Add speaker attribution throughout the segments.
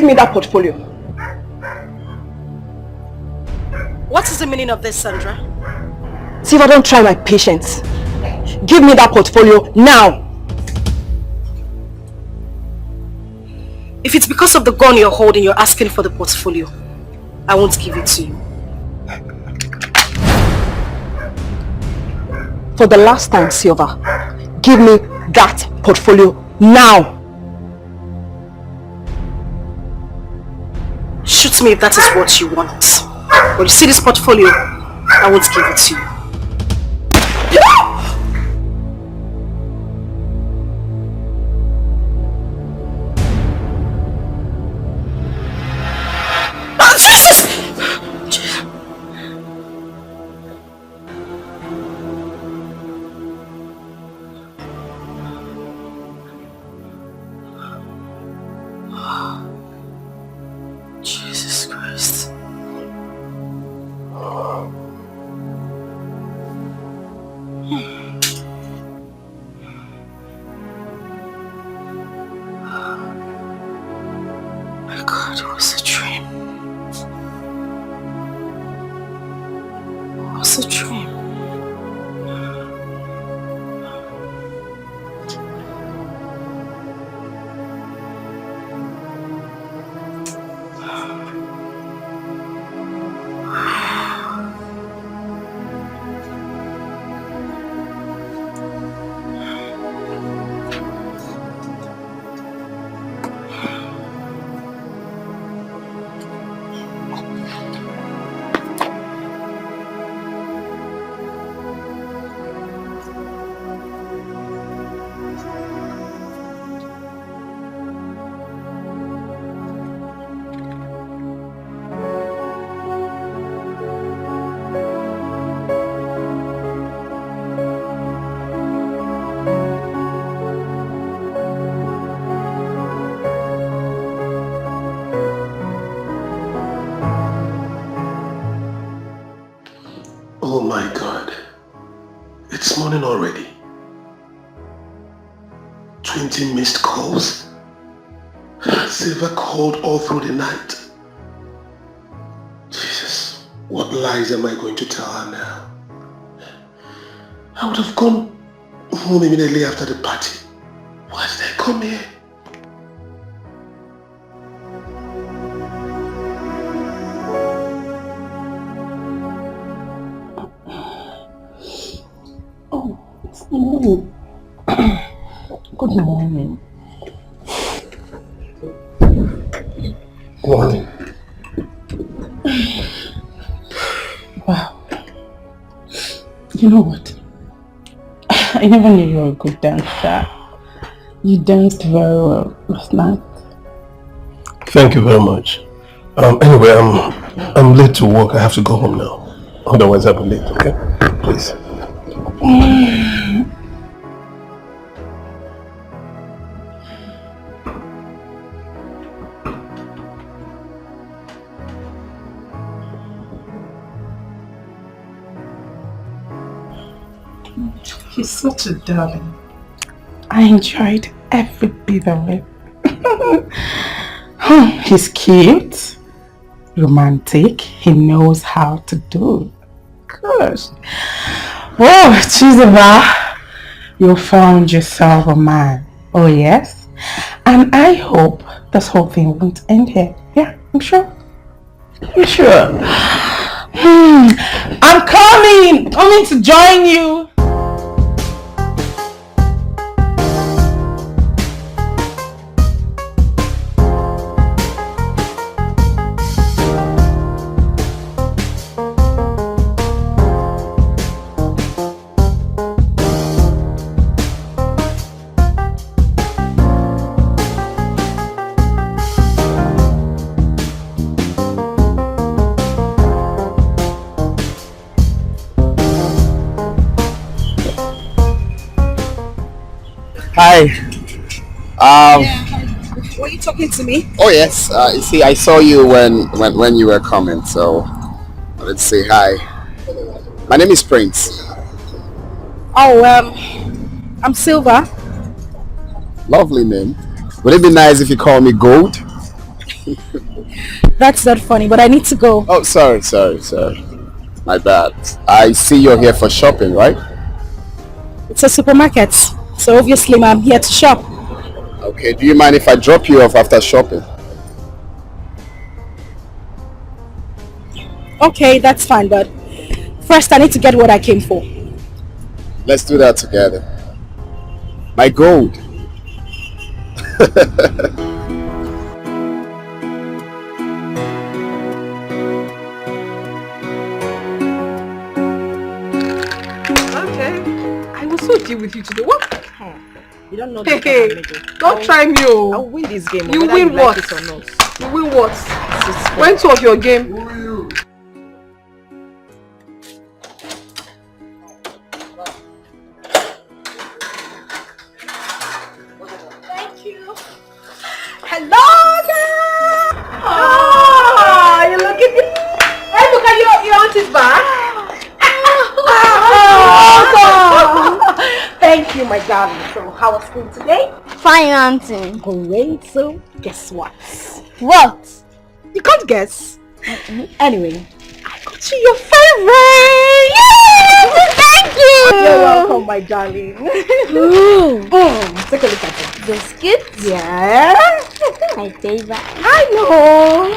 Speaker 1: me that portfolio.
Speaker 2: What is the meaning of this, Sandra?
Speaker 1: Silva, don't try my patience. Give me that portfolio now.
Speaker 2: If it's because of the gun you're holding, you're asking for the portfolio, I won't give it to you.
Speaker 1: For the last time, Silva, give me that portfolio now.
Speaker 2: Shoot me if that is what you want. But you see this portfolio, I won't give it to you.
Speaker 3: Oh my God. It's morning already. 20 missed calls. Silva called all through the night. Jesus, what lies am I going to tell her now? I would have gone home immediately after the party. Why did I come here?
Speaker 4: Good morning.
Speaker 3: Good morning.
Speaker 4: Wow. You know what? I never knew you were a good dancer. You danced very well last night.
Speaker 3: Thank you very much. Anyway, I'm late to work. I have to go home now. Otherwise I'll be late, okay? Please.
Speaker 4: He's such a darling. I enjoyed every bit of it. He's cute, romantic, he knows how to do it. Gosh. Oh, Chizuba, you found yourself a man. Oh yes? And I hope this whole thing won't end here. Yeah, I'm sure. I'm sure. I'm coming to join you.
Speaker 5: Hi.
Speaker 2: Were you talking to me?
Speaker 5: Oh yes. You see, I saw you when you were coming, so let's say hi. My name is Prince.
Speaker 2: Oh, I'm Silva.
Speaker 5: Lovely name. Would it be nice if you call me Gold?
Speaker 2: That's not funny, but I need to go.
Speaker 5: Oh, sorry. My bad. I see you're here for shopping, right?
Speaker 2: It's a supermarket, so obviously I'm here to shop.
Speaker 5: Okay, do you mind if I drop you off after shopping?
Speaker 2: Okay, that's fine, but first I need to get what I came for.
Speaker 5: Let's do that together. My gold.
Speaker 1: Deal with you today. What?
Speaker 2: You don't know.
Speaker 1: Hey, don't try me.
Speaker 2: I'll win this game.
Speaker 1: You win what? Like it or not. You win what? When two of your game.
Speaker 3: Who are you?
Speaker 2: Thank you. Hello, girl. Oh, you looking good. Hey, look at your auntie's back. Thank you, my darling. So, how was school today?
Speaker 6: Fine, auntie.
Speaker 2: Great. So, guess what?
Speaker 6: What?
Speaker 2: You can't guess. Anyway, I got you your favorite.
Speaker 6: Yes! Thank you!
Speaker 2: You're welcome, my darling. Take a look at it.
Speaker 6: Biscuits?
Speaker 2: Yeah.
Speaker 6: My favorite.
Speaker 2: I know.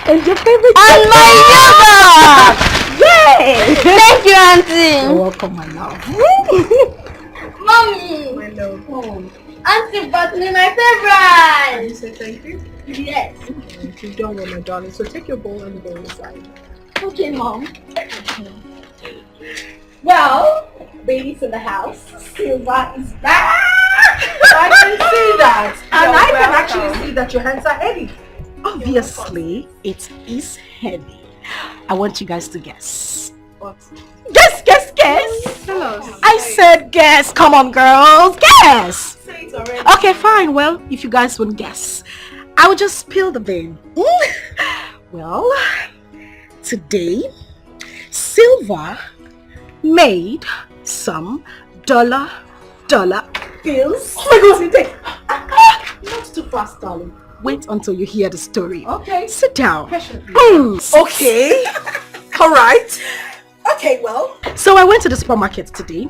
Speaker 2: And your favorite.
Speaker 6: And my yogurt!
Speaker 2: Yay!
Speaker 6: Thank you, auntie.
Speaker 2: You're welcome, my love.
Speaker 6: Mommy!
Speaker 2: My love.
Speaker 6: Auntie bought me my favorite!
Speaker 2: You say thank you?
Speaker 6: Yes.
Speaker 2: You don't want my darling, so take your bowl and go inside.
Speaker 6: Okay, Mom.
Speaker 2: Well, baby's in the house. Silva is back. I can see that. And I can actually see that your hands are heavy. Obviously, it is heavy. I want you guys to guess.
Speaker 1: What?
Speaker 2: Guess!
Speaker 1: Tell us.
Speaker 2: I said guess. Come on, girls. Guess.
Speaker 1: Say it already.
Speaker 2: Okay, fine. Well, if you guys won't guess, I will just spill the bean. Well, today, Silva made some dollar bills. Oh my God, not too fast, darling. Wait until you hear the story.
Speaker 1: Okay.
Speaker 2: Sit down.
Speaker 1: Okay. All right. Okay, well.
Speaker 2: So I went to the supermarket today,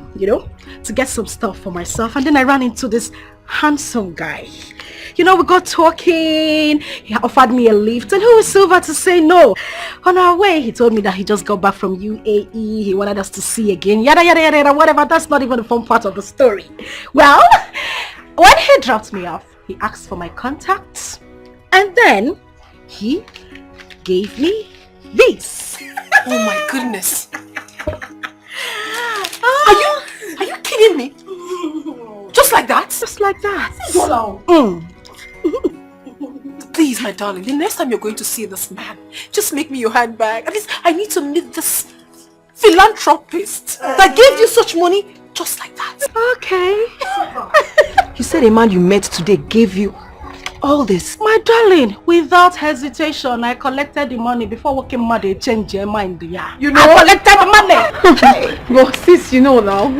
Speaker 2: to get some stuff for myself, and then I ran into this handsome guy. We got talking. He offered me a lift, and who is Silva to say no? On our way, he told me that he just got back from UAE. He wanted us to see again. Yada yada yada, whatever. That's not even the fun part of the story. Well, when he dropped me off, he asked for my contacts, and then he gave me this.
Speaker 1: Oh my goodness. Are you kidding me? Just like that?
Speaker 2: Just like that.
Speaker 1: So, please, my darling, the next time you're going to see this man, just make me your handbag. At least I need to meet this philanthropist that gave you such money just like that.
Speaker 2: Okay.
Speaker 1: You said a man you met today gave you all this.
Speaker 2: My darling, without hesitation, I collected the money before working mad. They changed your mind. Yeah. I collected the money.
Speaker 1: But sis, now,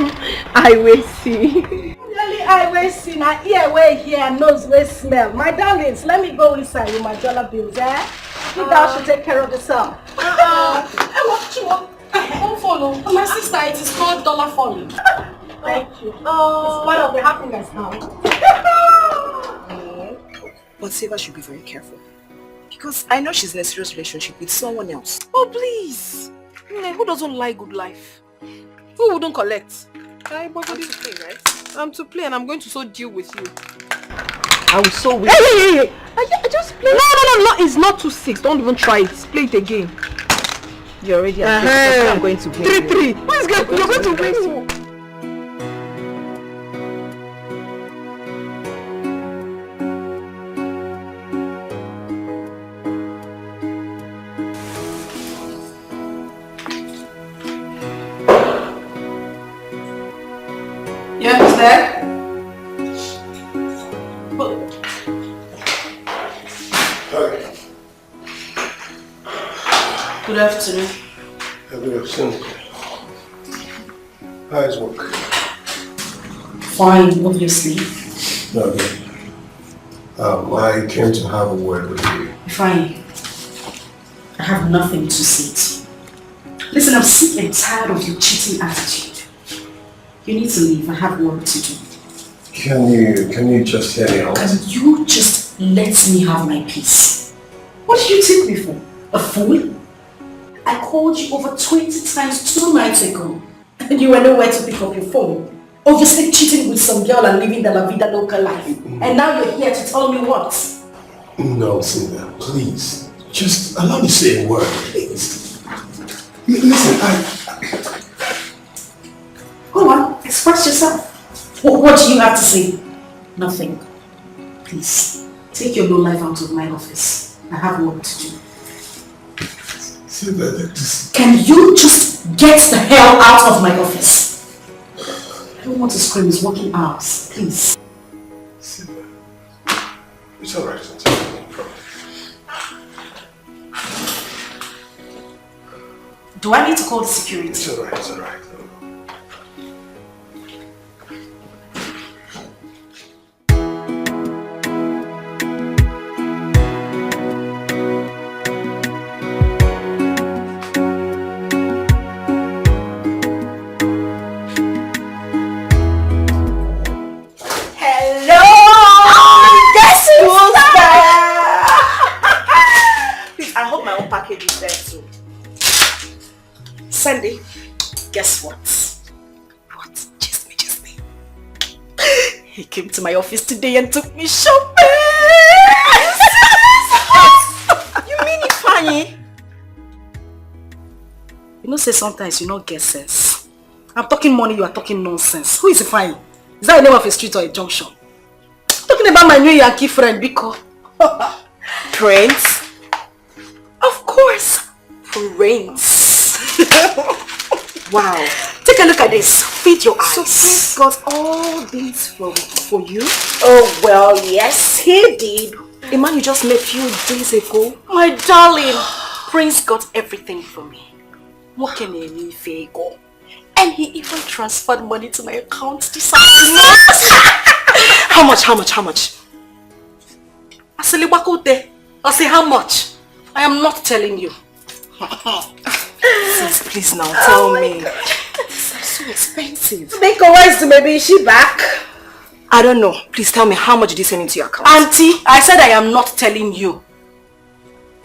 Speaker 1: I will see.
Speaker 2: Really, I will see. Now, ear way here, nose way smell. My darlings, let me go inside with my dollar bills, eh? You guys should take care of yourself.
Speaker 1: Don't follow. My sister, it is called dollar falling.
Speaker 2: Thank you. It's part of the happiness now.
Speaker 7: But Silva should be very careful. Because I know she's in a serious relationship with someone else.
Speaker 1: Oh, please. Who doesn't like good life? Who wouldn't collect? I'm to play, right? I'm to play and I'm going to so deal with you.
Speaker 7: I will so win.
Speaker 1: Hey! I just play. No, it's not 2-6. Don't even try it. Play it again.
Speaker 7: You're already at I'm going to win.
Speaker 1: 3-3. You're going to win.
Speaker 7: Yeah, who's there?
Speaker 3: Hi.
Speaker 7: Good afternoon.
Speaker 3: Good afternoon. How is work?
Speaker 7: Fine, obviously.
Speaker 3: Okay. I came to have a word with you.
Speaker 7: Fine.
Speaker 2: I have nothing to say to you. Listen, I'm sick and tired of your cheating attitude. You need to leave. I have work to do.
Speaker 3: Can you just hear me out?
Speaker 2: Can you just let me have my peace? What did you take me for? A fool? I called you over 20 times 2 nights ago and you were nowhere to pick up your phone. Obviously cheating with some girl and living the La Vida Loca life. And now you're here to tell me what?
Speaker 3: No, Cynthia, please. Just allow me to say a word, please. Listen,
Speaker 2: Go on, express yourself. What do you have to say? Nothing. Please, take your low life out of my office. I have work to do. Can you just get the hell out of my office? I don't want to scream, it's working hours. Please.
Speaker 3: It's alright, it's alright.
Speaker 2: Do I need to call the security?
Speaker 3: It's alright, it's alright.
Speaker 2: Sandy, guess what? What? Just me. He came to my office today and took me shopping. You mean it funny? You know, say sometimes you don't get sense. I'm talking money, you are talking nonsense. Who is it fine? Is that the name of a street or a junction? I'm talking about my new Yankee friend, Biko.
Speaker 7: Prince?
Speaker 2: Of course, Prince.
Speaker 7: Wow.
Speaker 2: Take a look at this. Feed your eyes.
Speaker 7: So Prince got all these for you?
Speaker 2: Oh, well, yes, he did.
Speaker 7: A man you just met a few days ago?
Speaker 2: My darling, Prince got everything for me. What can he mean, Fago? And he even transferred money to my account this afternoon.
Speaker 7: How much?
Speaker 2: I say how much? I am not telling you.
Speaker 7: Please now, tell me. These are so expensive.
Speaker 2: Make a wise to maybe is she back?
Speaker 7: I don't know. Please tell me, how much did you send into your account?
Speaker 2: Auntie, I said I am not telling you.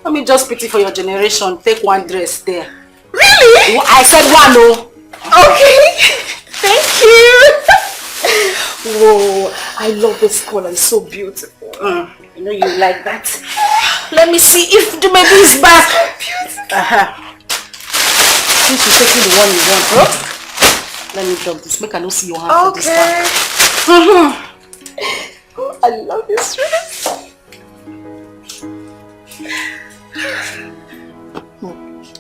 Speaker 2: Let me just pity for your generation. Take one dress there.
Speaker 7: Really?
Speaker 2: I said one, no.
Speaker 7: Okay. Thank you. Whoa, I love this color. It's so beautiful.
Speaker 2: You know you like that. Let me see if the baby is back.
Speaker 7: Beautiful.
Speaker 2: Since you're taking the one you want, bro. Let me drop this. Make I not see your hand for this time.
Speaker 7: Oh, I love this dress.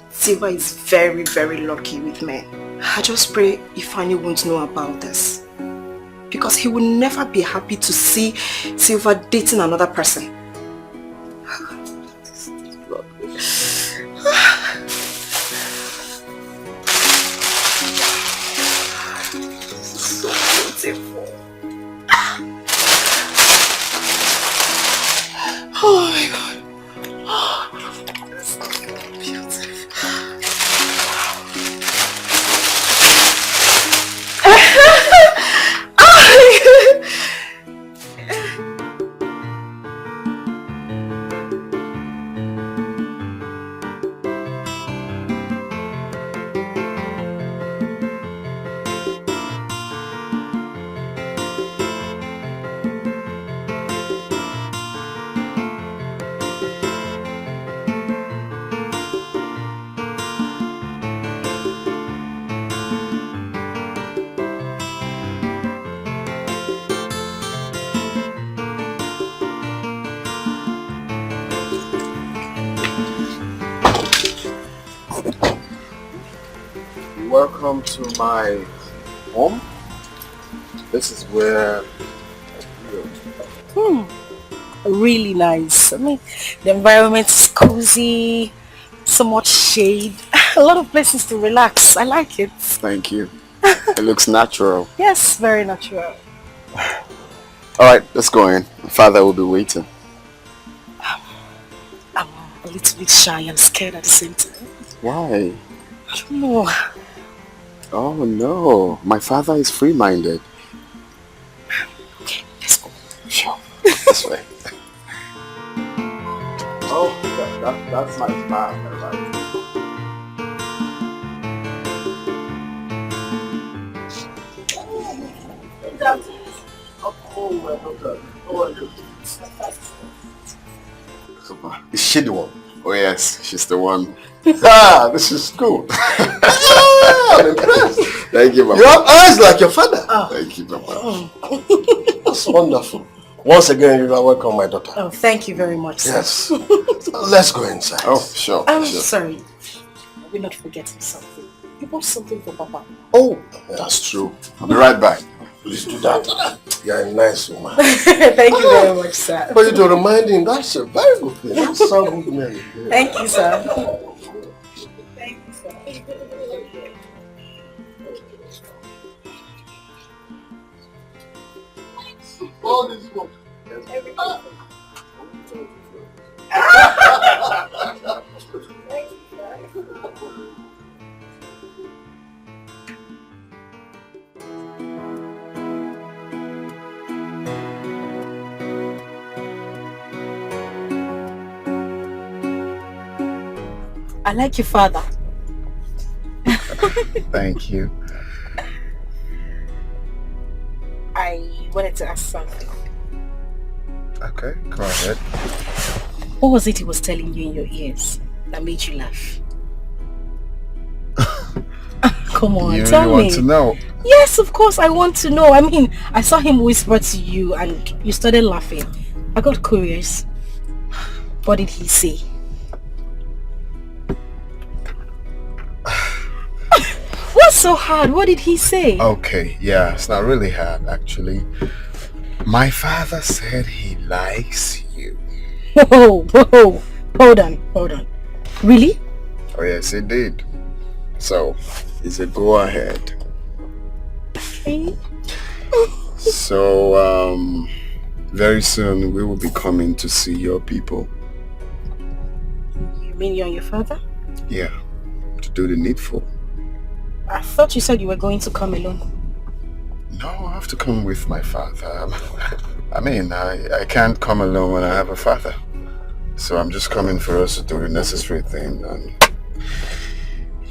Speaker 7: Silva is very, very lucky with men. I just pray Ifeanyi won't know about this. Because he will never be happy to see Silva dating another person. So beautiful. Oh my God. It's so beautiful.
Speaker 5: Welcome to my home. This is where I
Speaker 2: Really nice. I mean, the environment is cozy, so much shade, a lot of places to relax. I like it.
Speaker 5: Thank you. It looks natural.
Speaker 2: Yes, very natural.
Speaker 5: Alright, let's go in. My father will be waiting.
Speaker 1: a little bit shy and scared at the same time.
Speaker 5: Why?
Speaker 1: I don't know.
Speaker 5: Oh no, my father is free-minded.
Speaker 1: Okay, let's go.
Speaker 5: Sure, this way. Oh, that's my father, right?
Speaker 3: Is she the one?
Speaker 5: Oh yes, she's the one.
Speaker 3: This is good. I'm impressed.
Speaker 5: Thank you, Mama.
Speaker 3: You have eyes like your father.
Speaker 5: Thank you, Mama.
Speaker 3: That's wonderful. Once again, you are welcome, my daughter.
Speaker 1: Oh, thank you very much, sir.
Speaker 3: Yes. Let's go inside.
Speaker 5: Oh, sure.
Speaker 1: I'm
Speaker 5: sure.
Speaker 1: sorry. We're not forgetting something. You bought something for Papa.
Speaker 3: Oh,
Speaker 5: That's true. I'll be right back.
Speaker 3: please do that. You're a nice woman.
Speaker 1: Thank you very much, sir.
Speaker 3: For you to remind him, that's a very good thing. That's so good, man.
Speaker 1: Thank you, sir. Thank you, sir.
Speaker 3: All this work.
Speaker 1: I like your father.
Speaker 5: Thank you.
Speaker 1: I wanted to ask something.
Speaker 5: Okay, go ahead.
Speaker 1: What was it he was telling you in your ears that made you laugh? Come on,
Speaker 5: You
Speaker 1: tell
Speaker 5: really
Speaker 1: me.
Speaker 5: want to know?
Speaker 1: Yes, of course, I want to know. I mean, I saw him whisper to you and you started laughing. I got curious. What did he say? What's so hard? What did he say?
Speaker 5: Okay, yeah, it's not really hard actually. My father said he likes you.
Speaker 1: Whoa, whoa, hold on. Really?
Speaker 5: Oh yes, he did. So, it's a go ahead.
Speaker 1: Okay.
Speaker 5: So, very soon we will be coming to see your people.
Speaker 1: You mean you and your father?
Speaker 5: Yeah, to do the needful.
Speaker 1: I thought you said you were going to come alone.
Speaker 5: No, I have to come with my father. I mean, I can't come alone when I have a father. So I'm just coming for us to do the necessary thing, and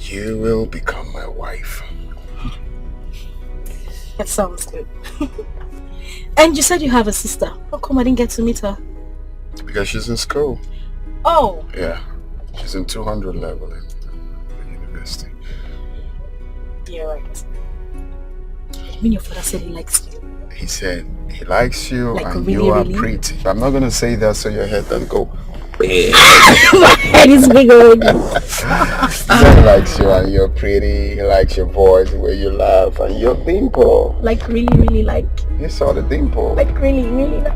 Speaker 5: you will become my wife.
Speaker 1: That sounds good. And you said you have a sister. How come I didn't get to meet her?
Speaker 5: Because she's in school.
Speaker 1: Oh,
Speaker 5: Yeah, she's in 200 level in the university.
Speaker 1: you're right. I mean, your father said he likes you.
Speaker 5: He said he likes you
Speaker 1: Like
Speaker 5: and
Speaker 1: really,
Speaker 5: you are
Speaker 1: really?
Speaker 5: pretty. I'm not gonna say that so your head doesn't go.
Speaker 1: My head is big already.
Speaker 5: He said he likes you and you're pretty. He likes your voice, the way you laugh, and your dimple.
Speaker 1: Like really like.
Speaker 5: You saw the dimple.
Speaker 1: Like really like.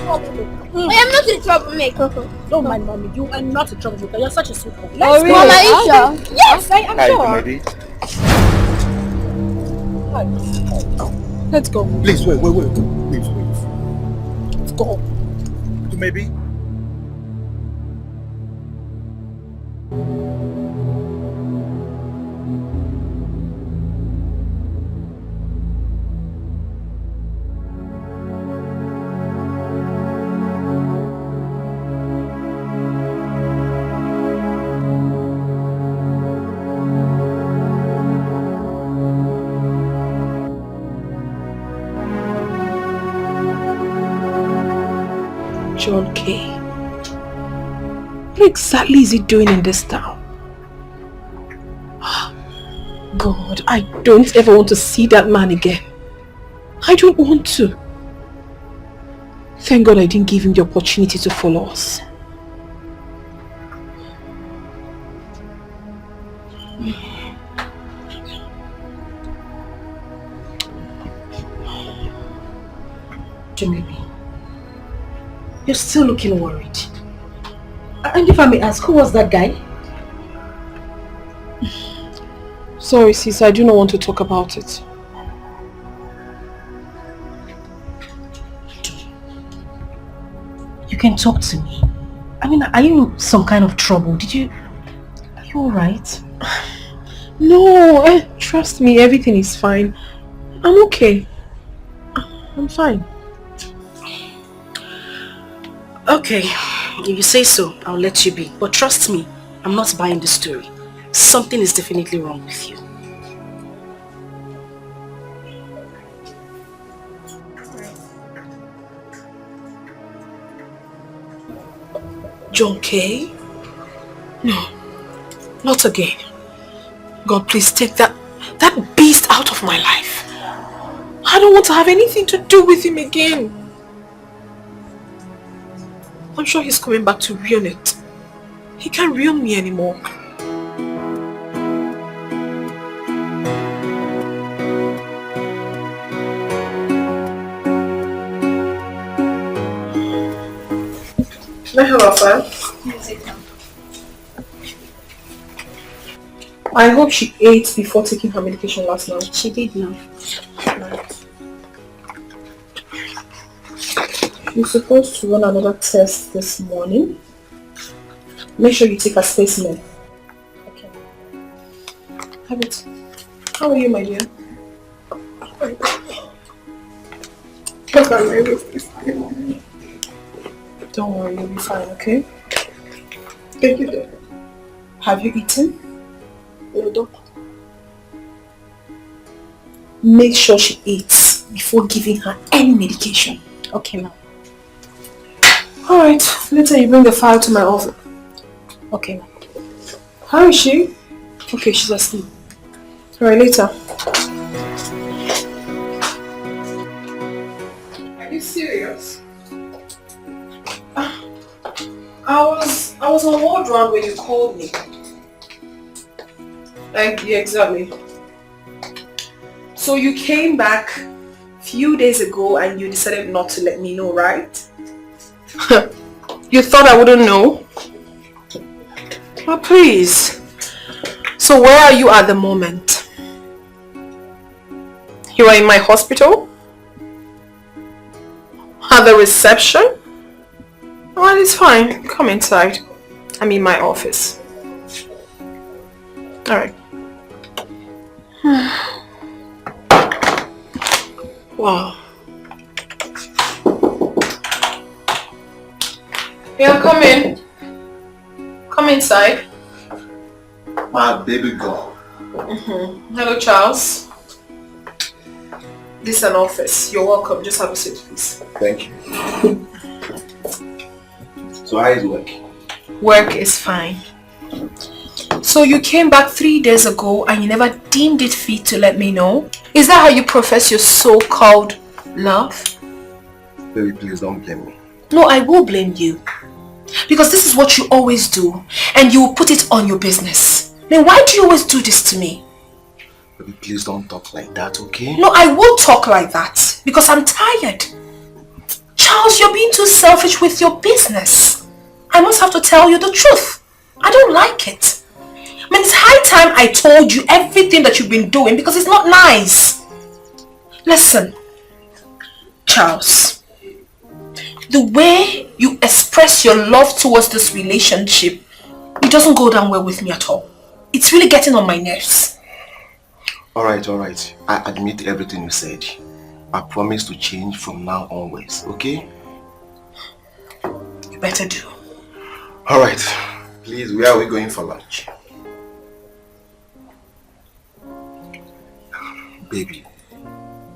Speaker 6: I am not a troublemaker.
Speaker 1: Don't mind mommy, you are not a troublemaker. You're such a sweet girl.
Speaker 6: Oh, really? Mama, are you sure?
Speaker 1: Yes, I am sure.
Speaker 5: Maybe.
Speaker 1: Let's go.
Speaker 3: Please, wait. Please, wait.
Speaker 1: Let's go.
Speaker 3: Maybe.
Speaker 1: John K. What exactly is he doing in this town? God, I don't ever want to see that man again. I don't want to. Thank God I didn't give him the opportunity to follow us. Jimmy, you're still looking worried. And if I may ask, who was that guy? Sorry, sis, I do not want to talk about it.
Speaker 2: You can talk to me. I mean, are you in some kind of trouble? Are you alright?
Speaker 1: No, trust me, everything is fine. I'm okay. I'm fine.
Speaker 2: Okay, if you say so, I'll let you be. But trust me, I'm not buying the story. Something is definitely wrong with you.
Speaker 1: John K? No, not again. God, please take that beast out of my life. I don't want to have anything to do with him again. I'm sure he's coming back to ruin it. He can't ruin me anymore. Can I have a file? I hope she ate before taking her medication last night.
Speaker 2: She did now.
Speaker 1: Right. You're supposed to run another test this morning. Make sure you take a specimen. Okay. Have it. How are you, my dear? Don't worry, you'll be fine, okay? Thank you, dear. Have you eaten? No, doctor. Make sure she eats before giving her any medication.
Speaker 2: Okay, ma'am.
Speaker 1: Alright, later you bring the file to my office.
Speaker 2: Okay, ma'am.
Speaker 1: How is she? Okay, she's asleep. Alright, later. Are you serious? I was on ward round when you called me. Like, yeah, exactly. So you came back a few days ago and you decided not to let me know, right? You thought I wouldn't know? Oh, please. So where are you at the moment? You are in my hospital? At the reception? Well, it's fine. Come inside. I'm in my office. Alright. Wow. Yeah, come in. Come inside.
Speaker 3: My baby girl.
Speaker 1: Hello, Charles. This is an office. You're welcome. Just have a seat, please.
Speaker 3: Thank you. So how is work?
Speaker 1: Work is fine. So you came back 3 days ago and you never deemed it fit to let me know? Is that how you profess your so-called love?
Speaker 3: Baby, please don't blame me.
Speaker 1: No, I will blame you. Because this is what you always do. And you will put it on your business. Then why do you always do this to me?
Speaker 3: Baby, please don't talk like that, okay?
Speaker 1: No, I will talk like that. Because I'm tired. Charles, you're being too selfish with your business. I must have to tell you the truth. I don't like it. I mean, it's high time I told you everything that you've been doing because it's not nice. Listen, Charles, the way you express your love towards this relationship, it doesn't go down well with me at all. It's really getting on my nerves.
Speaker 3: Alright. I admit everything you said. I promise to change from now onwards, okay?
Speaker 1: You better do.
Speaker 3: Alright. Please, where are we going for lunch? Baby,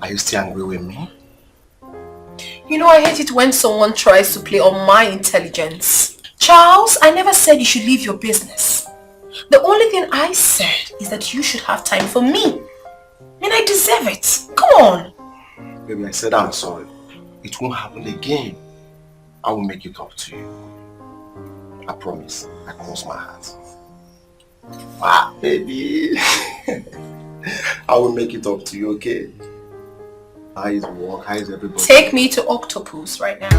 Speaker 3: are you still angry with me?
Speaker 1: You know, I hate it when someone tries to play on my intelligence. Charles, I never said you should leave your business. The only thing I said is that you should have time for me. And I deserve it. Come on.
Speaker 3: Baby, I said I'm sorry. It won't happen again. I will make it up to you. I promise. I cross my heart. Wow, baby. I will make it up to you, okay? How is work? How is everybody?
Speaker 1: Take me to Octopus right now.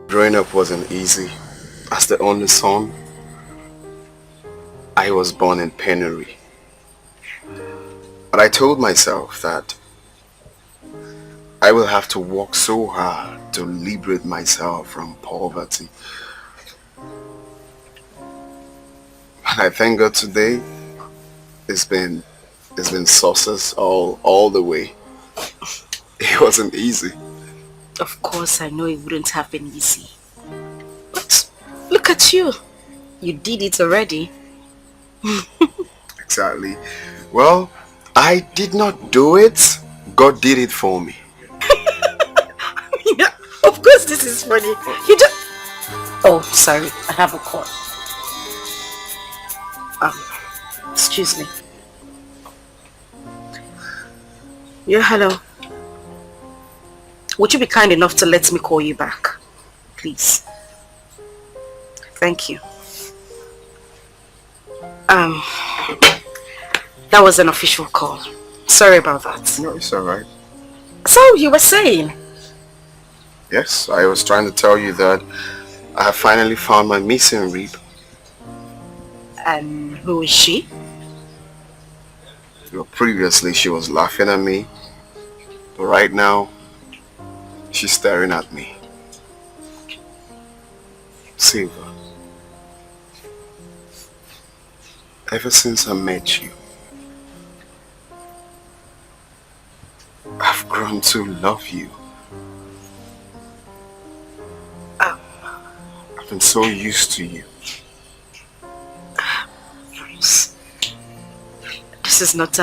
Speaker 5: Growing up wasn't easy. As the only son, I was born in penury. But I told myself that I will have to work so hard to liberate myself from poverty. And I thank God today it's been sauces all the way. It wasn't easy.
Speaker 2: Of course, I know it wouldn't have been easy. But look at you. You did it already.
Speaker 5: Exactly. Well, I did not do it. God did it for me.
Speaker 2: Yeah, of course this is funny. You just... Oh, sorry. I have a call. Excuse me. Yeah, hello. Would you be kind enough to let me call you back? Please. Thank you. That was an official call. Sorry about that.
Speaker 5: No, it's alright.
Speaker 2: So, you were saying?
Speaker 5: Yes, I was trying to tell you that I have finally found my missing rib.
Speaker 2: And who is she?
Speaker 5: Well, previously she was laughing at me, but right now she's staring at me. Silver, ever since I met you, I've grown to love you. I've been so used to you.
Speaker 2: This is not,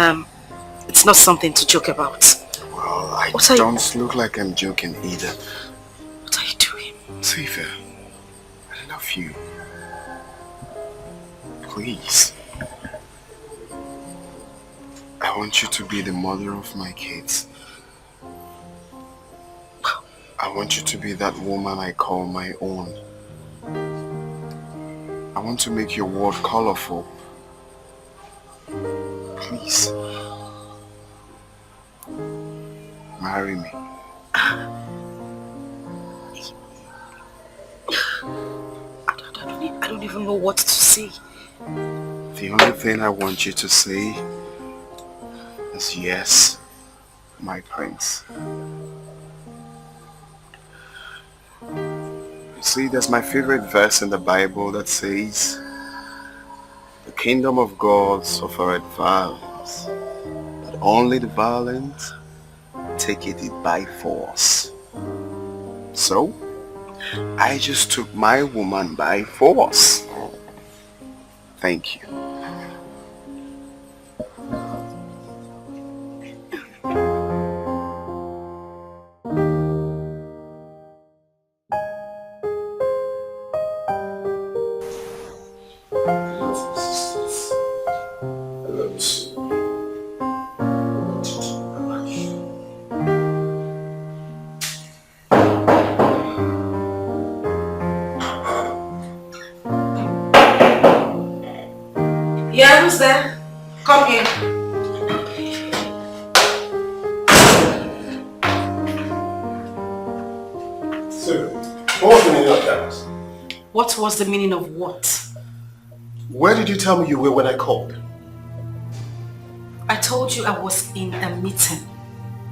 Speaker 2: it's not something to joke about.
Speaker 5: Well, I don't look like I'm joking either.
Speaker 2: What are you doing?
Speaker 5: Silver, I love you. Please. I want you to be the mother of my kids. I want you to be that woman I call my own. I want to make your world colorful. Please. Marry me.
Speaker 2: I don't even know what to say.
Speaker 5: The only thing I want you to say is yes, my prince. You see, that's my favorite verse in the Bible that says, the kingdom of God suffereth violence, but only the violent taketh it by force. So, I just took my woman by force. Thank you.
Speaker 2: Yeah, who's there? Come here.
Speaker 3: So, what was the meaning of that?
Speaker 2: What was the meaning of what?
Speaker 3: Where did you tell me you were when I called?
Speaker 2: I told you I was in a meeting.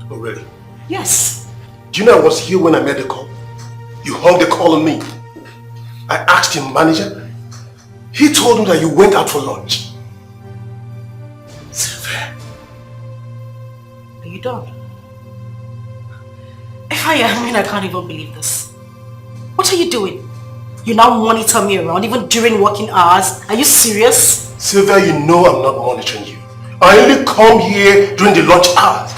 Speaker 3: Oh, really?
Speaker 2: Yes.
Speaker 3: Do you know I was here when I made the call? You hung the call on me. I asked your manager. He told me that you went out for lunch. Sylvia.
Speaker 2: Are you done? If I am, I can't even believe this. What are you doing? You now monitor me around even during working hours. Are you serious?
Speaker 3: Sylvia, you know I'm not monitoring you. I only come here during the lunch hours.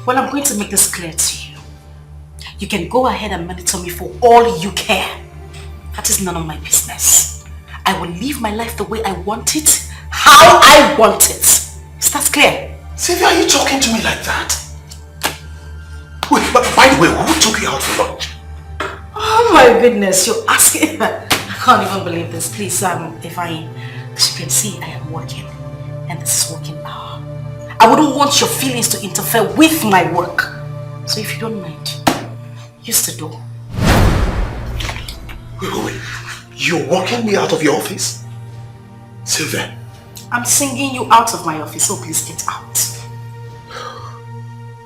Speaker 2: Well, I'm going to make this clear to you. You can go ahead and monitor me for all you care. That is none of my business. I will live my life the way I want it, how I want it. Is that clear?
Speaker 3: Sylvia, are you talking to me like that? Wait, but by the way, who took you out for lunch?
Speaker 2: Oh my goodness, you're asking. I can't even believe this. Please, Divine, as you can see, I am working. And this is working hour. I wouldn't want your feelings to interfere with my work. So if you don't mind, use the door.
Speaker 3: Wait. You're walking me out of your office? Sylvia.
Speaker 2: I'm singing you out of my office, so please get out.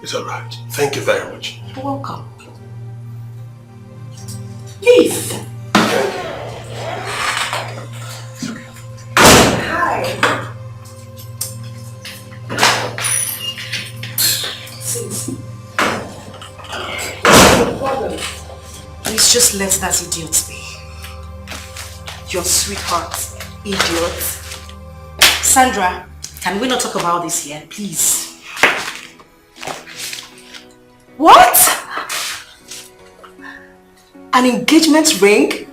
Speaker 3: It's alright. Thank you very much.
Speaker 2: You're welcome. Please. Hi. Sis. Please just let that idiot be. Your sweetheart, idiot. Sandra, can we not talk about this here, please? What? An engagement ring?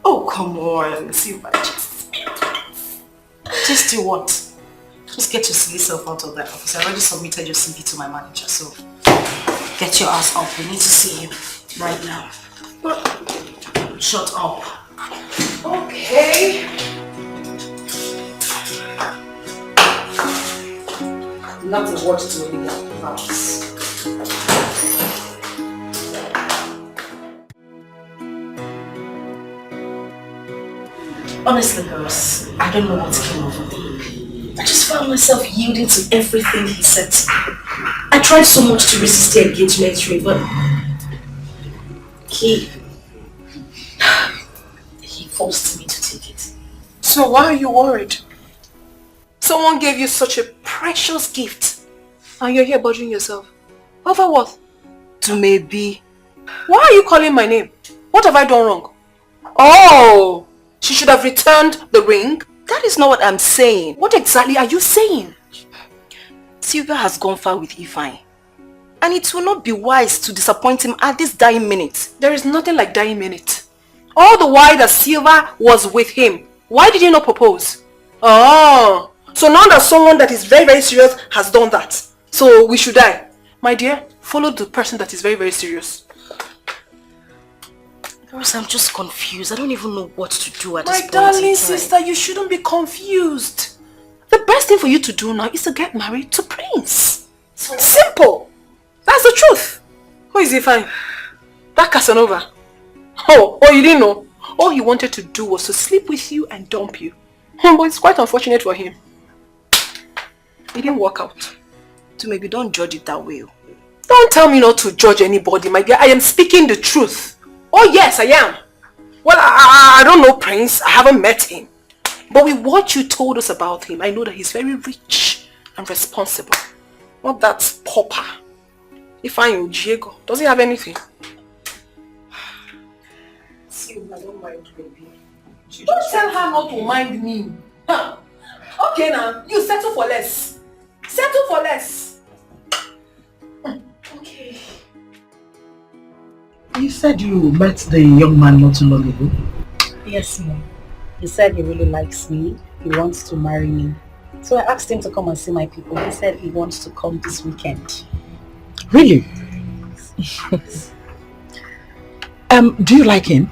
Speaker 2: Oh, come on, Silva. Just do what? Just get your silly self out of that office. I already submitted your CV to my manager, so get your ass up. We need to see you right now. Shut up. Okay. Not a word to any of the house. Honestly, girls, I don't know what came over me. I just found myself yielding to everything he said to me. I tried so much to resist the engagement ring, but he forced me to take it.
Speaker 1: So why are you worried? Someone gave you such a precious gift and you're here bothering yourself. Over what?
Speaker 7: To maybe.
Speaker 1: Why are you calling my name? What have I done wrong? Oh, she should have returned the ring?
Speaker 7: That is not what I'm saying.
Speaker 1: What exactly are you saying?
Speaker 7: Sylvia has gone far with Ifeanyi. And it will not be wise to disappoint him at this dying minute.
Speaker 1: There is nothing like dying minute. All the while that Sylvia was with him, why did you not propose? Oh, so now that someone that is very, very serious has done that, so we should die. My dear, follow the person that is very, very serious.
Speaker 2: Girls, I'm just confused. I don't even know what to do at this point.
Speaker 1: My darling sister, you shouldn't be confused. The best thing for you to do now is to get married to Prince. Simple. That's the truth. Who is he fine? That Casanova. Oh, you didn't know? All he wanted to do was to sleep with you and dump you. But it's quite unfortunate for him. It didn't work out.
Speaker 7: So maybe don't judge it that way.
Speaker 1: Don't tell me not to judge anybody, my dear. I am speaking the truth. Oh yes, I am. Well, I don't know Prince. I haven't met him. But with what you told us about him, I know that he's very rich and responsible. Not that pauper. Ifeanyi Diego. Does he have anything? I don't mind, baby. Don't tell her not to mind me. Huh? Okay now, you settle for less. Settle for less. Okay.
Speaker 8: You said you met the young man not too long ago?
Speaker 2: Yes, Mom. He said he really likes me. He wants to marry me. So I asked him to come and see my people. He said he wants to come this weekend.
Speaker 8: Really? Do you like him?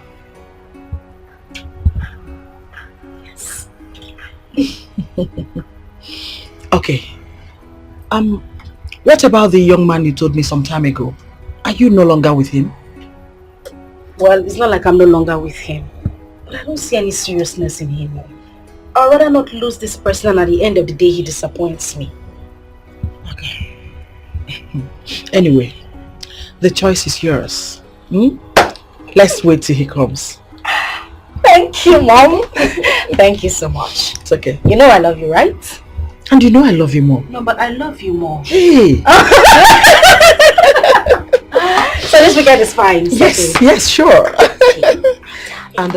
Speaker 2: Yes.
Speaker 8: Okay. What about the young man you told me some time ago? Are you no longer with him?
Speaker 2: Well, it's not like I'm no longer with him. But I don't see any seriousness in him. I'd rather not lose this person and at the end of the day he disappoints me.
Speaker 8: Okay. Anyway, the choice is yours. Let's wait till he comes.
Speaker 2: Thank you, Mom. Thank you so much.
Speaker 8: It's okay.
Speaker 2: You know I love you, right?
Speaker 8: And you know I love you more.
Speaker 2: No, but I love you more.
Speaker 8: Hey!
Speaker 2: So this weekend is fine.
Speaker 8: Yes,
Speaker 2: okay.
Speaker 8: Yes, sure.
Speaker 2: Okay.
Speaker 8: And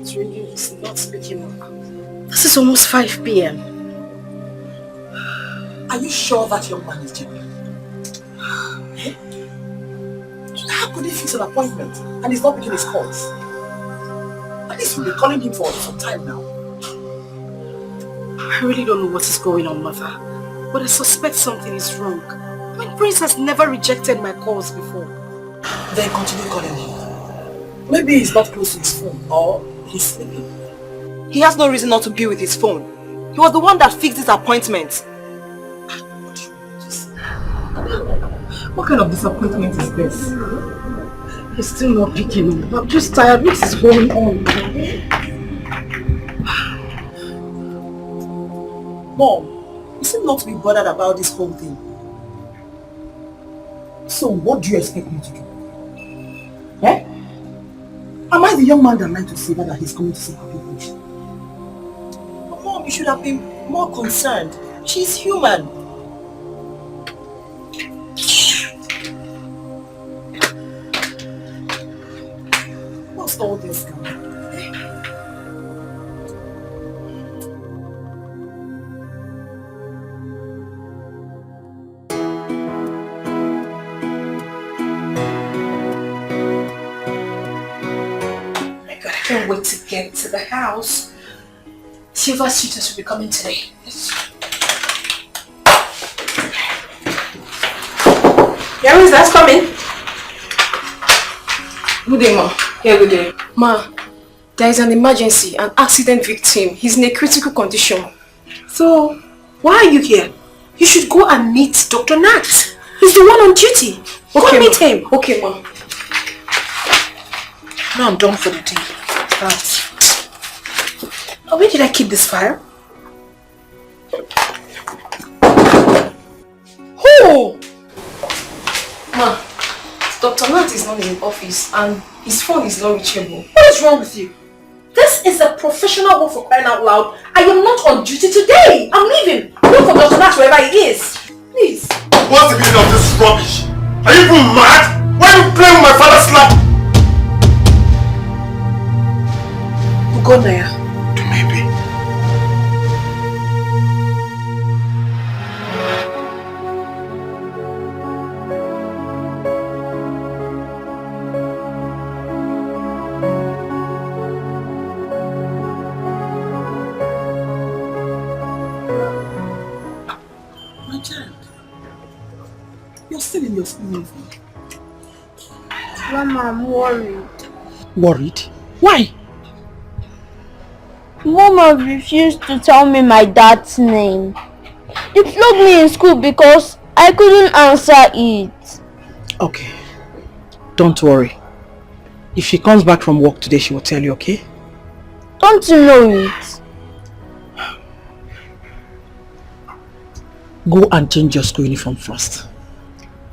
Speaker 2: It's really not speaking up. This is almost 5 p.m.
Speaker 8: are you sure that young man is genuine? How could he fix an appointment and he's not making his calls? At least we'll be calling him for some time now.
Speaker 2: I really don't know what is going on, Mother. But I suspect something is wrong. Prince has never rejected my calls before.
Speaker 8: Then continue calling him. Maybe he's not close to his phone or he's sleeping.
Speaker 7: He has no reason not to be with his phone. He was the one that fixed this appointment.
Speaker 8: What kind of disappointment is this?
Speaker 2: He's still not picking up. I'm just tired. What is going on?
Speaker 8: Mom, you seem not to be bothered about this whole thing. So what do you expect me to do? Eh? Am I the young man that lied to Silva that he's coming to see her people? But Mom, you should have been more concerned. She's human. What's all this now?
Speaker 1: I can't wait to get to the house. Silver suitors will be coming today.
Speaker 7: Yeah, who's that coming?
Speaker 9: Good day, ma. Yeah, good day. Ma, there is an emergency, an accident victim. He's in a critical condition.
Speaker 1: So, why are you here? You should go and meet Dr. Nat. He's the one on duty. Go and meet him.
Speaker 9: Okay, ma.
Speaker 1: Now I'm done for the day. Right. Oh, where did I keep this file? Who?
Speaker 9: Ma, Dr. Nat is not in the office and his phone is not reachable.
Speaker 1: What is wrong with you? This is a professional work for crying out loud. I am not on duty today. I'm leaving. Look for Dr. Nat wherever he is. Please.
Speaker 3: What's the meaning of this rubbish? Are you even mad? Why are you playing with my father's slap?
Speaker 1: Go there.
Speaker 3: Maybe.
Speaker 8: My child, you're still in your school uniform.
Speaker 6: Mama, I'm worried.
Speaker 8: Worried? Why?
Speaker 6: Mama refused to tell me my dad's name. They flogged me in school because I couldn't answer it.
Speaker 8: Okay. Don't worry. If she comes back from work today, she will tell you, okay?
Speaker 6: Don't you know it?
Speaker 8: Go and change your school uniform first.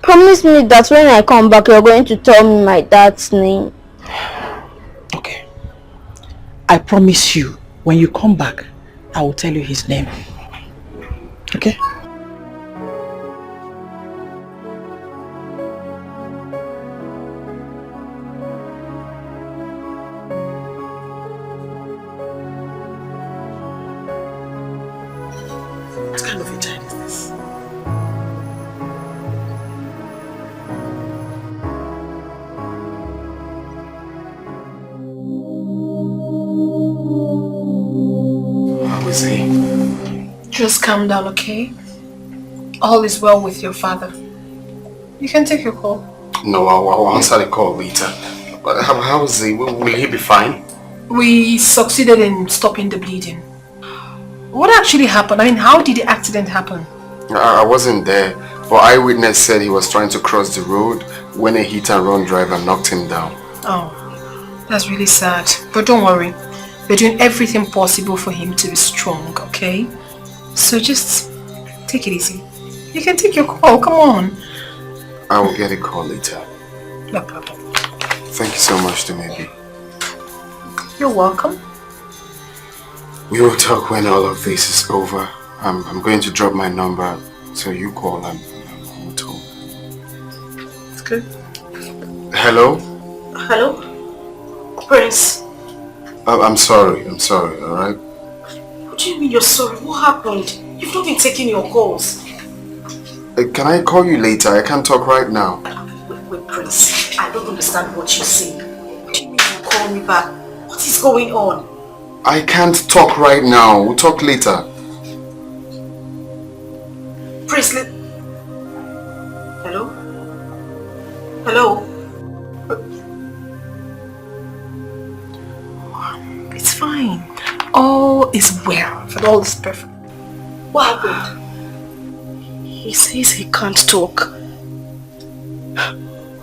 Speaker 6: Promise me that when I come back, you're going to tell me my dad's name.
Speaker 8: Okay. I promise you, when you come back, I will tell you his name. Okay? What kind of a child is this?
Speaker 3: How is he?
Speaker 1: Just calm down, okay? All is well with your father. You can take your call.
Speaker 3: No, I'll answer the call later. But how is he? Will he be fine?
Speaker 1: We succeeded in stopping the bleeding. What actually happened? I mean, how did the accident happen?
Speaker 3: I wasn't there, but eyewitness said he was trying to cross the road when a hit-and-run driver knocked him down.
Speaker 1: Oh, that's really sad. But don't worry. We're doing everything possible for him to be strong, okay? So just take it easy. You can take your call, come on.
Speaker 3: I will get a call later.
Speaker 1: No problem.
Speaker 3: Thank you so much, Maybe.
Speaker 1: You're welcome.
Speaker 3: We will talk when all of this is over. I'm going to drop my number, so you call and we'll talk.
Speaker 1: It's good.
Speaker 3: Hello?
Speaker 1: Hello? Prince.
Speaker 3: I'm sorry, alright?
Speaker 1: What do you mean you're sorry? What happened? You've not been taking your calls.
Speaker 3: Can I call you later? I can't talk right now.
Speaker 1: Wait, Prince. I don't understand what you're saying. What do you mean you call me back? What is going on?
Speaker 3: I can't talk right now. We'll talk later.
Speaker 1: Prince, Hello? Hello? It's fine. All is well. And all is perfect. What happened?
Speaker 2: He says he can't talk.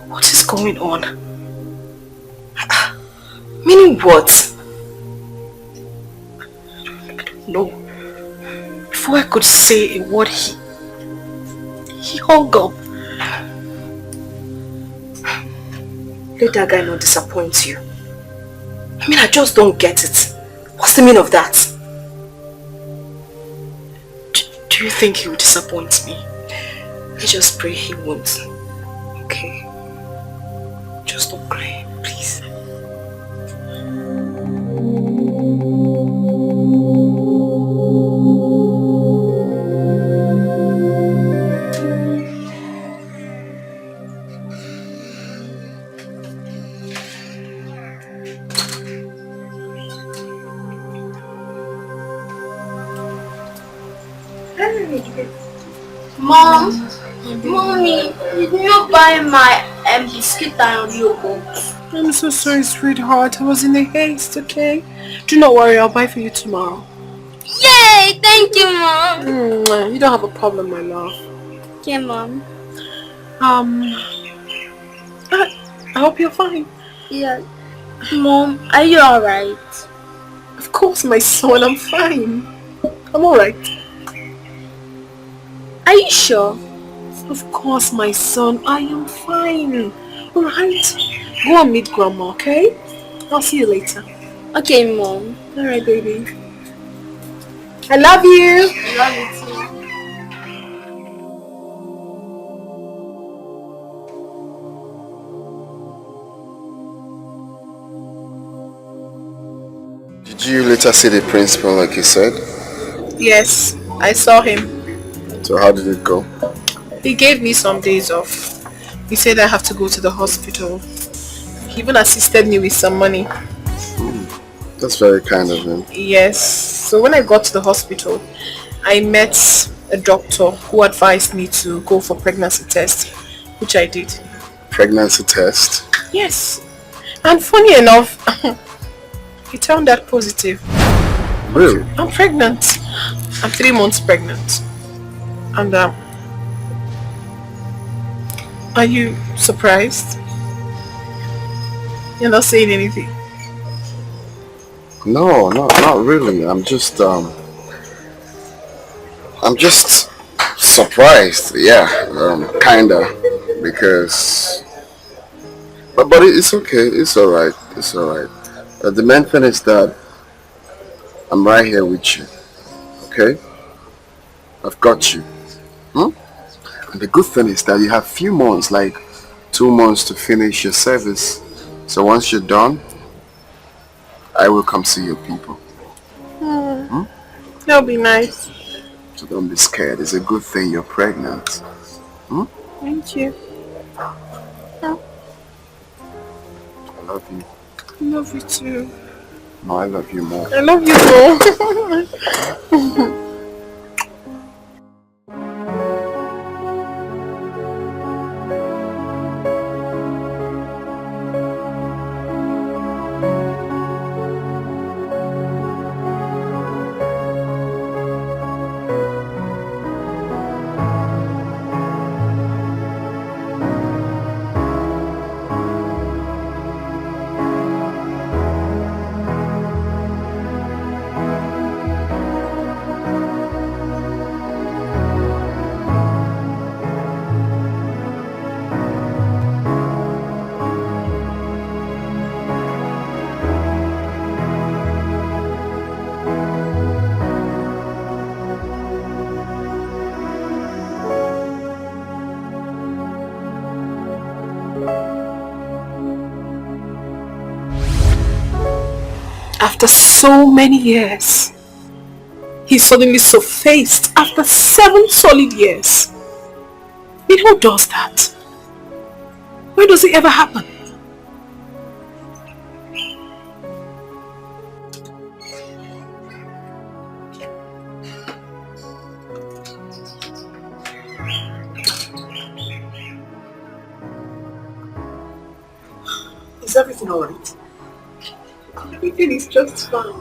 Speaker 7: What is going on? Meaning what? I don't know. Before I could say a word, he hung up. Let that guy not disappoint you. I mean, I just don't get it. What's the meaning of that? Do you think he will disappoint me? I just pray he won't. Okay? Just don't cry, please.
Speaker 6: Mom, Mommy, did you buy my biscuit and yogurt?
Speaker 1: I'm so sorry, sweetheart. I was in a haste, okay? Do not worry, I'll buy for you tomorrow.
Speaker 6: Yay! Thank you, Mom.
Speaker 1: You don't have a problem, my love.
Speaker 6: Okay, Mom.
Speaker 1: I hope you're fine.
Speaker 6: Yeah. Mom, are you alright?
Speaker 1: Of course, my son, I'm fine. I'm alright.
Speaker 6: Are you sure?
Speaker 1: Of course, my son, I am fine. Alright? Go and meet Grandma, okay? I'll see you later.
Speaker 6: Okay, Mom.
Speaker 1: Alright, baby. I love you.
Speaker 6: I love you too.
Speaker 5: Did you later see the principal like you said?
Speaker 1: Yes, I saw him.
Speaker 5: So how did it go?
Speaker 1: He gave me some days off. He said I have to go to the hospital. He even assisted me with some money.
Speaker 5: That's very kind of him.
Speaker 1: Yes. So when I got to the hospital, I met a doctor who advised me to go for pregnancy test, which I did.
Speaker 5: Pregnancy test?
Speaker 1: Yes. And funny enough, he turned out positive.
Speaker 5: Really?
Speaker 1: I'm pregnant. I'm 3 months pregnant. And are you surprised? You're not saying anything.
Speaker 5: No, not really. I'm just surprised. Yeah, kinda, because, but it's okay. It's alright. It's alright. The main thing is that I'm right here with you. Okay, I've got you. And the good thing is that you have few months, like 2 months to finish your service. So once you're done, I will come see your people.
Speaker 1: That'll be nice.
Speaker 5: So don't be scared. It's a good thing you're pregnant.
Speaker 1: Thank you.
Speaker 5: I love you.
Speaker 1: I love you too.
Speaker 5: No, I love you more.
Speaker 1: I love you more. After so many years, he suddenly surfaced after 7 solid years. I mean, who does that? Where does it ever happen?
Speaker 8: Is everything alright?
Speaker 1: Everything is just fine.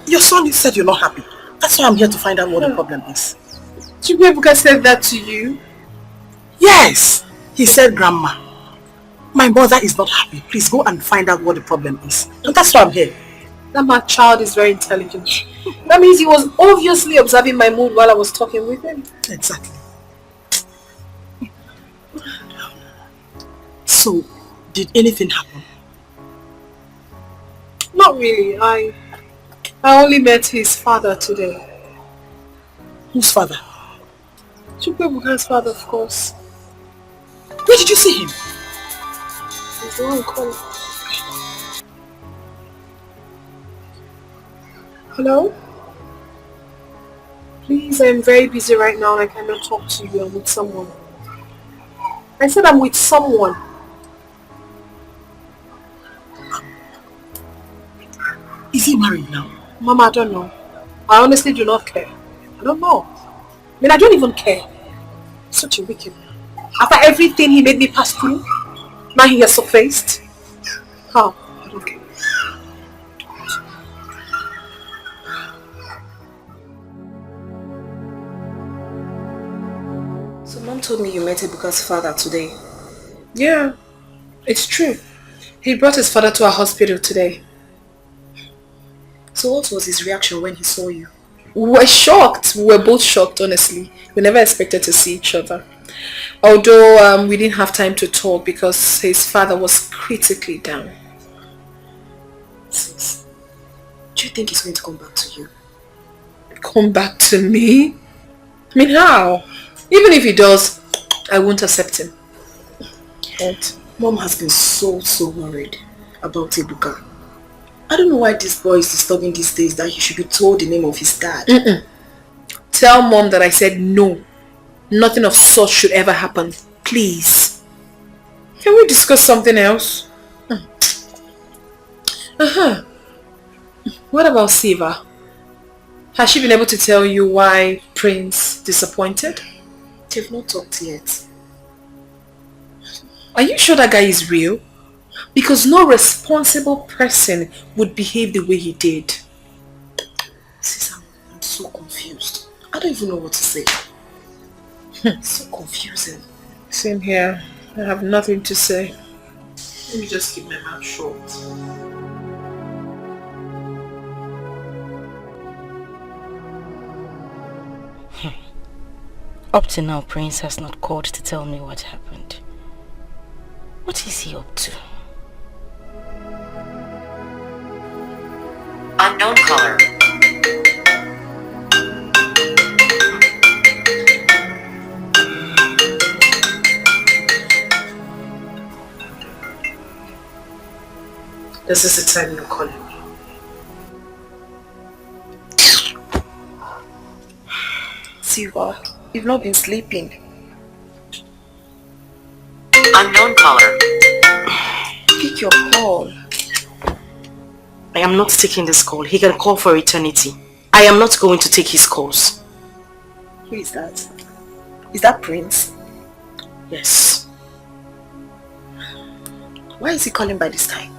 Speaker 8: Your son said you're not happy. That's why I'm here to find out what the problem is.
Speaker 1: Chibuebuka said that to you?
Speaker 8: Yes! He said, Grandma, my mother is not happy. Please go and find out what the problem is. And that's why I'm here.
Speaker 9: That my child is very intelligent. That means he was obviously observing my mood while I was talking with him.
Speaker 8: Exactly. So, did anything happen?
Speaker 9: Not really. I only met his father today.
Speaker 8: Whose father?
Speaker 9: Chukwuebuka's father, of course.
Speaker 8: Where did you see him?
Speaker 9: He's the one calling. Hello? Please, I'm very busy right now and I cannot talk to you. I'm with someone. I said I'm with someone.
Speaker 8: Is he married now?
Speaker 9: Mama, I don't know. I honestly do not care. I don't know. I mean, I don't even care. Such a wicked man. After everything he made me pass through, now he has surfaced. How? I don't care.
Speaker 7: So Mom told me you met Ebuka's father today.
Speaker 9: Yeah, it's true. He brought his father to our hospital today.
Speaker 7: So what was his reaction when he saw you?
Speaker 9: We were shocked. We were both shocked, honestly. We never expected to see each other. Although we didn't have time to talk because his father was critically down.
Speaker 7: Sis, do you think he's going to come back to you?
Speaker 9: Come back to me? I mean, how? Even if he does, I won't accept him.
Speaker 7: And Mom has been so worried about Ebuka. I don't know why this boy is disturbing these days that he should be told the name of his dad.
Speaker 9: Tell Mom that I said no. Nothing of such should ever happen. Please. Can we discuss something else? What about Siva? Has she been able to tell you why Prince disappointed?
Speaker 7: They've not talked yet.
Speaker 9: Are you sure that guy is real? Because no responsible person would behave the way he did.
Speaker 7: Sis, I'm so confused. I don't even know what to say. It's so confusing.
Speaker 9: Same here. I have nothing to say. Let me just keep my mouth shut.
Speaker 10: Up to now, Prince has not called to tell me what happened. What is he up to?
Speaker 11: Unknown caller.
Speaker 9: This is the time you're calling me.
Speaker 7: Siva, you've not been sleeping.
Speaker 11: Unknown caller.
Speaker 7: Pick your call.
Speaker 10: I am not taking this call. He can call for eternity. I am not going to take his calls.
Speaker 7: Who is that? Is that Prince?
Speaker 10: Yes.
Speaker 7: Why is he calling by this time?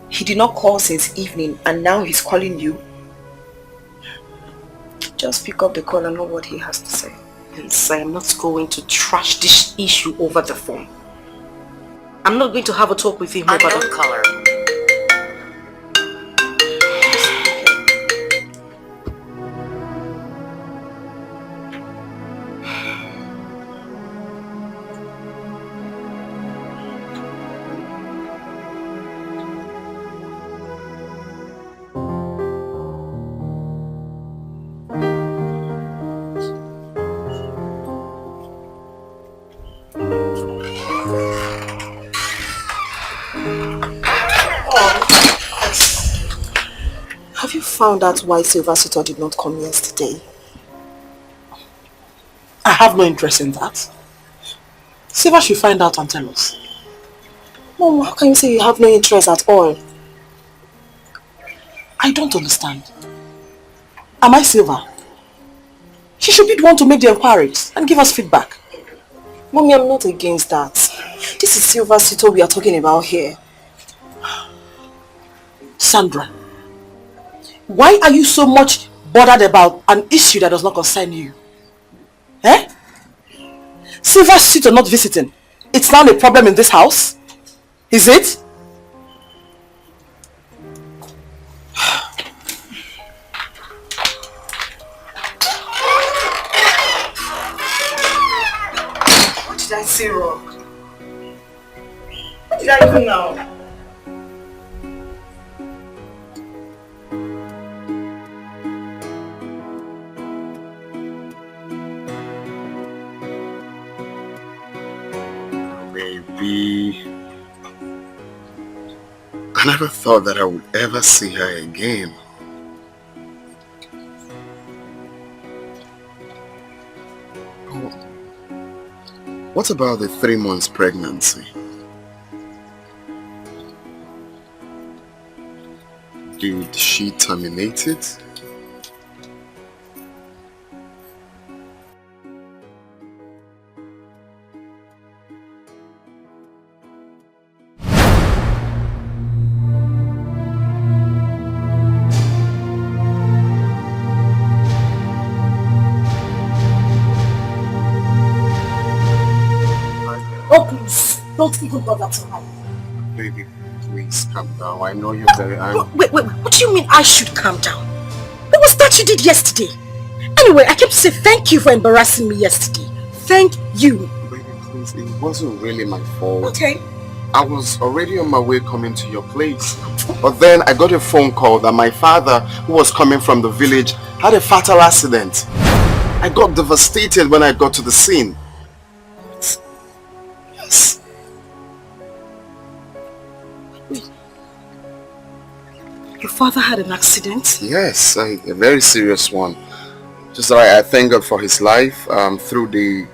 Speaker 7: He did not call since evening and now he's calling you. Just pick up the call and know what he has to say.
Speaker 10: Please, I am not going to trash this issue over the phone. I'm not going to have a talk with him over
Speaker 11: Unknown
Speaker 10: the
Speaker 11: caller.
Speaker 7: Have you found out why Silver Suitor did not come yesterday?
Speaker 8: I have no interest in that. Silver should find out and tell us.
Speaker 7: Mom, how can you say you have no interest at all?
Speaker 8: I don't understand. Am I Silver? She should be the one to make the inquiries and give us feedback.
Speaker 7: Mommy, I'm not against that. This is Silver Suitor we are talking about here.
Speaker 8: Sandra, why are you so much bothered about an issue that does not concern you? Eh? Silver's sister not visiting. It's now a problem in this house? Is it? What did I say wrong? What did I do now?
Speaker 5: I never thought that I would ever see her again. What about the 3 months pregnancy? Did she terminate it?
Speaker 9: Don't even bother to hide.
Speaker 5: Baby, please calm down. I know you're very angry.
Speaker 2: Wait, what do you mean I should calm down? What was that you did yesterday? Anyway, I kept saying thank you for embarrassing me yesterday. Thank you.
Speaker 5: Baby, please, it wasn't really my fault.
Speaker 2: Okay.
Speaker 5: I was already on my way coming to your place. But then I got a phone call that my father, who was coming from the village, had a fatal accident. I got devastated when I got to the scene. Yes.
Speaker 2: Your father had an accident?
Speaker 5: Yes, a very serious one. Just that I thank God for his life. Through the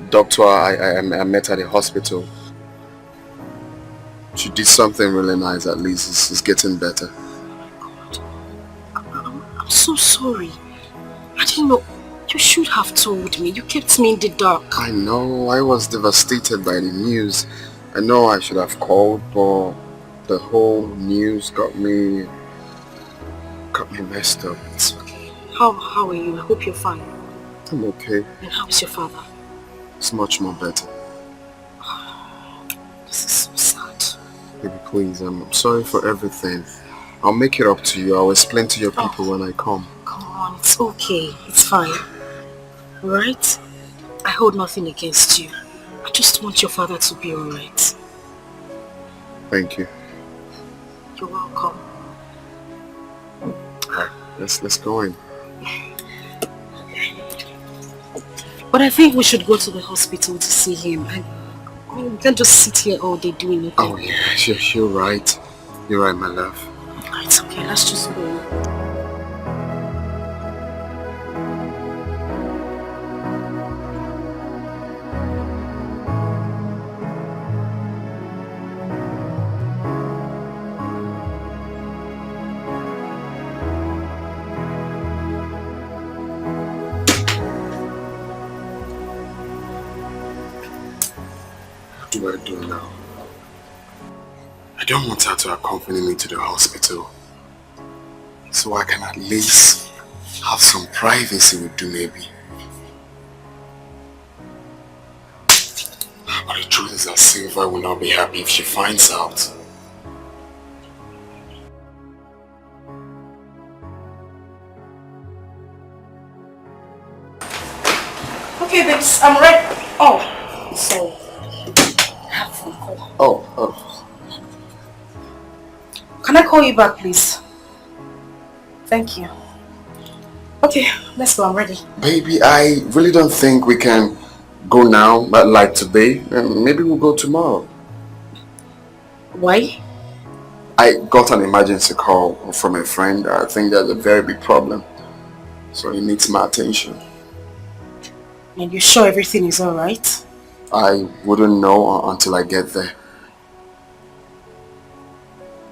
Speaker 5: doctor I met at the hospital. She did something really nice. At least it's getting better.
Speaker 2: I'm so sorry. I didn't know. You should have told me. You kept me in the dark.
Speaker 5: I know. I was devastated by the news. I know I should have called, but the whole news got me messed up.
Speaker 2: It's okay. How are you? I hope you're fine.
Speaker 5: I'm okay.
Speaker 2: And how is your father?
Speaker 5: It's much more better.
Speaker 2: This is so sad.
Speaker 5: Baby, please, I'm sorry for everything. I'll make it up to you. I'll explain to your people when I come.
Speaker 2: Come on, it's okay. It's fine. Alright? I hold nothing against you. I just want your father to be alright.
Speaker 5: Thank you.
Speaker 2: You're welcome.
Speaker 5: Alright, let's go in.
Speaker 2: But I think we should go to the hospital to see him. We can't just sit here all day doing nothing.
Speaker 5: Oh yeah, you're right. You're right, my love.
Speaker 2: It's okay, let's just go.
Speaker 5: What do I do now? I don't want her to accompany me to the hospital. So I can at least have some privacy with you, maybe. But the truth is that Silva will not be happy if she finds out.
Speaker 2: Okay, babes, I'm ready. Oh, sorry. I have a phone call.
Speaker 5: Oh.
Speaker 2: Can I call you back, please? Thank you. Okay, let's go. I'm ready.
Speaker 5: Baby, I really don't think we can go now, but like today. Maybe we'll go tomorrow.
Speaker 2: Why?
Speaker 5: I got an emergency call from a friend. I think there's a very big problem. So he needs my attention.
Speaker 2: And you're sure everything is alright?
Speaker 5: I wouldn't know until I get there.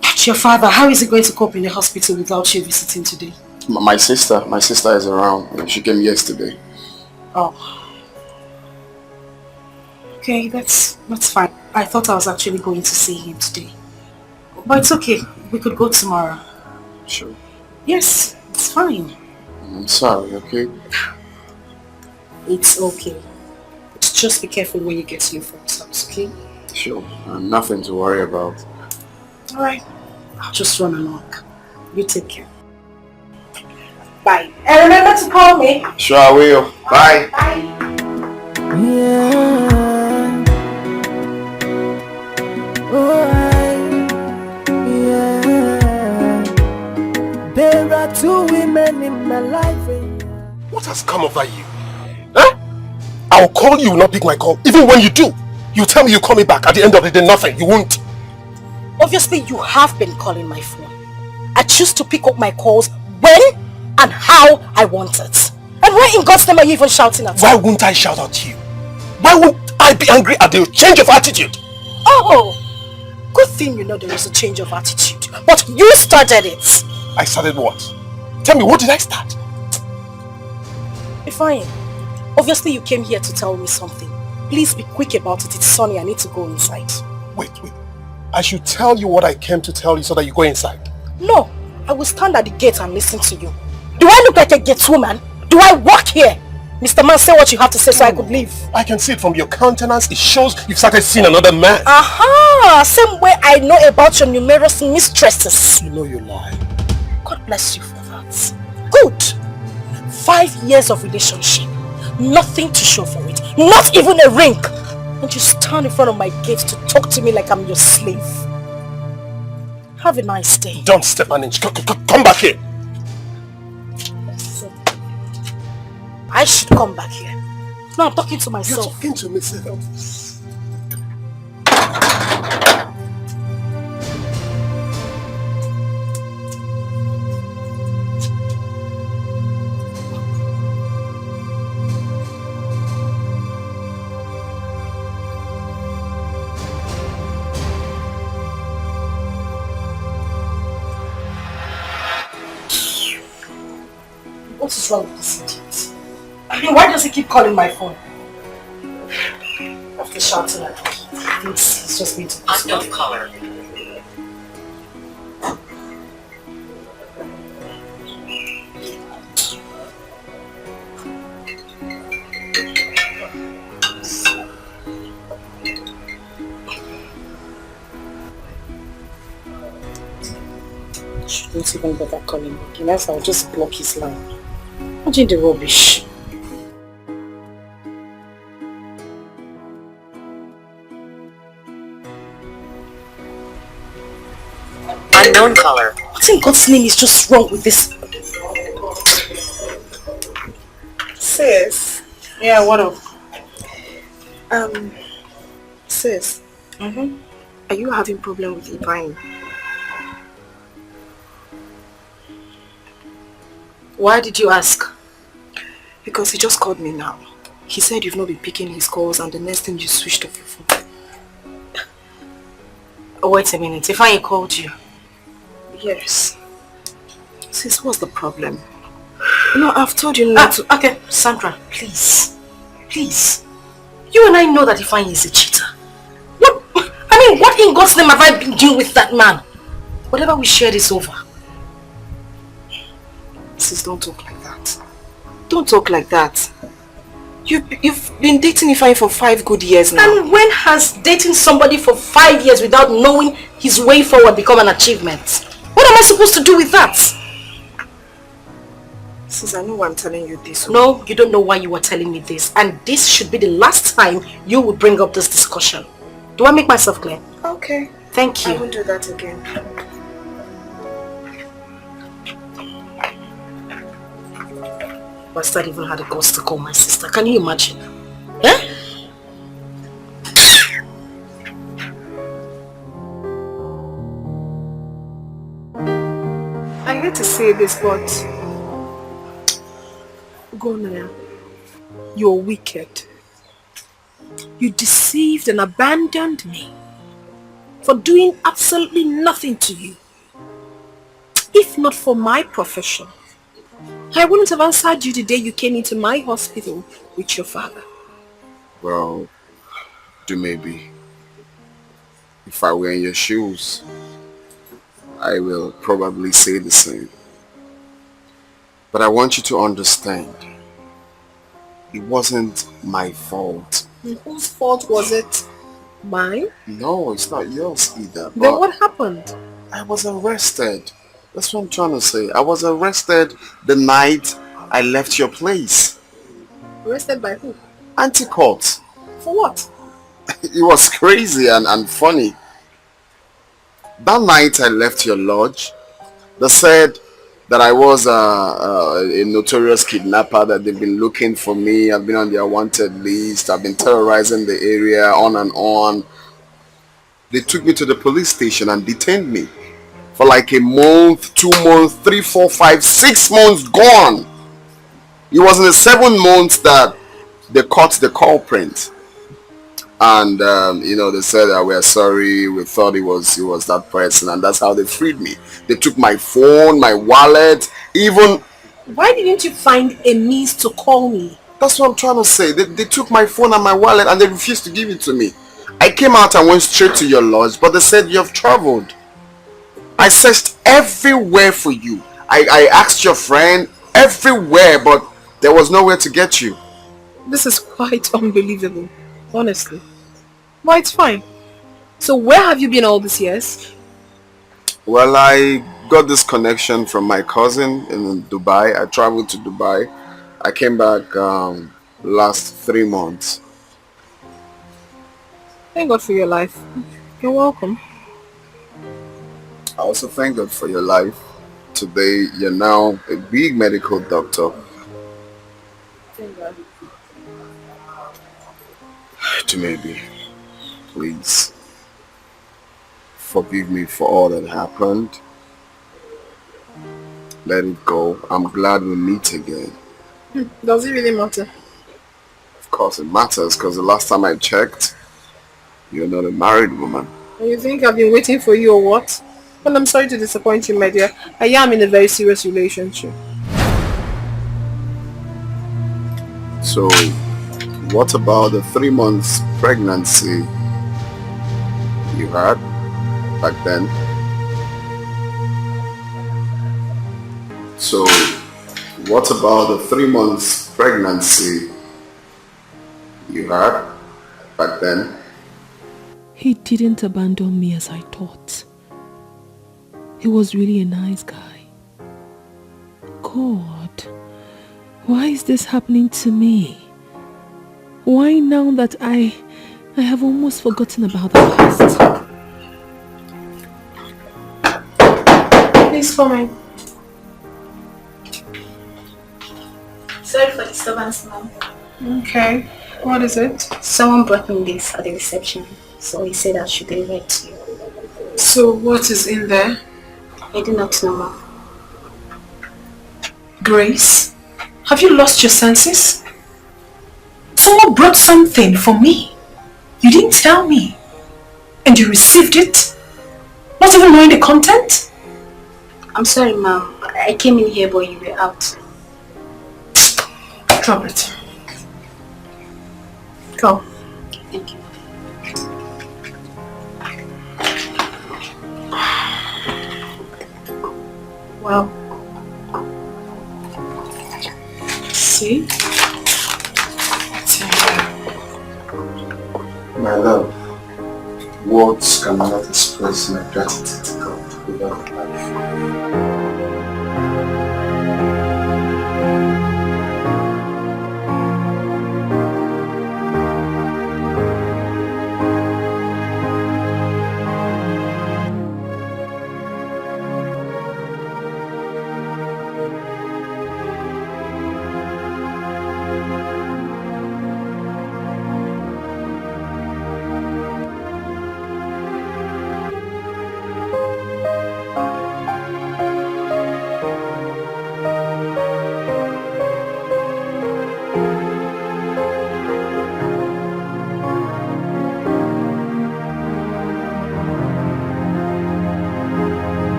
Speaker 2: But your father, how is he going to cope in the hospital without you visiting today?
Speaker 5: My sister is around. She came yesterday.
Speaker 2: Oh. Okay, that's fine. I thought I was actually going to see him today. But it's okay. We could go tomorrow.
Speaker 5: Sure.
Speaker 2: Yes, it's fine.
Speaker 5: I'm sorry, okay?
Speaker 2: It's okay. It's
Speaker 9: Just be careful when you get to your phone's house, okay?
Speaker 5: Sure. Nothing to worry about.
Speaker 9: Alright. I'll just run along. You take care. Bye. And remember to call me.
Speaker 5: Sure I will. Bye.
Speaker 9: Bye.
Speaker 12: Yeah. Oh, yeah. There are two women in my life.
Speaker 3: What has come over you? Huh? I'll call you, not pick my call. Even when you do, you tell me you call me back. At the end of the day, nothing. You won't.
Speaker 2: Obviously, you have been calling my phone. I choose to pick up my calls when and how I want it. And why in God's name are you even shouting at me?
Speaker 3: Why won't I shout at you? Why won't I be angry at the change of attitude?
Speaker 2: Oh, good thing you know there is a change of attitude. But you started it.
Speaker 3: I started what? Tell me, what did I start?
Speaker 2: Fine. Obviously, you came here to tell me something. Please be quick about it. It's sunny. I need to go inside.
Speaker 3: Wait. I should tell you what I came to tell you so that you go inside.
Speaker 2: No, I will stand at the gate and listen to you. Do I look like a gate woman? Do I work here? Mr. Man, say what you have to say so I could leave.
Speaker 3: I can see it from your countenance. It shows you've started seeing another man.
Speaker 2: Aha! Same way I know about your numerous mistresses.
Speaker 3: You know you lie.
Speaker 2: God bless you for that. Good. 5 years of relationship. Nothing to show for it. Not even a ring. And you stand in front of my gate to talk to me like I'm your slave. Have a nice day.
Speaker 3: Don't step an inch. Come back here.
Speaker 2: So, I should come back here. No, I'm talking to myself.
Speaker 3: You're talking to myself.
Speaker 2: What is wrong with this idiot? I mean, why does he keep calling my phone? After shouting at me, he's just going to
Speaker 11: Unknown caller.
Speaker 2: Shouldn't even bother calling me. Unless I'll just block his line. Imagine the rubbish.
Speaker 11: Unknown caller.
Speaker 2: What in God's name is just wrong with this?
Speaker 7: Sis.
Speaker 2: Yeah, what up?
Speaker 7: Sis. Are you having problem with Ivine?
Speaker 2: Why did you ask?
Speaker 7: Because he just called me now. He said you've not been picking his calls and the next thing you switched off your phone.
Speaker 2: Oh, wait a minute. If I called you.
Speaker 7: Yes. Sis, what's the problem? You know, I've told you not to...
Speaker 2: Okay, Sandra, please. Please. You and I know that Ifeanyi is a cheater. What? I mean, what in God's name have I been doing with that man? Whatever we shared is over.
Speaker 7: Sis, don't talk like that. Don't talk like that. You've been dating Ifeanyi for 5 good years now.
Speaker 2: And when has dating somebody for 5 years without knowing his way forward become an achievement? What am I supposed to do with that?
Speaker 7: Sis, I know why I'm telling you this.
Speaker 2: No, you don't know why you are telling me this. And this should be the last time you would bring up this discussion. Do I make myself clear?
Speaker 7: Okay.
Speaker 2: Thank you.
Speaker 7: I won't do that again.
Speaker 2: Bastard even had the guts to call my sister. Can you imagine? Eh?
Speaker 9: I hate to say this, but Gonaya, you're wicked. You deceived and abandoned me for doing absolutely nothing to you. If not for my profession, I wouldn't have answered you the day you came into my hospital with your father.
Speaker 5: Well, do maybe. If I were in your shoes, I will probably say the same. But I want you to understand, it wasn't my fault
Speaker 9: And whose fault was it? Mine?
Speaker 5: No, it's not yours either.
Speaker 9: Then what happened?
Speaker 5: I was arrested. That's what I'm trying to say. I was arrested the night I left your place.
Speaker 9: Arrested by who?
Speaker 5: Anti-court.
Speaker 9: For what?
Speaker 5: It was crazy and funny. That night I left your lodge, they said that I was a notorious kidnapper, that they've been looking for me. I've been on their wanted list. I've been terrorizing the area, on and on. They took me to the police station and detained me for like a month, 2 months, 3, 4, 5, 6 months gone. It was in the 7 months that they caught the culprit. And they said that we're sorry, we thought it was that person, and that's how they freed me. They took my phone, my wallet, even...
Speaker 9: Why didn't you find a means to call me?
Speaker 5: That's what I'm trying to say. They took my phone and my wallet and they refused to give it to me. I came out and went straight to your lodge, but they said you have traveled. I searched everywhere for you. I asked your friend everywhere, but there was nowhere to get you.
Speaker 9: This is quite unbelievable, honestly. Well, it's fine. So where have you been all these years?
Speaker 5: Well, I got this connection from my cousin in Dubai. I traveled to Dubai. I came back last 3 months.
Speaker 9: Thank God for your life. You're welcome.
Speaker 5: I also thank God for your life. Today, you're now a big medical doctor.
Speaker 9: Thank God.
Speaker 5: Maybe. Please forgive me for all that happened. Let it go. I'm glad we meet again.
Speaker 9: Does it really matter?
Speaker 5: Of course it matters, because the last time I checked, you're not a married woman.
Speaker 9: And you think I've been waiting for you or what? Well, I'm sorry to disappoint you, my dear. I am in a very serious relationship.
Speaker 5: So, what about the 3 months pregnancy you had back then? So, what about the 3 months pregnancy you had back then?
Speaker 1: He didn't abandon me as I thought. He was really a nice guy. God, why is this happening to me? Why now that I have almost forgotten about the past?
Speaker 9: Please come in.
Speaker 13: Sorry for disturbance, ma'am.
Speaker 9: Okay. What is it?
Speaker 13: Someone brought me this at the reception, so he said I should deliver it to you.
Speaker 9: So what is in there?
Speaker 13: I do not know, ma'am.
Speaker 1: Grace, have you lost your senses? Someone brought something for me. You didn't tell me. And you received it? Not even knowing the content?
Speaker 13: I'm sorry, ma'am. I came in here, but you were out.
Speaker 1: Drop it. Go.
Speaker 13: Thank you.
Speaker 1: Well, see?
Speaker 5: My love, words cannot express my gratitude to God without life.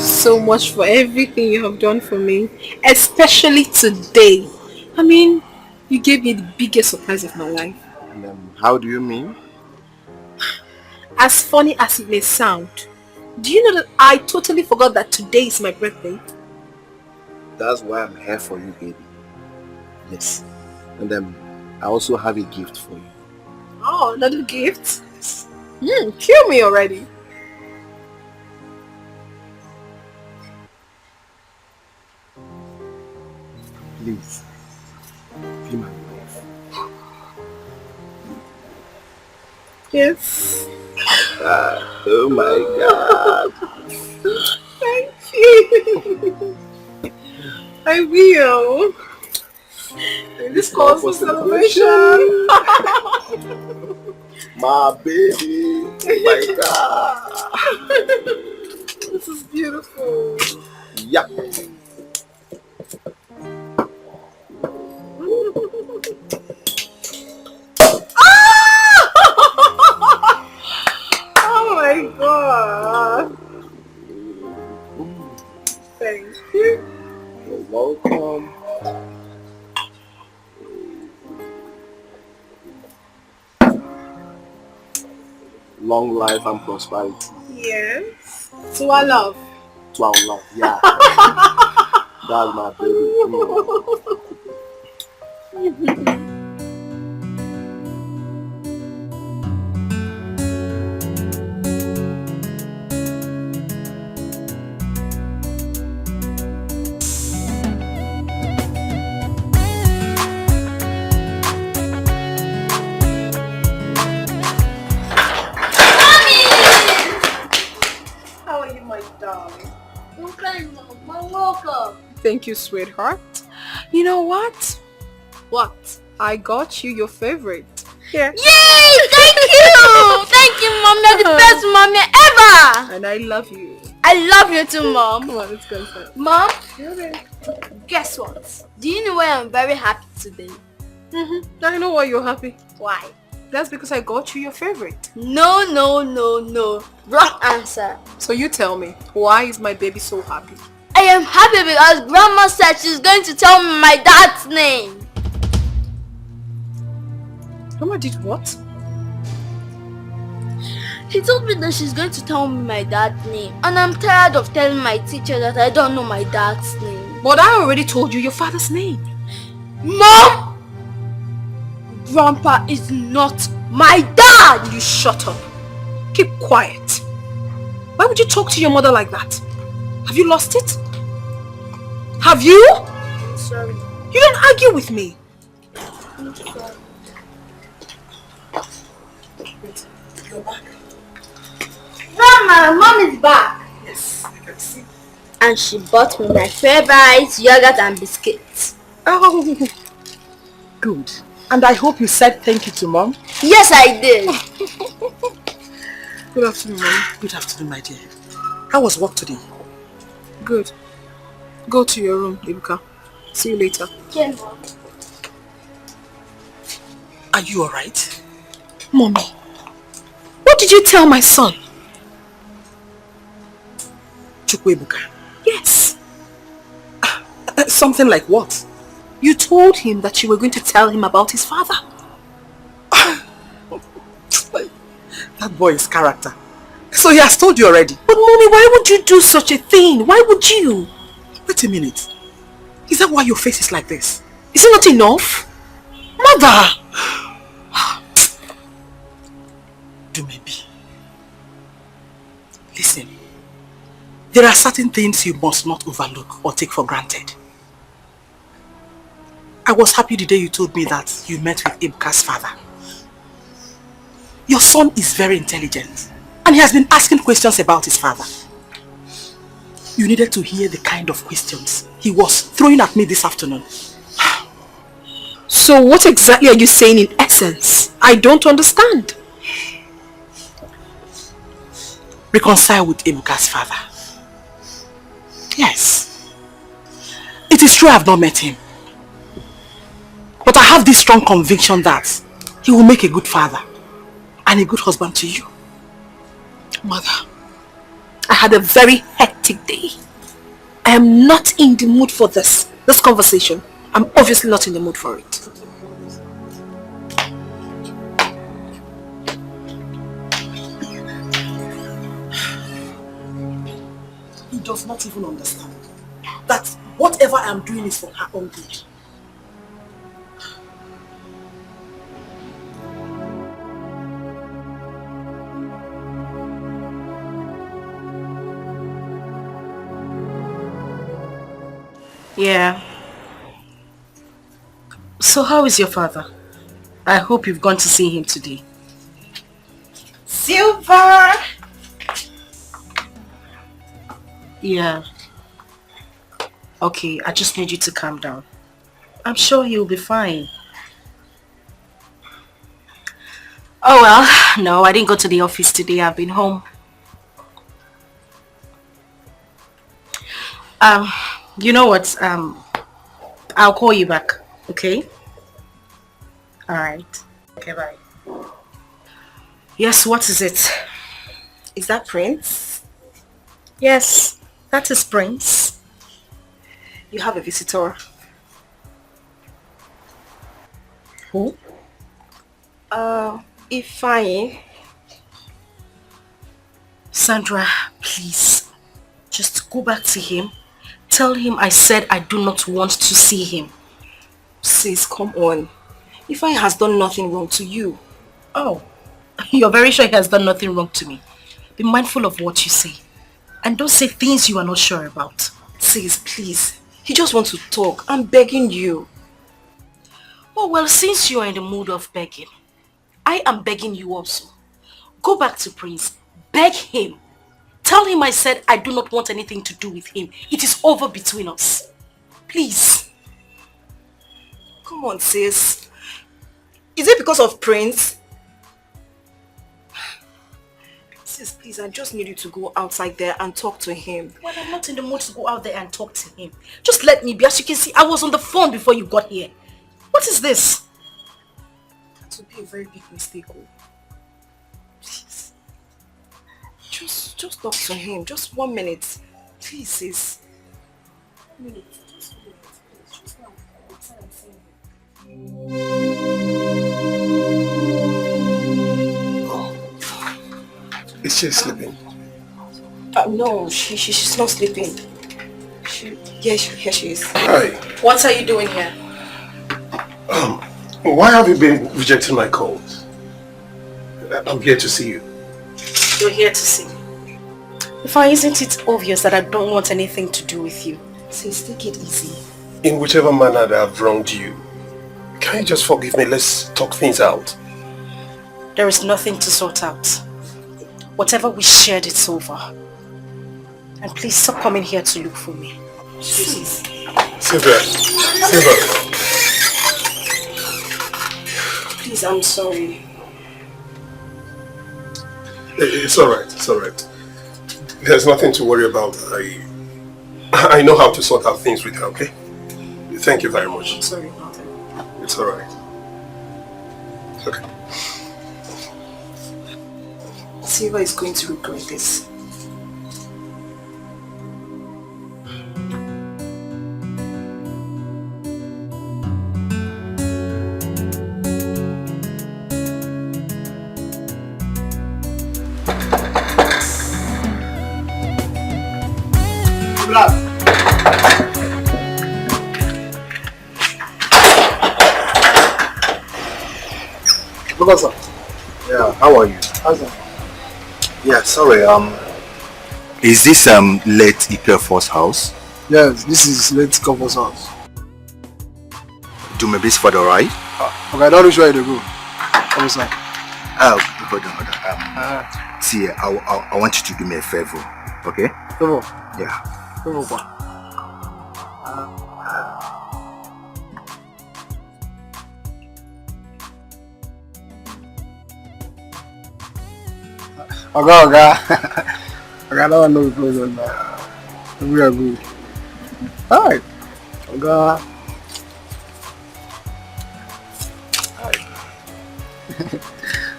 Speaker 9: So much for everything you have done for me, especially today. I mean, you gave me the biggest surprise of my life.
Speaker 5: How do you mean?
Speaker 9: As funny as it may sound, do you know that I totally forgot that today is my birthday?
Speaker 5: That's why I'm here for you, baby.
Speaker 3: Yes. And I also have a gift for you.
Speaker 9: Oh, another gift? Kill me already.
Speaker 3: Please, be my wife.
Speaker 9: Yes.
Speaker 3: Oh my God.
Speaker 9: Thank you. I will. This calls for celebration.
Speaker 3: My baby. Oh my God.
Speaker 9: This is beautiful.
Speaker 3: Yeah.
Speaker 9: Oh my God. Thank you.
Speaker 3: You're welcome. Long life and prosperity.
Speaker 9: Yes. To our love.
Speaker 3: To our love, yeah. That's my baby.
Speaker 9: Thank you, sweetheart. You know what? What? I got you your favorite. Here.
Speaker 6: Yay! Thank you! Thank you, Mom. You're the best mommy ever!
Speaker 9: And I love you.
Speaker 6: I love you too, Mom.
Speaker 9: Come on, let's go inside.
Speaker 6: Mom,
Speaker 9: Okay.
Speaker 6: guess what? Do you know why I'm very happy today?
Speaker 9: I know why you're happy.
Speaker 6: Why?
Speaker 9: That's because I got you your favorite.
Speaker 6: No. Wrong answer.
Speaker 9: So you tell me, why is my baby so happy?
Speaker 6: I am happy because Grandma said she's going to tell me my dad's name.
Speaker 9: Grandma did what?
Speaker 6: She told me that she's going to tell me my dad's name. And I'm tired of telling my teacher that I don't know my dad's name.
Speaker 9: But I already told you your father's name.
Speaker 6: Mom! Grandpa is not my dad!
Speaker 9: You shut up. Keep quiet. Why would you talk to your mother like that? Have you lost it? Have you?
Speaker 6: Sorry.
Speaker 9: You don't argue with me.
Speaker 6: I'm sorry.
Speaker 9: You're back.
Speaker 6: Grandma, Mom is back.
Speaker 9: Yes, I can see.
Speaker 6: And she bought me my favorite yogurt and biscuits.
Speaker 8: Oh, good. And I hope you said thank you to Mom.
Speaker 6: Yes, I did.
Speaker 9: Good afternoon, Mom.
Speaker 8: Good afternoon, my dear. How was work today?
Speaker 9: Good. Go to your room, Ibuka. See you later.
Speaker 6: Yeah, Mom.
Speaker 8: Are you alright?
Speaker 9: Mommy, what did you tell my son?
Speaker 8: Chukwebuka.
Speaker 9: Yes.
Speaker 8: Something like what?
Speaker 9: You told him that you were going to tell him about his father.
Speaker 8: That boy is character. So he has told you already.
Speaker 9: But Mommy, why would you do such a thing? Why would you?
Speaker 8: Wait a minute. Is that why your face is like this?
Speaker 9: Is it not enough? Mother!
Speaker 8: Do maybe. Listen. There are certain things you must not overlook or take for granted. I was happy the day you told me that you met with Ibuka's father. Your son is very intelligent and he has been asking questions about his father. You needed to hear the kind of questions he was throwing at me this afternoon.
Speaker 9: So what exactly are you saying in essence? I don't understand.
Speaker 8: Reconcile with Ibuka's father. Yes. It is true I have not met him. But I have this strong conviction that he will make a good father and a good husband to you.
Speaker 9: Mother, I had a very hectic day. I am not in the mood for this conversation. I'm obviously not in the mood for it.
Speaker 8: He does not even understand that whatever I am doing is for her own good.
Speaker 10: Yeah. So how is your father? I hope you've gone to see him today.
Speaker 7: Silver!
Speaker 10: Yeah. Okay, I just need you to calm down. I'm sure he'll be fine. Oh well, no, I didn't go to the office today. I've been home. You know what? I'll call you back, okay? Alright. Okay, bye. Yes, what is it?
Speaker 7: Is that Prince?
Speaker 10: Yes, that is Prince.
Speaker 7: You have a visitor.
Speaker 10: Who?
Speaker 7: Ifeanyi.
Speaker 10: Sandra, please. Just go back to him. Tell him I said I do not want to see him.
Speaker 7: Sis, come on. Ifeanyi has done nothing wrong to you.
Speaker 10: Oh, you're very sure he has done nothing wrong to me. Be mindful of what you say. And don't say things you are not sure about.
Speaker 7: Sis, please. He just wants to talk. I'm begging you.
Speaker 10: Oh, well, since you are in the mood of begging, I am begging you also. Go back to Prince. Beg him. Tell him I said I do not want anything to do with him. It is over between us. Please.
Speaker 7: Come on, sis. Is it because of Prince? Sis, please, I just need you to go outside there and talk to him.
Speaker 10: Well, I'm not in the mood to go out there and talk to him. Just let me be. As you can see, I was on the phone before you got here. What is this?
Speaker 7: That would be a very big mistake. Oh. Please. Just talk to him. Just 1 minute. Please, sis. 1 minute. Just 1 minute. Please. Just now.
Speaker 3: Oh. Is she sleeping?
Speaker 7: No, she's not sleeping. Here she is.
Speaker 3: Hi.
Speaker 10: What are you doing here?
Speaker 3: Why have you been rejecting my calls? I'm here to see you.
Speaker 10: You're here to see me. Isn't it obvious that I don't want anything to do with you?
Speaker 7: Sis, take it easy.
Speaker 3: In whichever manner that I've wronged you, can you just forgive me? Let's talk things out.
Speaker 10: There is nothing to sort out. Whatever we shared, it's over. And please stop coming here to look for me.
Speaker 7: Sis.
Speaker 3: Silver.
Speaker 7: Please, I'm sorry.
Speaker 3: It's alright. There's nothing to worry about. I know how to sort out things with her, okay? Thank you very much.
Speaker 7: I'm sorry about that.
Speaker 3: It's alright. Okay.
Speaker 7: Silva is going to regret this.
Speaker 14: Professor.
Speaker 5: Yeah, how are you?
Speaker 14: How's it?
Speaker 5: Yeah, sorry, is this late Ikefor's house?
Speaker 14: Yes, this is late Ikefor's house.
Speaker 5: Do my best for the ride?
Speaker 14: Okay, I don't know where to go. Professor.
Speaker 5: Hold on. See, I want you to do me a favor, okay?
Speaker 14: Favor?
Speaker 5: Yeah.
Speaker 14: Favor what? Okay, I don't know what's going on now. We are good. Alright. Okay.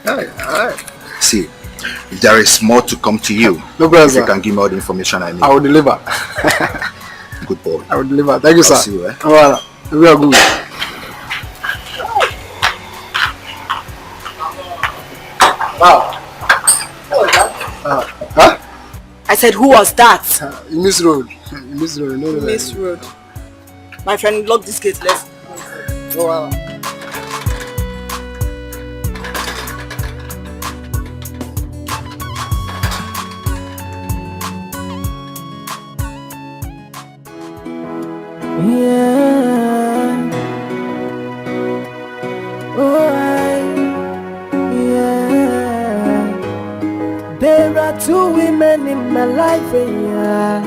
Speaker 14: Alright.
Speaker 5: See, if there is more to come to you,
Speaker 14: no problem,
Speaker 5: if you can give me all the information I need.
Speaker 14: I will deliver.
Speaker 5: Good boy.
Speaker 14: I will deliver. Thank you, sir.
Speaker 5: See you, eh?
Speaker 14: Alright. We are good. Wow. Huh?
Speaker 7: I said, who was that?
Speaker 14: You miss road. You miss road. No,
Speaker 7: miss road. My friend, lock this gate. Let's
Speaker 14: go. Wow.
Speaker 12: Yeah. There are two women in my life, yeah.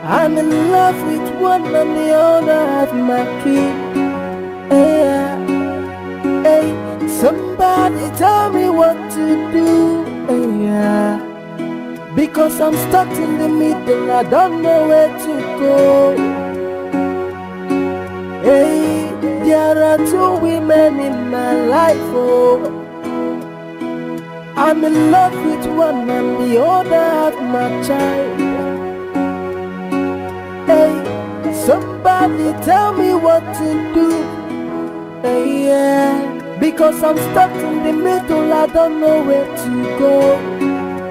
Speaker 12: I'm in love with one and the other have my key. Yeah. Hey, somebody tell me what to do. Yeah. Because I'm stuck in the middle, I don't know where to go. Hey, there are two women in my life, oh. I'm in love with one and the other have my child. Hey, somebody tell me what to do. Hey, yeah, because I'm stuck in the middle, I don't know where to go.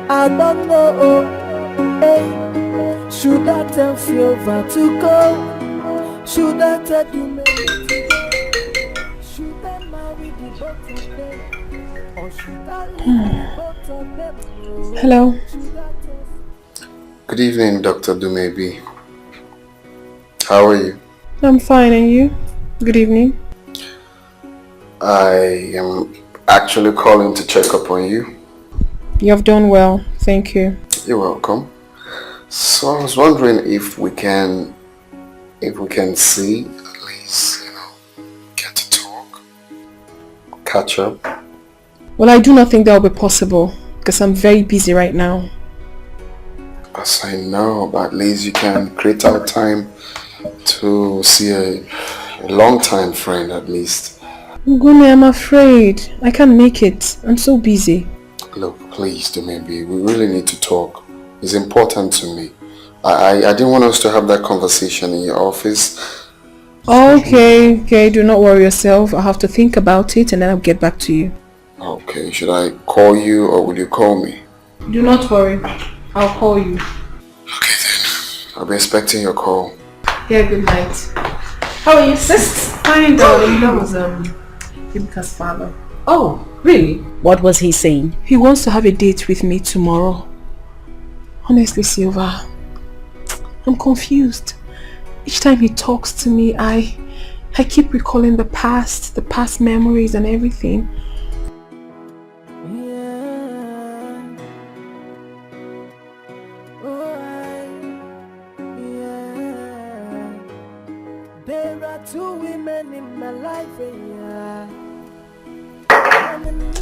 Speaker 12: I don't know. Hey, should I tell Silver to go? Should I tell you maybe to go? Should I marry the both of them? Or should I leave the both of them?
Speaker 5: Hello. Good evening, Dr. Dumebi. How are you?
Speaker 4: I'm fine, and you? Good evening.
Speaker 5: I am actually calling to check up on you.
Speaker 4: You have done well, thank you.
Speaker 5: You're welcome. So I was wondering if we can see, at least, get to talk, catch up.
Speaker 4: Well, I do not think that will be possible because I'm very busy right now.
Speaker 5: As I know, but at least you can create out time to see a long-time friend at least.
Speaker 4: Ngune, I'm afraid. I can't make it. I'm so busy.
Speaker 5: Look, please, maybe we really need to talk. It's important to me. I didn't want us to have that conversation in your office.
Speaker 4: Okay, do not worry yourself. I'll have to think about it and then I'll get back to you.
Speaker 5: Okay, should I call you or will you call me?
Speaker 4: Do not worry. I'll call you.
Speaker 5: Okay then. I'll be expecting your call.
Speaker 4: Yeah, good night. How are you, sis? Fine, darling. That was Ibika's father.
Speaker 2: Oh, really? What was he saying?
Speaker 4: He wants to have a date with me tomorrow. Honestly, Silva, I'm confused. Each time he talks to me, I keep recalling the past memories and everything.
Speaker 12: There are two women in my life, yeah.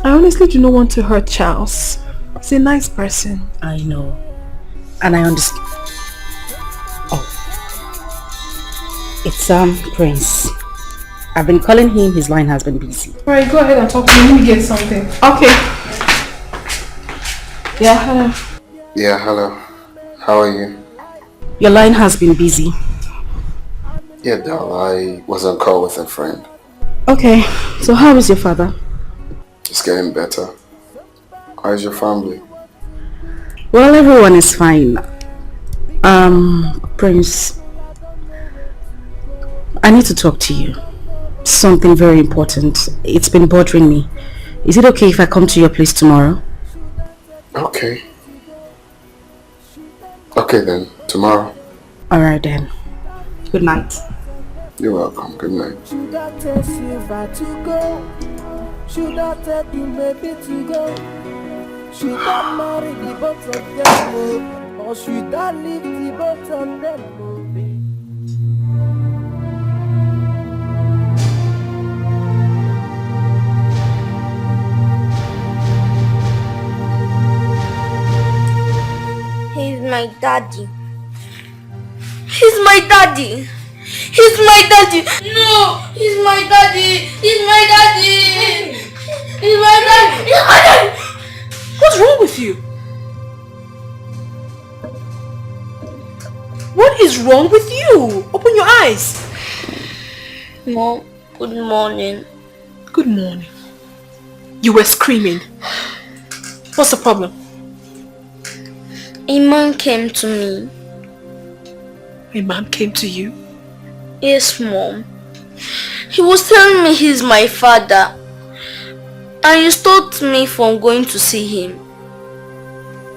Speaker 4: I honestly do not want to hurt Charles. He's a nice person.
Speaker 2: I know. And I understand. Oh. It's Prince. I've been calling him, his line has been busy.
Speaker 4: Alright, go ahead and talk to me. Let me get something. Okay. Yeah, hello.
Speaker 5: Yeah, hello. How are you?
Speaker 2: Your line has been busy.
Speaker 5: Yeah, Dal, I was on call with a friend.
Speaker 2: Okay, so how is your father?
Speaker 5: It's getting better. How's your family?
Speaker 2: Well, everyone is fine. Prince, I need to talk to you. Something very important. It's been bothering me. Is it okay if I come to your place tomorrow?
Speaker 5: Okay. Okay then, tomorrow.
Speaker 2: Alright then. Good night.
Speaker 5: You're welcome. Good night.
Speaker 12: Should I tell Silver to go? Should I tell you maybe to go? Should I marry the both of them? Or should I leave the both of them?
Speaker 6: He's my daddy. He's my daddy. He's my daddy. No, he's my daddy. He's my daddy. He's my daddy. He's my daddy.
Speaker 1: What's wrong with you? What is wrong with you? Open your eyes.
Speaker 6: Mom, good morning.
Speaker 1: Good morning. You were screaming. What's the problem?
Speaker 6: A man came to me.
Speaker 1: A man came to you?
Speaker 6: Yes, Mom. He was telling me he's my father. And he stopped me from going to see him.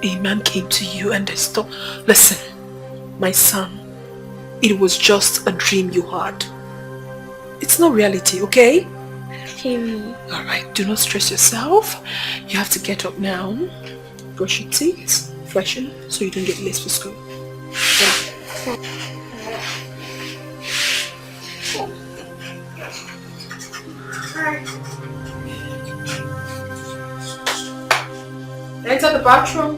Speaker 1: A man came to you and they stopped. Listen, my son, it was just a dream you had. It's not reality, okay?
Speaker 6: Okay, Mom.
Speaker 1: Alright, do not stress yourself. You have to get up now, brush your teeth, freshen, so you don't get late for school. Enter the bathroom.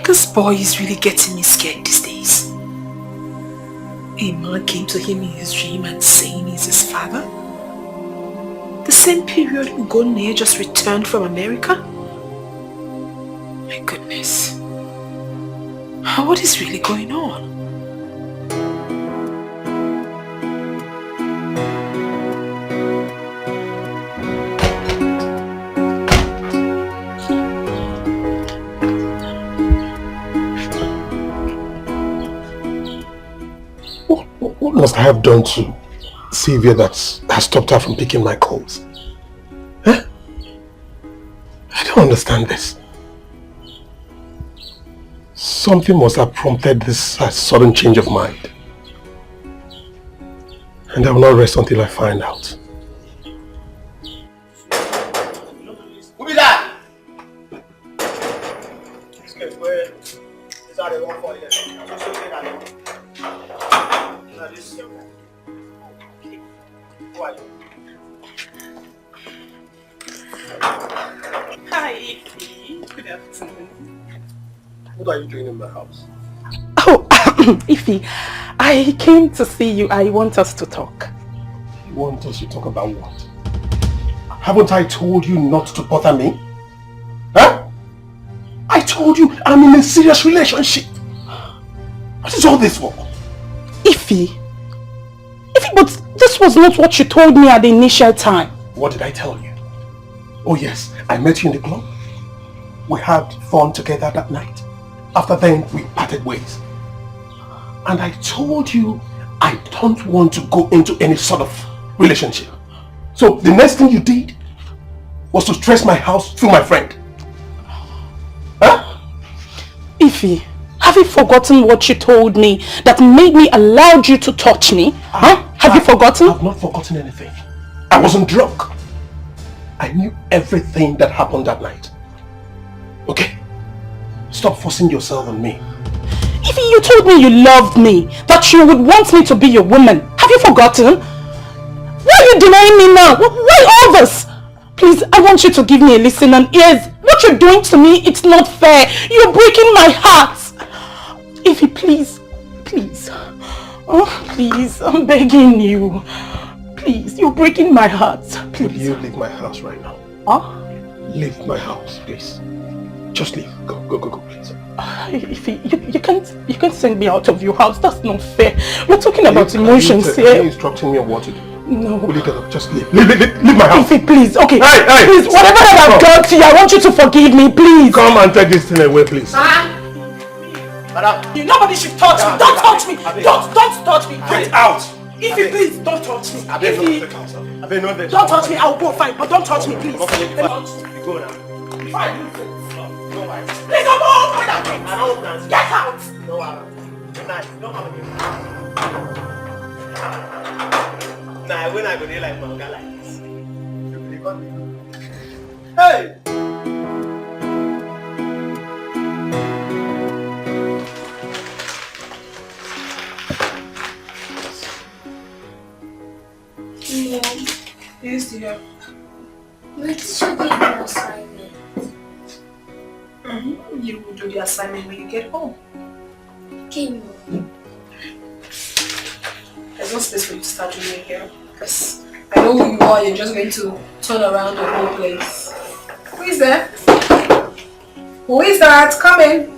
Speaker 1: This boy is really getting me scared these days. A man came to him in his dream and saying he's his father. The same period Ugonne just returned from America. My goodness. What is really going on?
Speaker 3: What must I have done to Sylvia that has stopped her from picking my calls? Huh? I don't understand this. Something must have prompted this sudden change of mind. And I will not rest until I find out.
Speaker 14: Who be that?
Speaker 2: Hi, Ify. Good afternoon.
Speaker 3: What are you doing in my house?
Speaker 4: Oh, Ify, I came to see you. I want us to talk.
Speaker 3: You want us to talk about what? Haven't I told you not to bother me? Huh? I told you I'm in a serious relationship. What is all this for?
Speaker 4: Ify, but this was not what you told me at the initial time.
Speaker 3: What did I tell you? Oh yes, I met you in the club. We had fun together that night. After then, we parted ways. And I told you I don't want to go into any sort of relationship. So the next thing you did was to stress my house through my friend. Huh?
Speaker 4: Ify, have you forgotten what you told me that made me allow you to touch me? Have you forgotten?
Speaker 3: I've not forgotten anything. I wasn't drunk. I knew everything that happened that night. Okay? Stop forcing yourself on me.
Speaker 4: Ify, you told me you loved me, that you would want me to be your woman. Have you forgotten? Why are you denying me now? Why all this? Please, I want you to give me a listen and ears. What you're doing to me, it's not fair. You're breaking my heart. Ify, please, please. Oh, please, I'm begging you. Please, you're breaking my heart. Please.
Speaker 3: Would you leave my house right now?
Speaker 4: Huh?
Speaker 3: Leave my house, please. Just leave. Go, please.
Speaker 4: Ify, you can't send me out of your house. That's not fair. We're talking about emotions here.
Speaker 3: Are you instructing me on what to do?
Speaker 4: No.
Speaker 3: Will you get up? Just leave. Leave my house.
Speaker 4: Ify, please. Okay.
Speaker 3: Hey!
Speaker 4: Please, whatever that I've done to you, I want you to forgive me, please.
Speaker 3: Come and take this thing away, please.
Speaker 2: Nobody should touch me. Don't touch me. Don't touch me.
Speaker 3: Get out.
Speaker 2: Ify, please, don't touch me.
Speaker 3: Ify,
Speaker 2: don't touch me. I'll go fine, but don't touch me, please.
Speaker 3: Okay, go now.
Speaker 2: Fine. Please, don't open that thing. Get out.
Speaker 14: Nah, when I go there like manga like this. Hey!
Speaker 6: Mom.
Speaker 1: Yes, dear.
Speaker 6: My teacher gave me an assignment.
Speaker 1: You will do the assignment when you get home.
Speaker 6: Okay, Mom.
Speaker 1: There's no space for you to start doing it here. Because I know who you are, you're just going to turn around the whole place. Who is there? Who is that? Come in.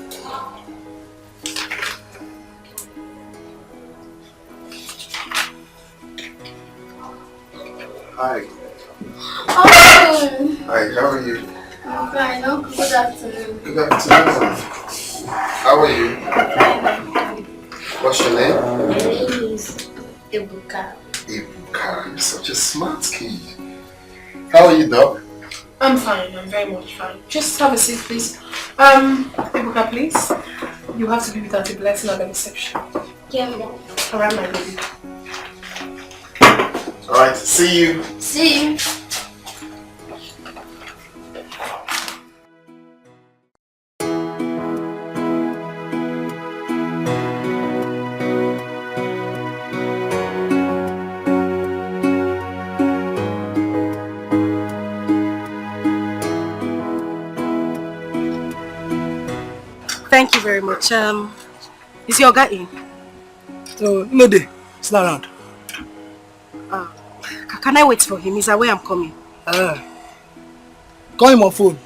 Speaker 5: Hi.
Speaker 6: Oh.
Speaker 5: Hi, how are you?
Speaker 6: I'm fine. Uncle, good afternoon.
Speaker 5: Good afternoon. How are you?
Speaker 6: I'm fine.
Speaker 5: What's your name?
Speaker 6: My name is Ebuka.
Speaker 5: Ebuka, you're such a smart kid. How are you, Doc?
Speaker 1: I'm fine. I'm very much fine. Just have a seat, please. Ebuka, please. You have to be with Auntie Blessing at the reception.
Speaker 6: Yeah, Mom.
Speaker 1: Alright, my baby.
Speaker 3: Alright, see you.
Speaker 6: See you.
Speaker 2: Thank you very much. Is your guy in?
Speaker 14: No day. It's not around.
Speaker 2: Can I wait for him? He's aware I'm coming.
Speaker 14: Call him on phone.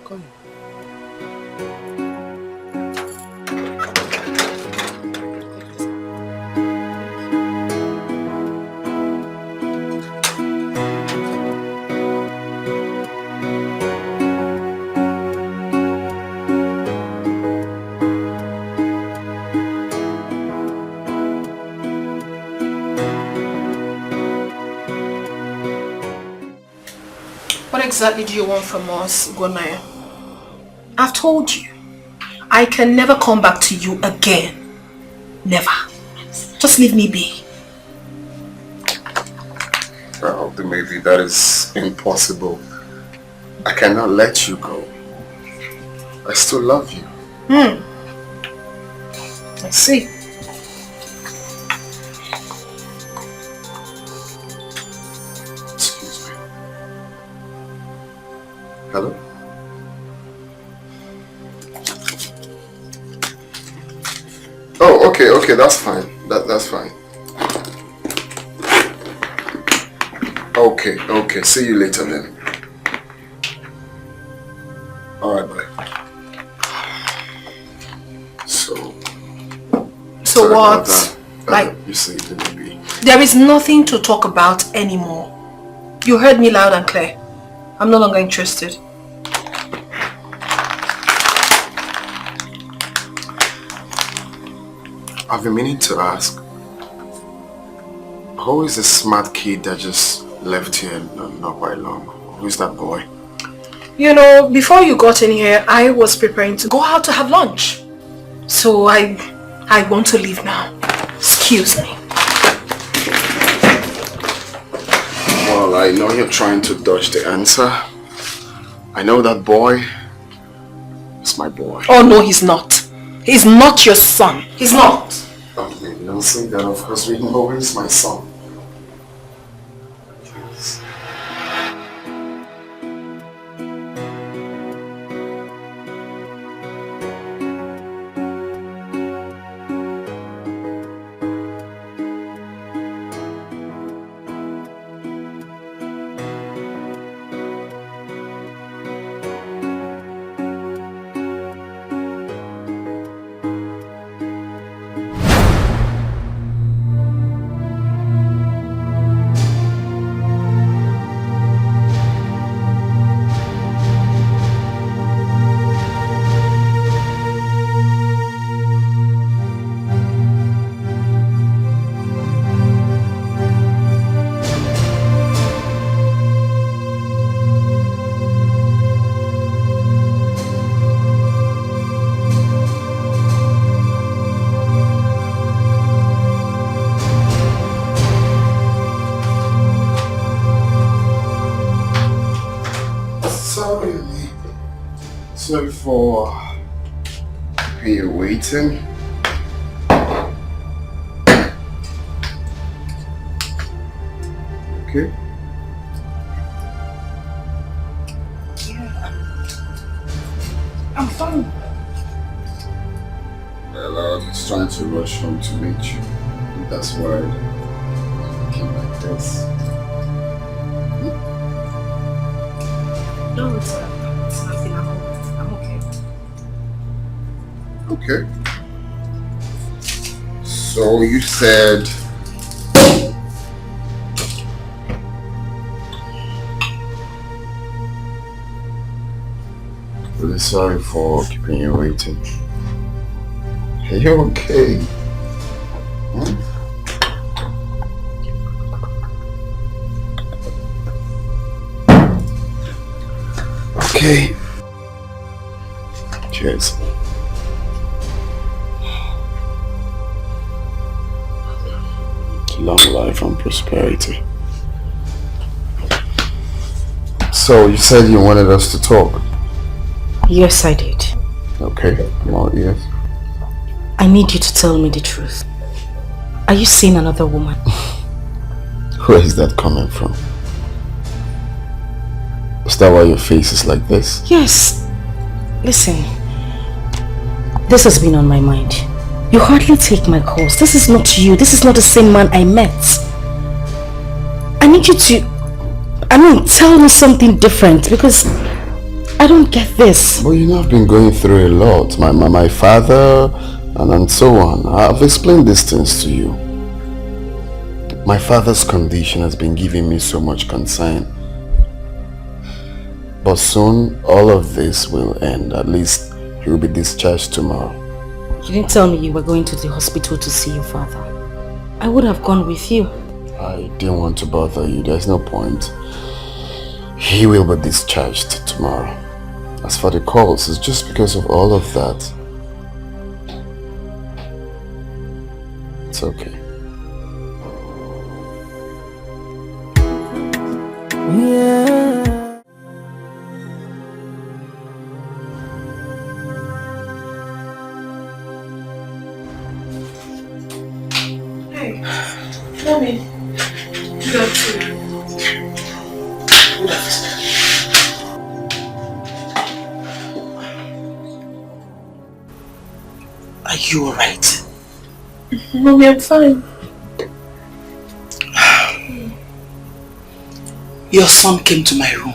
Speaker 14: Call him.
Speaker 1: What exactly do you want from us, Gonaya? I've told you, I can never come back to you again. Never. Just leave me be.
Speaker 5: Well, then maybe that is impossible. I cannot let you go. I still love you.
Speaker 1: I see.
Speaker 5: Excuse me. Hello? Oh, okay, that's fine. That's fine. Okay, see you later then. Alright, bye.
Speaker 1: So what? Like,
Speaker 5: you see, the baby.
Speaker 1: there is nothing to talk about anymore. You heard me loud and clear. I'm no longer interested.
Speaker 5: I've been meaning to ask, who is the smart kid that just left here not quite long? Who is that boy?
Speaker 1: You know, before you got in here, I was preparing to go out to have lunch. So I want to leave now. Excuse me.
Speaker 5: Well, I know you're trying to dodge the answer. I know that boy is my boy.
Speaker 1: Oh no, he's not. He's not your son. He's not.
Speaker 5: Okay, don't say that. Of course, we know he's my son. Sorry for you waiting. Okay.
Speaker 8: Yeah. I'm fine.
Speaker 5: Well, I was just trying to rush home to meet you. And that's why I came like this.
Speaker 2: No, it's nothing. I'm okay.
Speaker 5: Okay. So you said really sorry for keeping you waiting. Are you okay? Okay. cares. Long life and prosperity. So you said you wanted us to talk?
Speaker 10: Yes, I did.
Speaker 5: Okay, I'm all ears.
Speaker 10: I need you to tell me the truth. Are you seeing another woman?
Speaker 5: Where is that coming from? Is that why your face is like this?
Speaker 10: Yes. Listen, this has been on my mind. You hardly take my calls. This is not you. This is not the same man I met. I need you to, tell me something different because I don't get this.
Speaker 5: Well, you know, I've been going through a lot. My father and so on. I've explained these things to you. My father's condition has been giving me so much concern. But soon, all of this will end. At least he will be discharged tomorrow.
Speaker 10: You didn't tell me you were going to the hospital to see your father. I would have gone with you.
Speaker 5: I didn't want to bother you. There's no point. He will be discharged tomorrow. As for the calls, it's just because of all of that. It's okay.
Speaker 12: Yeah.
Speaker 1: Mommy. Good afternoon. Good afternoon.
Speaker 8: Are you alright?
Speaker 1: Mommy, I'm fine.
Speaker 8: Your son came to my room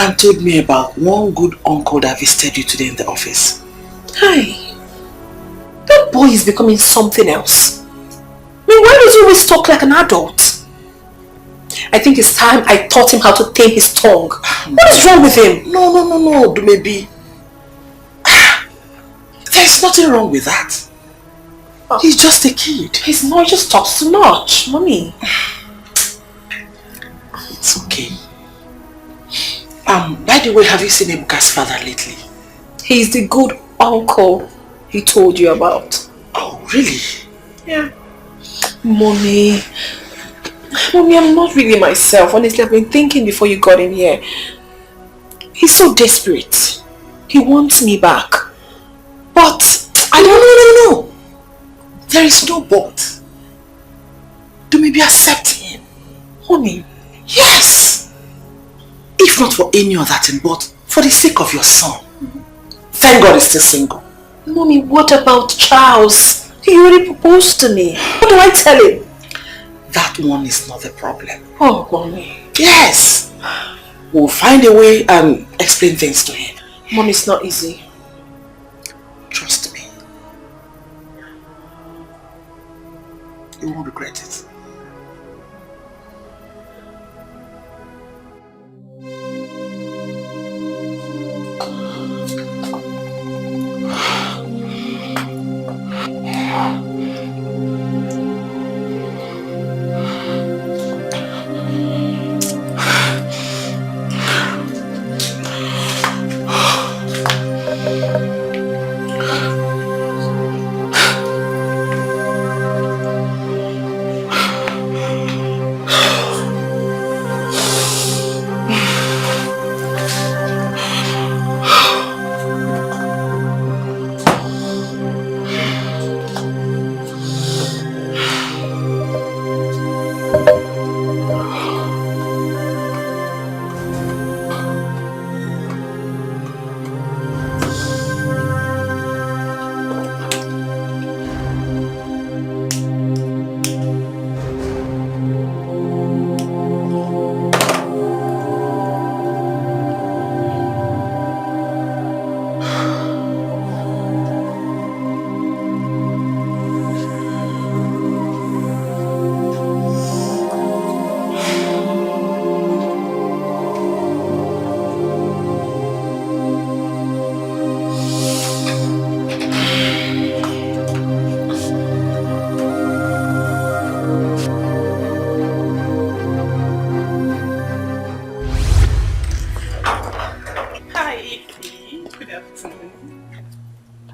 Speaker 8: and told me about one good uncle that visited you today in the office.
Speaker 1: Hi. That boy is becoming something else. Why does he always talk like an adult? I think it's time I taught him how to tame his tongue. What is wrong with him?
Speaker 8: No, maybe. There's nothing wrong with that. He's just a kid.
Speaker 1: He's not, he just talks too much, Mommy.
Speaker 8: It's okay. By the way, have you seen Ebuka's father lately?
Speaker 1: He's the good uncle he told you about.
Speaker 8: Oh, really?
Speaker 1: Yeah. Mommy, I'm not really myself. Honestly, I've been thinking before you got in here. He's so desperate. He wants me back. But I don't...
Speaker 8: No. There is no but. Do maybe accept him.
Speaker 1: Honey.
Speaker 8: Yes. If not for any other thing, but for the sake of your son. Thank God he's still single.
Speaker 1: Mommy, what about Charles? He already proposed to me. What do I tell him?
Speaker 8: That one is not the problem.
Speaker 1: Oh, Mommy.
Speaker 8: Yes. We'll find a way and explain things to him.
Speaker 1: Mommy, it's not easy.
Speaker 8: Trust me. You won't regret it.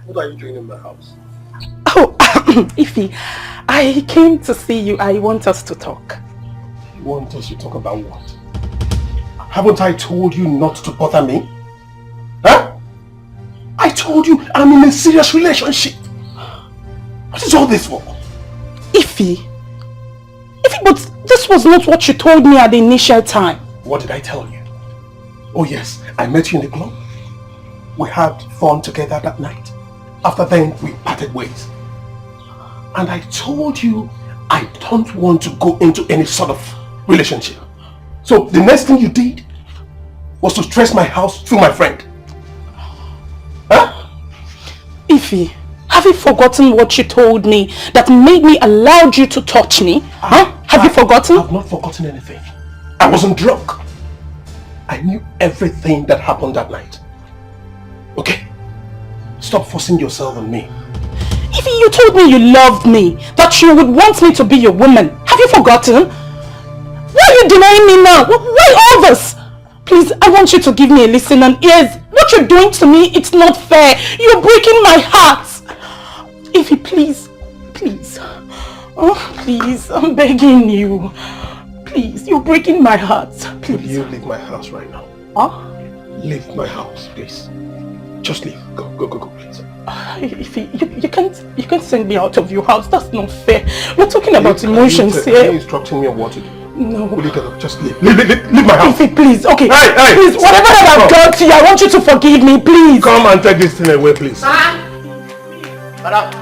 Speaker 3: What are you doing in my house?
Speaker 4: Oh, Ify, I came to see you. I want us to talk.
Speaker 3: You want us to talk about what? Haven't I told you not to bother me? Huh? I told you I'm in a serious relationship. What is all this for?
Speaker 4: Ify, but this was not what you told me at the initial time.
Speaker 3: What did I tell you? Oh yes, I met you in the club. We had fun together that night. After then, we parted ways. And I told you I don't want to go into any sort of relationship. So the next thing you did was to stress my house through my friend. Huh?
Speaker 4: Ify, have you forgotten what you told me that made me allow you to touch me? Have you forgotten?
Speaker 3: I've not forgotten anything. I wasn't drunk. I knew everything that happened that night. Okay? Stop forcing yourself on me.
Speaker 4: Ify, you told me you loved me, that you would want me to be your woman. Have you forgotten? Why are you denying me now? Why all this? Please, I want you to give me a listen and ears. What you're doing to me, it's not fair. You're breaking my heart. Ify, please. Oh, please, I'm begging you. Please, you're breaking my heart. Please.
Speaker 3: Will you leave my house right now?
Speaker 4: Huh?
Speaker 3: Leave my house, please. Just leave. Go, please.
Speaker 4: Ify, you can't send me out of your house. That's not fair. We're talking about emotions here.
Speaker 3: Are you instructing me on what to do?
Speaker 4: No.
Speaker 3: Will you get up? Just leave. Leave my house.
Speaker 4: Ify, please. Okay.
Speaker 3: Hey.
Speaker 4: Please, whatever that I've done to you, I want you to forgive me, please.
Speaker 3: Come and take this thing away, please.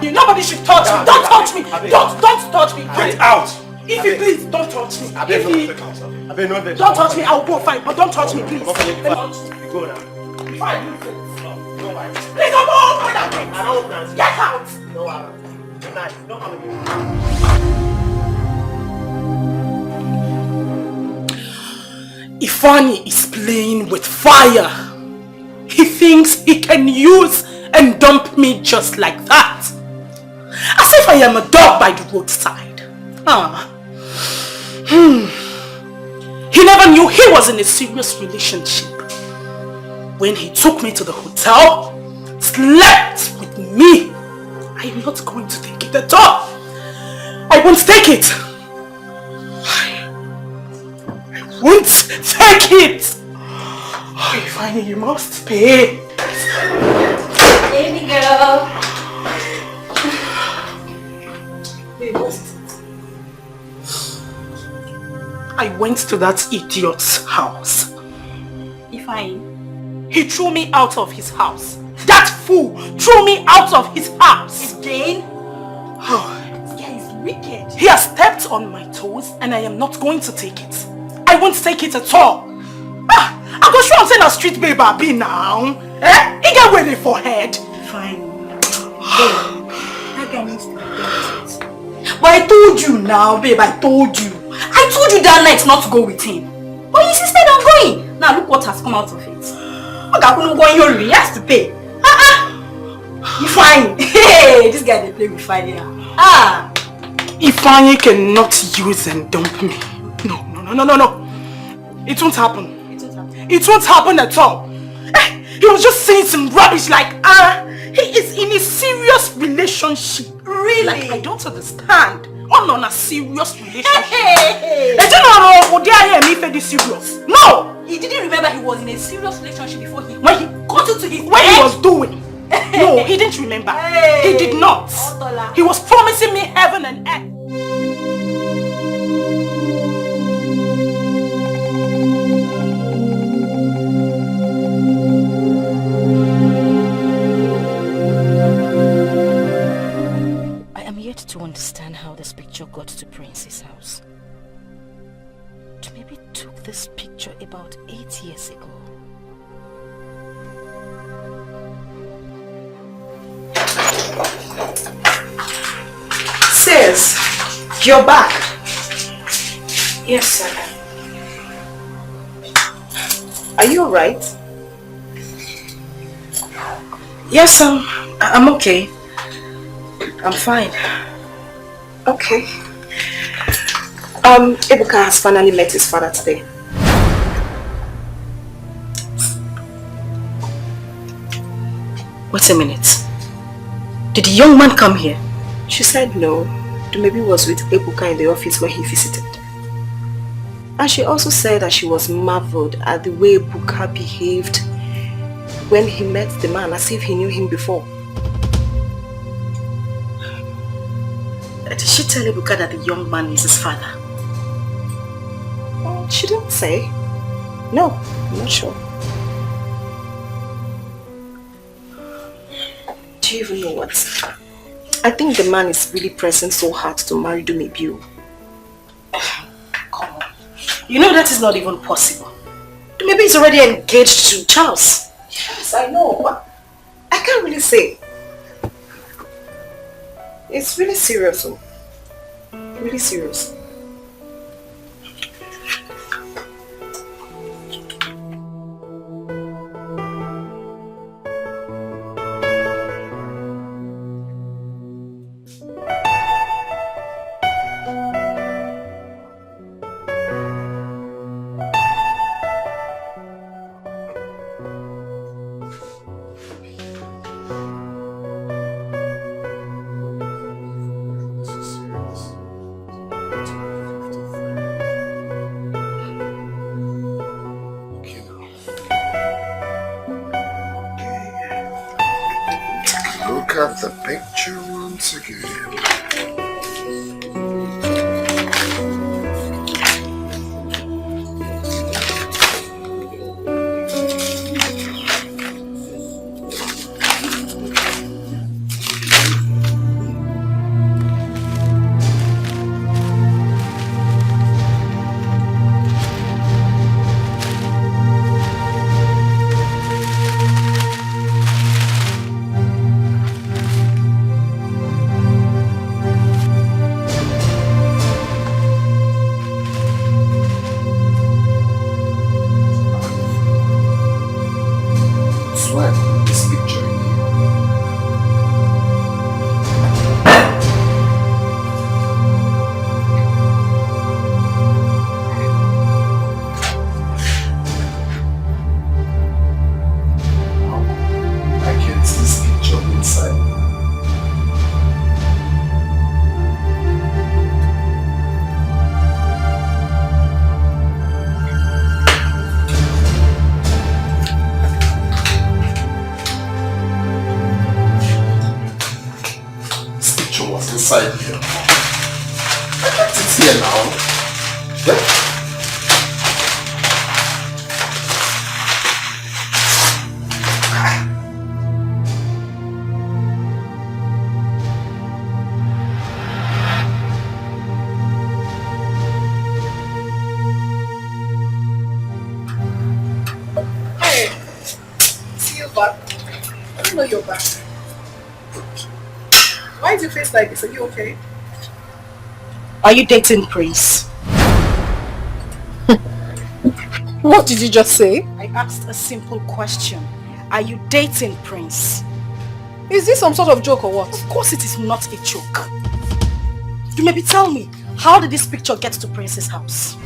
Speaker 4: Nobody should touch me. Don't touch me. Don't touch me.
Speaker 3: Get out.
Speaker 4: Ify, please, don't touch me.
Speaker 3: Ify,
Speaker 4: don't touch me. I'll go fine, but don't touch me, please.
Speaker 3: Go now.
Speaker 4: Fine. Please, I'm all over that thing. Get out.
Speaker 3: Good night. Don't come again.
Speaker 4: Ifeanyi is playing with fire. He thinks he can use and dump me just like that. As if I am a dog by the roadside. He never knew he was in a serious relationship. When he took me to the hotel, slept with me. I am not going to take it at all. I won't take it. I won't take it. Ifeanyi, you must pay.
Speaker 6: Baby girl.
Speaker 4: I went to that idiot's house.
Speaker 6: Ifeanyi.
Speaker 4: He threw me out of his house. That fool threw me out of his house.
Speaker 6: Again?
Speaker 4: Oh, yeah, he's wicked. He has stepped on my toes and I am not going to take it. I won't take it at all. I go show him saying a street babe I be now. He get ready for head.
Speaker 6: Fine. That guy needs to be dealt. But I told you now, babe, I told you. I told you that night not to go with him. But you insisted on going. Now look what has come out of it. He has to pay. Fine. Hey, this guy they play with fire.
Speaker 4: Ifeanyi cannot use and dump me. No. It won't happen. It won't happen at all. He was just saying some rubbish like, he is in a serious relationship.
Speaker 6: Really?
Speaker 4: Like, I don't understand. On a serious relationship.
Speaker 6: Hey.
Speaker 4: No!
Speaker 6: He didn't remember he was in a serious relationship before he got into his
Speaker 4: when he was doing. No, he didn't remember. He did not. He was promising me heaven and earth.
Speaker 10: I am yet to understand how this picture got to Prince's house. Maybe took this picture about 8 years ago.
Speaker 7: Sis, you're back.
Speaker 13: Yes, sir.
Speaker 7: Are you alright?
Speaker 13: Yes, I'm okay. I'm fine.
Speaker 7: Okay. Ebuka has finally met his father today.
Speaker 10: Wait a minute. Did the young man come here?
Speaker 7: She said no. Dumebi was with Ebuka in the office when he visited. And she also said that she was marveled at the way Ebuka behaved when he met the man, as if he knew him before.
Speaker 10: Did she tell Ebuka that the young man is his father?
Speaker 7: She didn't say. No, I'm not sure. Do you even know what? I think the man is really pressing so hard to marry Dumebi.
Speaker 10: Come on. You know that is not even possible. Dumebi is already engaged to Charles.
Speaker 7: Yes, I know, but I can't really say. It's really serious, though. Really serious.
Speaker 5: Look at the picture once again.
Speaker 9: Why is your face like this? Are you okay?
Speaker 10: Are you dating Prince?
Speaker 9: What did you just say?
Speaker 10: I asked a simple question. Are you dating Prince?
Speaker 9: Is this some sort of joke or what?
Speaker 10: Of course it is not a joke. You maybe tell me, how did this picture get to Prince's house?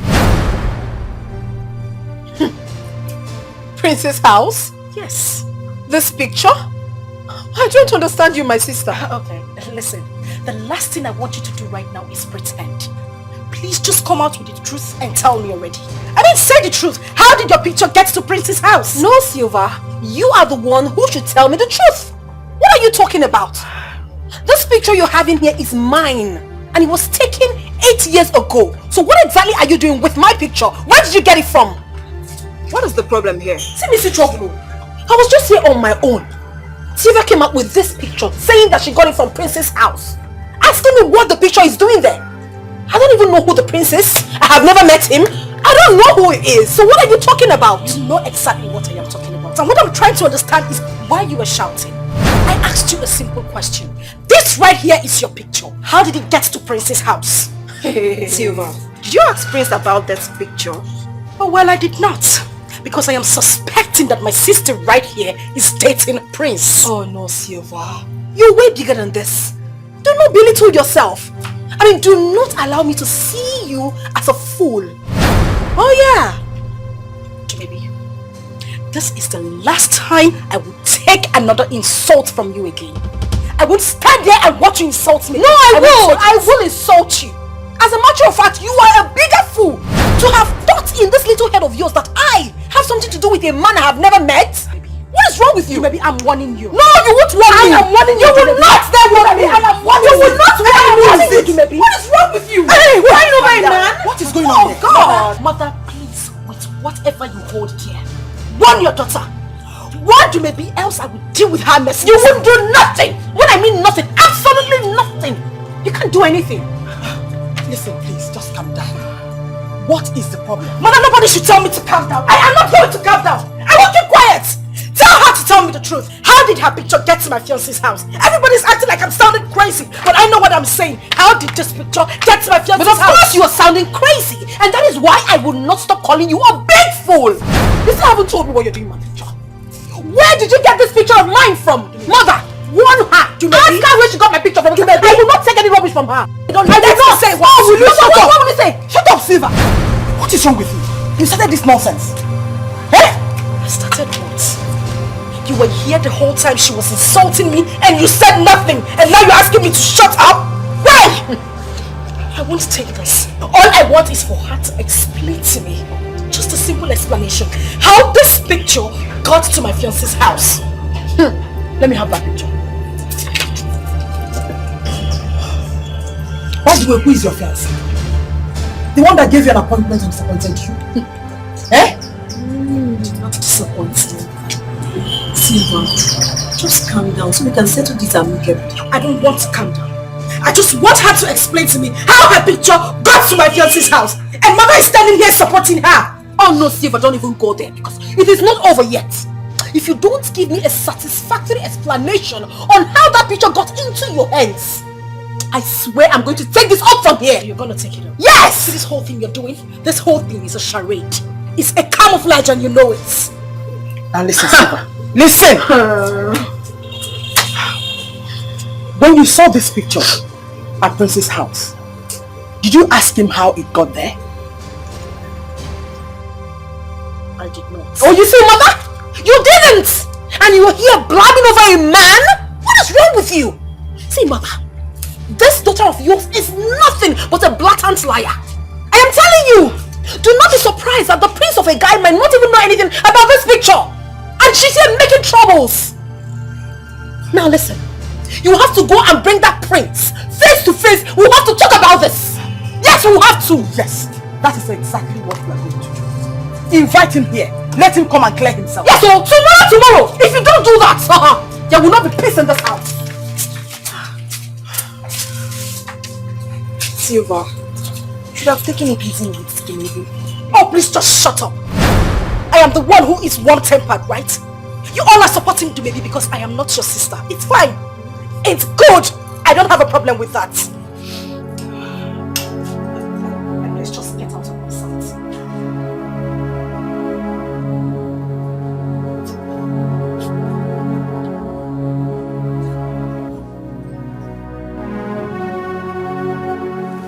Speaker 9: Prince's house?
Speaker 10: Yes.
Speaker 9: This picture? I don't understand you, my sister.
Speaker 10: Okay, listen. The last thing I want you to do right now is pretend. Please just come out with the truth and tell me already. I mean, say the truth. How did your picture get to Prince's house?
Speaker 7: No, Silva. You are the one who should tell me the truth. What are you talking about? This picture you're having here is mine. And it was taken 8 years ago. So what exactly are you doing with my picture? Where did you get it from? What is the problem here? See, Mr. Trouble. I was just here on my own. Silva came up with this picture saying that she got it from Prince's house. Asking me what the picture is doing there. I don't even know who the prince is. I have never met him. I don't know who he is. So what are you talking about?
Speaker 10: You know exactly what I am talking about. And what I'm trying to understand is why you were shouting. I asked you a simple question. This right here is your picture. How did it get to Prince's house?
Speaker 7: Silva, did you ask Prince about that picture?
Speaker 10: Oh, well, I did not. Because I am suspecting that my sister right here is dating Prince.
Speaker 7: Oh no, Silva. You're way bigger than this. Do not belittle yourself. I mean, do not allow me to see you as a fool. Oh yeah.
Speaker 10: Baby, this is the last time I will take
Speaker 2: another insult from you again. I won't stand there and watch you insult me.
Speaker 7: No, I
Speaker 2: will insult you. As a matter of fact, you are a bigger fool to have thought in this little head of yours that I have something to do with a man I have never met. What is wrong with you? Maybe I'm warning you. No, you won't warn me. I am warning you. You will not then warn me. I am warning you. You will not warn me. What is wrong with you? Hey, why are you over a man? What is going on here? God. Mother, please, with whatever you hold dear, warn your daughter. Warn you, maybe else I will deal with her mess. You won't do nothing. When I mean nothing, absolutely nothing. You can't do anything.
Speaker 8: Listen, please, just calm down. What is the problem?
Speaker 2: Mother, nobody should tell me to calm down. I am not going to calm down. I will keep quiet. Tell her to tell me the truth. How did her picture get to my fiance's house? Everybody's acting like I'm sounding crazy, but I know what I'm saying. How did this picture get to my fiance's house? But of course you are sounding crazy, and that is why I will not stop calling you a big fool. You still haven't told me what you're doing with my picture. Where did you get this picture of mine from? Mother, warn her. Ask her where she got my picture from. I will not take any rubbish from her. I will not say what. What will you say?
Speaker 8: Shut up, Silva. What is wrong with you? You started this nonsense. Eh?
Speaker 2: I started what? You were here the whole time she was insulting me and you said nothing, and now you're asking me to shut up? Why? I won't take this. All I want is for her to explain to me, just a simple explanation, how this picture got to my fiance's house. Let me have that picture.
Speaker 8: By the way, who is your fiancé? The one that gave you an appointment and disappointed you? Eh?
Speaker 7: Not disappointing. Silva, just calm down so we can settle this amicably.
Speaker 2: I don't want to calm down. I just want her to explain to me how her picture got to my fiance's house. And Mother is standing here supporting her. Oh no, Silva, don't even go there because it is not over yet. If you don't give me a satisfactory explanation on how that picture got into your hands, I swear I'm going to take this up from here. You're going to take it up? Yes! See, this whole thing you're doing, this whole thing is a charade. It's a camouflage and you know it.
Speaker 8: Now listen, Silva. Listen! When you saw this picture at Prince's house, did you ask him how it got there?
Speaker 2: I did not. Oh, you see, Mother? You didn't! And you were here blabbing over a man? What is wrong with you? See, Mother, this daughter of yours is nothing but a blatant liar. I am telling you, do not be surprised that the prince of a guy might not even know anything about this picture. And she's here making troubles. Now listen, you have to go and bring that prince face to face. We have to talk about this. Yes, we have to.
Speaker 8: Yes, that is exactly what we are going to do. Invite him here. Let him come and clear himself.
Speaker 2: Yes, so tomorrow, if you don't do that, there will not be peace in this house.
Speaker 7: Silva, you should have taken it easy with Skinny.
Speaker 2: Oh, please just shut up. I am the one who is one-tempered, right? You all are supporting me maybe because I am not your sister. It's fine. It's good. I don't have a problem with that. And let's just get out of my sight.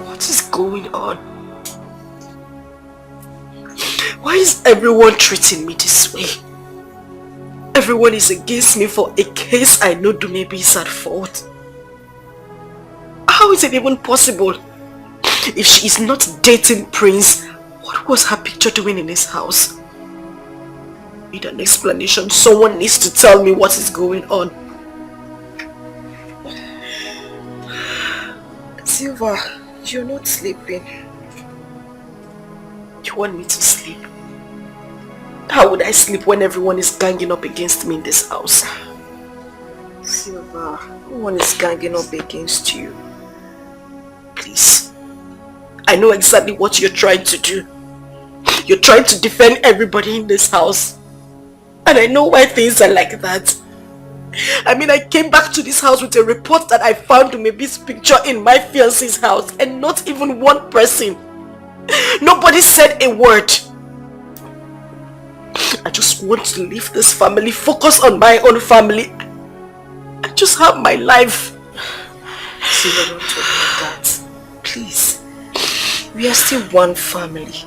Speaker 7: What is going on? Why is everyone treating me this way? Everyone is against me for a case I know Dumebi is at fault. How is it even possible? If she is not dating Prince, what was her picture doing in his house? I need an explanation. Someone needs to tell me what is going on. Silva, you're not sleeping. You want me to sleep? How would I sleep when everyone is ganging up against me in this house? Silva, no one is ganging up against you. Please. I know exactly what you're trying to do. You're trying to defend everybody in this house. And I know why things are like that. I mean, I came back to this house with a report that I found Dumebi's picture in my fiance's house and not even one person. Nobody said a word. I just want to leave this family, focus on my own family. I just have my life. Silva, don't talk like that. Please. We are still one family.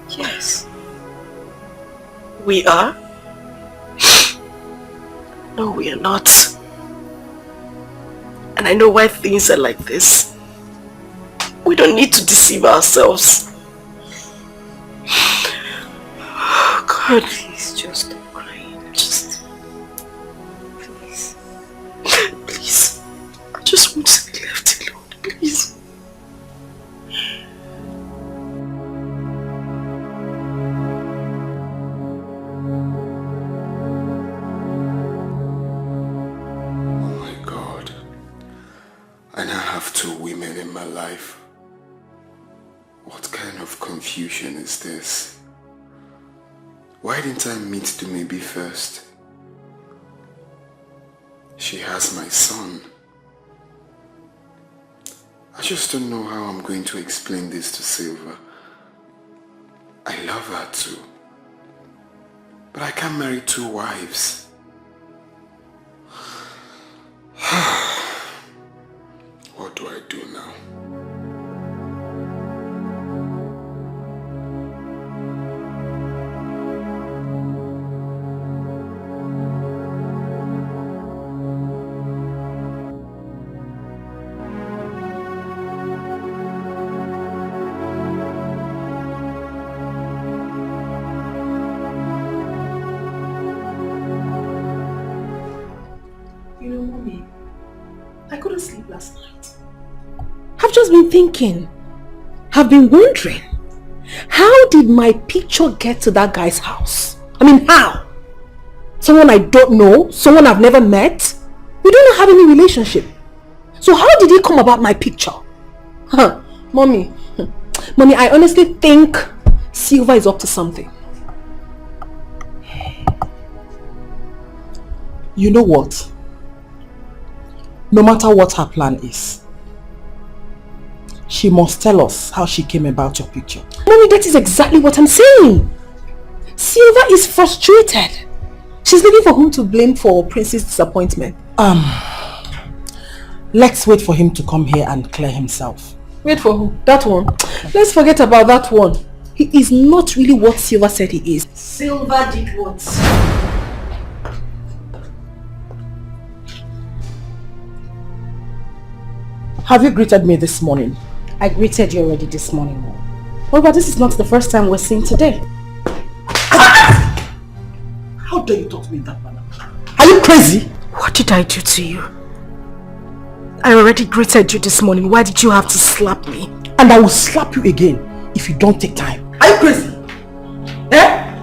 Speaker 7: Yes. We are?
Speaker 1: No, we are not. And I know why things are like this. We don't need to deceive ourselves. Oh God.
Speaker 10: Please just stop crying.
Speaker 1: Just... Please. Please. I just want to be left alone. Please.
Speaker 5: I now have 2 women in my life. What kind of confusion is this? Why didn't I meet Dumebi first? She has my son. I just don't know how I'm going to explain this to Silva. I love her too. But I can't marry 2 wives. What do I do now?
Speaker 9: You know, Mommy, I couldn't sleep last night.
Speaker 2: I've just been thinking. I've been wondering. How did my picture get to that guy's house? I mean, how? Someone I don't know? Someone I've never met? We don't have any relationship. So how did he come about my picture? Huh, Mommy. Mommy, I honestly think Silva is up to something.
Speaker 8: You know what? No matter what her plan is, she must tell us how she came about your picture.
Speaker 2: Mommy, that is exactly what I'm saying. Silva is frustrated. She's looking for whom to blame for Prince's disappointment.
Speaker 8: Let's wait for him to come here and clear himself.
Speaker 2: Wait for who? That one? Let's forget about that one. He is not really what Silva said he is.
Speaker 10: Silva did what?
Speaker 8: Have you greeted me this morning?
Speaker 2: I greeted you already this morning, Mom. Well, but this is not the first time we're seeing today.
Speaker 8: How dare you talk to me in that manner? Are you crazy?
Speaker 1: What did I do to you? I already greeted you this morning. Why did you have to slap me?
Speaker 8: And I will slap you again if you don't take time. Are you crazy? Eh?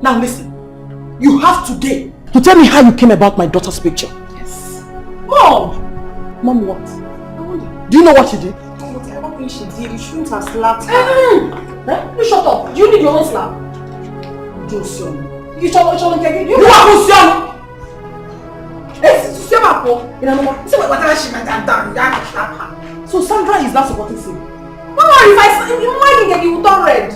Speaker 8: Now listen. You have today to tell me how you came about my daughter's picture.
Speaker 2: Yes.
Speaker 8: Mom! Mom, what? Do you know what you did?
Speaker 2: I don't think she did. You shouldn't have slapped her.
Speaker 8: You shut up.
Speaker 2: Do you need your own slap?
Speaker 8: Josion.
Speaker 2: You shut up.
Speaker 8: You are Josion! So Sandra is not supporting him.
Speaker 2: No, if I you might get you done red.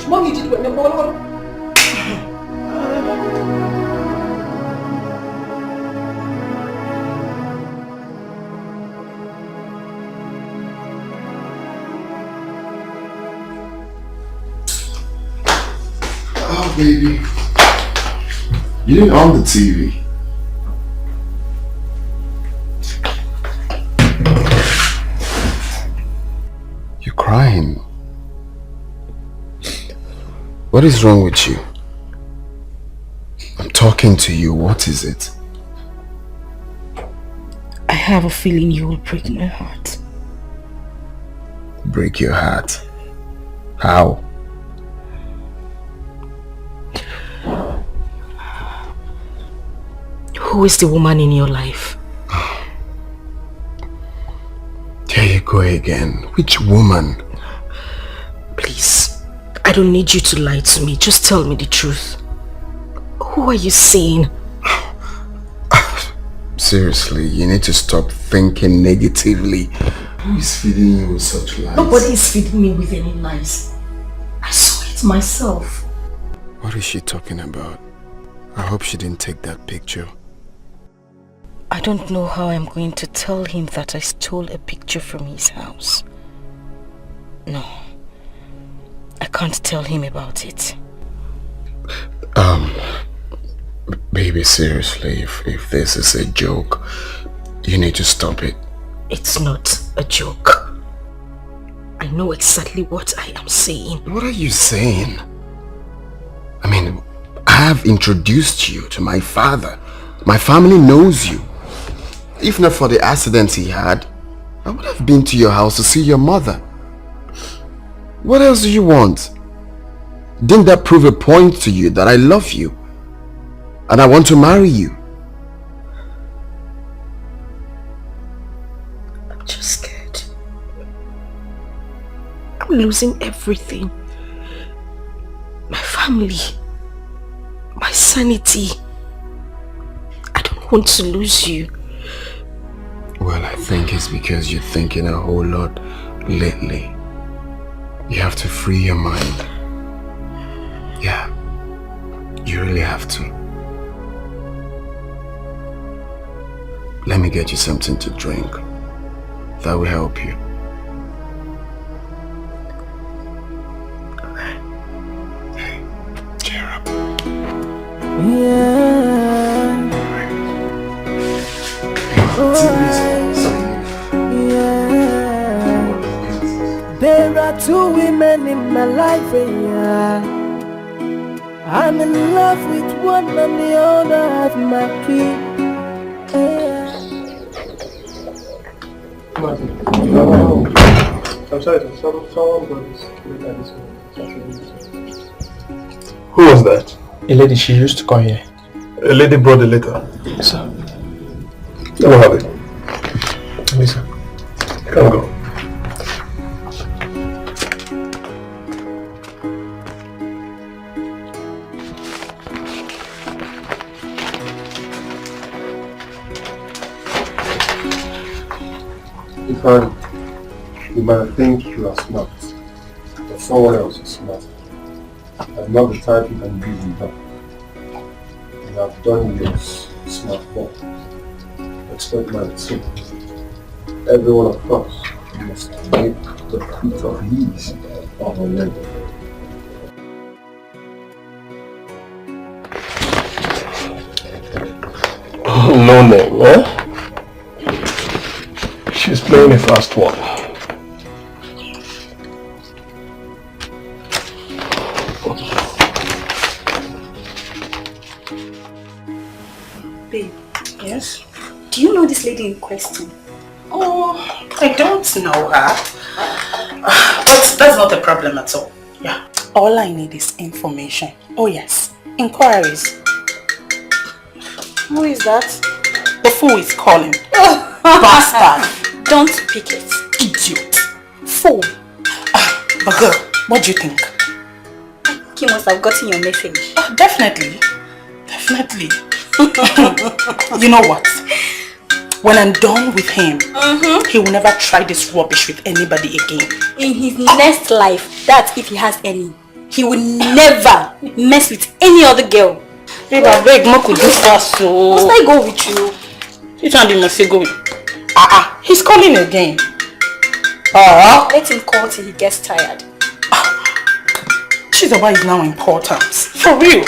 Speaker 2: Mom, you did well.
Speaker 5: Oh, baby. You didn't on the TV. You're crying. What is wrong with you? I'm talking to you. What is it?
Speaker 10: I have a feeling you will break my heart.
Speaker 5: Break your heart? How?
Speaker 1: Who is the woman in your life?
Speaker 5: There you go again. Which woman?
Speaker 1: Please, I don't need you to lie to me. Just tell me the truth. Who are you seeing?
Speaker 5: Seriously, you need to stop thinking negatively. Who is feeding you with such lies?
Speaker 10: Nobody is feeding me with any lies. I saw it myself.
Speaker 5: What is she talking about? I hope she didn't take that picture.
Speaker 10: I don't know how I'm going to tell him that I stole a picture from his house. No, I can't tell him about it.
Speaker 5: Baby, seriously, if this is a joke, you need to stop it.
Speaker 10: It's not a joke. I know exactly what I am saying.
Speaker 5: What are you saying? I mean, I have introduced you to my father. My family knows you. If not for the accident he had, I would have been to your house to see your mother. What else do you want? Didn't that prove a point to you that I love you and I want to marry you?
Speaker 10: I'm just scared. I'm losing everything. My family, my sanity. I don't want to lose you.
Speaker 5: Well, I think it's because you're thinking a whole lot lately. You have to free your mind. Yeah, you really have to. Let me get you something to drink. That will help you. Hey, cheer up.
Speaker 12: Yeah. There are two women in my life, yeah. I'm in love with one and the other have my key. Yeah.
Speaker 14: I'm sorry, someone got this. Who was that?
Speaker 15: A lady, she used to come here.
Speaker 14: A lady brought the letter.
Speaker 15: Sir.
Speaker 14: Let me have it.
Speaker 15: Lisa.
Speaker 14: Come go. You might think you are smart, but someone else is smart. I'm not the type you can beat me up. You have done your smart work. Expect mine too. Every one of us must make the feet of his on our level. No name, eh? She's playing a fast one.
Speaker 2: Babe. Yes?
Speaker 13: Do you know this lady in question?
Speaker 2: Oh, I don't know her. But that's not a problem at all. Yeah. All I need is information. Oh yes. Inquiries. Who is that? The fool is calling. Bastard.
Speaker 13: Don't pick it.
Speaker 2: Idiot. Fool. But girl, what do you think?
Speaker 13: He must have gotten your message.
Speaker 2: Oh, definitely. Definitely. You know what? When I'm done with him, he will never try this rubbish with anybody again.
Speaker 13: In his next life, that's if he has any, he will never mess with any other girl.
Speaker 2: Babe, I beg, Mo could do fast, so...
Speaker 13: Must I go with you?
Speaker 2: You can't be must go with... he's calling again.
Speaker 13: Let him call till he gets tired.
Speaker 2: Chizoba is now important. For real.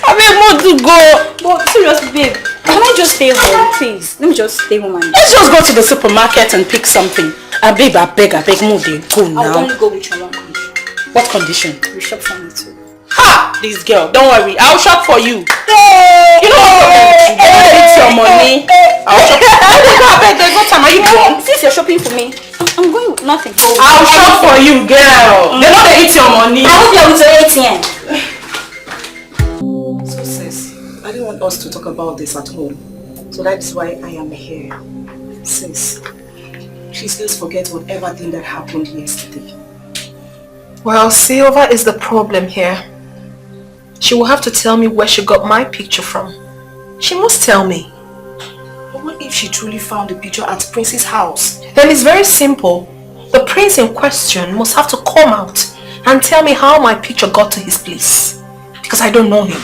Speaker 2: I beg Mo to go.
Speaker 13: But seriously, babe, can I just stay home, please? Let me just stay home and...
Speaker 2: Let's just go to the supermarket and pick something. Babe, I beg Mo, they go now.
Speaker 13: I'll only go with your one condition.
Speaker 2: What condition?
Speaker 13: You shop for me too.
Speaker 2: Ha! This girl, don't worry, I'll shop for you. You know what? It's your money. I'll shop for you. What time are you going?
Speaker 13: Since you're shopping for me, I'm going with nothing.
Speaker 2: I'll shop for you, girl. They know they eat your money.
Speaker 13: I hope you're with your ATM.
Speaker 7: So sis, I didn't want us to talk about this at home. So that's why I am here. Sis, please let's forget whatever thing that happened yesterday.
Speaker 1: Well, Silva is the problem here. She will have to tell me where she got my picture from. She must tell me.
Speaker 7: But what if she truly found the picture at Prince's house?
Speaker 1: Then it's very simple. The prince in question must have to come out and tell me how my picture got to his place. Because I don't know him.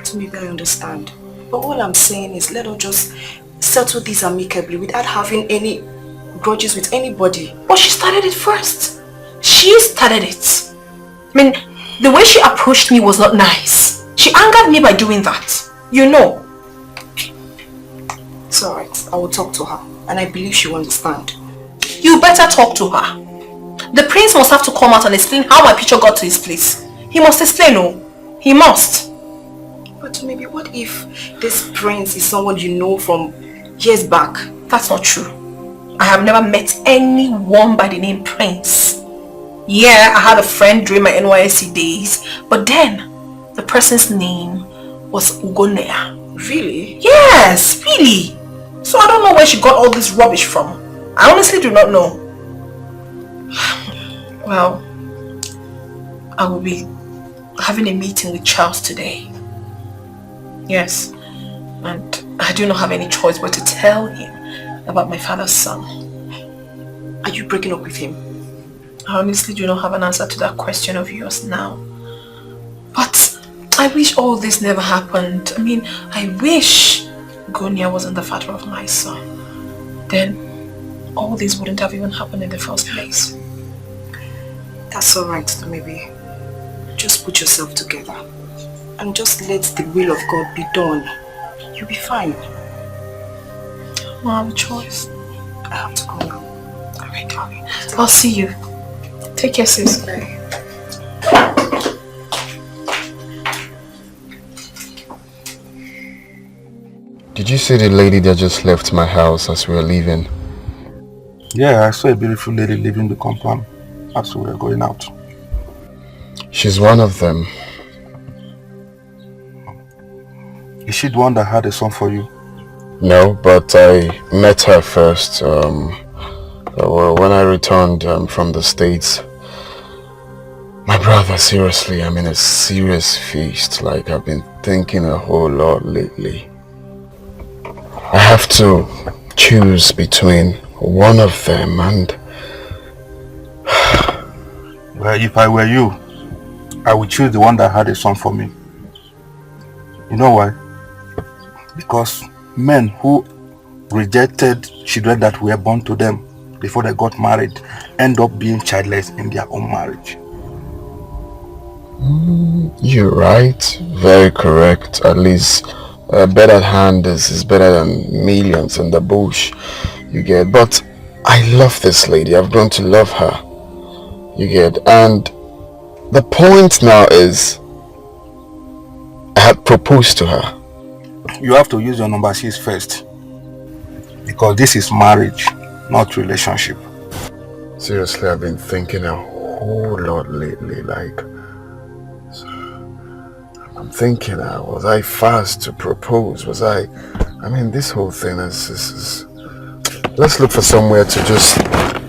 Speaker 7: So maybe I understand. But all I'm saying is let us just settle this amicably without having any grudges with anybody.
Speaker 1: But she started it first. She started it. I mean, the way she approached me was not nice. She angered me by doing that. You know.
Speaker 7: It's alright. I will talk to her. And I believe she will understand.
Speaker 1: You better talk to her. The prince must have to come out and explain how my picture got to his place. He must explain, oh. He must.
Speaker 7: But maybe what if this prince is someone you know from years back?
Speaker 1: That's not true. I have never met anyone by the name Prince. Yeah, I had a friend during my NYSC days, but then the person's name was Ugonea.
Speaker 7: Really?
Speaker 1: Yes, really. So I don't know where she got all this rubbish from. I honestly do not know. Well, I will be having a meeting with Charles today. Yes, and I do not have any choice but to tell him about my father's son.
Speaker 7: Are you breaking up with him?
Speaker 1: I honestly do not have an answer to that question of yours now. But I wish all this never happened. I mean, I wish Gonia wasn't the father of my son. Then all this wouldn't have even happened in the first place.
Speaker 7: That's alright, maybe. Just put yourself together and just let the will of God be done. You'll be fine.
Speaker 1: I don't have a choice.
Speaker 7: I have to go now.
Speaker 1: Alright, darling. I'll see you. Take care, sis. Bye.
Speaker 5: Did you see the lady that just left my house as we were leaving?
Speaker 16: Yeah, I saw a beautiful lady leaving the compound as we were going out.
Speaker 5: She's one of them.
Speaker 16: Is she the one that had a son for you?
Speaker 5: No, but I met her first when I returned from the States. My brother, seriously, I'm in a serious feast. Like, I've been thinking a whole lot lately. I have to choose between one of them and...
Speaker 16: Well, if I were you, I would choose the one that had a son for me. You know why? Because men who rejected children that were born to them before they got married end up being childless in their own marriage.
Speaker 5: You're right. Very correct. At least a bird at hand is better than millions in the bush. You get. But I love this lady. I've grown to love her. You get. And the point now is I had proposed to her.
Speaker 16: You have to use your number 6 first. Because this is marriage, not relationship.
Speaker 5: Seriously, I've been thinking a whole lot lately. Like, I'm thinking, was I fast to propose? Was I mean, this whole thing is let's look for somewhere to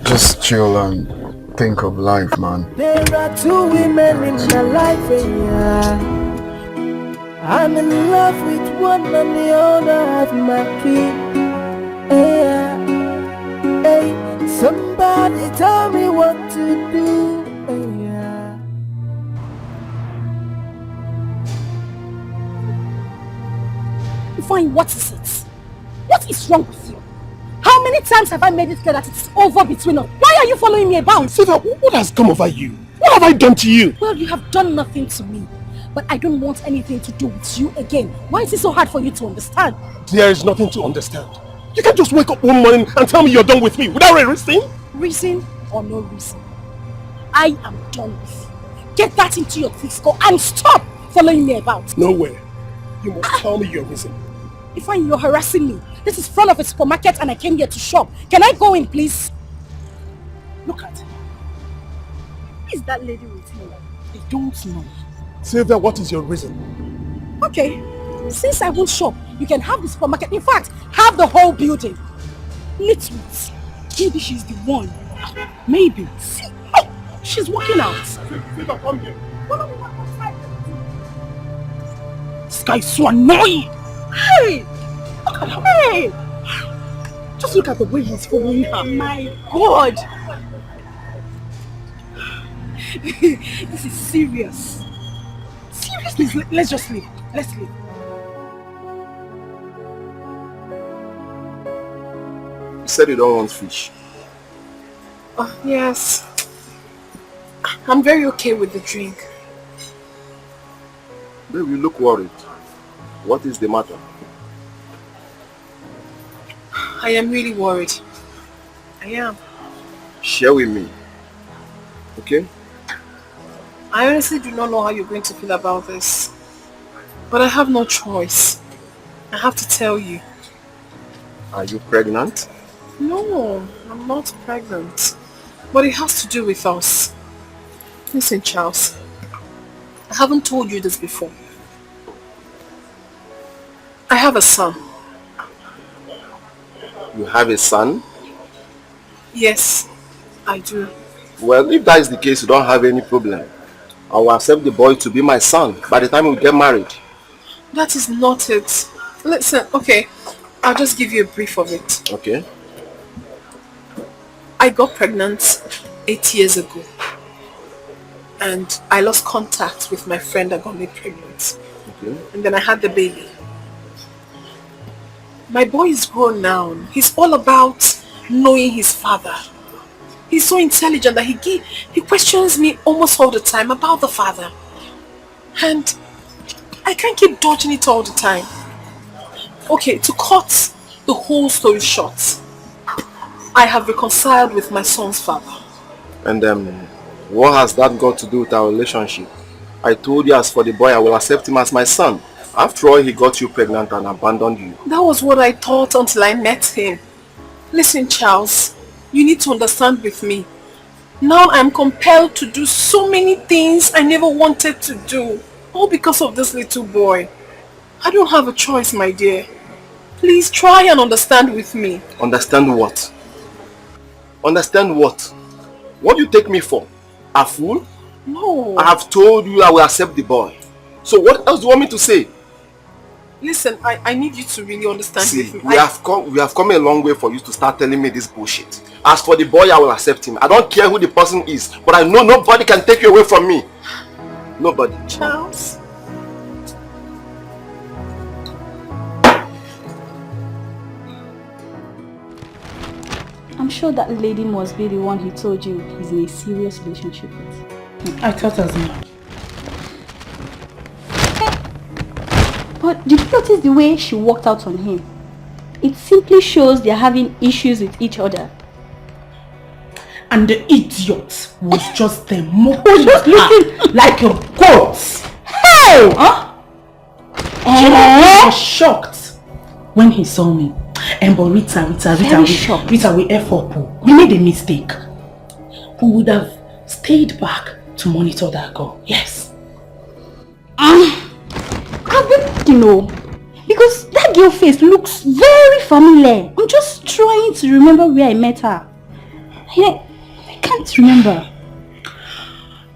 Speaker 5: just chill and think of life, man.
Speaker 12: There are 2 women in my life, yeah. I'm in love with one and the other has my key. Yeah. Hey, somebody tell me what to do. Yeah.
Speaker 2: Fine, what is it? What is wrong with you? How many times have I made it clear that it's over between us? Why are you following me about?
Speaker 15: Siva, what has come over you? What have I done to you?
Speaker 2: Well, you have done nothing to me. But I don't want anything to do with you again. Why is it so hard for you to understand?
Speaker 15: There is nothing to understand. You can't just wake up one morning and tell me you're done with me without a reason.
Speaker 2: Reason or no reason, I am done with you. Get that into your thick skull and stop following me about.
Speaker 15: Nowhere. You must tell me your reason.
Speaker 2: Ifeanyi, you're harassing me. This is front of a supermarket and I came here to shop. Can I go in, please? Look at her. Who is that lady with you?
Speaker 15: I don't know. Sylvia, what is your reason?
Speaker 2: Okay, since I won't shop, you can have the supermarket. In fact, have the whole building. Nitwit. Maybe she's the one. Maybe. See? Oh, she's walking out.
Speaker 15: Sylvia, come here.
Speaker 2: This guy is so annoying. Hey! Look at her. Hey! Just look at the way he's following her. My God! This is serious. Seriously, let's just leave. Let's leave.
Speaker 16: You said you don't want fish.
Speaker 1: Oh, yes. I'm very okay with the drink.
Speaker 3: Baby, you look worried. What is the matter?
Speaker 9: I am really worried. I am.
Speaker 3: Share with me. Okay?
Speaker 9: I honestly do not know how you're going to feel about this. But I have no choice. I have to tell you.
Speaker 3: Are you pregnant?
Speaker 9: No, I'm not pregnant. But it has to do with us. Listen, Charles. I haven't told you this before. I have a son.
Speaker 3: You have a son?
Speaker 9: Yes, I do.
Speaker 3: Well, if that is the case, you don't have any problem. I will accept the boy to be my son by the time we get married.
Speaker 9: That is not it. Listen, okay, I'll just give you a brief of it.
Speaker 3: Okay.
Speaker 9: I got pregnant 8 years ago. And I lost contact with my friend that got me pregnant.
Speaker 3: Okay.
Speaker 9: And then I had the baby. My boy is grown now. He's all about knowing his father. He's so intelligent that he questions me almost all the time about the father. And I can't keep dodging it all the time. Okay, to cut the whole story short, I have reconciled with my son's father.
Speaker 3: And what has that got to do with our relationship? I told you as for the boy, I will accept him as my son. After all, he got you pregnant and abandoned you.
Speaker 9: That was what I thought until I met him. Listen, Charles, you need to understand with me. Now I'm compelled to do so many things I never wanted to do. All because of this little boy. I don't have a choice, my dear. Please try and understand with me.
Speaker 3: Understand what? Understand what? What do you take me for? A fool?
Speaker 9: No.
Speaker 3: I have told you I will accept the boy. So what else do you want me to say?
Speaker 9: Listen, I need you to really understand
Speaker 3: See,
Speaker 9: with me.
Speaker 3: we have come a long way for you to start telling me this bullshit. As for the boy, I will accept him. I don't care who the person is, but I know nobody can take you away from me. Nobody.
Speaker 9: Charles.
Speaker 13: I'm sure that lady must be the one he told you he's in a serious relationship with.
Speaker 4: I thought as much.
Speaker 13: But did you notice the way she walked out on him? It simply shows they're having issues with each other.
Speaker 4: And the idiot was just there mocking her like a goat. Hey! Huh? He was shocked when he saw me. But Rita, we F up. We made a mistake. We would have stayed back to monitor that girl. Yes.
Speaker 13: I've been thinking, because that girl face looks very familiar. I'm just trying to remember where I met her. I can't remember.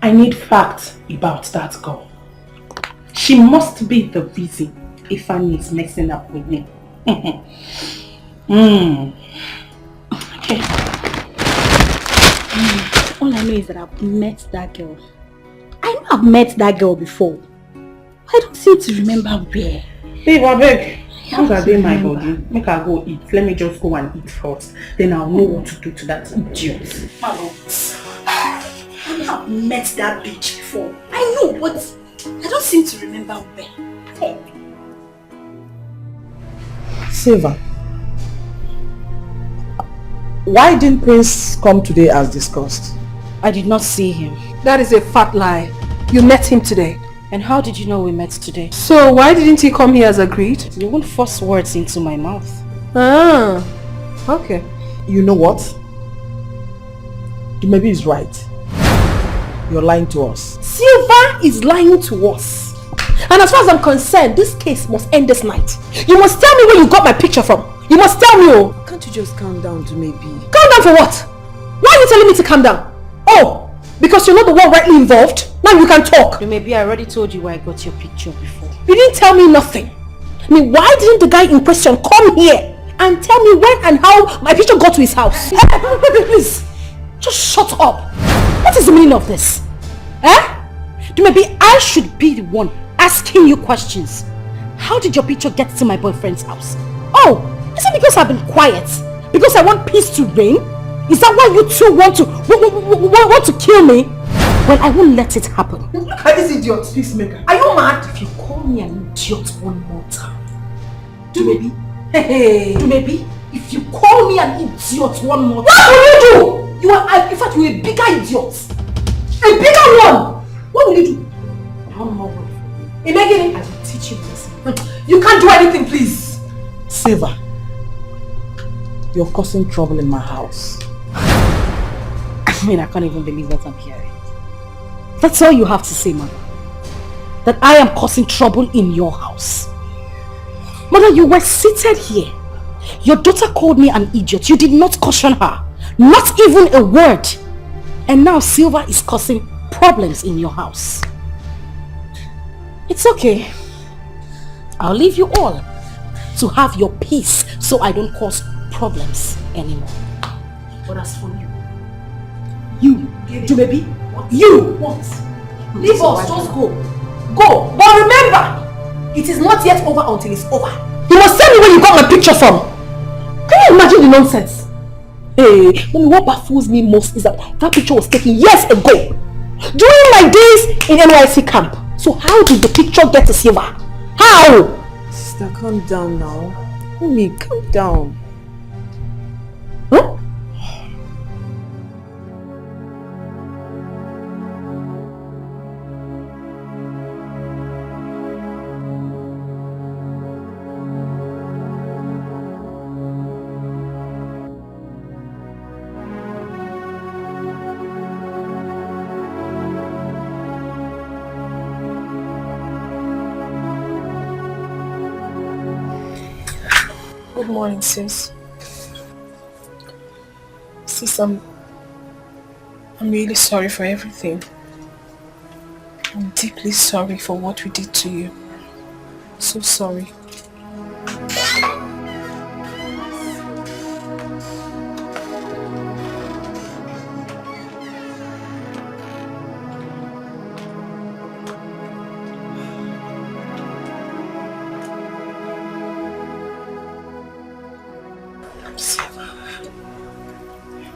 Speaker 4: I need facts about that girl. She must be the reason Ifeanyi is messing up with me.
Speaker 13: Okay. All I know is that I've met that girl. I know I've met that girl before. I don't seem to remember where.
Speaker 4: Babe, I beg. Those are in my body. Make her go eat. Let me just go and eat first. Then I'll know what to do to that idiot.
Speaker 13: I've met that bitch before. I know, but I don't seem to remember where.
Speaker 8: Silva, why didn't Prince come today as discussed?
Speaker 2: I did not see him. That is a fat lie. You met him today. And how did you know we met today? So why didn't he come here as agreed? You won't force words into my mouth. Ah, okay.
Speaker 8: You know what? Maybe he's right. You're lying to us.
Speaker 9: Silva is lying to us. And as far as I'm concerned, this case must end this night. You must tell me where you got my picture from. You must tell me, oh.
Speaker 8: Can't you just calm down to maybe?
Speaker 9: Calm down for what? Why are you telling me to calm down? Oh, because you're not the one rightly involved? Now you can talk.
Speaker 2: Maybe I already told you where I got your picture before.
Speaker 9: You didn't tell me nothing. I mean, why didn't the guy in question come here and tell me when and how my picture got to his house? Please, just shut up. What is the meaning of this? Maybe I should be the one asking you questions. How did your picture get to my boyfriend's house? Oh, is it because I've been quiet? Because I want peace to reign? Is that why you two want to kill me?
Speaker 2: Well, I won't let it happen.
Speaker 8: Look at this idiot, peacemaker. Are you mad?
Speaker 2: If you call me an idiot one more time, do maybe? Hey, do maybe? If you call me an idiot one more time, what will you do? You are, in fact, you're a bigger idiot. A bigger one. What will you do? One more word. Imagine I will teach you this.
Speaker 8: You can't do anything, please. Silver, you're causing trouble in my house.
Speaker 2: I mean, I can't even believe what I'm hearing. That's all you have to say, Mother. That I am causing trouble in your house. Mother, you were seated here. Your daughter called me an idiot. You did not caution her. Not even a word. And now Silver is causing problems in your house. It's okay. I'll leave you all to have your peace so I don't cause problems anymore. But as for you, baby, you, what? Leave us, just go. Go. But remember, it is not yet over until it's over. You must tell me where you got my picture from. Can you imagine the nonsense? Hey, what baffles me most is that picture was taken years ago. During my days in NYC camp. So how did the picture get to Silver? How?
Speaker 7: Sister, calm down now. Mommy, calm down.
Speaker 2: Huh?
Speaker 1: Good morning, sis. Sis, I'm really sorry for everything. I'm deeply sorry for what we did to you. So sorry.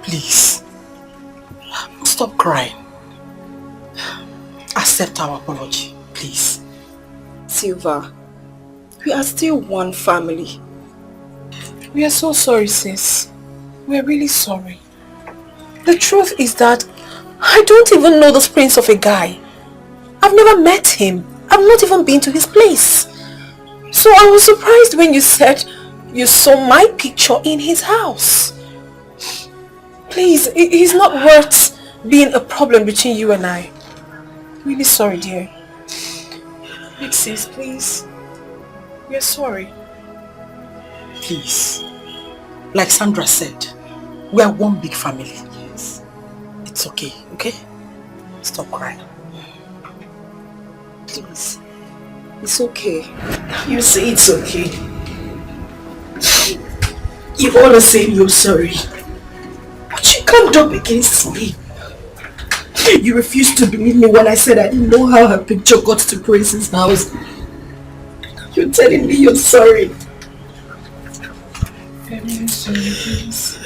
Speaker 8: Please, stop crying. Accept our apology, please.
Speaker 7: Silver, we are still one family.
Speaker 1: We are so sorry, sis. We are really sorry. The truth is that I don't even know this prince of a guy. I've never met him. I've not even been to his place. So I was surprised when you said you saw my picture in his house. Please, he's not worth being a problem between you and I. Really sorry, dear. Big sis, please. We're sorry.
Speaker 8: Please. Like Sandra said, we are one big family. Yes. It's okay, okay? Stop crying.
Speaker 7: Please. It's okay.
Speaker 8: You say it's okay. You always say you're sorry. But you can't up against me. You refused to believe me when I said I didn't know how her picture got to Prince's house. You're telling me you're sorry.
Speaker 1: I'm sorry, please.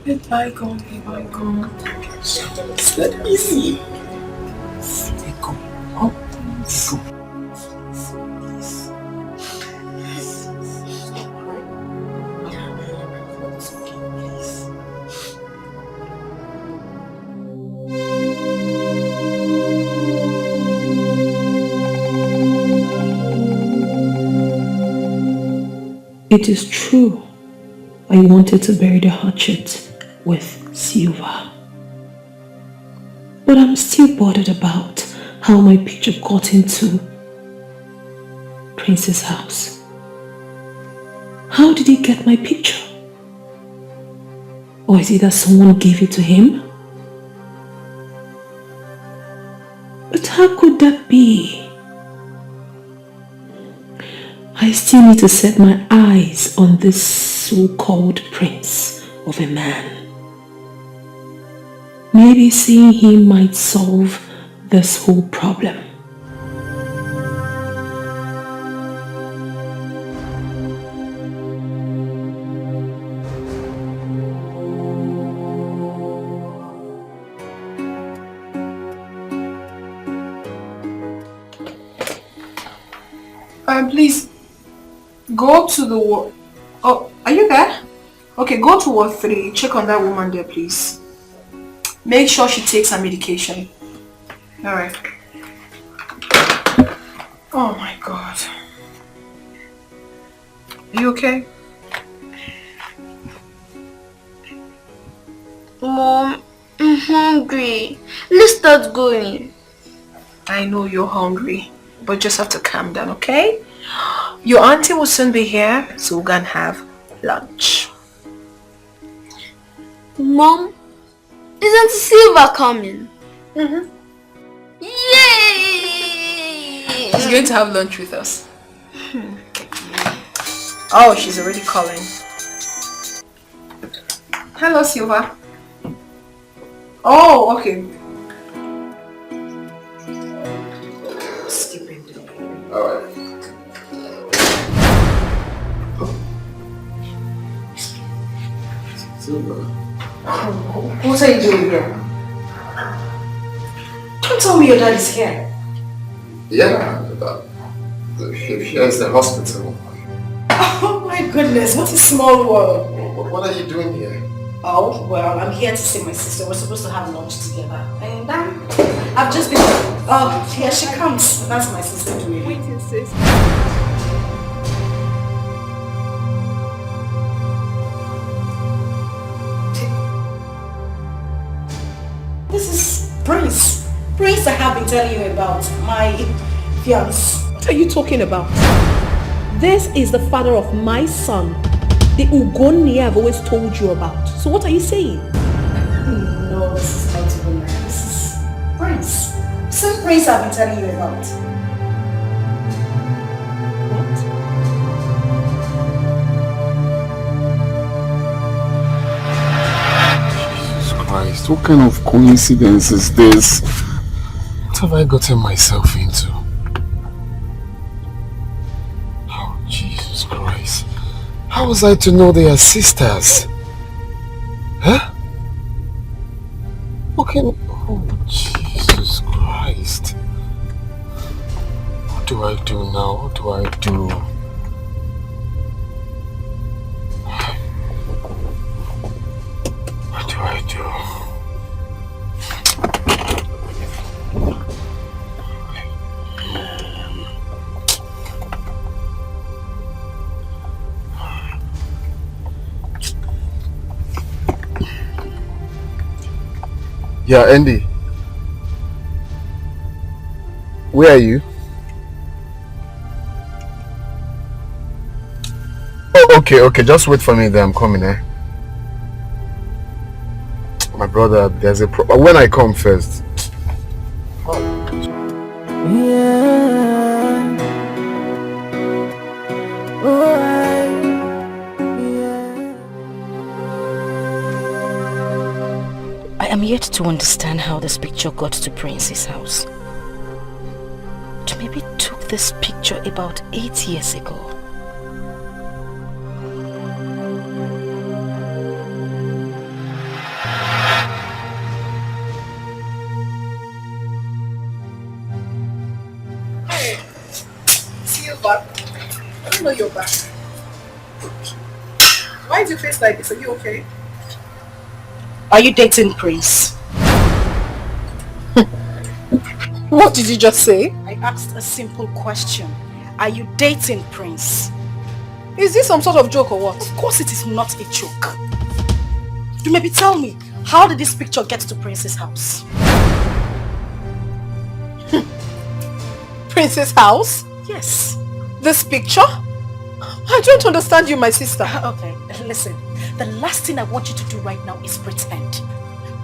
Speaker 1: Let bygone be bygone.
Speaker 8: It's not easy. Let go. Oh, let go.
Speaker 17: It is true, I wanted to bury the hatchet with Silver. But I'm still bothered about how my picture got into Prince's house. How did he get my picture? Or is it that someone gave it to him? But how could that be? I still need to set my eyes on this so-called prince of a man. Maybe seeing him might solve this whole problem.
Speaker 1: Please, go to the ward. Oh, are you there? Okay, go to ward 3. Check on that woman there, please. Make sure she takes her medication. Alright. Oh my God. Are you okay?
Speaker 6: Mom, I'm hungry. Let's start going.
Speaker 1: I know you're hungry, but just have to calm down, okay? Your auntie will soon be here, so we're gonna have lunch.
Speaker 6: Mom, isn't Silva coming?
Speaker 1: Mm-hmm.
Speaker 6: Yay!
Speaker 1: She's going to have lunch with us. Oh, she's already calling. Hello, Silva. Oh, okay. Skipping.
Speaker 3: Alright. Silva.
Speaker 1: What are you doing here? Don't tell me your dad is here.
Speaker 3: Yeah, here's the hospital.
Speaker 1: Oh my goodness, what a small world.
Speaker 3: What are you doing here?
Speaker 1: Oh, well, I'm here to see my sister. We're supposed to have lunch together. And I've just been... Oh, here she comes. That's my sister doing.
Speaker 9: Waiting, sis.
Speaker 2: This is Prince. Prince I have been telling you about. My fiance.
Speaker 9: What are you talking about? This is the father of my son. The Ugoni I've always told you about. So what are you saying?
Speaker 2: No, this is not even right. This is Prince. Same Prince I've been telling you about.
Speaker 5: Christ, what kind of coincidence is this? What have I gotten myself into? Oh, Jesus Christ. How was I to know they are sisters? Huh? Okay. Oh, Jesus Christ. What do I do now? What do I do? What do I do? Yeah, Andy. Where are you? Oh, okay. Just wait for me there. I'm coming, eh? My brother, there's a problem. When I come first.
Speaker 10: I am yet to understand how this picture got to Prince's house. Maybe took this picture about 8 years ago.
Speaker 9: Hey, see you back. I don't know you're back. Why is your face like this? Are you okay?
Speaker 2: Are you dating Prince?
Speaker 9: What did you just say?
Speaker 2: I asked a simple question. Are you dating Prince?
Speaker 9: Is this some sort of joke or what?
Speaker 2: Of course it is not a joke. You maybe tell me, how did this picture get to Prince's house?
Speaker 9: Prince's house?
Speaker 2: Yes.
Speaker 9: This picture? I don't understand you, my sister.
Speaker 2: Okay, listen. The last thing I want you to do right now is pretend.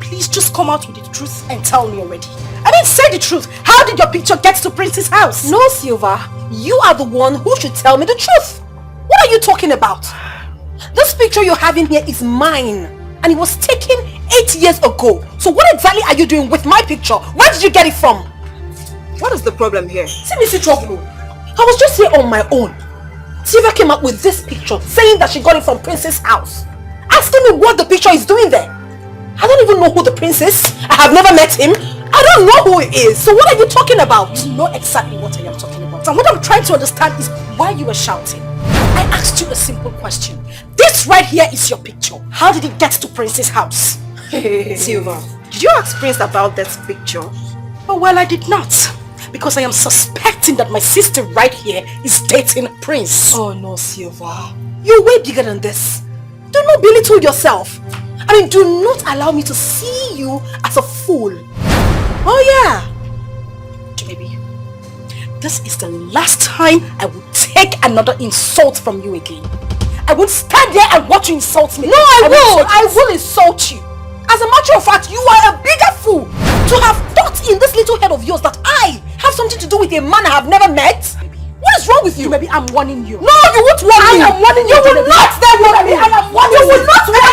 Speaker 2: Please just come out with the truth and tell me already. I mean, say the truth. How did your picture get to Prince's house?
Speaker 9: No, Silva. You are the one who should tell me the truth. What are you talking about? This picture you have in here is mine. And it was taken 8 years ago. So what exactly are you doing with my picture? Where did you get it from?
Speaker 7: What is the problem here?
Speaker 9: See me see trouble. I was just here on my own. Silva came up with this picture saying that she got it from Prince's house. Asking me what the picture is doing there. I don't even know who the prince is. I have never met him.
Speaker 2: I don't know who it is. So what are you talking about? You know exactly what I am talking about. And what I'm trying to understand is why you were shouting. I asked you a simple question. This right here is your picture. How did it get to Prince's house?
Speaker 7: Silva, did you ask Prince about that picture?
Speaker 2: Oh, well, I did not. Because I am suspecting that my sister right here is dating Prince.
Speaker 7: Oh no, Silva.
Speaker 2: You're way bigger than this. Do not belittle yourself. I mean, do not allow me to see you as a fool. Oh yeah. Maybe this is the last time I will take another insult from you again. I won't stand there and watch you insult me. No, I will insult you. As a matter of fact, you are a bigger fool to have thought in this little head of yours that I have something to do with a man I have never met. What is wrong with you? Maybe I'm warning you. No, you won't warn me. I am warning you. You will not then warn me. I am warning you. You will not warn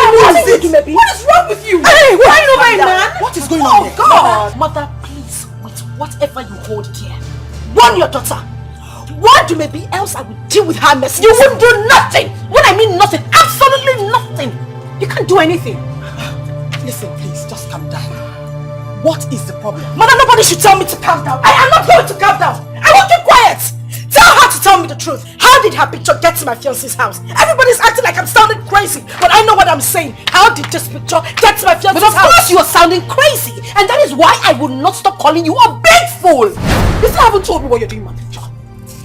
Speaker 2: me. What is wrong with you? Hey, why are you over a man? What is going on here? Oh God. Mother, please, with whatever you hold dear, warn your daughter. What maybe else I will deal with her mess. You won't do nothing. When I mean nothing, absolutely nothing. You can't do anything. Listen, please, just calm down. What is the problem? Mother, nobody should tell me to calm down. I am not going to calm down. I will keep quiet. Tell her to tell me the truth. How did her picture get to my fiance's house? Everybody's acting like I'm sounding crazy, but I know what I'm saying. How did this picture get to my fiance's house? But of course you are sounding crazy, and that is why I will not stop calling you a big fool. You still haven't told me what you're doing with my picture.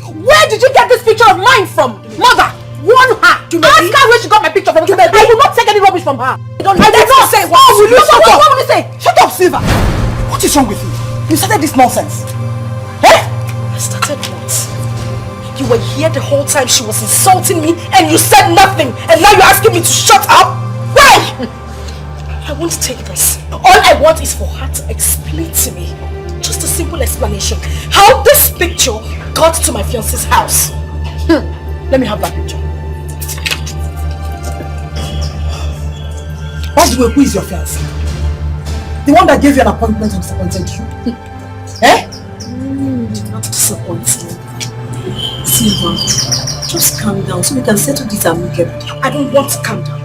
Speaker 2: Where did you get this picture of mine from? Mother, warn her. Ask her where she got my picture from. I will not take any rubbish from her. I did not say what. Oh, will you shut up? What will you say? Shut up, Silva. What is wrong with you? You started this nonsense. Eh? I started what? You were here the whole time she was insulting me and you said nothing, and now you're asking me to shut up? Why? I won't take this. All I want is for her to explain to me, just a simple explanation, how this picture got to my fiance's house. Let me have that picture. By the way, who is your fiance? The one that gave you an appointment and disappointed you? Eh? Did not disappoint you. Silva, just calm down so we can settle this amicably. I don't want to calm down.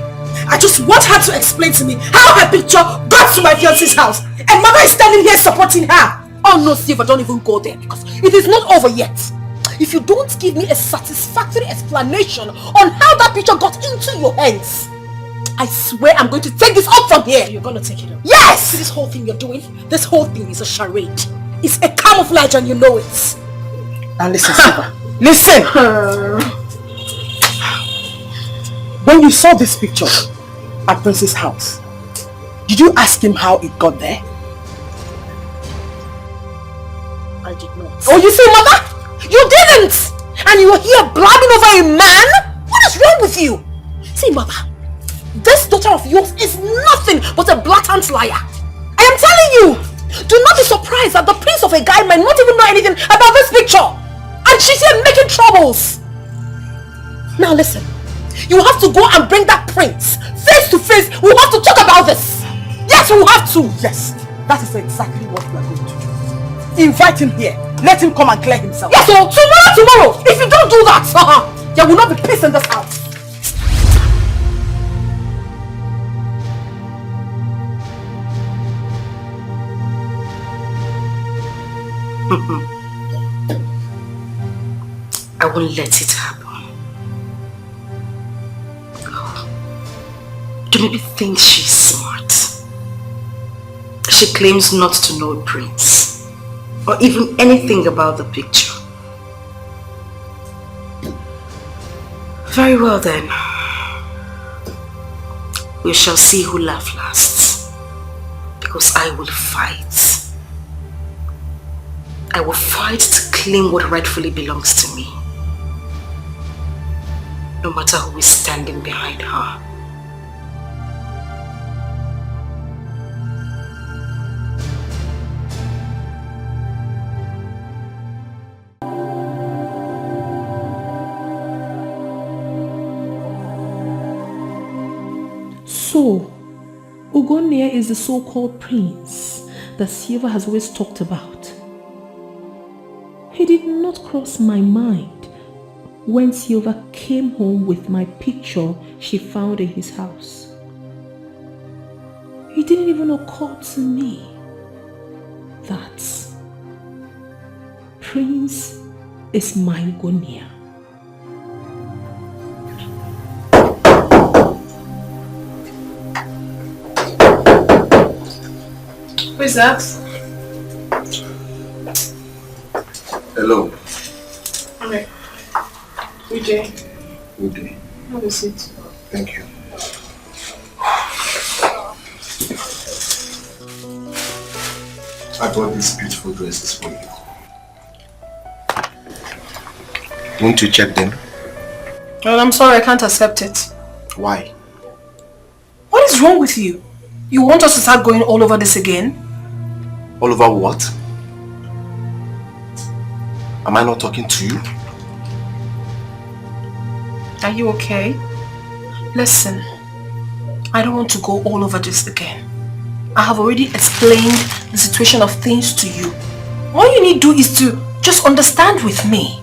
Speaker 2: I just want her to explain to me how her picture got to my fiance's house. And Mama is standing here supporting her. Oh no, Silva, don't even go there because it is not over yet. If you don't give me a satisfactory explanation on how that picture got into your hands, I swear I'm going to take this up from here. You're going to take it up? Yes! See this whole thing you're doing? This whole thing is a charade. It's a camouflage and you know it. Now listen, Silva. Listen! When you saw this picture at Prince's house, did you ask him how it got there? I did not. Oh, you see, Mother? You didn't! And you were here blabbing over a man? What is wrong with you? See, Mother, this daughter of yours is nothing but a blatant liar. I am telling you! Do not be surprised that the prince of a guy might not even know anything about this picture. And she's here making troubles. Now listen, you have to go and bring that prince face to face. We have to talk about this. Yes, we have to. Yes, that is exactly what we are going to do. Invite him here. Let him come and clear himself. Yes, so tomorrow. If you don't do that, there will not be peace in this house. I won't let it happen. Do maybe think she's smart. She claims not to know Prince or even anything about the picture. Very well then. We shall see who laughs last. Because I will fight. I will fight to claim what rightfully belongs to me. No matter who is standing behind her.
Speaker 17: So, Ugonia is the so-called prince that Silva has always talked about. He did not cross my mind when Silva came home with my picture she found in his house. It didn't even occur to me that Prince is my Ugonia.
Speaker 1: Who is that?
Speaker 3: Hello.
Speaker 1: Okay. Good day.
Speaker 3: Good day.
Speaker 1: Have a seat.
Speaker 3: Thank you. I bought these beautiful dresses for you. Won't you check them?
Speaker 1: Well, I'm sorry, I can't accept it.
Speaker 3: Why?
Speaker 1: What is wrong with you? You want us to start going all over this again?
Speaker 3: All over what? Am I not talking to you?
Speaker 1: Are you okay? Listen, I don't want to go all over this again. I have already explained the situation of things to you. All you need to do is to just understand with me.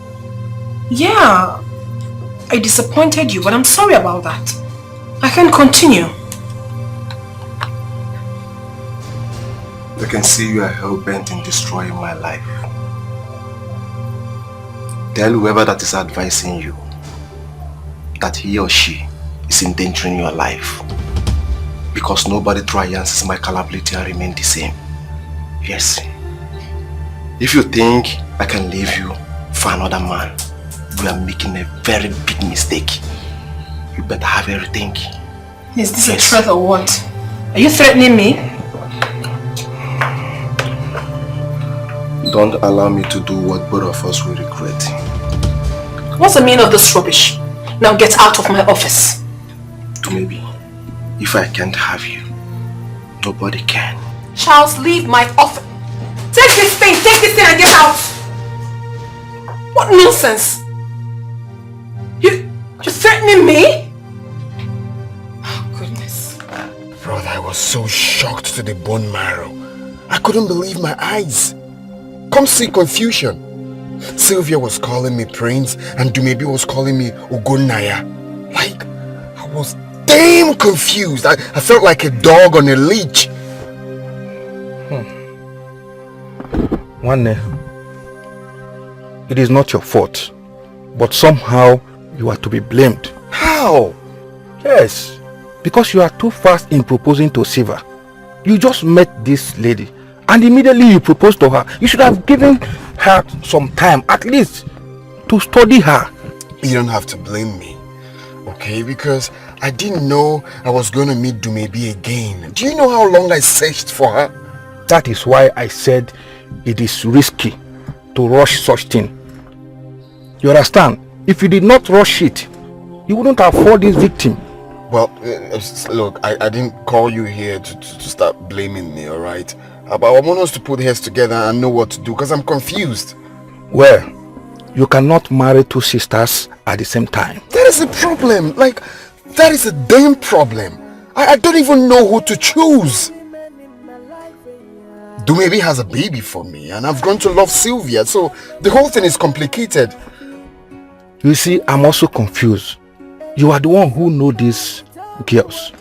Speaker 1: Yeah, I disappointed you, but I'm sorry about that. I can continue.
Speaker 3: I can see you are hell-bent in destroying my life. Tell whoever that is advising you that he or she is endangering your life. Because nobody triumphs my capability and remain the same. Yes. If you think I can leave you for another man, you are making a very big mistake. You better have a rethink.
Speaker 1: Is this a threat or what? Are you threatening me?
Speaker 3: Don't allow me to do what both of us will regret.
Speaker 1: What's the meaning of this rubbish? Now get out of my office.
Speaker 3: Maybe. If I can't have you, nobody can.
Speaker 1: Charles, leave my office. Take this thing and get out. What nonsense. You're threatening me? Oh, goodness.
Speaker 5: Brother, I was so shocked to the bone marrow. I couldn't believe my eyes. Come see confusion. Sylvia was calling me Prince and Dumebi was calling me Ugonaya. Like, I was damn confused. I felt like a dog on a leash.
Speaker 16: One, it is not your fault, but somehow you are to be blamed.
Speaker 5: How?
Speaker 16: Yes, because you are too fast in proposing to Siva. You just met this lady and immediately you proposed to her. You should have given her some time, at least, to study her.
Speaker 5: You don't have to blame me, okay? Because I didn't know I was going to meet Dumebi again. Do you know how long I searched for her?
Speaker 16: That is why I said it is risky to rush such thing. You understand? If you did not rush it, you wouldn't afford this victim.
Speaker 5: Well, look, I didn't call you here to start blaming me, alright? But I want us to put heads together and know what to do, because I'm confused.
Speaker 16: Well, you cannot marry two sisters at the same time.
Speaker 5: That is a problem. Like, that is a damn problem. I don't even know who to choose. Dumebi has a baby for me and I've grown to love Sylvia, so the whole thing is complicated.
Speaker 16: You see, I'm also confused. You are the one who know these girls.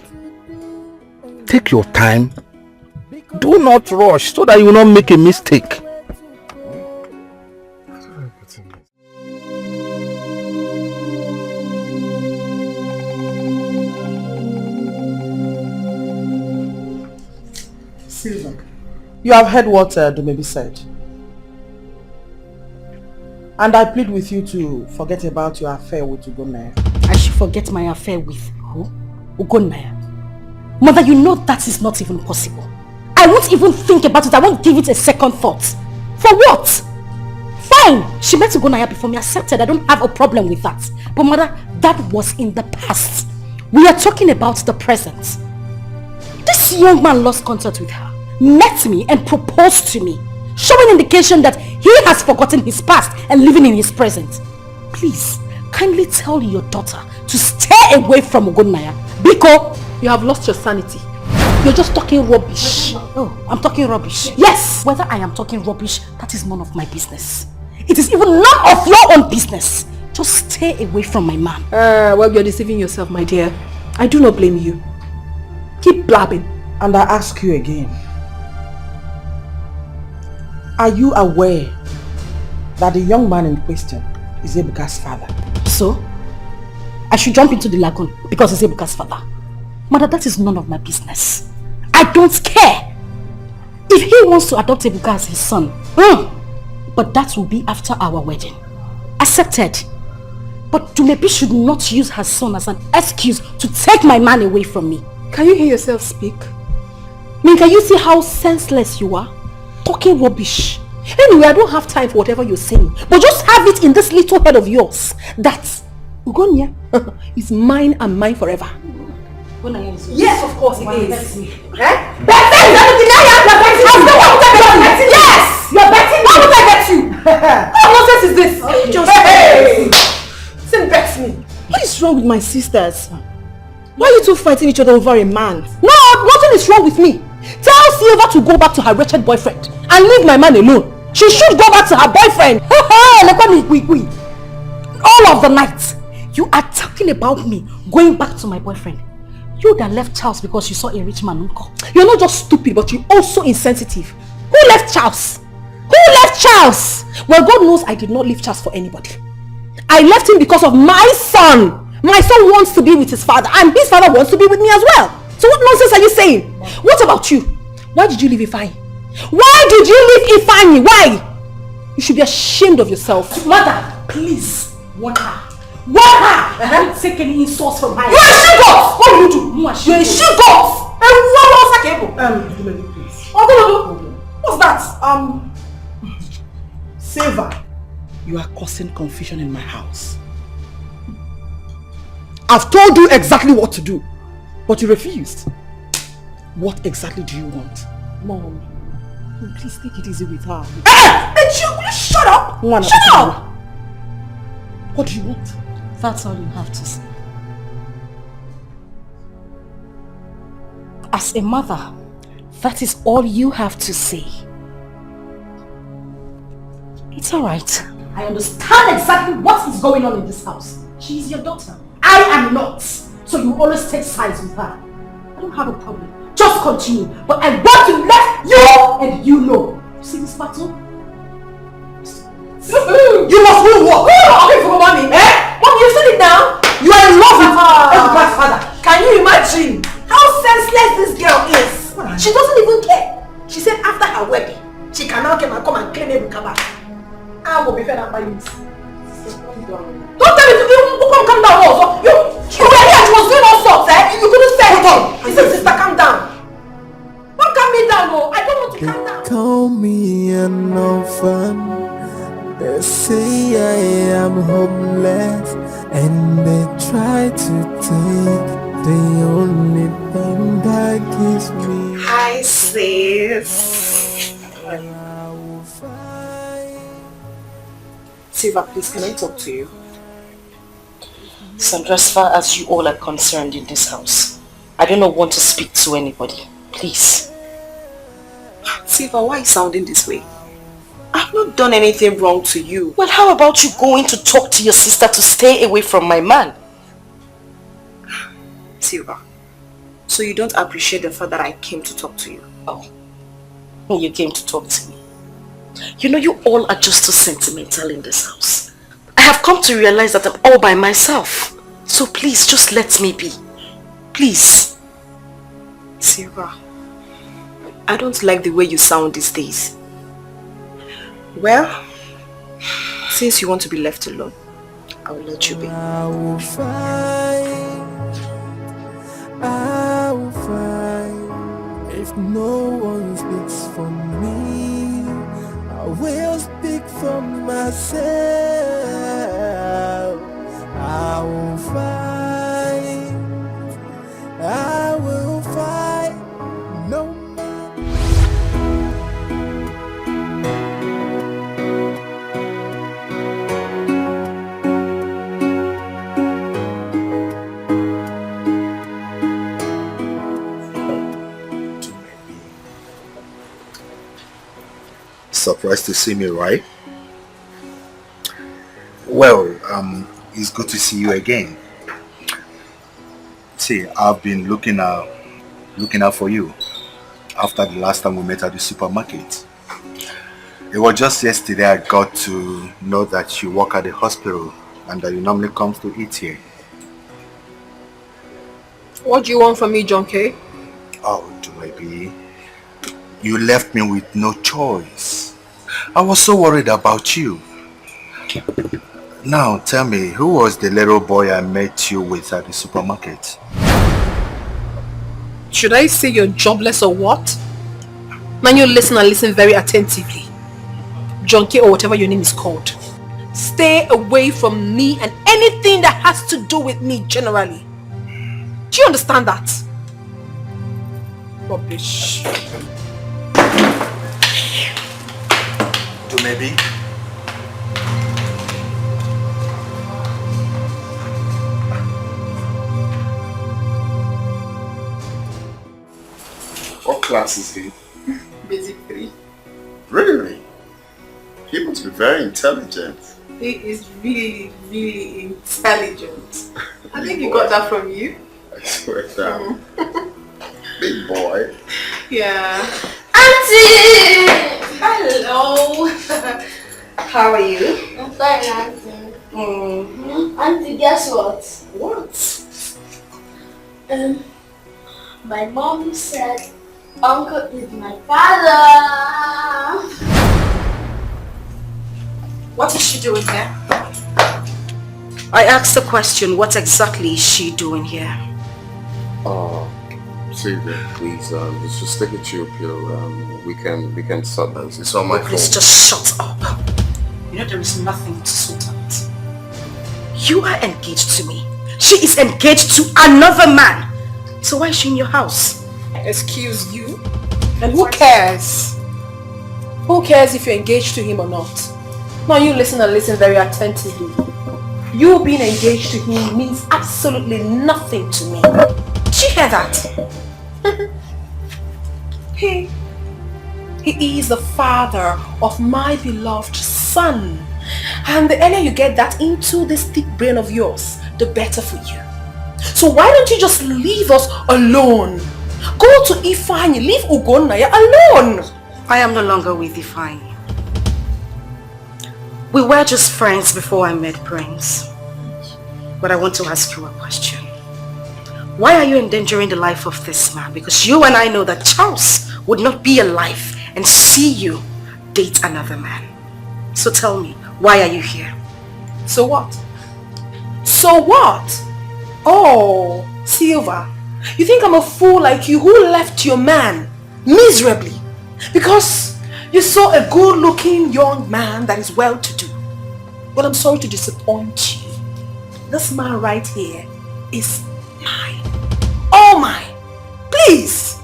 Speaker 16: Take your time. Do not rush so that you will not make a mistake.
Speaker 8: Sylvia, you have heard what Dumebi said. And I plead with you to forget about your affair with Ugonaya.
Speaker 2: I should forget my affair with who? Ugonaya. Mother, you know that is not even possible. I won't even think about it. I won't give it a second thought. For what? Fine. She met Ugonaya before me. Accepted. I don't have a problem with that. But mother, that was in the past. We are talking about the present. This young man lost contact with her, met me and proposed to me, showing indication that he has forgotten his past and living in his present. Please, kindly tell your daughter to stay away from Ugonaya. Biko,
Speaker 9: you have lost your sanity.
Speaker 2: You're just talking rubbish. Oh, I'm talking rubbish. Yes, whether I am talking rubbish, that is none of my business. It is even none of your own business. Just stay away from my man.
Speaker 9: Well, you're deceiving yourself, my dear. I do not blame you. Keep blabbing.
Speaker 8: And I ask you again, Are you aware that the young man in question is Ebuka's father?
Speaker 2: So? I should jump into the lagoon because it's Ebuka's father. Mother, that is none of my business. I don't care. If he wants to adopt Ebuka as his son, but that will be after our wedding. Accepted. But Dumebi should not use her son as an excuse to take my man away from me.
Speaker 9: Can you hear yourself speak?
Speaker 2: Can you see how senseless you are? Talking rubbish.
Speaker 9: Anyway, I don't have time for whatever you're saying. But just have it in this little head of yours that Ugonia is mine and mine forever.
Speaker 2: Yes, of course it is.
Speaker 9: Yes!
Speaker 2: You're betting me.
Speaker 9: Why would I bet you? What nonsense is this?
Speaker 2: Okay.
Speaker 9: Just say bet me. What is wrong with my sisters? Why are you two fighting each other over a man? No, nothing is wrong with me. Tell Silva to go back to her wretched boyfriend and leave my man alone. She should go back to her boyfriend.
Speaker 2: All of the night, you are talking about me going back to my boyfriend. You that left Charles because you saw a rich man, uncle.
Speaker 9: You're not just stupid, but you're also insensitive. Who left Charles? Who left Charles? Well, God knows I did not leave Charles for anybody. I left him because of my son. My son wants to be with his father, and his father wants to be with me as well. So what nonsense are you saying? What about you? Why did you leave Ifeanyi? Why did you leave Ifeanyi? Why? You should be ashamed of yourself.
Speaker 2: Mother, please, warn her. Warn her! Don't take any insults from her.
Speaker 9: You're a she-goat! What do you do?
Speaker 2: You're a she-goat!
Speaker 8: Please.
Speaker 9: What's that?
Speaker 8: Silva, you are causing confusion in my house. I've told you exactly what to do, but you refused. What exactly do you want?
Speaker 9: Mom, please take it easy with her.
Speaker 8: Hey! Will you shut up?
Speaker 9: Shut up!
Speaker 8: What do you want?
Speaker 2: That's all you have to say. As a mother, that is all you have to say. It's alright.
Speaker 9: I understand exactly what is going on in this house. She is your daughter. I am not. So you always take sides with her. I don't have a problem. Just continue. But I want to let you and you know. You see this battle?
Speaker 8: You must win what?
Speaker 9: Okay, for money. Mom, you said it now.
Speaker 8: You are in love with
Speaker 9: Ebuka's father. Can you imagine how senseless this girl is? She doesn't even care. She said after her wedding, she can now come and claim Ebuka back. I will be fed up by you. Don't tell me to come down also. You were here, she was doing all sorts, You couldn't say anything. He said, sister, calm down. Don't calm me down, no. I don't want to calm down.
Speaker 12: Call me an orphan. They say I am homeless, and they try to take the only thing that gives me.
Speaker 7: Hi, sis. Silva, please, can I talk to you?
Speaker 10: Sandra, as far as you all are concerned in this house, I do not want to speak to anybody. Please.
Speaker 7: Silva, why are you sounding this way? I've not done anything wrong to you.
Speaker 10: Well, how about you going to talk to your sister to stay away from my man?
Speaker 7: Silva, so you don't appreciate the fact that I came to talk to you?
Speaker 10: Oh, you came to talk to me. You know, you all are just too sentimental in this house. I have come to realize that I'm all by myself. So please, just let me be. Please.
Speaker 7: Silva, I don't like the way you sound these days. Well, since you want to be left alone, I will let you be.
Speaker 12: I will find. If no one speaks for me, I will speak for myself. I will find. I will find. No
Speaker 16: Surprised to see me, right? Well, it's good to see you again. See, I've been looking out for you after the last time we met at the supermarket. It was just yesterday I got to know that you work at the hospital and that you normally come to eat here.
Speaker 9: What do you want from me, John K?
Speaker 16: Oh, maybe you left me with no choice. I was so worried about you. Now tell me, who was the little boy I met you with at the supermarket?
Speaker 9: Should I say you're jobless or what? Man, you listen and listen very attentively. John K or whatever your name is called. Stay away from me and anything that has to do with me generally. Do you understand that? Rubbish.
Speaker 16: Maybe.
Speaker 5: What class is he?
Speaker 9: Basic 3.
Speaker 5: Really? He must be very intelligent.
Speaker 9: He is really, really intelligent. I think he got that from you.
Speaker 5: I swear down. Big boy.
Speaker 6: Yeah. Auntie! Hello.
Speaker 10: How are you?
Speaker 6: I'm fine, Auntie. Auntie, guess what?
Speaker 10: What?
Speaker 6: My mom said Uncle is my father.
Speaker 10: What is she doing here? I asked the question, what exactly is she doing here?
Speaker 5: Sylvia, please, just take a chill pill. We can sort this. It's all my fault.
Speaker 10: Please just shut up. You know there is nothing to sort out. You are engaged to me. She is engaged to another man. So why is she in your house?
Speaker 9: Excuse you? And who cares? Who cares if you're engaged to him or not? Now you listen and listen very attentively. You being engaged to him means absolutely nothing to me. Did you hear that? He is the father of my beloved son. And the earlier you get that into this thick brain of yours, the better for you. So why don't you just leave us alone? Go to Ifeanyi, leave Ugonnaya alone.
Speaker 10: I am no longer with Ifeanyi. We were just friends before I met Prince. But I want to ask you a question. Why are you endangering the life of this man? Because you and I know that Charles would not be alive and see you date another man. So tell me, why are you here?
Speaker 9: So what? So what? Oh, Silva, you think I'm a fool like you who left your man miserably because you saw a good-looking young man that is well-to-do? Well, I'm sorry to disappoint you. This man right here is mine. All mine. Please.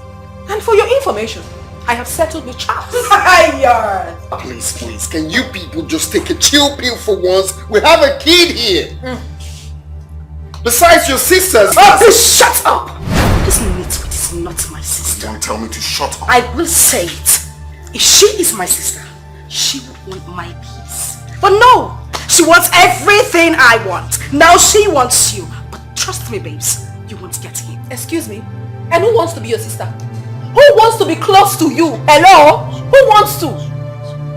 Speaker 9: And for your information, I have settled with Charles.
Speaker 5: Please, can you people just take a chill pill for once? We have a kid here. Besides your sisters.
Speaker 10: Oh, please shut up! This nitwit is not my sister.
Speaker 5: Don't tell me to shut up.
Speaker 10: I will say it. If she is my sister, she would want my peace. But no! She wants everything I want. Now she wants you. But trust me, babes, you won't get him.
Speaker 9: Excuse me? And who wants to be your sister? Who wants to be close to you? Hello? Who wants to?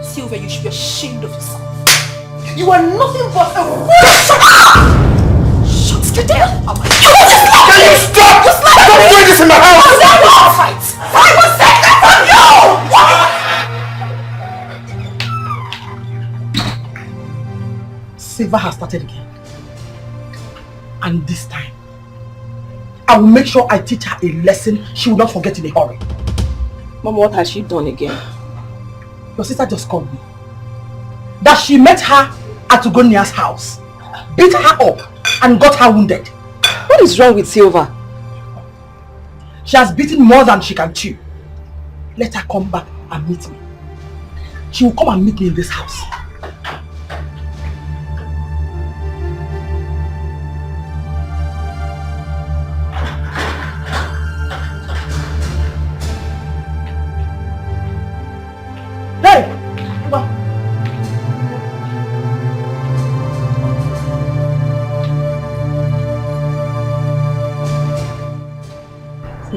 Speaker 9: Sylvia, you should be ashamed of yourself. You are nothing but a fool!
Speaker 10: Shut your tail! Oh my God!
Speaker 5: Can you stop? Stop doing this in my house!
Speaker 10: I will take that from you!
Speaker 8: Silva has started again. And this time, I will make sure I teach her a lesson she will not forget in a hurry.
Speaker 7: Mom, what has she done again?
Speaker 8: Your sister just called me. That she met her at Ugonia's house, beat her up and got her wounded.
Speaker 7: What is wrong with Silva?
Speaker 8: She has beaten more than she can chew. Let her come back and meet me. She will come and meet me in this house.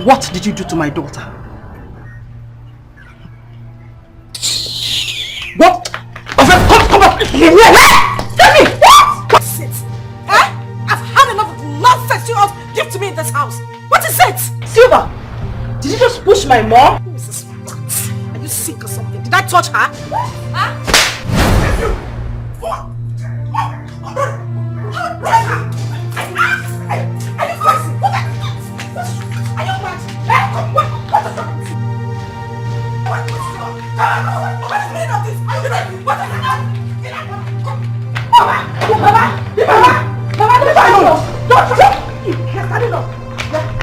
Speaker 8: What did you do to my daughter? What
Speaker 2: this house? What is it?
Speaker 4: Silver, did you just push my mom?
Speaker 2: Who is this rat? Are you sick or something? Did I touch her? Huh? Are you crazy? What the? Are you mad? What is wrong? What's the meaning of this? What is it? Baba! Don't! Stand it up!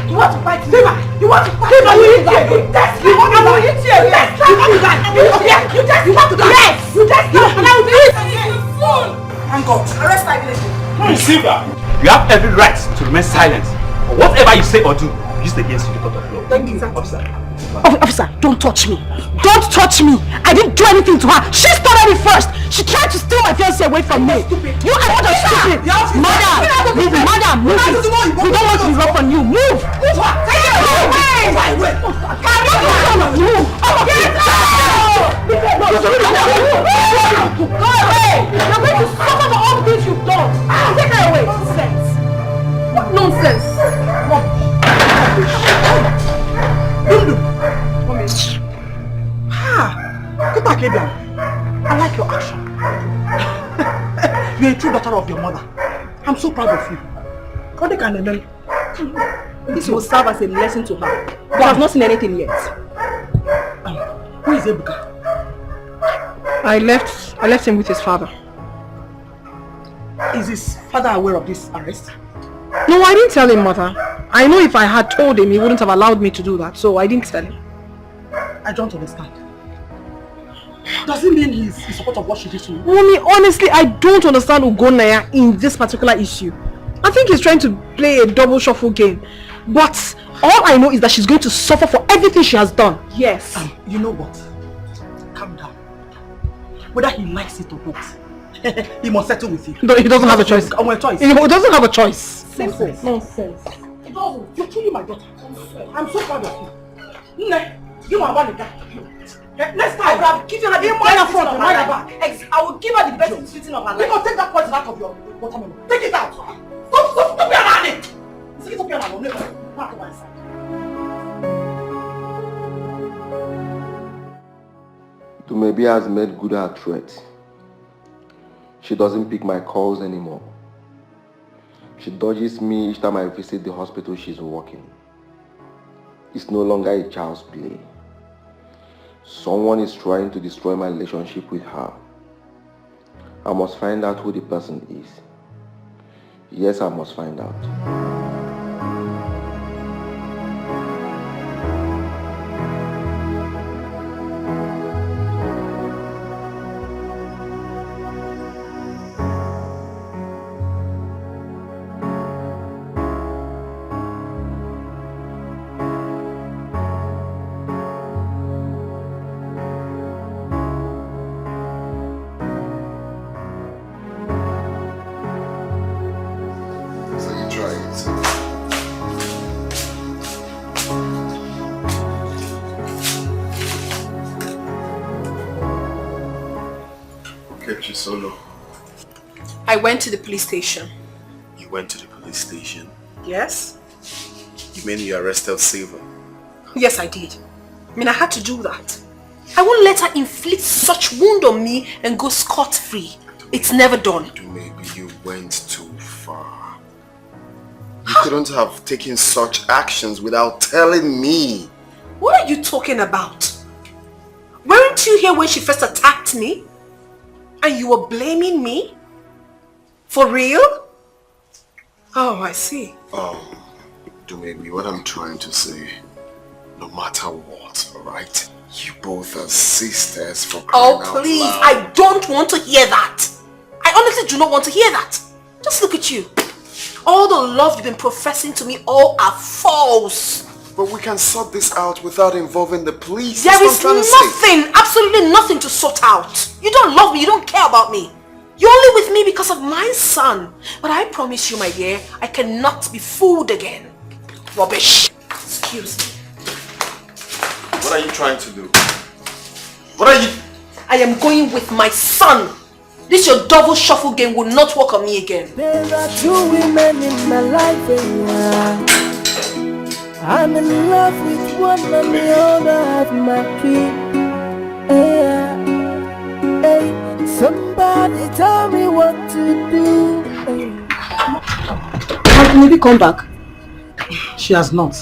Speaker 2: You want to fight? You want to fight? You want to die? You want to die? Yes! You test me! And I will do it! You fool! Thank God! Arrest my village!
Speaker 18: Silver, you have every right to remain silent. Or whatever you say or do, used against you in the court of law.
Speaker 2: Thank you,
Speaker 18: officer.
Speaker 2: Officer, don't touch me. Don't touch me. I didn't do anything to her. She started it first. She tried to steal my fiancé away from me. You are not stupid. Madam, move. We don't want to be rough on you. Move. Move her. Take it away. Move. Go away. You're going to suffer for all the things you've done. Take her away. Nonsense. What nonsense?
Speaker 8: Good back, Abian. I like your action. You're a true daughter of your mother. I'm so proud of you.
Speaker 2: This will serve as a lesson to her. But I have not seen anything yet.
Speaker 8: Who is Ebuka?
Speaker 9: I left him with his father.
Speaker 8: Is his father aware of this arrest?
Speaker 9: No, I didn't tell him, mother. I know if I had told him, he wouldn't have allowed me to do that, so I didn't tell him.
Speaker 8: I don't understand. Does it mean he's in support of what she did to you?
Speaker 9: Mommy, honestly, I don't understand Ugonaya in this particular issue. I think he's trying to play a double shuffle game. But all I know is that she's going to suffer for everything she has done. Yes.
Speaker 8: You know what? Calm down. Whether he likes it or not, he must settle with you.
Speaker 9: No, he doesn't have a choice.
Speaker 8: He
Speaker 9: doesn't have a choice.
Speaker 8: Nonsense. He doesn't. You're killing my daughter. I'm so proud of you. You are one guy. Next time, I will give you the best sitting of her life. I will give her the best sitting of her life. You go take that poison out of your watermelon. Take it out. Stop being around it. Stop being around it. Back to my side.
Speaker 3: Dumebi has made good her threat. She doesn't pick my calls anymore. She dodges me each time I visit the hospital she's working. It's no longer a child's play. Someone is trying to destroy my relationship with her. I must find out who the person is. Yes, I must find out. Solo.
Speaker 2: I went to the police station.
Speaker 3: You went to the police station?
Speaker 2: Yes?
Speaker 3: You mean you arrested Silver?
Speaker 2: Yes, I did. I mean, I had to do that. I won't let her inflict such wound on me and go scot-free. It's never done.
Speaker 3: Maybe you went too far. You couldn't have taken such actions without telling me.
Speaker 2: What are you talking about? Weren't you here when she first attacked me? And you were blaming me? For real? Oh, I see.
Speaker 3: Maybe what I'm trying to say, no matter what, alright? You both are sisters for crying out
Speaker 2: please,
Speaker 3: loud.
Speaker 2: I don't want to hear that. I honestly do not want to hear that. Just look at you. All the love you've been professing to me, all are false.
Speaker 3: But we can sort this out without involving the police.
Speaker 2: There is nothing, absolutely nothing to sort out. You don't love me, you don't care about me. You're only with me because of my son. But I promise you, my dear, I cannot be fooled again. Rubbish. Excuse me.
Speaker 3: What are you trying to do? What are you...
Speaker 2: I am going with my son. This your double shuffle game will not work on me again.
Speaker 12: There are two women in my life, I'm in love with one and the other of my key. Yeah. Hey, somebody tell me what to do. Hey.
Speaker 8: Has Maybe come back? She has not.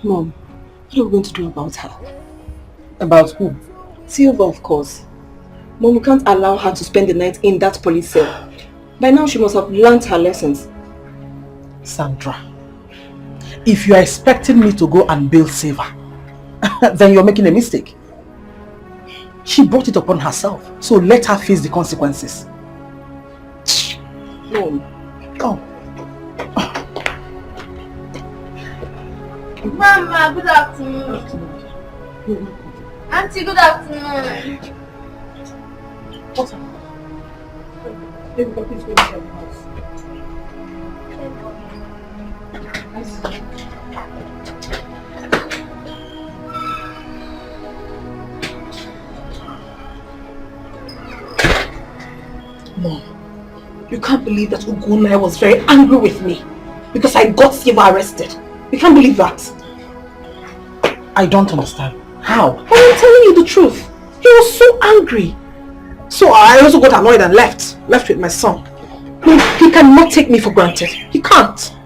Speaker 8: Mom, what are we going to do about her? About who?
Speaker 7: Silva, of course. Mom, we can't allow her to spend the night in that police cell. By now she must have learned her lessons.
Speaker 8: Sandra, if you are expecting me to go and bail Silva, then you're making a mistake. She brought it upon herself, so let her face the consequences.
Speaker 7: Mom.
Speaker 8: Come.
Speaker 6: Mama, good afternoon. Auntie, good afternoon.
Speaker 8: What's up? Baby, please go inside the house. Mom, you can't believe that Ugunaya was very angry with me because I got Siva arrested. You can't believe that. I don't understand. How? But I'm telling you the truth. He was so angry. So I also got annoyed and left with my son. Mom, he cannot take me for granted. He can't.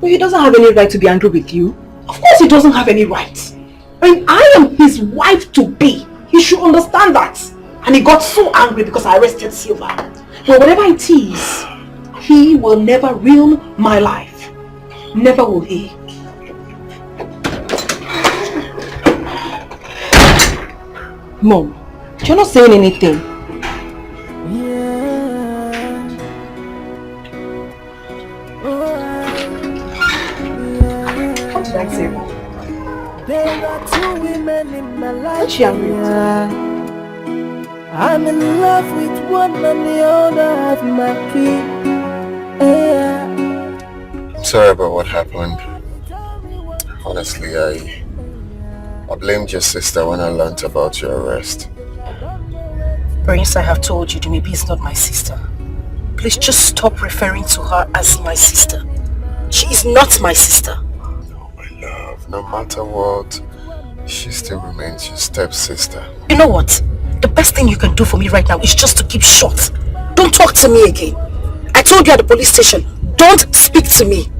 Speaker 7: But he doesn't have any right to be angry with you.
Speaker 8: Of course he doesn't have any right. I mean, I am his wife-to-be. He should understand that. And he got so angry because I arrested Silva. But whatever it is, he will never ruin my life. Never will he.
Speaker 7: Mom, you're not saying anything.
Speaker 8: What did I say?
Speaker 12: There are two women in my life.
Speaker 8: What's she angry with?
Speaker 12: I'm in love with one and the other of my key. Yeah.
Speaker 5: I'm sorry about what happened. Honestly, I blamed your sister when I learned about your arrest.
Speaker 1: Prince, I have told you, Dumibi is not my sister. Please just stop referring to her as my sister. She is not my sister.
Speaker 5: No, my love. No matter what, she still remains your stepsister.
Speaker 1: You know what? The best thing you can do for me right now is just to keep short. Don't talk to me again. I told you at the police station, don't speak to me.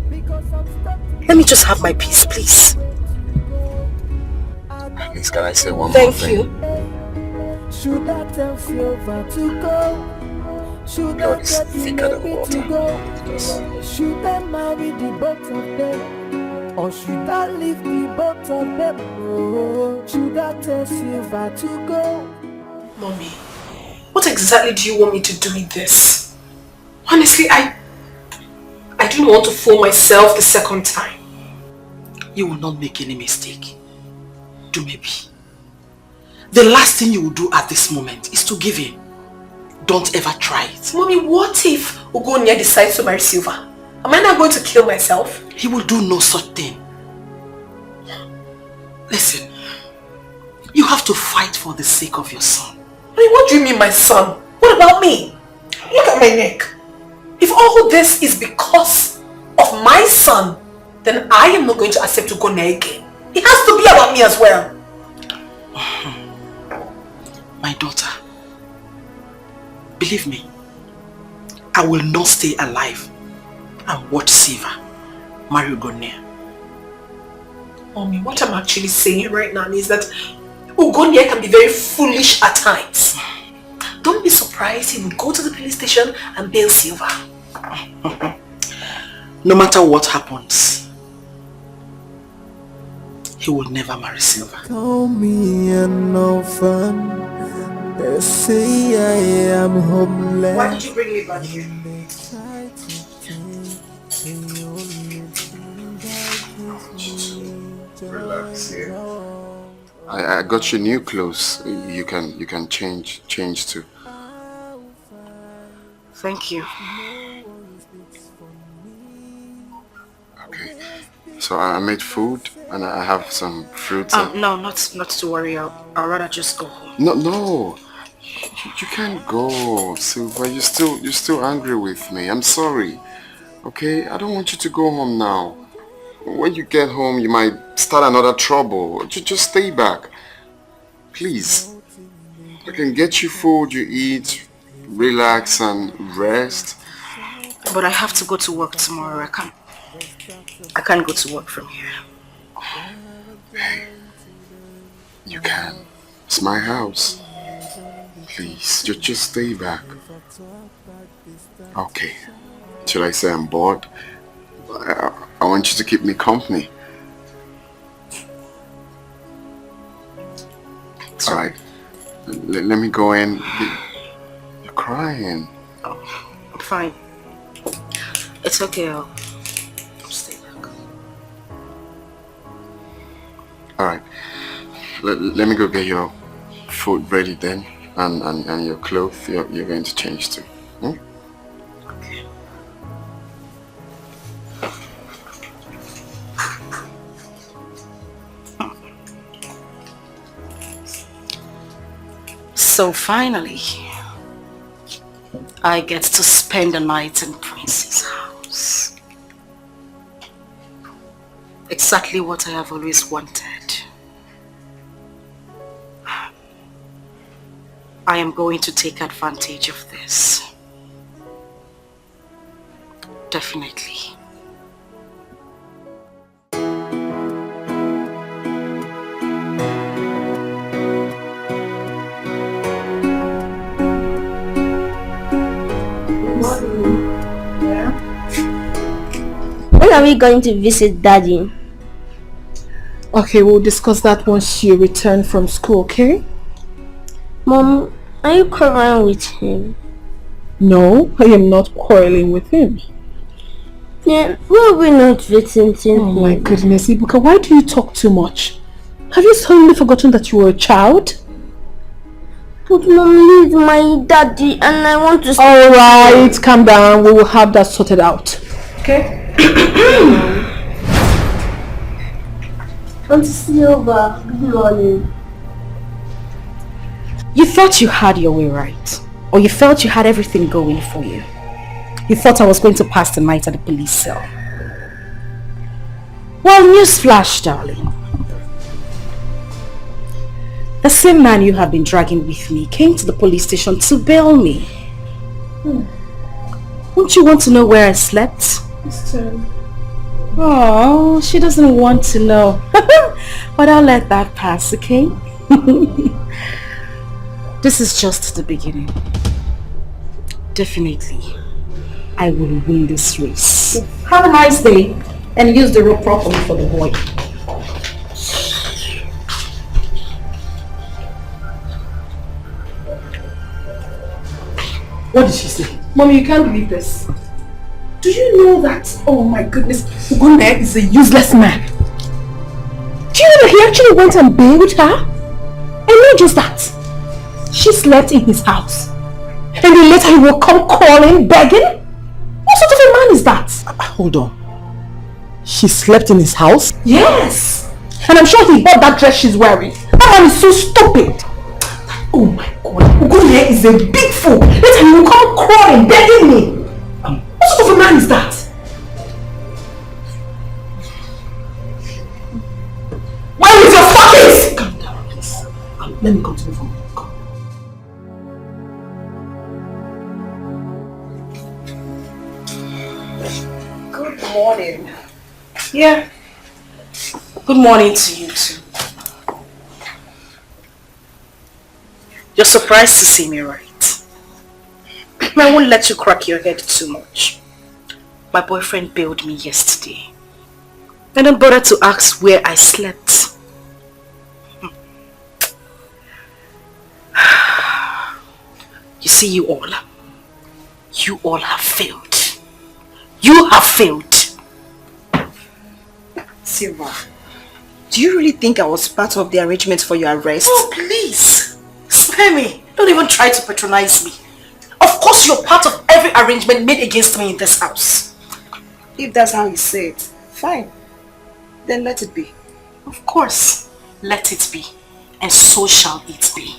Speaker 1: Let me just have my peace, please.
Speaker 5: At least can I say one more
Speaker 1: thing?
Speaker 5: Thank
Speaker 1: you.
Speaker 12: Should I tell Silva to go? Should I get Maybe to go? Should I marry the both of them? Or should I leave the both of them? Oh, should I tell Silva to go?
Speaker 1: Mommy, what exactly do you want me to do with this? Honestly, I don't want to fool myself the second time.
Speaker 8: You will not make any mistake. Dumibi. The last thing you will do at this moment is to give in. Don't ever try it.
Speaker 1: Mommy, what if Ugonia decides to marry Silva? Am I not going to kill myself?
Speaker 8: He will do no such thing. Listen, you have to fight for the sake of your son.
Speaker 1: I mean, what do you mean my son? What about me? Look at my neck. If all this is because of my son, then I am not going to accept Ugonia again. It has to be about me as well.
Speaker 8: My daughter, believe me, I will not stay alive and watch Siva marry Ugonia.
Speaker 1: Mommy, what I'm actually saying right now is that Ugonia can be very foolish at times. Don't be surprised he would go to the police station and bail Silva.
Speaker 8: No matter what happens, he will never marry Silva.
Speaker 12: Call me an orphan. They say I am homeless.
Speaker 1: Why did you bring me back here?
Speaker 5: Relax here. I got you new clothes. You can change too.
Speaker 1: Thank you.
Speaker 5: Okay. So I made food and I have some fruits.
Speaker 1: No, not to worry. I'll rather just go home.
Speaker 5: No. You can't go, Silva. You're still angry with me. I'm sorry. Okay? I don't want you to go home now. When you get home, you might start another trouble. Just stay back. Please. I can get you food, you eat, relax and rest.
Speaker 10: But I have to go to work tomorrow. I can't go to work from here.
Speaker 5: Hey, you can. It's my house. Please, just stay back. Okay. Should I say I'm bored? I want you to keep me company. It's alright. Let me go in. You're crying.
Speaker 10: Oh, I'm fine. It's okay. I'll stay back.
Speaker 5: Alright. Let me go get your food ready then. And your clothes you're going to change to. Hmm?
Speaker 10: Okay. So finally, I get to spend the night in Prince's house. Exactly what I have always wanted. I am going to take advantage of this. Definitely.
Speaker 6: When are we going to visit Daddy?
Speaker 9: Okay, we'll discuss that once you return from school, okay?
Speaker 6: Mom, are you quarreling with him?
Speaker 9: No, I am not quarreling with him.
Speaker 6: Yeah, why are we not visiting him?
Speaker 9: Oh my goodness, Ibuka, why do you talk too much? Have you suddenly forgotten that you were a child?
Speaker 6: But Mom, he's my daddy and I want to...
Speaker 9: Alright, calm down. We will have that sorted out. Okay?
Speaker 6: Auntie Silva, good morning.
Speaker 2: You thought you had your way right. Or you felt you had everything going for you. You thought I was going to pass the night at the police cell. Well, newsflash, darling. The same man you have been dragging with me came to the police station to bail me. Won't you want to know where I slept? Oh, she doesn't want to know. But I'll let that pass, okay? This is just the beginning. Definitely, I will win this race. Have a nice day and use the rope properly for the boy.
Speaker 9: What did she say? Mommy, you can't believe this. Do you know that? Oh my goodness, Ugunne is a useless man. Do you know that he actually went and bailed her? And not just that, she slept in his house. And then later he will come calling, begging? What sort of a man is that?
Speaker 8: Hold on. She slept in his house?
Speaker 9: Yes! And I'm sure he bought that dress she's wearing. That man is so stupid. Oh my God, Ugunne is a big fool. Later he will come crawling, begging me. What sort of a man is that? Where is your stockings? Calm down, please. Let me continue from here. Come. Good morning.
Speaker 10: Yeah. Good morning to you too. You're surprised to see me, right? I won't let you crack your head too much. My boyfriend bailed me yesterday. I don't bother to ask where I slept. You see, you all have failed. You have failed.
Speaker 7: Silva, do you really think I was part of the arrangement for your arrest?
Speaker 10: Oh, please. Spare me. Don't even try to patronize me. Of course you're part of every arrangement made against me in this house.
Speaker 7: If that's how you say it, fine. Then let it be.
Speaker 10: Of course, let it be. And so shall it be.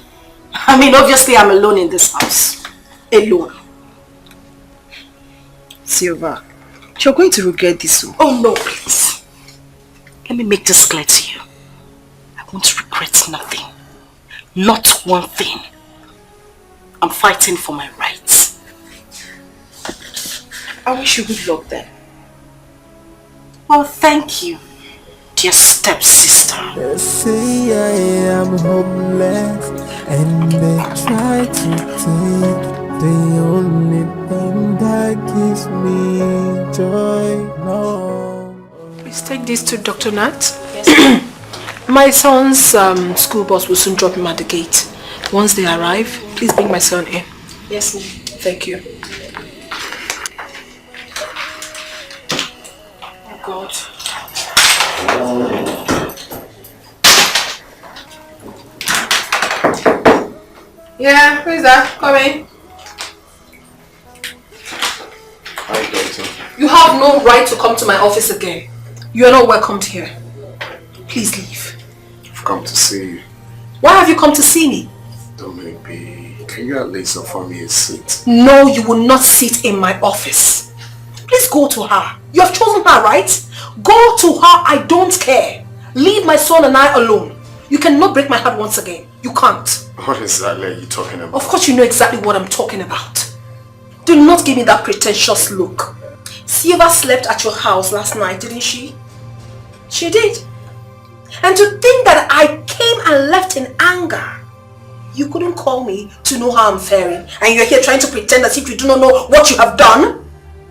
Speaker 10: I mean, obviously I'm alone in this house. Alone.
Speaker 7: Silva, you're going to regret this.
Speaker 10: Oh no, please. Let me make this clear to you. I won't regret nothing. Not one thing. I'm fighting for my rights.
Speaker 1: I wish you good luck then.
Speaker 10: Well, thank you, dear stepsister.
Speaker 12: They say I am homeless, and they try to take the only thing that gives me joy. No.
Speaker 9: Please take this to Dr. Nat.
Speaker 10: Yes.
Speaker 9: My son's school bus will soon drop him at the gate. Once they arrive, please bring my son in.
Speaker 10: Yes, ma'am.
Speaker 9: Thank you.
Speaker 10: Oh, God.
Speaker 9: Yeah, who is that? Come in.
Speaker 3: Hi, doctor.
Speaker 9: You have no right to come to my office again. You are not welcomed here. Please leave.
Speaker 3: I've come to see you.
Speaker 9: Why have you come to see me?
Speaker 3: Maybe can you at least offer me a seat?
Speaker 9: No, you will not sit in my office. Please go to her. You have chosen her, right? Go to her. I don't care. Leave my son and I alone. You cannot break my heart once again. You can't.
Speaker 3: What exactly are you talking about?
Speaker 9: Of course you know exactly what I'm talking about. Do not give me that pretentious look. Silva slept at your house last night, didn't she? She did. And to think that I came and left in anger. You couldn't call me to know how I'm faring. And you're here trying to pretend as if you do not know what you have done?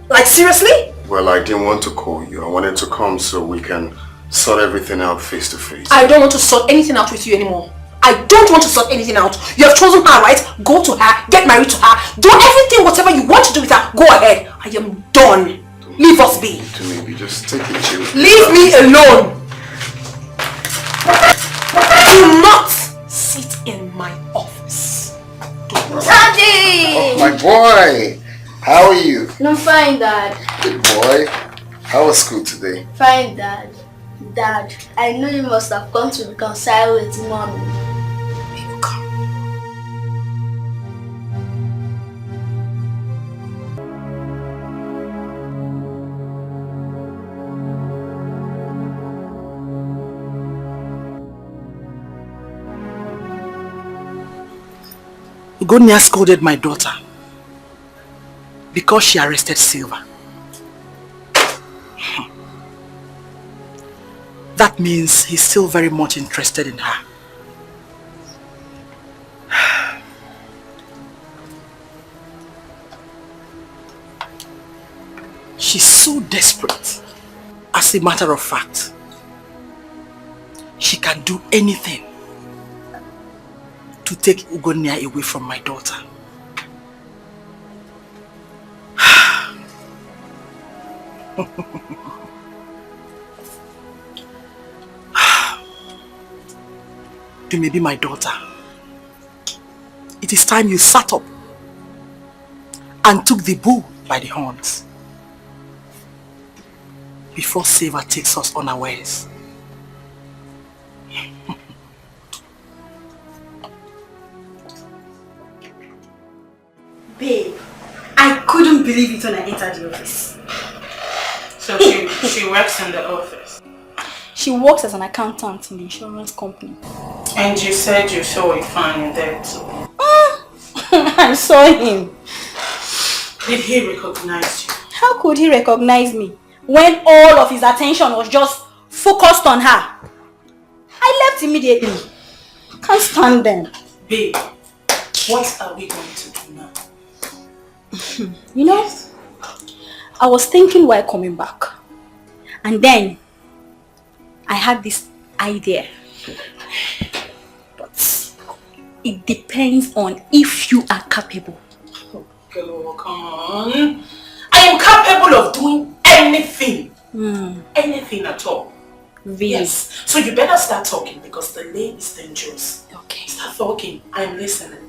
Speaker 9: Like seriously?
Speaker 3: Well, I didn't want to call you. I wanted to come so we can sort everything out face to face.
Speaker 9: I don't want to sort anything out with you anymore. I don't want to sort anything out. You have chosen her, right? Go to her, get married to her, do everything, whatever you want to do with her. Go ahead. I am done. Leave us be.
Speaker 3: To maybe just take it chill.
Speaker 9: Leave me alone. Do not sit in my office.
Speaker 6: Daddy!
Speaker 3: Oh, my boy! How are you?
Speaker 6: No, fine, Dad.
Speaker 3: Good boy. How was school today?
Speaker 6: Fine, Dad. Dad, I know you must have come to reconcile with Mommy.
Speaker 10: Ugonia scolded my daughter because she arrested Silva. That means he's still very much interested in her. She's so desperate. As a matter of fact, she can do anything to take Ugonia away from my daughter. You may be my daughter. It is time you sat up and took the bull by the horns before Silva takes us unawares.
Speaker 13: Babe, I couldn't believe it when I entered the office.
Speaker 4: So she works in the office?
Speaker 13: She works as an accountant in the insurance company.
Speaker 4: And you said you saw a fan there too?
Speaker 13: I saw him.
Speaker 4: Did he recognize you?
Speaker 13: How could he recognize me when all of his attention was just focused on her? I left immediately. Can't stand them.
Speaker 4: Babe, what are we going to do now?
Speaker 13: You know, I was thinking while coming back, and then I had this idea. But it depends on if you are capable.
Speaker 4: Oh, come on. I am capable of doing anything. Anything at all.
Speaker 13: Really?
Speaker 4: Yes. So you better start talking because the lane is dangerous.
Speaker 13: Okay.
Speaker 4: Start talking. I am listening.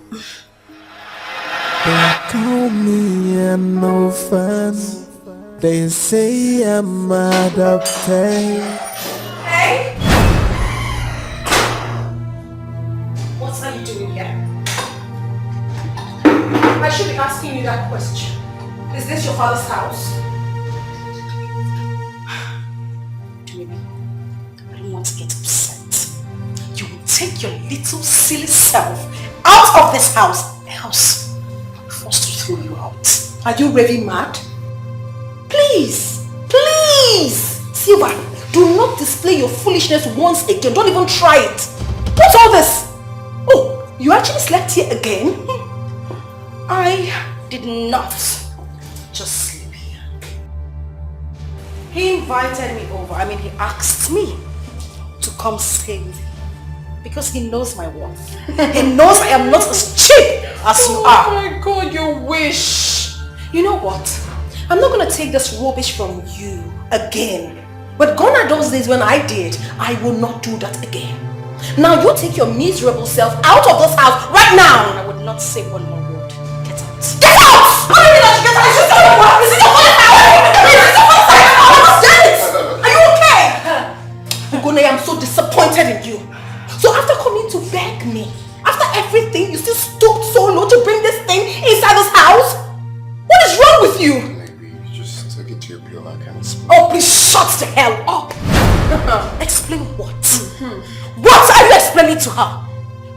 Speaker 12: They call me an orphan. They say I'm adopted.
Speaker 9: Hey! What are you doing here? I should be asking you that question. Is this your father's house?
Speaker 2: take your little silly self out of this house, else I'm forced to throw you out. Are you really mad? Please, please, Silva, do not display your foolishness once again. Don't even try it. What's all this? Oh, you actually slept here again? I did not just sleep here. He invited me over. He asked me to come stay with him. Because he knows my worth. He knows I am not as cheap as you are.
Speaker 7: Oh my God, you wish.
Speaker 2: You know what? I'm not going to take this rubbish from you again. But gone are those days when I did. I will not do that again. Now you take your miserable self out of this house right now. And I would not say one more word. Get out. Get out! What do you mean I should get out? Is it your father's house? Are you okay? Ugone, I'm so disappointed in you. So after coming to beg me, after everything, you still stooped so low to bring this thing inside this house? What is wrong with you?
Speaker 5: Maybe just take it to your pillow, I can't speak.
Speaker 2: Oh, please shut the hell up. Explain what? What are you explaining to her?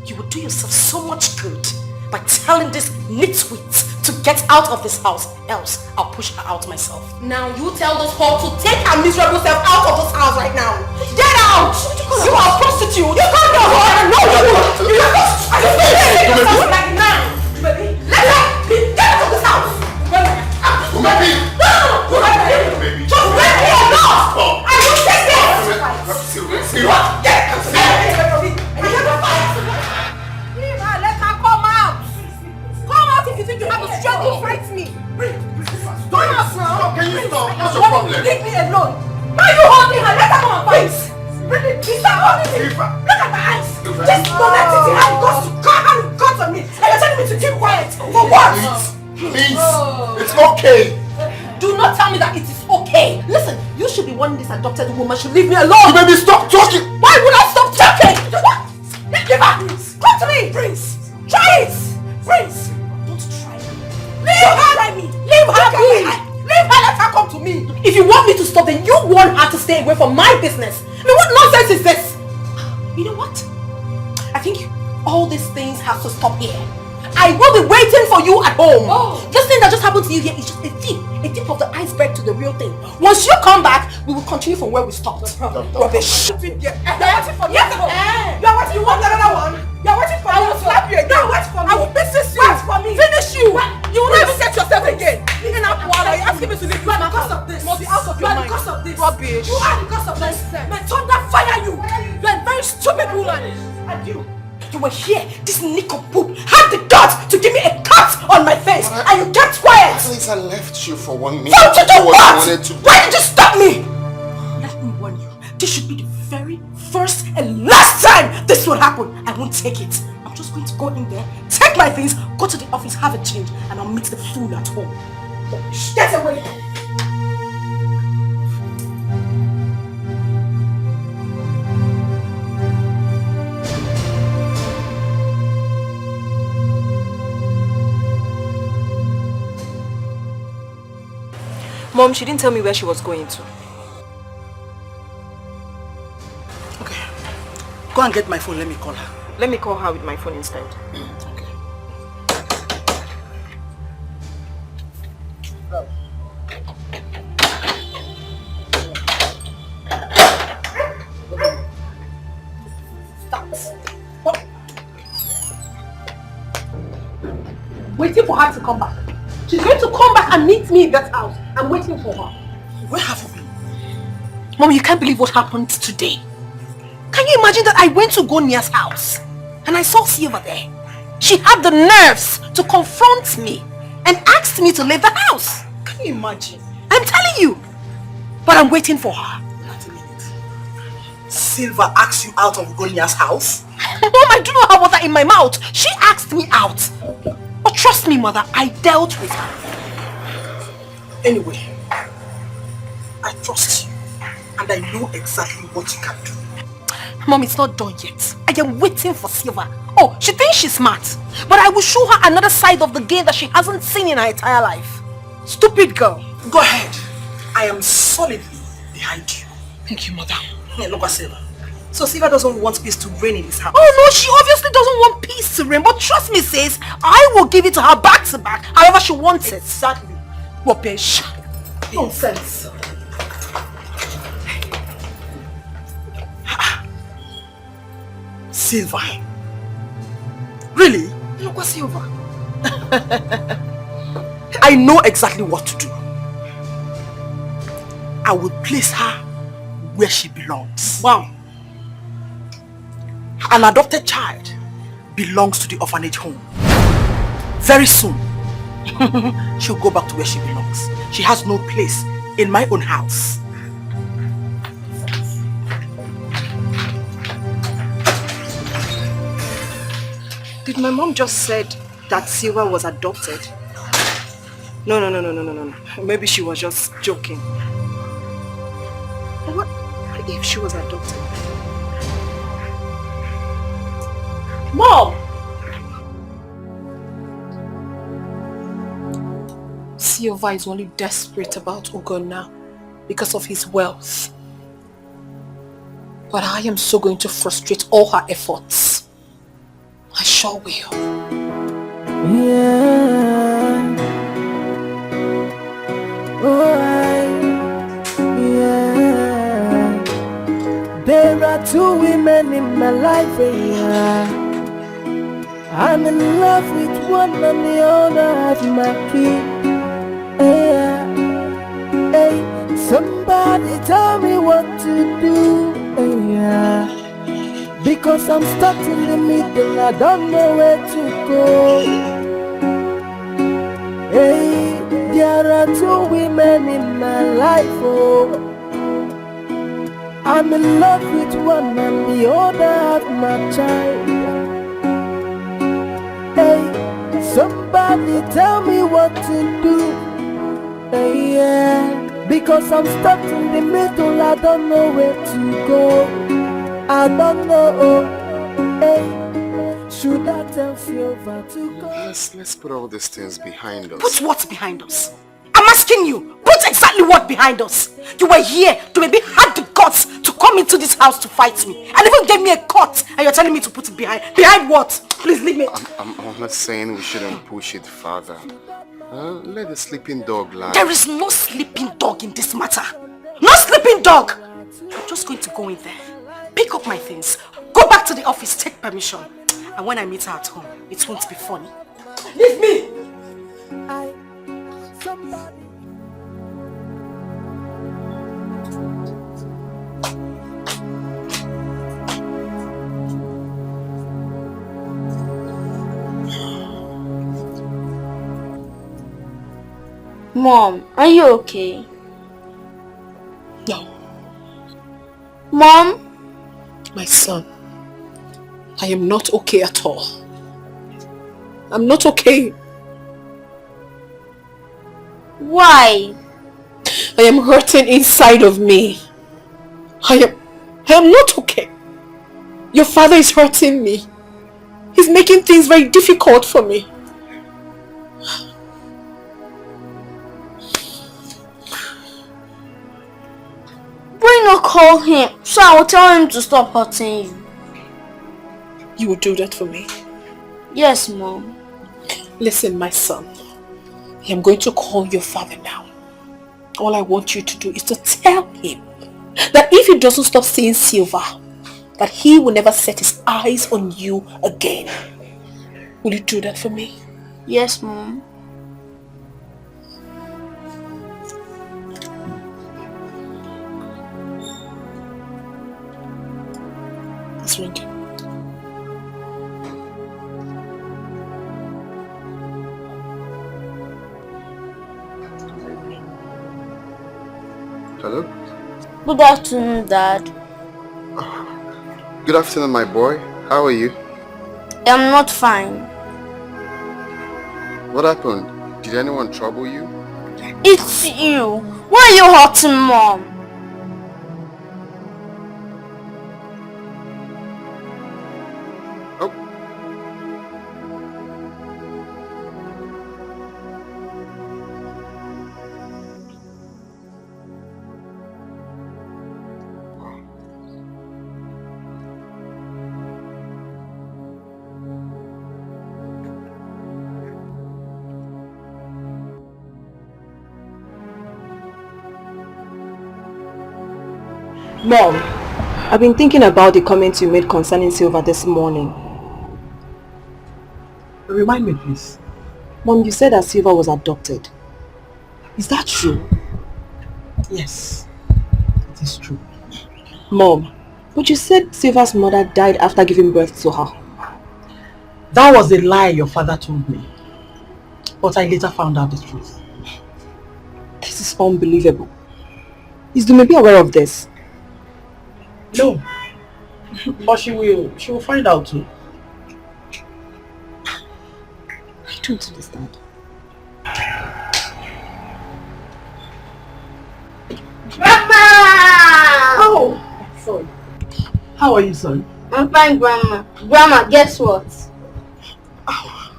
Speaker 2: You would do yourself so much good by telling this nitwit to get out of this house, else I'll push her out myself. Now you tell this whore to take her miserable self out of this house right now. Get out! You are a prostitute! You can't be a whore! I know you! You're a prostitute! I just say something like now! Baby, let her get out of this house! Baby! No! Baby! Just let me alone! I will take this! What? Get out! Leave her, let her come out! Come out if you think you have the strength to fight me! Come out now!
Speaker 5: Can you stop? What's your problem?
Speaker 2: Leave me alone! Why are you holding her? Let her come and fight! Really, please stop holding me! Look at my eyes! Just moment it had guts on me! And you're telling me to keep quiet! For what?
Speaker 5: Please! It's okay!
Speaker 2: Do not tell me that it is okay! Listen, you should be wanting this adopted woman should leave me alone!
Speaker 5: You made me stop talking!
Speaker 2: Why would I stop talking? What? Give her! Come to me! Prince! Try it! Prince! Don't try me! Leave her! Try me! Leave her be! Leave her! Let her come to me! If you want me to stop, then you want her to stay away from my business! I mean, what nonsense is this? You know what? I think all these things have to stop here. I will be waiting for you at home. Oh. This thing that just happened to you here is just a tip of the iceberg to the real thing. Once you come back, we will continue from where we stopped. Rubbish. You're waiting for me. You're waiting. You want another one? You're waiting for me. I will slap you again. No, wait for me. I will business you. Wait for me. Finish you. You will not even get yourself again. Even up while you're asking me to leave. You are the cause of this. Must be out of your mind. You are the cause of this. Rubbish. You are the cause of this. May thunder fire you. You are a very stupid woman. And you were here, this nickle poop had the guts to give me a cut on my face, and you kept quiet.
Speaker 5: At least I left you for 1 minute.
Speaker 2: So to do what? Why did you stop me? Let me warn you, this should be the very first and last time this will happen. I won't take it. I'm just going to go in there, take my things, go to the office, have a change, and I'll meet the fool at home. Get away!
Speaker 7: Mom, she didn't tell me where she was going to.
Speaker 8: Okay. Go and get my phone, let me call her.
Speaker 7: Let me call her with my phone instead.
Speaker 8: Okay.
Speaker 2: Stop. Waiting for her to come back. She's going to come back and meet me in that house. I'm waiting for her.
Speaker 8: Where have you been?
Speaker 2: Mom, you can't believe what happened today. Can you imagine that I went to Gonia's house and I saw Silva there? She had the nerves to confront me and asked me to leave the house.
Speaker 8: Can you imagine?
Speaker 2: I'm telling you. But I'm waiting for her.
Speaker 8: Wait a minute. Silva asked you out of Gonia's house?
Speaker 2: Mom, I do not have water in my mouth. She asked me out. But trust me, mother, I dealt with her.
Speaker 8: Anyway, I trust you and I know exactly what you can do.
Speaker 2: Mom, it's not done yet. I am waiting for Silva. Oh, she thinks she's smart. But I will show her another side of the game that she hasn't seen in her entire life. Stupid girl.
Speaker 8: Go ahead. I am solidly behind you.
Speaker 2: Thank you, mother.
Speaker 8: Hey, look at Silva.
Speaker 7: So Silva doesn't want peace to reign in this house?
Speaker 2: Oh no, she obviously doesn't want peace to reign. But trust me, sis, I will give it to her back to back, however she wants it.
Speaker 7: Exactly.
Speaker 2: Rubbish. Nonsense.
Speaker 7: Silva. Really? Look what Silva. I know exactly what to do. I will place her where she belongs.
Speaker 2: Wow.
Speaker 7: An adopted child belongs to the orphanage home. Very soon, she'll go back to where she belongs. She has no place in my own house. Did my mom just said that Silva was adopted? No. Maybe she was just joking. What if she was adopted?
Speaker 2: Mom!
Speaker 9: Silva is only desperate about Ugo now because of his wealth. But I am so going to frustrate all her efforts. I sure will.
Speaker 12: Yeah. Yeah. There are two women in my life, yeah. I'm in love with one and the other has my key. Yeah. Hey, somebody tell me what to do. Yeah. Because I'm stuck in the middle, I don't know where to go. Hey, there are two women in my life, oh. I'm in love with one and the other have my child. Hey, somebody tell me what to do. Hey, yeah, because I'm stuck in the middle, I don't know where to go. I don't know. Hey, should I tell Silva to go?
Speaker 5: Let's put all these things behind us.
Speaker 2: Put what behind us? I'm asking you, put exactly what behind us? You were here to maybe have the guts to come into this house to fight me and even gave me a cut, and you're telling me to put it behind. Behind what? Please leave me.
Speaker 5: I'm not saying we shouldn't push it further. Let the sleeping dog lie.
Speaker 2: There is no sleeping dog in this matter. No sleeping dog! I'm just going to go in there, pick up my things, go back to the office, take permission. And when I meet her at home, it won't be funny. Leave me!
Speaker 6: Mom, are you okay?
Speaker 9: No.
Speaker 6: Mom?
Speaker 9: My son, I am not okay at all. I'm not okay.
Speaker 6: Why?
Speaker 9: I am hurting inside of me. I am not okay. Your father is hurting me. He's making things very difficult for me.
Speaker 6: Why not call him so I will tell him to stop hurting you?
Speaker 9: You will do that for me?
Speaker 6: Yes, Mom.
Speaker 9: Listen, my son. I am going to call your father now. All I want you to do is to tell him that if he doesn't stop seeing Silva, that he will never set his eyes on you again. Will you do that for me?
Speaker 6: Yes, Mom.
Speaker 9: It's ringing.
Speaker 5: Hello?
Speaker 6: Good afternoon, Dad.
Speaker 5: Good afternoon, my boy. How are you?
Speaker 6: I'm not fine.
Speaker 5: What happened? Did anyone trouble you?
Speaker 6: It's you. Why are you hurting Mom?
Speaker 7: Mom, I've been thinking about the comments you made concerning Silva this morning.
Speaker 8: Remind me, please.
Speaker 7: Mom, you said that Silva was adopted. Is that true?
Speaker 8: Yes, it is true.
Speaker 7: Mom, but you said Silva's mother died after giving birth to her.
Speaker 8: That was a lie your father told me. But I later found out the truth.
Speaker 7: This is unbelievable. Is Dumebi aware of this?
Speaker 8: No. But she will find out too.
Speaker 7: I don't understand.
Speaker 6: Grandma!
Speaker 8: Oh, sorry. How are you, son?
Speaker 6: I'm fine, Grandma. Grandma, guess what?
Speaker 8: Oh,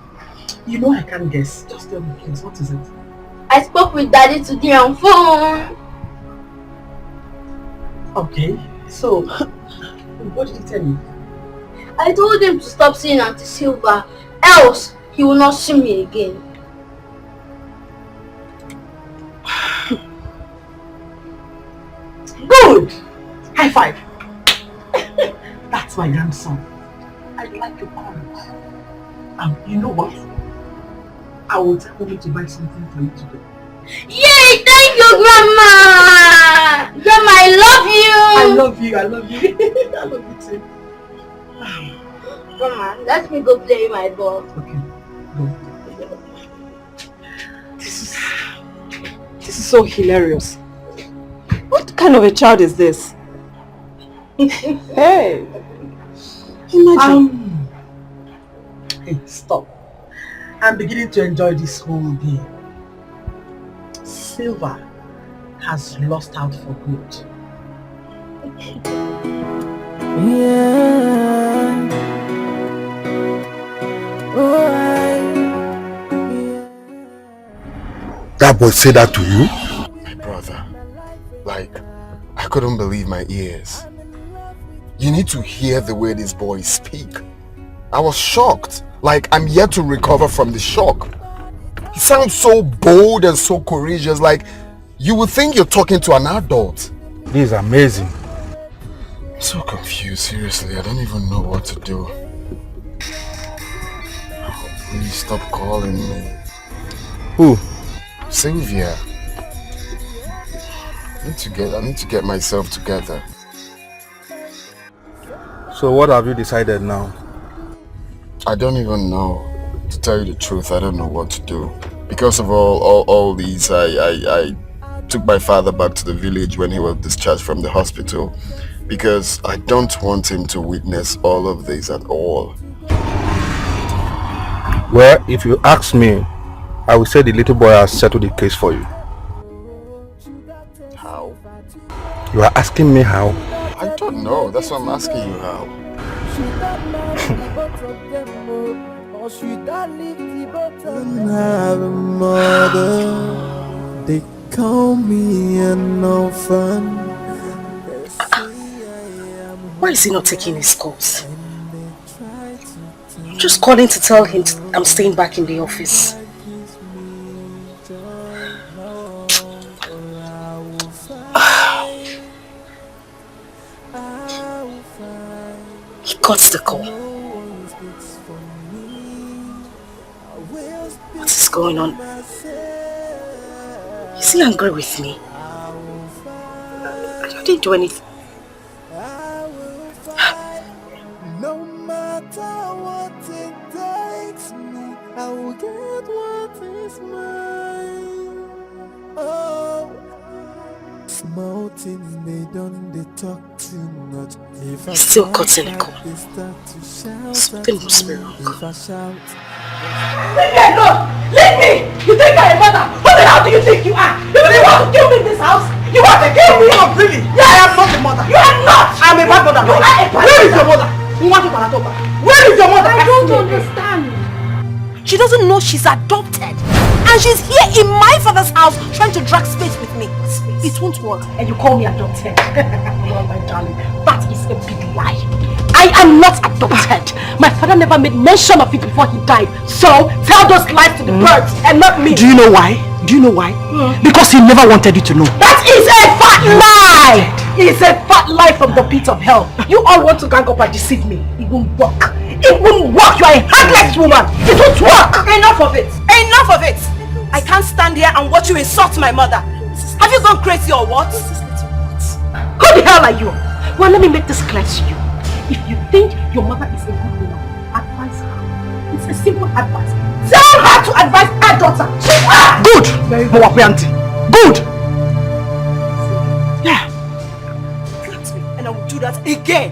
Speaker 8: you know I can't guess. Just tell me, please. What is it?
Speaker 6: I spoke with Daddy today on phone.
Speaker 8: Okay. So, what did he tell you?
Speaker 6: I told him to stop seeing Auntie Silva, else he will not see me again.
Speaker 8: Good! High five! That's my grandson. I like your courage. You know what? I will tell him to buy something for you today.
Speaker 6: Yay! Thank you, Grandma! Grandma, I love you!
Speaker 8: I love you, I love you. I love you too.
Speaker 6: Grandma, let me go play with my ball.
Speaker 8: Okay, go.
Speaker 7: This is so hilarious. What kind of a child is this? Hey! Imagine.
Speaker 8: Hey, stop. I'm beginning to enjoy this whole game. Silva has lost out for good.
Speaker 12: Yeah.
Speaker 16: That boy said that to you?
Speaker 5: My brother, like, I couldn't believe my ears. You need to hear the way this boy speak. I was shocked. Like, I'm yet to recover from the shock. He sounds so bold and so courageous, like you would think you're talking to an adult.
Speaker 16: This is amazing.
Speaker 5: I'm so confused, seriously. I don't even know what to do. Oh, please stop calling me.
Speaker 16: Who?
Speaker 5: Sylvia. I need to get myself together.
Speaker 16: So what have you decided now?
Speaker 5: I don't even know. To tell you the truth, I don't know what to do. Because of all these, I took my father back to the village when he was discharged from the hospital. Because I don't want him to witness all of this at all.
Speaker 16: Well, if you ask me, I will say the little boy has settled the case for you.
Speaker 5: How?
Speaker 16: You are asking me how?
Speaker 5: I don't know. That's why I'm asking you how.
Speaker 12: Have a mother, they call me an orphan.
Speaker 10: Why is he not taking his calls? I'm just calling to tell him I'm staying back in the office. He got the call. What is going on? Is he angry with me? I didn't do anything.
Speaker 12: No matter what it takes me, I will get what is mine. Oh, small thing they don't they talk too much. If I
Speaker 10: He's still
Speaker 12: shout,
Speaker 10: cutting the call.
Speaker 12: they start to shout.
Speaker 10: Something must be wrong.
Speaker 12: If I shout,
Speaker 2: Leave me alone! Leave me! You think I'm a mother? Who the hell do you think you are? You really want to kill me in this house? You want to kill me?
Speaker 8: Oh, really?
Speaker 2: Yeah,
Speaker 8: I am not a mother.
Speaker 2: you are not!
Speaker 8: I'm a bad mother.
Speaker 2: You are a bad
Speaker 8: Where is
Speaker 2: mother.
Speaker 8: your mother? Who wants to Manitoba? Where is your mother?
Speaker 6: I don't understand.
Speaker 1: She doesn't know she's adopted. And she's here in my father's house trying to drag space with me. It won't work.
Speaker 2: And you call me adopted. Well, my darling, that is a big lie. I am not adopted. My father never made mention of it before he died. So, tell those lies to the birds and not me.
Speaker 8: Do you know why? Do you know why? Because he never wanted you to know.
Speaker 2: That is a fat lie! is a fat lie from the pit of hell. You all want to gang up and deceive me. It won't work. It won't work. You are a heartless woman. It won't work.
Speaker 7: Enough of it. Enough of it. I can't stand here and watch you insult my mother. Have you gone crazy or what?
Speaker 2: Who the hell are you? Well, let me make this clear to you. If you think your mother is a good woman, advise her. It's a simple advice. Tell her to advise her daughter.
Speaker 4: Good!
Speaker 2: Very good.
Speaker 4: Good!
Speaker 2: Yeah.
Speaker 7: And I will do that again.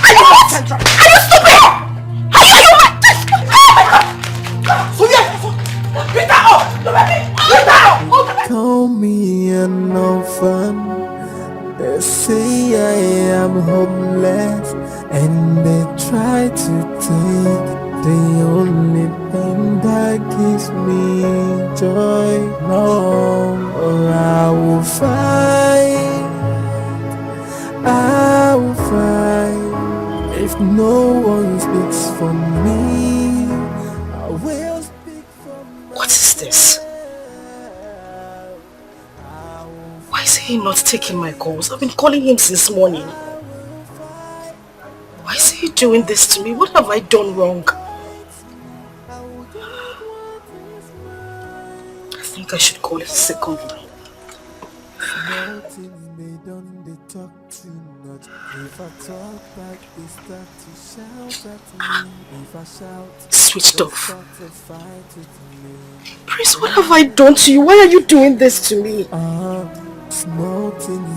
Speaker 2: Are you what? Are you stupid? Are you mad? Oh my God! So yeah, bring that up! Bring that up!
Speaker 12: Call me an orphan. They say I am homeless, and they try to take the only thing that gives me joy. No, I will fight. I will fight. If no one speaks for me, I will speak for myself.
Speaker 2: What is this? Why is he not taking my calls? I've been calling him since morning. Why is he doing this to me? What have I done wrong? I think I should call it secondly. Switched off. Prince, what have I done to you? Why are you doing this to me?
Speaker 12: Small things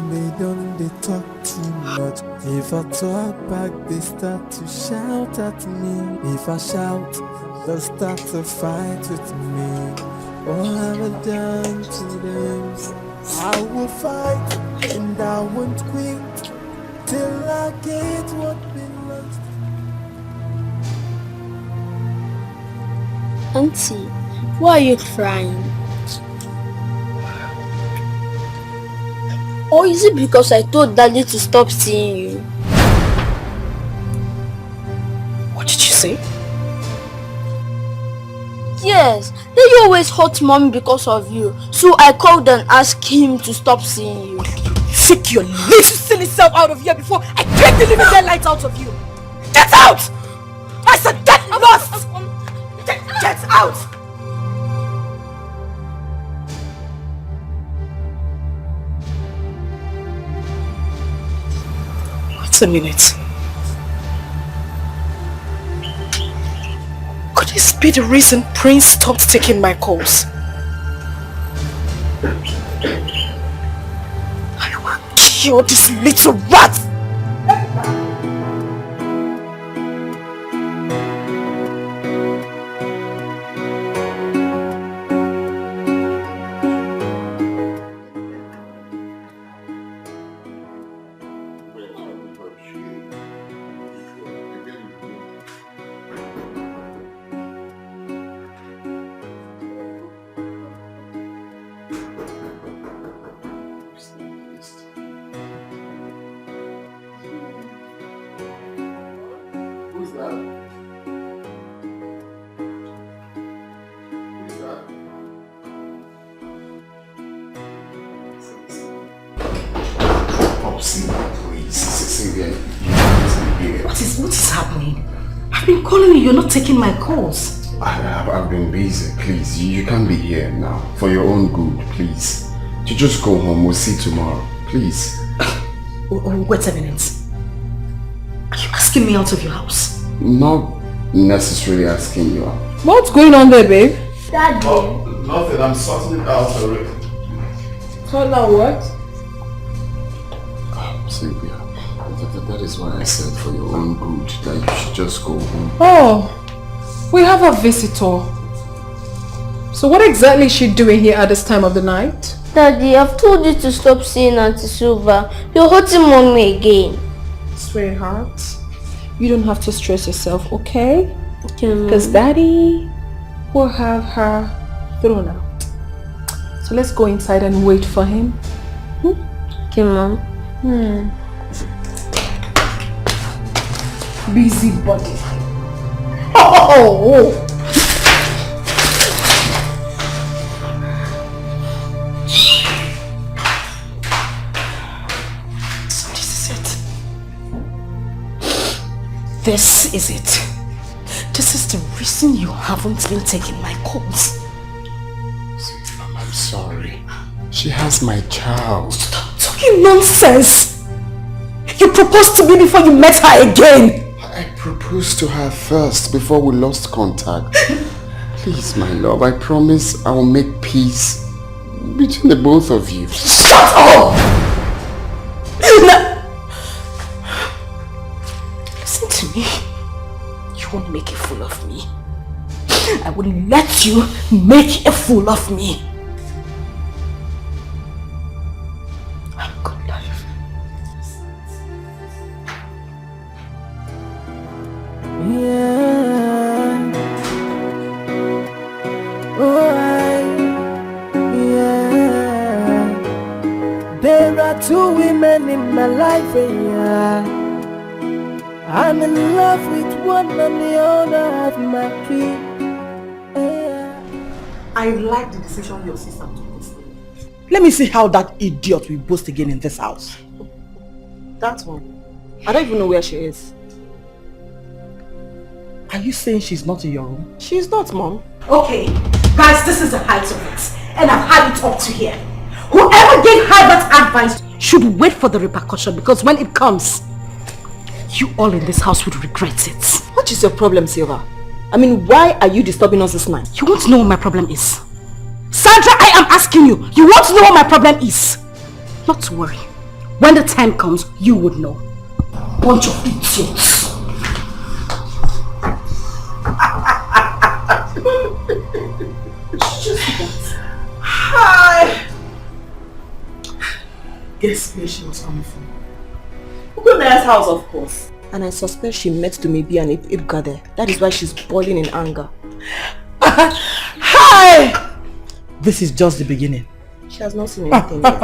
Speaker 12: they talk too much. If I talk back, they start to shout at me. If I shout, they'll start to fight with me. What have I done to them? I will fight and I won't quit till I get what belongs to me.
Speaker 6: Auntie, why are you crying? Or is it because I told Daddy to stop seeing you?
Speaker 2: What did you say?
Speaker 6: Yes, they always hurt Mommy because of you. So I called and asked him to stop seeing you.
Speaker 2: Take your little silly self out of here before I take the living daylights out of you. Get out! I said get lost! Get out! Wait a minute. Could this be the reason Prince stopped taking my calls? I will kill this little rat! What is happening? I've been calling you, you're not taking my calls.
Speaker 5: I've been busy, please. You can't be here now. For your own good, please. You just go home, we'll see tomorrow, please.
Speaker 2: Wait a minute. Are you asking me out of your house?
Speaker 5: Not necessarily asking you out.
Speaker 9: What's going on there, babe?
Speaker 6: Daddy.
Speaker 5: Oh, nothing, I'm sorting it out already.
Speaker 9: Sort out what?
Speaker 5: Sylvia, that is why I said for your own good that you should just go home.
Speaker 9: Oh, we have a visitor. So what exactly is she doing here at this time of the night?
Speaker 6: Daddy, I've told you to stop seeing Auntie Silva. You're hurting Mommy again.
Speaker 9: Sweetheart, you don't have to stress yourself, okay?
Speaker 6: Okay,
Speaker 9: because Daddy will have her thrown out. So let's go inside and wait for him.
Speaker 6: Okay, Mom.
Speaker 2: Busy body. Oh!
Speaker 10: This is it. This is the reason you haven't been taking my calls.
Speaker 5: I'm sorry. She has my child.
Speaker 10: Stop talking nonsense. You proposed to me before you met her again.
Speaker 5: I proposed to her first before we lost contact. Please, my love, I promise I will make peace between the both of you.
Speaker 10: Shut up! Listen to me. You won't make a fool of me. I wouldn't let you make a fool of me. Have a good life.
Speaker 12: Yeah. Yeah. There are two women in my life, yeah. I'm in love with one and the other have my key. Yeah.
Speaker 8: I like the decision your sister took. Let me see how that idiot will boast again in this house.
Speaker 7: That one. I don't even know where she is.
Speaker 8: Are you saying she's not in your room?
Speaker 7: She's not, Mom.
Speaker 10: Okay, guys, this is the height of it. And I've had it up to here. Whoever gave her that advice should wait for the repercussion, because when it comes, you all in this house would regret it.
Speaker 7: What is your problem, Silva? I mean, why are you disturbing us this night?
Speaker 10: You want to know what my problem is? Sandra, I am asking you. You want to know what my problem is? Not to worry. When the time comes, you would know. Bunch of idiots.
Speaker 8: Hi. Guess where she was coming from? Ugona's house, of course.
Speaker 7: And I suspect she met Dumebi and Ibga there. That is why she's boiling in anger.
Speaker 8: Hi! This is just the beginning.
Speaker 7: She has not seen anything yet.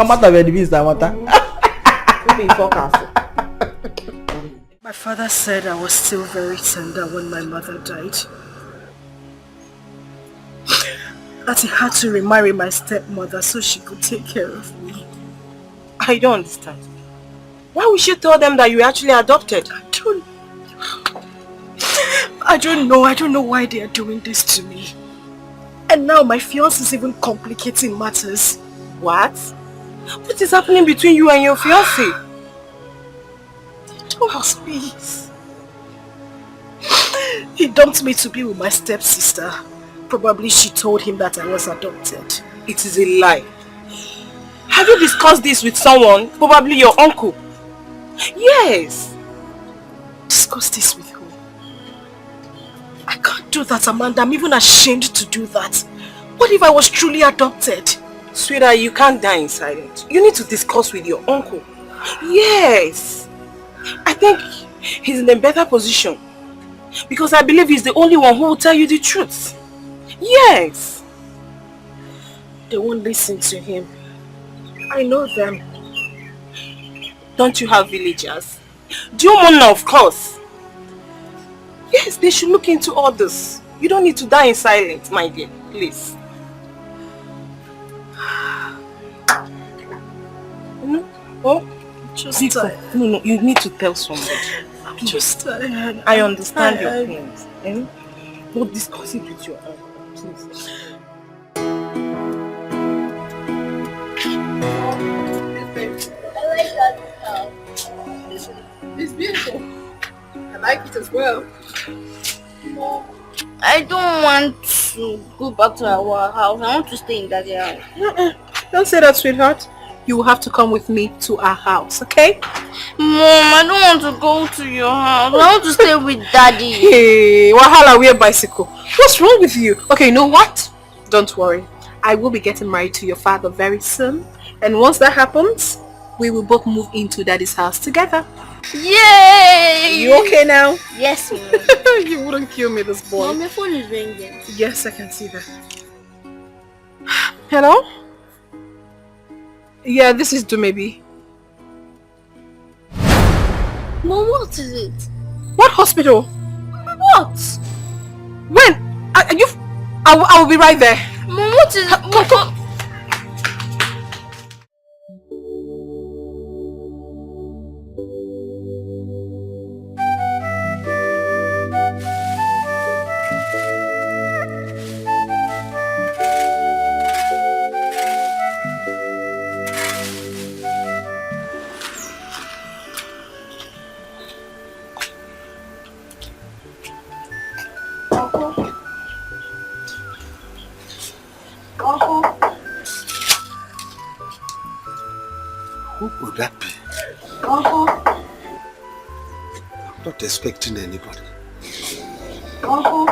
Speaker 2: My father said I was still very tender when my mother died. That he had to remarry my stepmother so she could take care of me.
Speaker 7: I don't understand. Why would you tell them that you actually adopted?
Speaker 2: I don't know. I don't know why they are doing this to me. And now my fiancé is even complicating matters.
Speaker 7: What? What is happening between you and your fiancé?
Speaker 2: Don't please. He dumped me to be with my stepsister. Probably she told him that I was adopted.
Speaker 7: It is a lie. Have you discussed this with someone? Probably your uncle. Yes.
Speaker 2: Discuss this with who? I can't do that, Amanda. I'm even ashamed to do that. What if I was truly adopted?
Speaker 7: Sweetheart, you can't die in silence. You need to discuss with your uncle. Yes. I think he's in a better position. Because I believe he's the only one who will tell you the truth. Yes.
Speaker 2: They won't listen to him. I know them.
Speaker 7: Don't you have villagers? Diomona, of course. Yes, they should look into all this. You don't need to die in silence, my dear. Please. No? Oh?
Speaker 2: Just tired.
Speaker 7: No, you need to tell somebody.
Speaker 2: I'm just tired.
Speaker 7: I understand your pains. But discuss it with your uncle, please.
Speaker 9: It's beautiful. I like it as well.
Speaker 6: I don't want to go back to our house. I want to stay in Daddy's house.
Speaker 9: Don't say that, sweetheart. You will have to come with me to our house, okay?
Speaker 6: Mom, I don't want to go to your house. I want to stay with Daddy.
Speaker 9: Hey, Wahala, we're bicycle. What's wrong with you? Okay, you know what? Don't worry. I will be getting married to your father very soon. And once that happens, we will both move into Daddy's house together.
Speaker 6: Yay!
Speaker 9: You okay now?
Speaker 6: Yes, Mom.
Speaker 9: You wouldn't kill me, this boy.
Speaker 6: Mom, your phone is ringing.
Speaker 9: Yes, I can see that. Hello? Yeah, this is Dumebi.
Speaker 6: Mom, what is it?
Speaker 9: What hospital?
Speaker 6: What?
Speaker 9: When? I will be right there.
Speaker 6: Mom, what is it?
Speaker 9: Come.
Speaker 3: Who could that be?
Speaker 9: Uncle.
Speaker 3: I'm not expecting anybody.
Speaker 9: Uncle.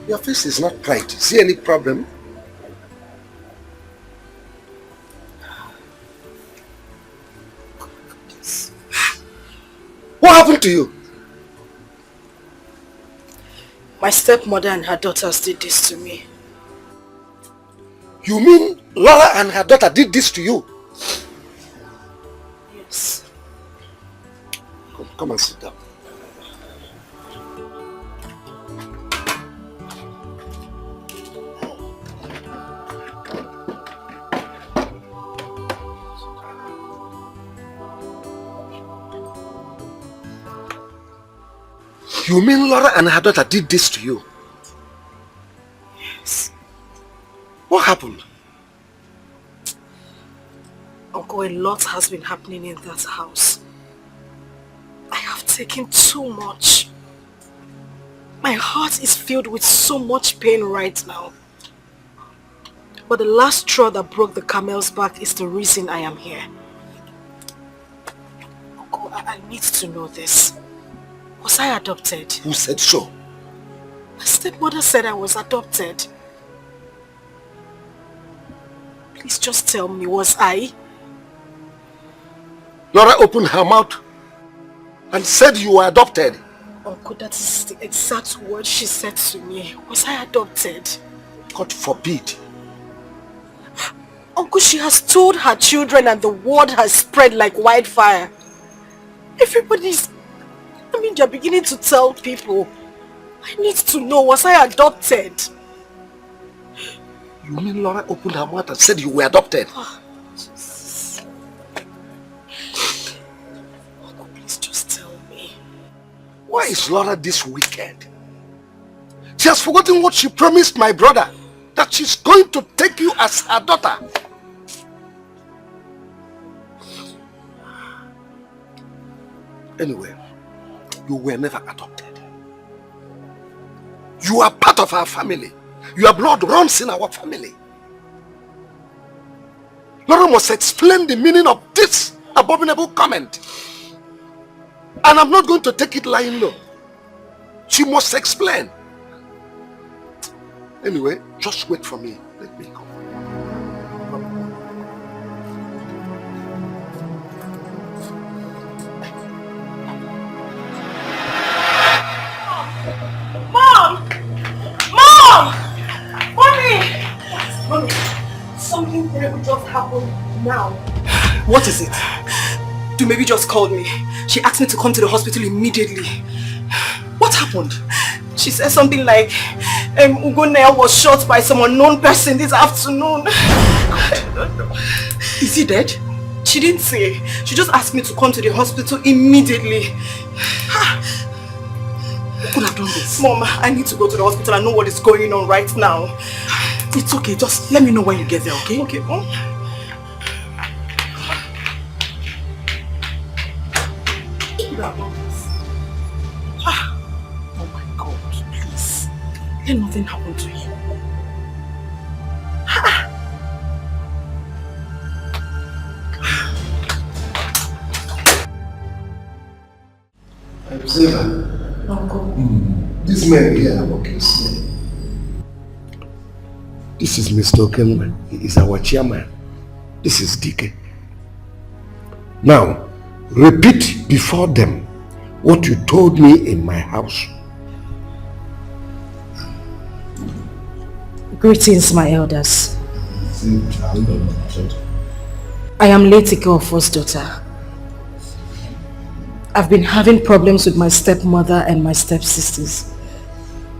Speaker 3: Your face is not bright. See any problem? What happened to you?
Speaker 7: My stepmother and her daughters did this to me.
Speaker 3: You mean Laura and her daughter did this to you?
Speaker 7: Yes.
Speaker 3: Come and sit down. You mean Laura and her daughter did this to you?
Speaker 7: Yes.
Speaker 3: What happened?
Speaker 7: Uncle, a lot has been happening in that house. I have taken too much. My heart is filled with so much pain right now. But the last straw that broke the camel's back is the reason I am here. Uncle, I need to know this. Was I adopted?
Speaker 3: Who said so?
Speaker 7: My stepmother said I was adopted. Please just tell me, was I?
Speaker 3: Laura opened her mouth and said you were adopted.
Speaker 7: Uncle, that is the exact word she said to me. Was I adopted?
Speaker 3: God forbid.
Speaker 7: Uncle, she has told her children and the word has spread like wildfire. Everybody's... they're beginning to tell people. I need to know, was I adopted?
Speaker 3: You mean Laura opened her mouth and said you were adopted?
Speaker 7: Oh, Jesus. Uncle, please just tell me.
Speaker 3: Why is Laura this wicked? She has forgotten what she promised my brother, that she's going to take you as her daughter. Anyway, you were never adopted. You are part of our family. Your blood runs in our family. Laura must explain the meaning of this abominable comment. And I'm not going to take it lying low. She must explain. Anyway, just wait for me. Let me go.
Speaker 7: Mom! Mom! Mommy! Mommy, something terrible just happened now.
Speaker 8: What is it?
Speaker 7: Dumebi just called me. She asked me to come to the hospital immediately.
Speaker 8: What happened?
Speaker 7: She said something like, Ugonea was shot by some unknown person this afternoon.
Speaker 8: Is he dead?
Speaker 7: She didn't say. She just asked me to come to the hospital immediately.
Speaker 8: Who could have done this?
Speaker 7: Mom, I need to go to the hospital and know what is going on right now.
Speaker 8: It's okay, just let me know when you get there, okay?
Speaker 7: Okay, Mom.
Speaker 8: Oh my God, please. Let nothing happen to you.
Speaker 3: Uncle. This man here, okay, this is Mr. Okenman. He is our chairman. This is Dikeh. Now, repeat before them what you told me in my house.
Speaker 7: Greetings, my elders. I am Dikeh of first daughter. I've been having problems with my stepmother and my stepsisters.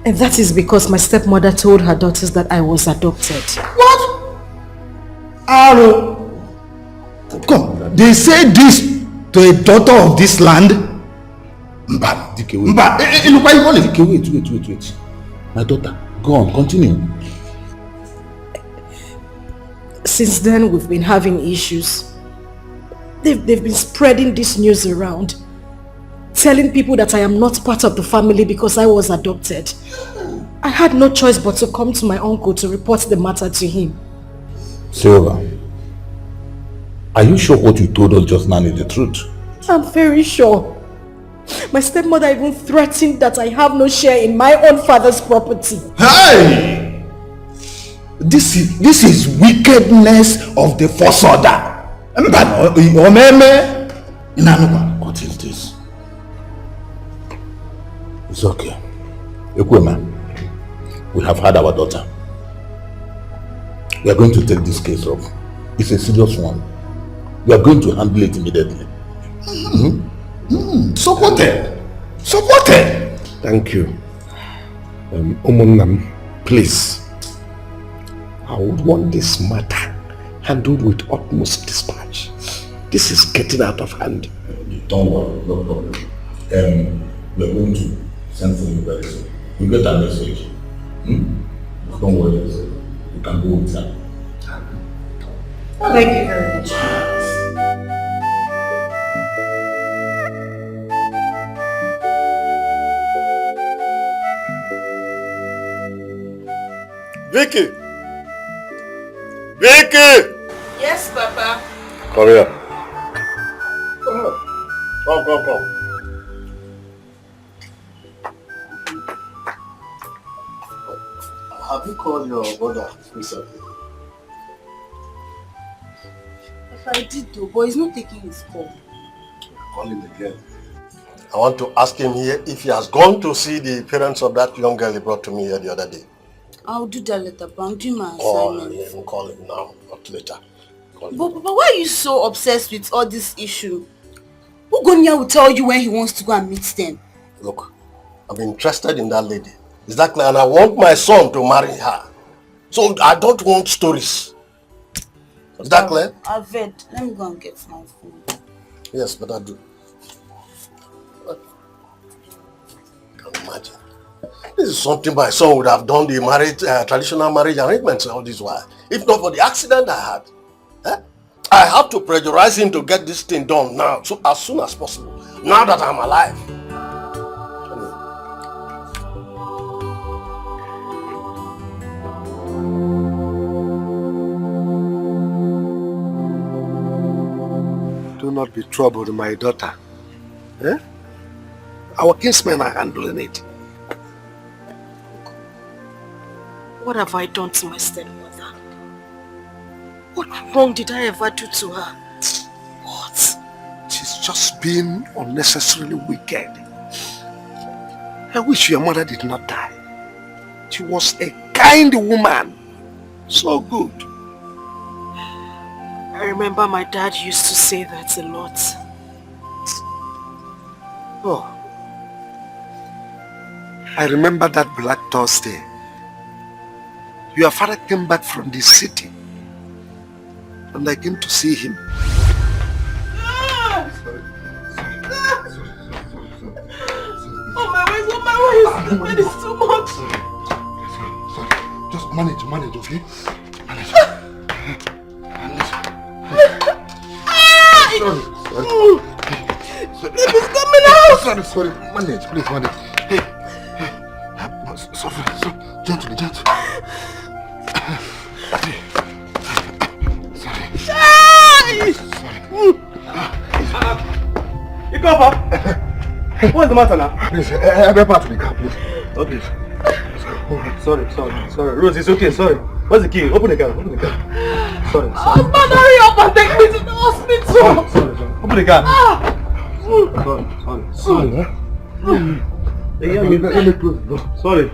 Speaker 7: And that is because my stepmother told her daughters that I was adopted.
Speaker 3: What? Aro. Come, they say this to a daughter of this land?
Speaker 5: Mba, Dikeh, wait. Mba, look, why you call it? Dikeh, wait. My daughter, go on, continue.
Speaker 7: Since then, we've been having issues.
Speaker 2: They've been spreading this news around, telling people that I am not part of the family because I was adopted. I had no choice but to come to my uncle to report the matter to him.
Speaker 16: Silva, are you sure what you told us just now is the truth?
Speaker 2: I'm very sure. My stepmother even threatened that I have no share in my own father's property.
Speaker 16: Hey! This is wickedness of the first order. What is this? It's okay. Ekwema, we have had our daughter. We are going to take this case off. It's a serious one. We are going to handle it immediately. Supported.
Speaker 14: Thank you. Omonam, please. I would want this matter handled with utmost dispatch. This is getting out of hand.
Speaker 16: Don't worry, no problem. We are going to send for you very soon. You get a message. Don't worry, you can go with her.
Speaker 2: Thank you very much.
Speaker 15: Vicky! Vicky!
Speaker 6: Yes, Papa.
Speaker 15: Come here. Come.
Speaker 3: Have you called your brother recently?
Speaker 6: If I did though, but he's not taking his call.
Speaker 3: Call him again. I want to ask him here if he has gone to see the parents of that young girl he brought to me here the other day.
Speaker 6: I'll do that later, but I'm doing my
Speaker 3: Oh,
Speaker 6: assignment.
Speaker 3: yeah, call him now, not later.
Speaker 6: But Papa, why are you so obsessed with all this issue? Ugonia will tell you when he wants to go and meet them.
Speaker 3: Look, I'm interested in that lady. Is that clear? And I want my son to marry her. So I don't want stories. Is that clear?
Speaker 6: I've read. Let me go and get my phone.
Speaker 3: Yes, but I do. Can you imagine? This is something my son would have done the marriage, traditional marriage arrangements all this while. If not for the accident I had. I have to pressurize him to get this thing done now, so as soon as possible. Now that I'm alive.
Speaker 14: Do not be troubled, my daughter. Our kinsmen are handling it.
Speaker 10: What have I done to my stepmother? What wrong did I ever do to her? What?
Speaker 14: She's just been unnecessarily wicked. I wish your mother did not die. She was a kind woman. So good.
Speaker 10: I remember my dad used to say that a lot.
Speaker 14: Oh. I remember that Black Thursday. Your father came back from the city. And I came to see him.
Speaker 15: Oh my ways, it is too much.
Speaker 16: Sorry. Just manage, okay? Manage. Sorry.
Speaker 15: Baby's coming out.
Speaker 16: Sorry. Manage, please manage. Hey. Sorry. Gently.
Speaker 18: You go, Papa. What's the matter now?
Speaker 16: Please, help out to the car, please.
Speaker 18: Okay. Sorry. Rose, it's okay, sorry. What's the key? Open the car. Sorry.
Speaker 15: Husband, hurry up and take me to the hospital.
Speaker 18: Sorry. Open the car. Sorry.
Speaker 16: Let me close the door.
Speaker 18: Sorry.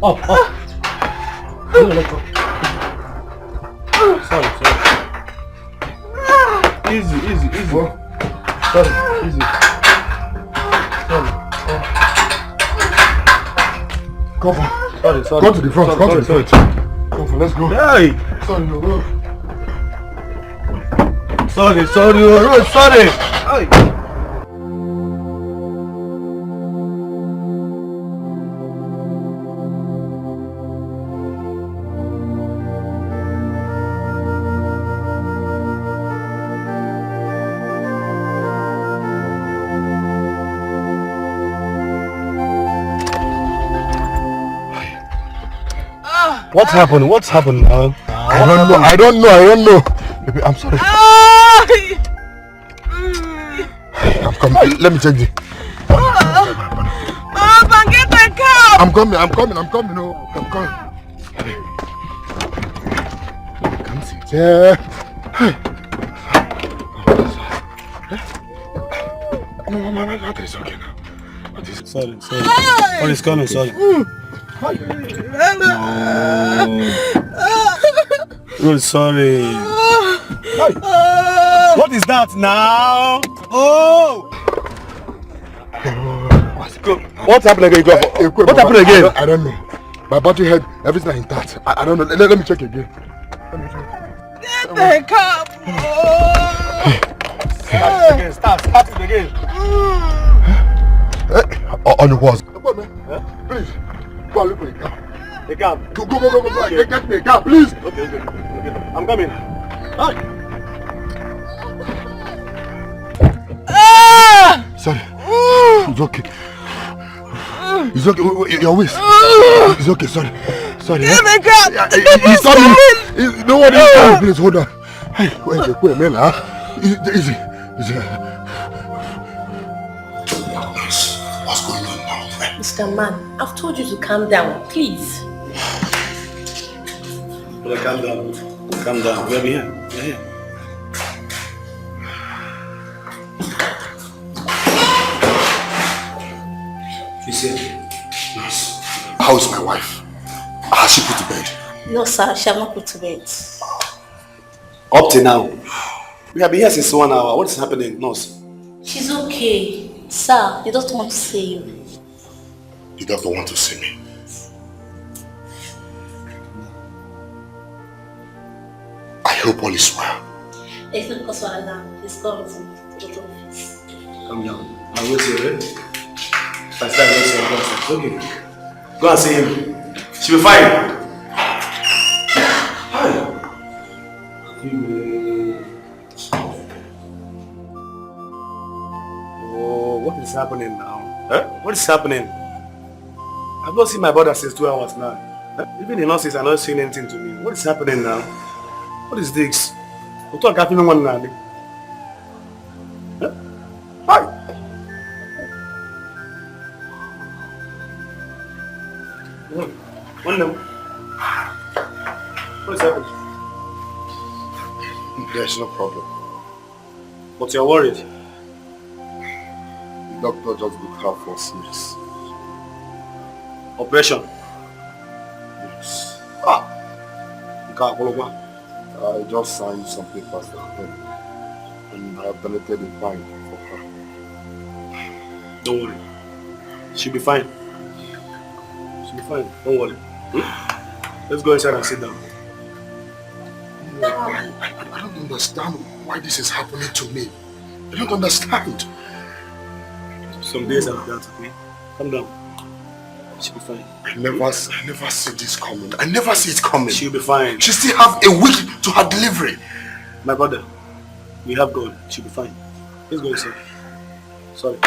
Speaker 18: Up. Sorry. Easy. Sorry, easy. Sorry.
Speaker 16: Cover.
Speaker 18: Sorry.
Speaker 16: Go to the front.
Speaker 18: Sorry.
Speaker 16: Cover, let's go.
Speaker 18: Hey!
Speaker 16: Sorry, no.
Speaker 18: Sorry. Hey!
Speaker 15: What's happened? What's happened now?
Speaker 5: I don't know. Baby, I'm sorry. I'm coming. Let me check this.
Speaker 2: Get the car.
Speaker 5: I'm coming. No, I'm coming. Come sit here. No, it's okay now.
Speaker 15: Sorry. What is coming? Sorry. No, sorry. What is that now? Oh! What's happening again? What happened again?
Speaker 5: I don't know. My battery head, everything is intact. I don't know. Let me check again.
Speaker 2: Get the car.
Speaker 15: Start it again.
Speaker 5: On the walls. Please. Go and look for the car.
Speaker 15: The car.
Speaker 5: Go. Get me a car, please.
Speaker 15: Okay. I'm coming.
Speaker 5: Sorry. It's okay. It's okay. Your waist. It's okay. Sorry.
Speaker 2: Get the car.
Speaker 5: He's coming. No one is coming. Please hold on. Hey, wait a minute. Easy. What's going on now?
Speaker 10: Mr. Man, I've told you to calm down, please.
Speaker 15: Brother, calm down. We're here.
Speaker 3: She's here. Yes. How is my wife? Has she put to bed?
Speaker 10: No, sir, she has not put to bed.
Speaker 15: Up to now. We have been here since 1 hour. What is happening, nurse?
Speaker 10: She's okay. Sir, he doesn't want to see you.
Speaker 3: The doctor wants to see me. I hope all is well.
Speaker 10: It's not because of alarm. He's going to the office.
Speaker 15: Calm down. I'll wait here, eh? If I start waiting, it's okay. Go and see him. She'll be fine. Hi. Oh, what is happening now? Huh? What is happening? I've not seen my brother since 2 hours now. Huh? Even the nurses are not saying anything to me. What is happening now? What is this? I'm talking one now. Huh? Hi. What is happening?
Speaker 3: There's no problem.
Speaker 15: But you're worried.
Speaker 3: The doctor just booked her for serious
Speaker 15: operation.
Speaker 3: Yes.
Speaker 15: I
Speaker 3: just signed some papers for him and I've donated the fine for her.
Speaker 15: Don't worry. She'll be fine. Fine, don't worry. Let's go inside and sit down.
Speaker 3: I don't understand why this is happening to me. I don't understand.
Speaker 15: Some days like that, okay? Calm down. She'll be fine.
Speaker 3: I never see this coming. I never see it coming.
Speaker 15: She'll be fine.
Speaker 3: She still have a week to her delivery.
Speaker 15: My brother, we have God. She'll be fine. Let's go inside. Sorry.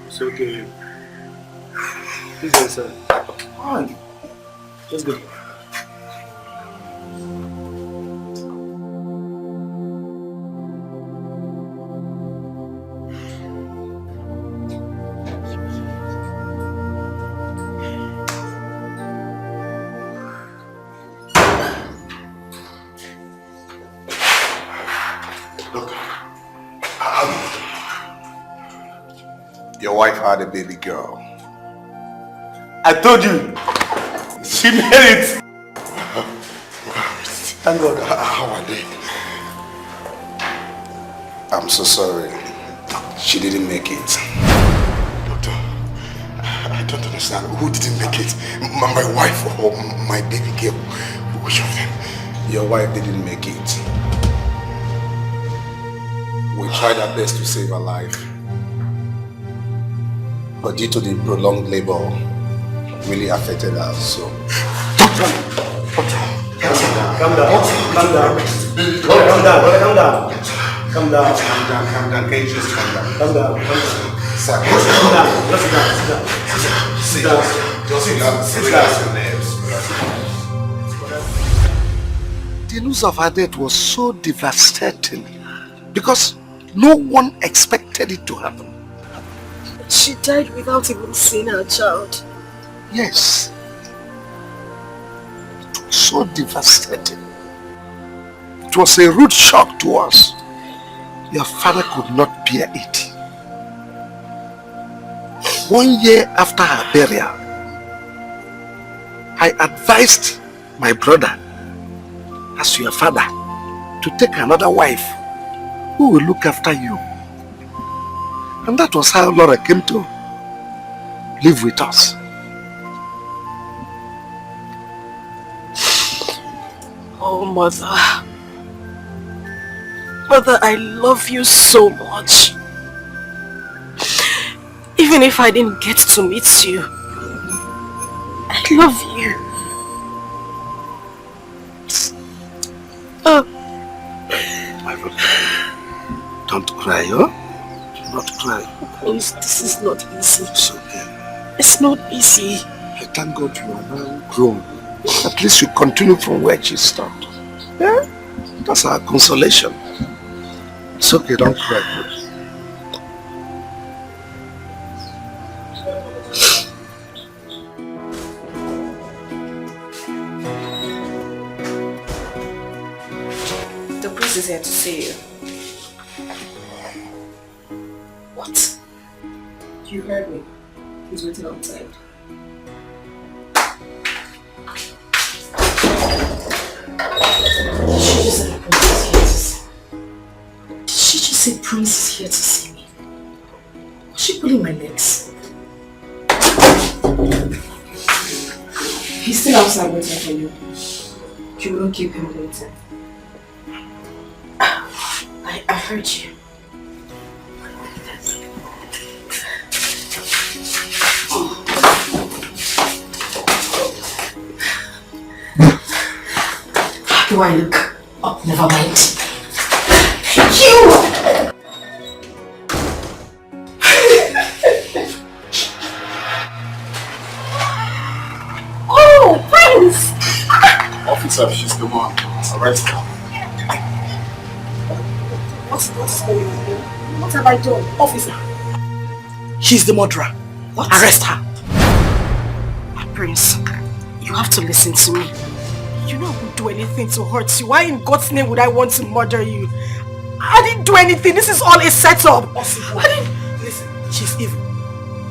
Speaker 15: It's okay. Please go inside. Fine. Let's go.
Speaker 3: Your wife had a baby girl.
Speaker 15: I told you. She made it. Thank God.
Speaker 3: How are they? I'm so sorry. She didn't make it. Doctor, I don't understand. Who didn't make it? My wife or my baby girl? Which of them? Your wife didn't make it. We tried our best to save her life. But due to the prolonged labor, really affected her, so...
Speaker 15: Calm down. Calm down. Can you just calm down? Calm down. Sit down. Sit down.
Speaker 3: Just relax your nerves. The news of her death was so devastating because no one expected it to happen.
Speaker 7: She died without even seeing her child.
Speaker 3: Yes. It was so devastating. It was a rude shock to us. Your father could not bear it. 1 year after her burial, I advised my brother, as your father, to take another wife who will look after you. And that was how Laura came to live with us.
Speaker 7: Oh, Mother. Mother, I love you so much. Even if I didn't get to meet you, I love you.
Speaker 3: My brother, don't cry, huh? Do not cry.
Speaker 7: Please, this is not easy.
Speaker 3: It's okay.
Speaker 7: It's not easy.
Speaker 3: I thank God you are now grown. At least you continue from where she stopped. Yeah? That's our consolation. It's okay, don't cry.
Speaker 7: The priest is here to see you. What? You heard me. He's waiting outside.
Speaker 10: Did she just say Prince is here to see me? Was she pulling my legs?
Speaker 7: He's still outside waiting for you. You wouldn't keep him waiting.
Speaker 10: I heard you. How do I look? Oh, never mind. You!
Speaker 7: Oh, Prince!
Speaker 5: Officer, she's the one. Arrest her.
Speaker 7: What's going on here? What have I done? Officer.
Speaker 9: She's the murderer.
Speaker 7: What?
Speaker 9: Arrest her.
Speaker 7: Prince, you have to listen to me. You know I won't do anything to hurt you. Why in God's name would I want to murder you? I didn't do anything. This is all a setup. Listen, she's evil.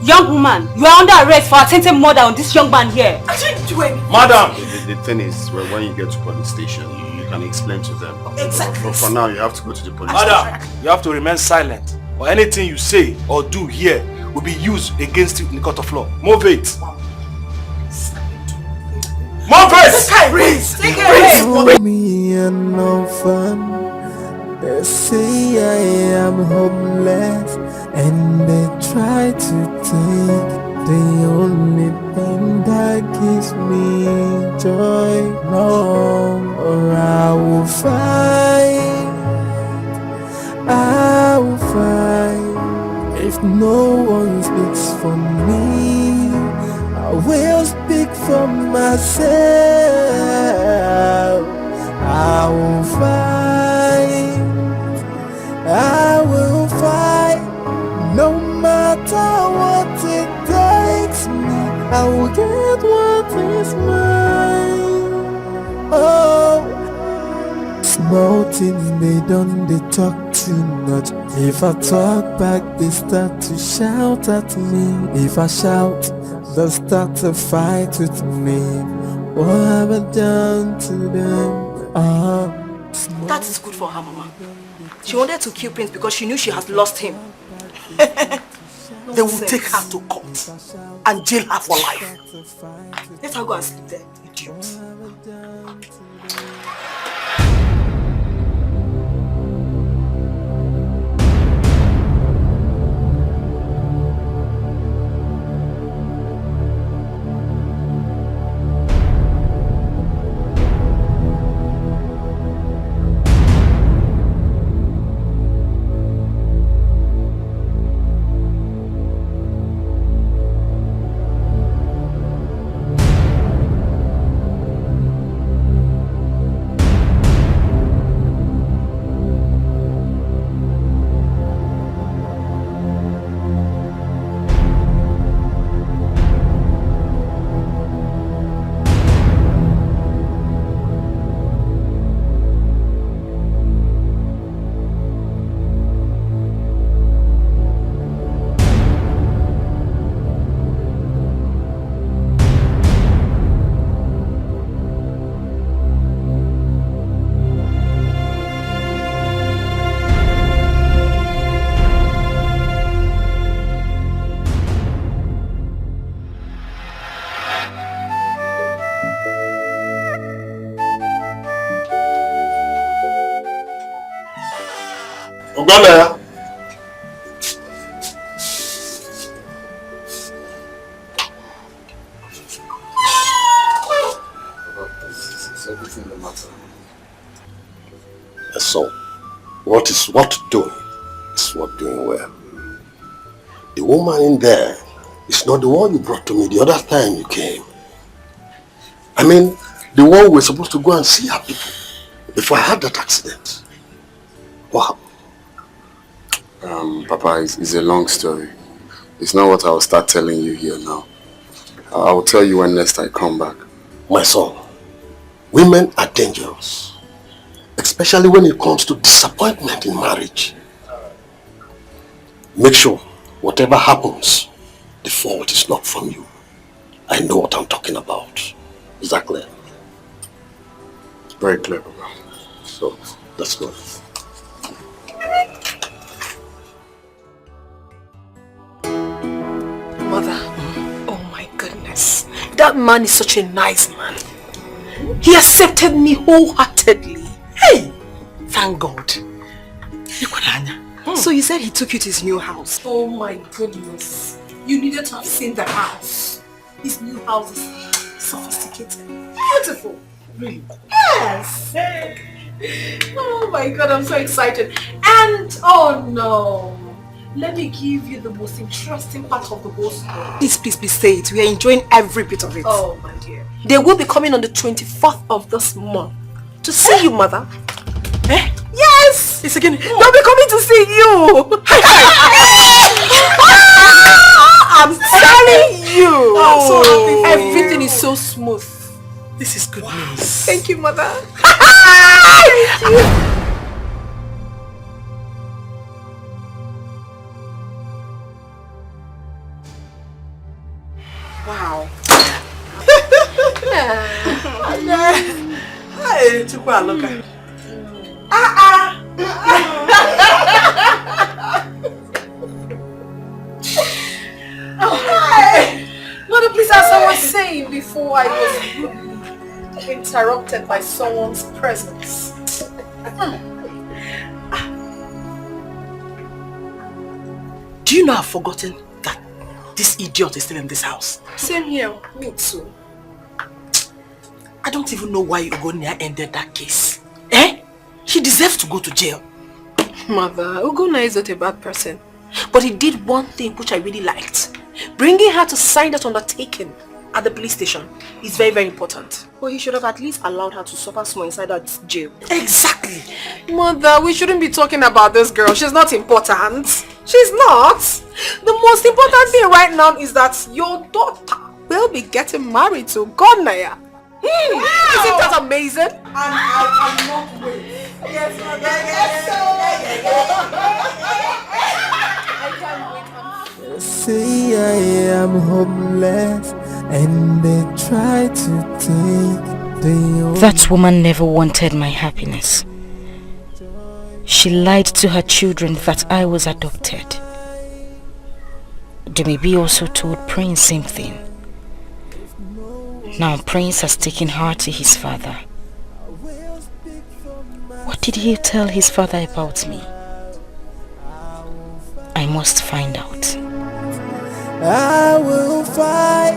Speaker 13: Young woman, you are under arrest for attempted murder on this young man here.
Speaker 7: I didn't do anything.
Speaker 5: Madam! The thing is, when you get to police station, you can explain to them.
Speaker 7: Exactly.
Speaker 5: But for now, you have to go to the police
Speaker 15: Madam, you have to remain silent. Or anything you say or do here will be used against you in the court of law. Move it. Move it!
Speaker 7: Prince, take
Speaker 12: it. Me and no fun. They say I am homeless, and they try to take the only thing that gives me joy. No, or I will fight. I will fight. If no one speaks for me, I will speak for myself. I will fight. I will fight. No matter what it takes me, I will get what is mine. Oh, small things they don't, they talk too much. If I talk back, they start to shout at me. If I shout, they'll start to fight with me. What have I done to them?
Speaker 7: That is good for her, Mama. She wanted to kill Prince because she knew she has lost him.
Speaker 9: They will take her to court and jail her for life.
Speaker 7: Let her go and sleep there, idiot.
Speaker 3: Uganda.
Speaker 5: Is everything the matter?
Speaker 3: So, what doing is what doing well. The woman in there is not the one you brought to me the other time you came. I mean, the one we're supposed to go and see her people before I had that accident. What happened?
Speaker 5: Papa, it's a long story. It's not what I will start telling you here now. I will tell you when next I come back.
Speaker 3: My son, women are dangerous. Especially when it comes to disappointment in marriage. Make sure, whatever happens, the fault is not from you. I know what I'm talking about. Is that clear?
Speaker 5: Very clear, Papa.
Speaker 3: So, let's go.
Speaker 9: Mother, oh my goodness. That man is such a nice man. He accepted me wholeheartedly. Hey! Thank God.
Speaker 7: So you said he took you to his new house?
Speaker 9: Oh my goodness. You needed to have seen the house. His new house is sophisticated. Beautiful.
Speaker 7: Really?
Speaker 9: Yes. Oh my God, I'm so excited. And, oh no. Let me give you the most interesting part of the whole story.
Speaker 7: Please say it. We are enjoying every bit of it.
Speaker 9: Oh my dear. They will be coming on the 24th of this month to see you, Mother.
Speaker 7: Eh?
Speaker 9: Yes!
Speaker 7: It's again.
Speaker 9: They'll be coming to see you. I'm telling you.
Speaker 7: I'm so happy for
Speaker 9: Everything
Speaker 7: you.
Speaker 9: is so smooth.
Speaker 7: This is good news.
Speaker 9: Thank you, Mother.
Speaker 7: Wow.
Speaker 9: Hey, Chukwa, look at Mother, please, as I was saying before, I was interrupted by someone's presence.
Speaker 7: Do you know I've forgotten that this idiot is still in this house?
Speaker 9: Same here, me too.
Speaker 7: I don't even know why Ugonia ended that case. Eh? She deserves to go to jail.
Speaker 9: Mother, Ugonna is not a bad person. But he did one thing which I really liked. Bringing her to sign that undertaking at the police station is very, very important.
Speaker 7: Well, he should have at least allowed her to suffer small inside that jail.
Speaker 9: Exactly. Mother, we shouldn't be talking about this girl. She's not important. She's not. The most important thing right now is that your daughter will be getting married to Gonaya. Isn't that amazing?
Speaker 7: And I cannot wait.
Speaker 9: Yes, Mother.
Speaker 12: They say I am homeless and they try to take the
Speaker 10: That woman never wanted my happiness. She lied to her children that I was adopted. Dumebi also told Prince same thing. Now Prince has taken her to his father. What did he tell his father about me? I must find out.
Speaker 12: I will fight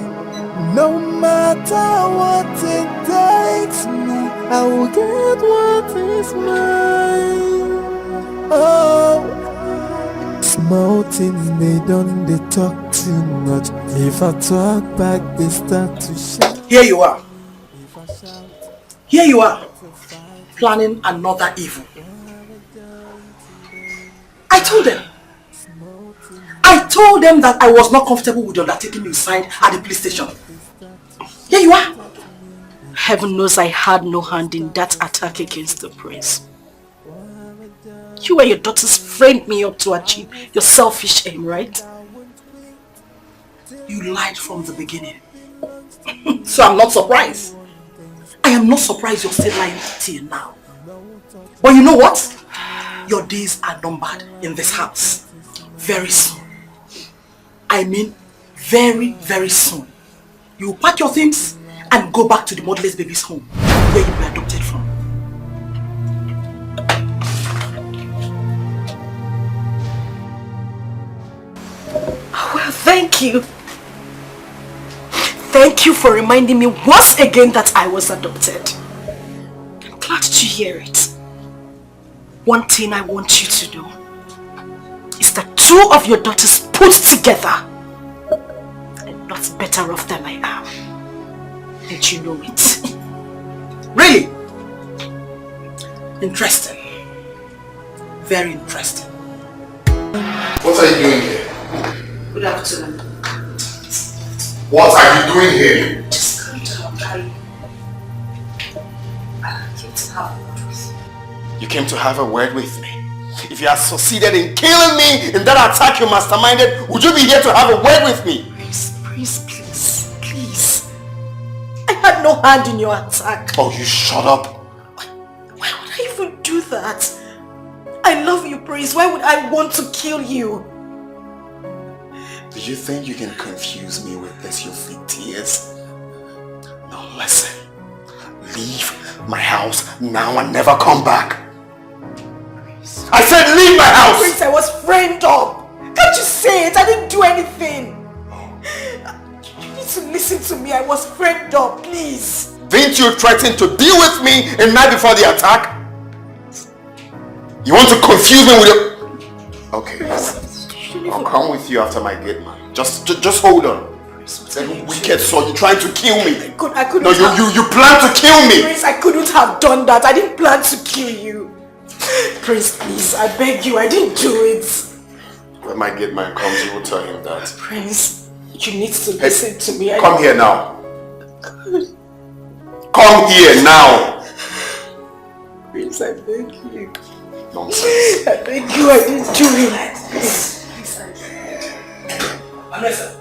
Speaker 12: no matter what it takes me. I will get what is mine. Oh, small things they don't they talk too much. If I talk back, they start to shout.
Speaker 7: Here you are. Here you are. Planning another evil. I told them that I was not comfortable with undertaking you inside at the police station. Here you are.
Speaker 2: Heaven knows I had no hand in that attack against the prince. You and your daughters framed me up to achieve your selfish aim, right?
Speaker 7: You lied from the beginning. So I'm not surprised. I am not surprised you're still lying till now. But you know what? Your days are numbered in this house. Very soon. I mean, very, very soon. You pack your things and go back to the motherless baby's home where you were adopted from.
Speaker 2: Thank you. Thank you for reminding me once again that I was adopted. I'm glad to hear it. One thing I want you to know is that 2 of your daughters put together are not better off than I am. And you know it.
Speaker 8: Really? Interesting. Very interesting.
Speaker 5: What are you doing here?
Speaker 8: Good afternoon.
Speaker 5: What are you doing here?
Speaker 8: Just calm down, darling. I came to have a word with you.
Speaker 3: You came to have a word with me. If you had succeeded in killing me in that attack you masterminded, would you be here to have a word with me?
Speaker 2: Please, please. I had no hand in your attack.
Speaker 3: Oh, you shut up.
Speaker 2: Why would I even do that? I love you, Prince. Why would I want to kill you?
Speaker 3: Do you think you can confuse me with this, your fake tears? Now listen. Leave my house now and never come back. I said leave my house!
Speaker 2: Prince, I was framed up. Can't you say it? I didn't do anything. You need to listen to me. I was framed up, please.
Speaker 3: Didn't you threaten to deal with me the night before the attack? You want to confuse me with your... Okay. I'll come with you after my gate, man. Just hold on. That wicked soul, you're trying to kill me.
Speaker 2: I couldn't.
Speaker 3: No, you plan to kill me.
Speaker 2: Prince, I couldn't have done that. I didn't plan to kill you. Prince, please, I beg you, I didn't do it.
Speaker 3: When my gate man comes, you will tell him that.
Speaker 2: Prince, you need to listen to me.
Speaker 3: Come here now. Come here now.
Speaker 2: Prince, I beg you.
Speaker 3: Nonsense.
Speaker 2: I beg you, I didn't do it.
Speaker 3: Vanessa.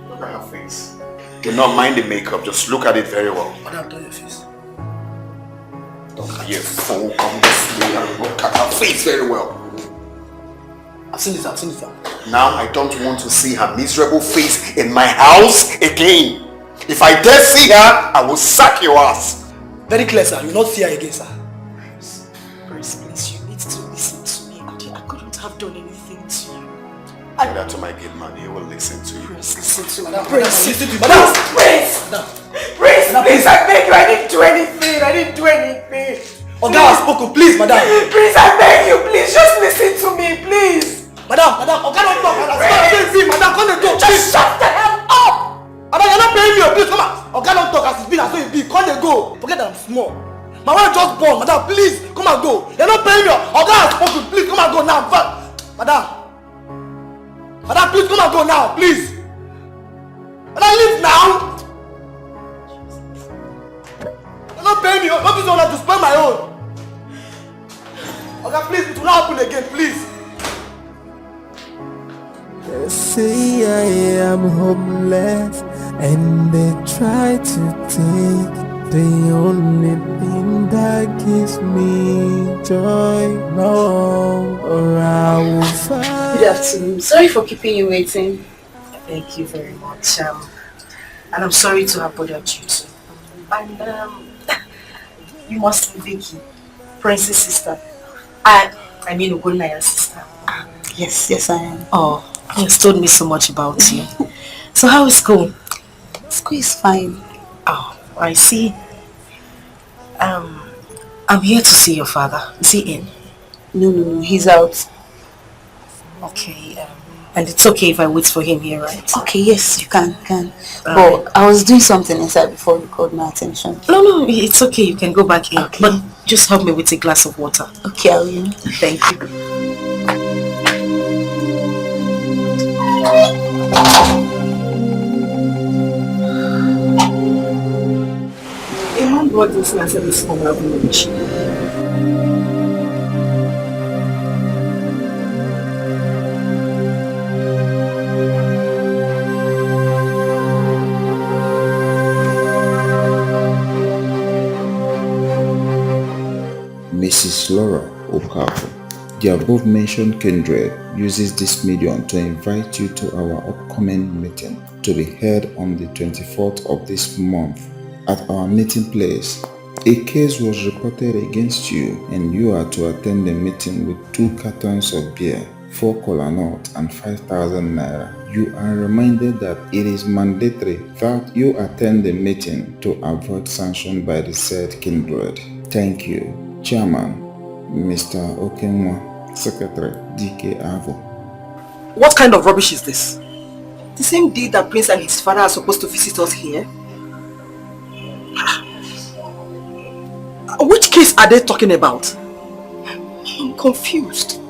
Speaker 3: Look at her face. Do not mind the makeup, just look at it very well.
Speaker 8: Madam, turn your face.
Speaker 3: Don't be a fool, come this way and look at her face very well.
Speaker 8: I've seen it.
Speaker 3: Now I don't want to see her miserable face in my house again. If I dare see her, I will sack your ass.
Speaker 8: Very clear, sir. You will not see her again, sir.
Speaker 2: Prince, please, you need to listen to me. I couldn't have done anything to you.
Speaker 3: Tell that to my gate man, he will listen to you.
Speaker 2: Prince, listen to me.
Speaker 8: Madam,
Speaker 2: Prince,
Speaker 8: listen to me.
Speaker 2: Madam. Prince, please, I beg you, I didn't do anything.
Speaker 8: Oga has spoken, please, madam.
Speaker 2: Prince, I beg you, please, just listen to me, please.
Speaker 8: Madam, Oga don't talk, madam. Madam, come and go.
Speaker 2: Just shut the hell up.
Speaker 8: Madam, you're not paying me, please, come on. Oga don't talk as it's been, as so it be. Come and go. Forget that I'm small. My wife just born, madam, please, come and go. You're not paying me. Oga has spoken, please, come and go now. Madam, please, come and go now, please. Madam, leave now. You're not paying me. Not this one to spend my own. Oga, please, it will not happen again, please.
Speaker 12: They say I am homeless, and they try to take the only thing that gives me joy. No, or I will find.
Speaker 10: Good afternoon. Sorry for keeping you waiting. Thank you very much. And I'm sorry to have bothered you too. And you must be Vicky, Prince's sister. I mean Ogonaya's sister.
Speaker 13: Yes, I am.
Speaker 10: Oh, he has told me so much about you. So how is school?
Speaker 13: School is fine.
Speaker 10: Oh, I see. I'm here to see your father. Is he in?
Speaker 13: No, he's out.
Speaker 10: Okay, and it's okay if I wait for him here, right?
Speaker 13: Okay, yes, you can. But I was doing something inside before you called my attention.
Speaker 10: No, it's okay. You can go back in. Okay. But just help me with a glass of water.
Speaker 13: Okay, I will.
Speaker 10: Thank you.
Speaker 9: A man brought this and I said this from our village.
Speaker 19: Mrs. Laura Okafor, the above-mentioned kindred uses this medium to invite you to our upcoming meeting to be held on the 24th of this month. At our meeting place, a case was reported against you and you are to attend the meeting with 2 cartons of beer, 4 kola nut and 5,000 naira. You are reminded that it is mandatory that you attend the meeting to avoid sanction by the said kindred. Thank you. Chairman, Mr. Okenwa, Secretary, Dikeh Avo.
Speaker 8: What kind of rubbish is this? The same day that Prince and his father are supposed to visit us here? Which case are they talking about? I'm confused.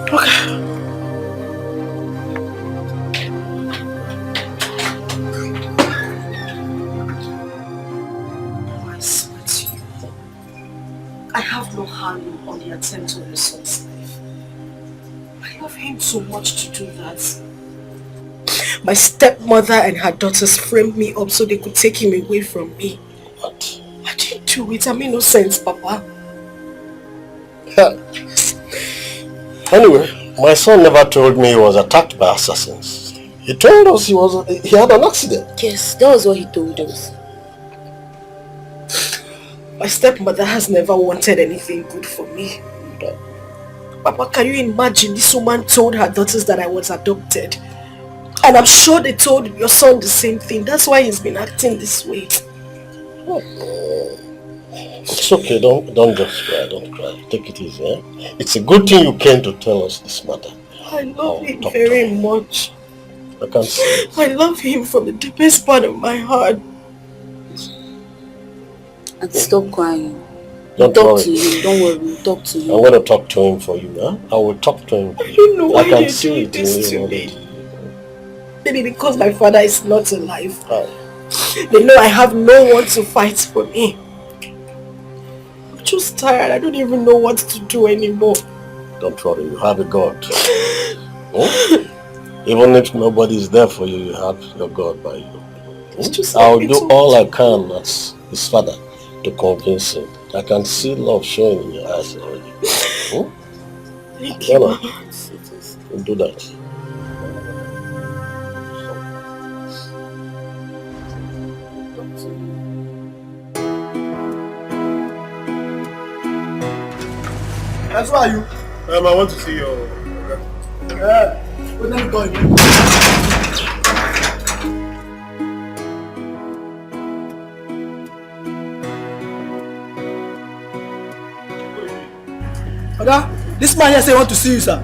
Speaker 8: Okay. I have no hand on the attempt to your son's life. I love him so much to do that. My stepmother and her daughters framed me up so they could take him away from me. What? I didn't do it. I made no sense, Papa.
Speaker 3: Anyway, my son never told me he was attacked by assassins. He told us he had an accident.
Speaker 6: Yes, that was what he told us.
Speaker 8: My stepmother has never wanted anything good for me. Papa, can you imagine this woman told her daughters that I was adopted? And I'm sure they told your son the same thing. That's why he's been acting this way.
Speaker 3: It's okay, don't just cry, don't cry. Take it easy, eh? It's a good thing you came to tell us this matter.
Speaker 8: I love him very much.
Speaker 3: I can see it.
Speaker 8: I love him from the deepest part of my heart.
Speaker 6: And stop crying.
Speaker 3: Don't
Speaker 6: talk
Speaker 3: worry.
Speaker 6: to him, don't worry, we'll talk to him.
Speaker 3: I'm going to talk to him for you, huh? I will talk to him.
Speaker 8: You know why
Speaker 3: I can
Speaker 8: you
Speaker 3: see
Speaker 8: do
Speaker 3: it
Speaker 8: this
Speaker 3: in
Speaker 8: to
Speaker 3: you.
Speaker 8: me? Maybe because my father is not alive.
Speaker 3: Oh.
Speaker 8: They know I have no one to fight for me. I'm just tired. I don't even know what to do anymore.
Speaker 3: Don't worry, you have a God. Even if nobody is there for you, you have your God by you. I'll do all I can as his father to convince him. I can see love showing in your eyes already.
Speaker 8: Thank you.
Speaker 3: We'll do that.
Speaker 15: That's why you. I want to see your. Let me go again. Oga, this man here say want to see you, sir.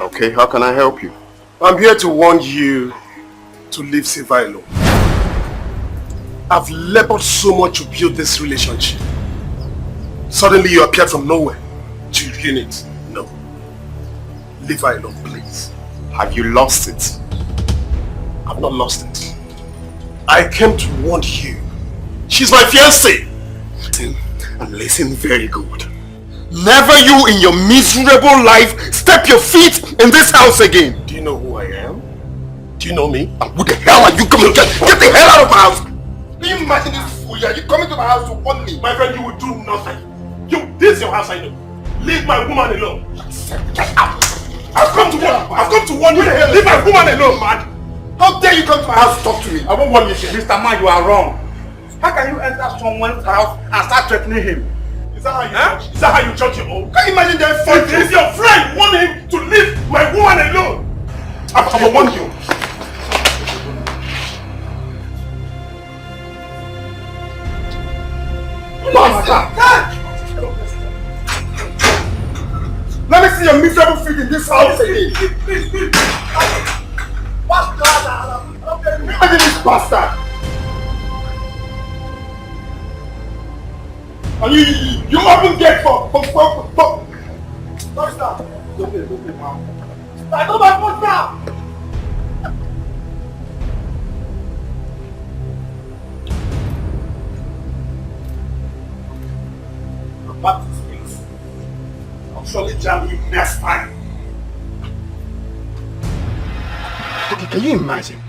Speaker 14: Okay, how can I help you?
Speaker 15: I'm here to warn you to leave Silva alone. I've labored so much to build this relationship. Suddenly you appeared from nowhere to ruin it. No. Leave her alone, please.
Speaker 14: Have you lost it?
Speaker 15: I've not lost it. I came to warn you. She's my fiancée.
Speaker 14: And listen very good. Never you in your miserable life step your feet in this house again.
Speaker 15: Do you know who I am? Do you know me?
Speaker 14: And who the hell are you coming to get? Get the hell out of my house! Can you imagine this fool? Are you coming to my house to warn me?
Speaker 15: My friend, you will do nothing. This is your house, I know. Leave my woman alone.
Speaker 14: Get out!
Speaker 15: I've come to warn you. Leave my woman alone, man.
Speaker 14: How dare you come to my house to talk to me?
Speaker 15: I won't warn you, sir.
Speaker 18: Mr. Man, you are wrong. How can you enter someone's house and start threatening him?
Speaker 15: Is that how you judge your own?
Speaker 14: Can you imagine them fighting?
Speaker 15: If it's your friend, warn him to leave my woman alone. I will warn you.
Speaker 14: Let me see your miserable feet in this house again. Imagine this bastard. And you open gate for. What is that? Don't be, man. I know my phone now.
Speaker 15: Back to space. I'll surely jam you next time.
Speaker 14: Okay, can you imagine?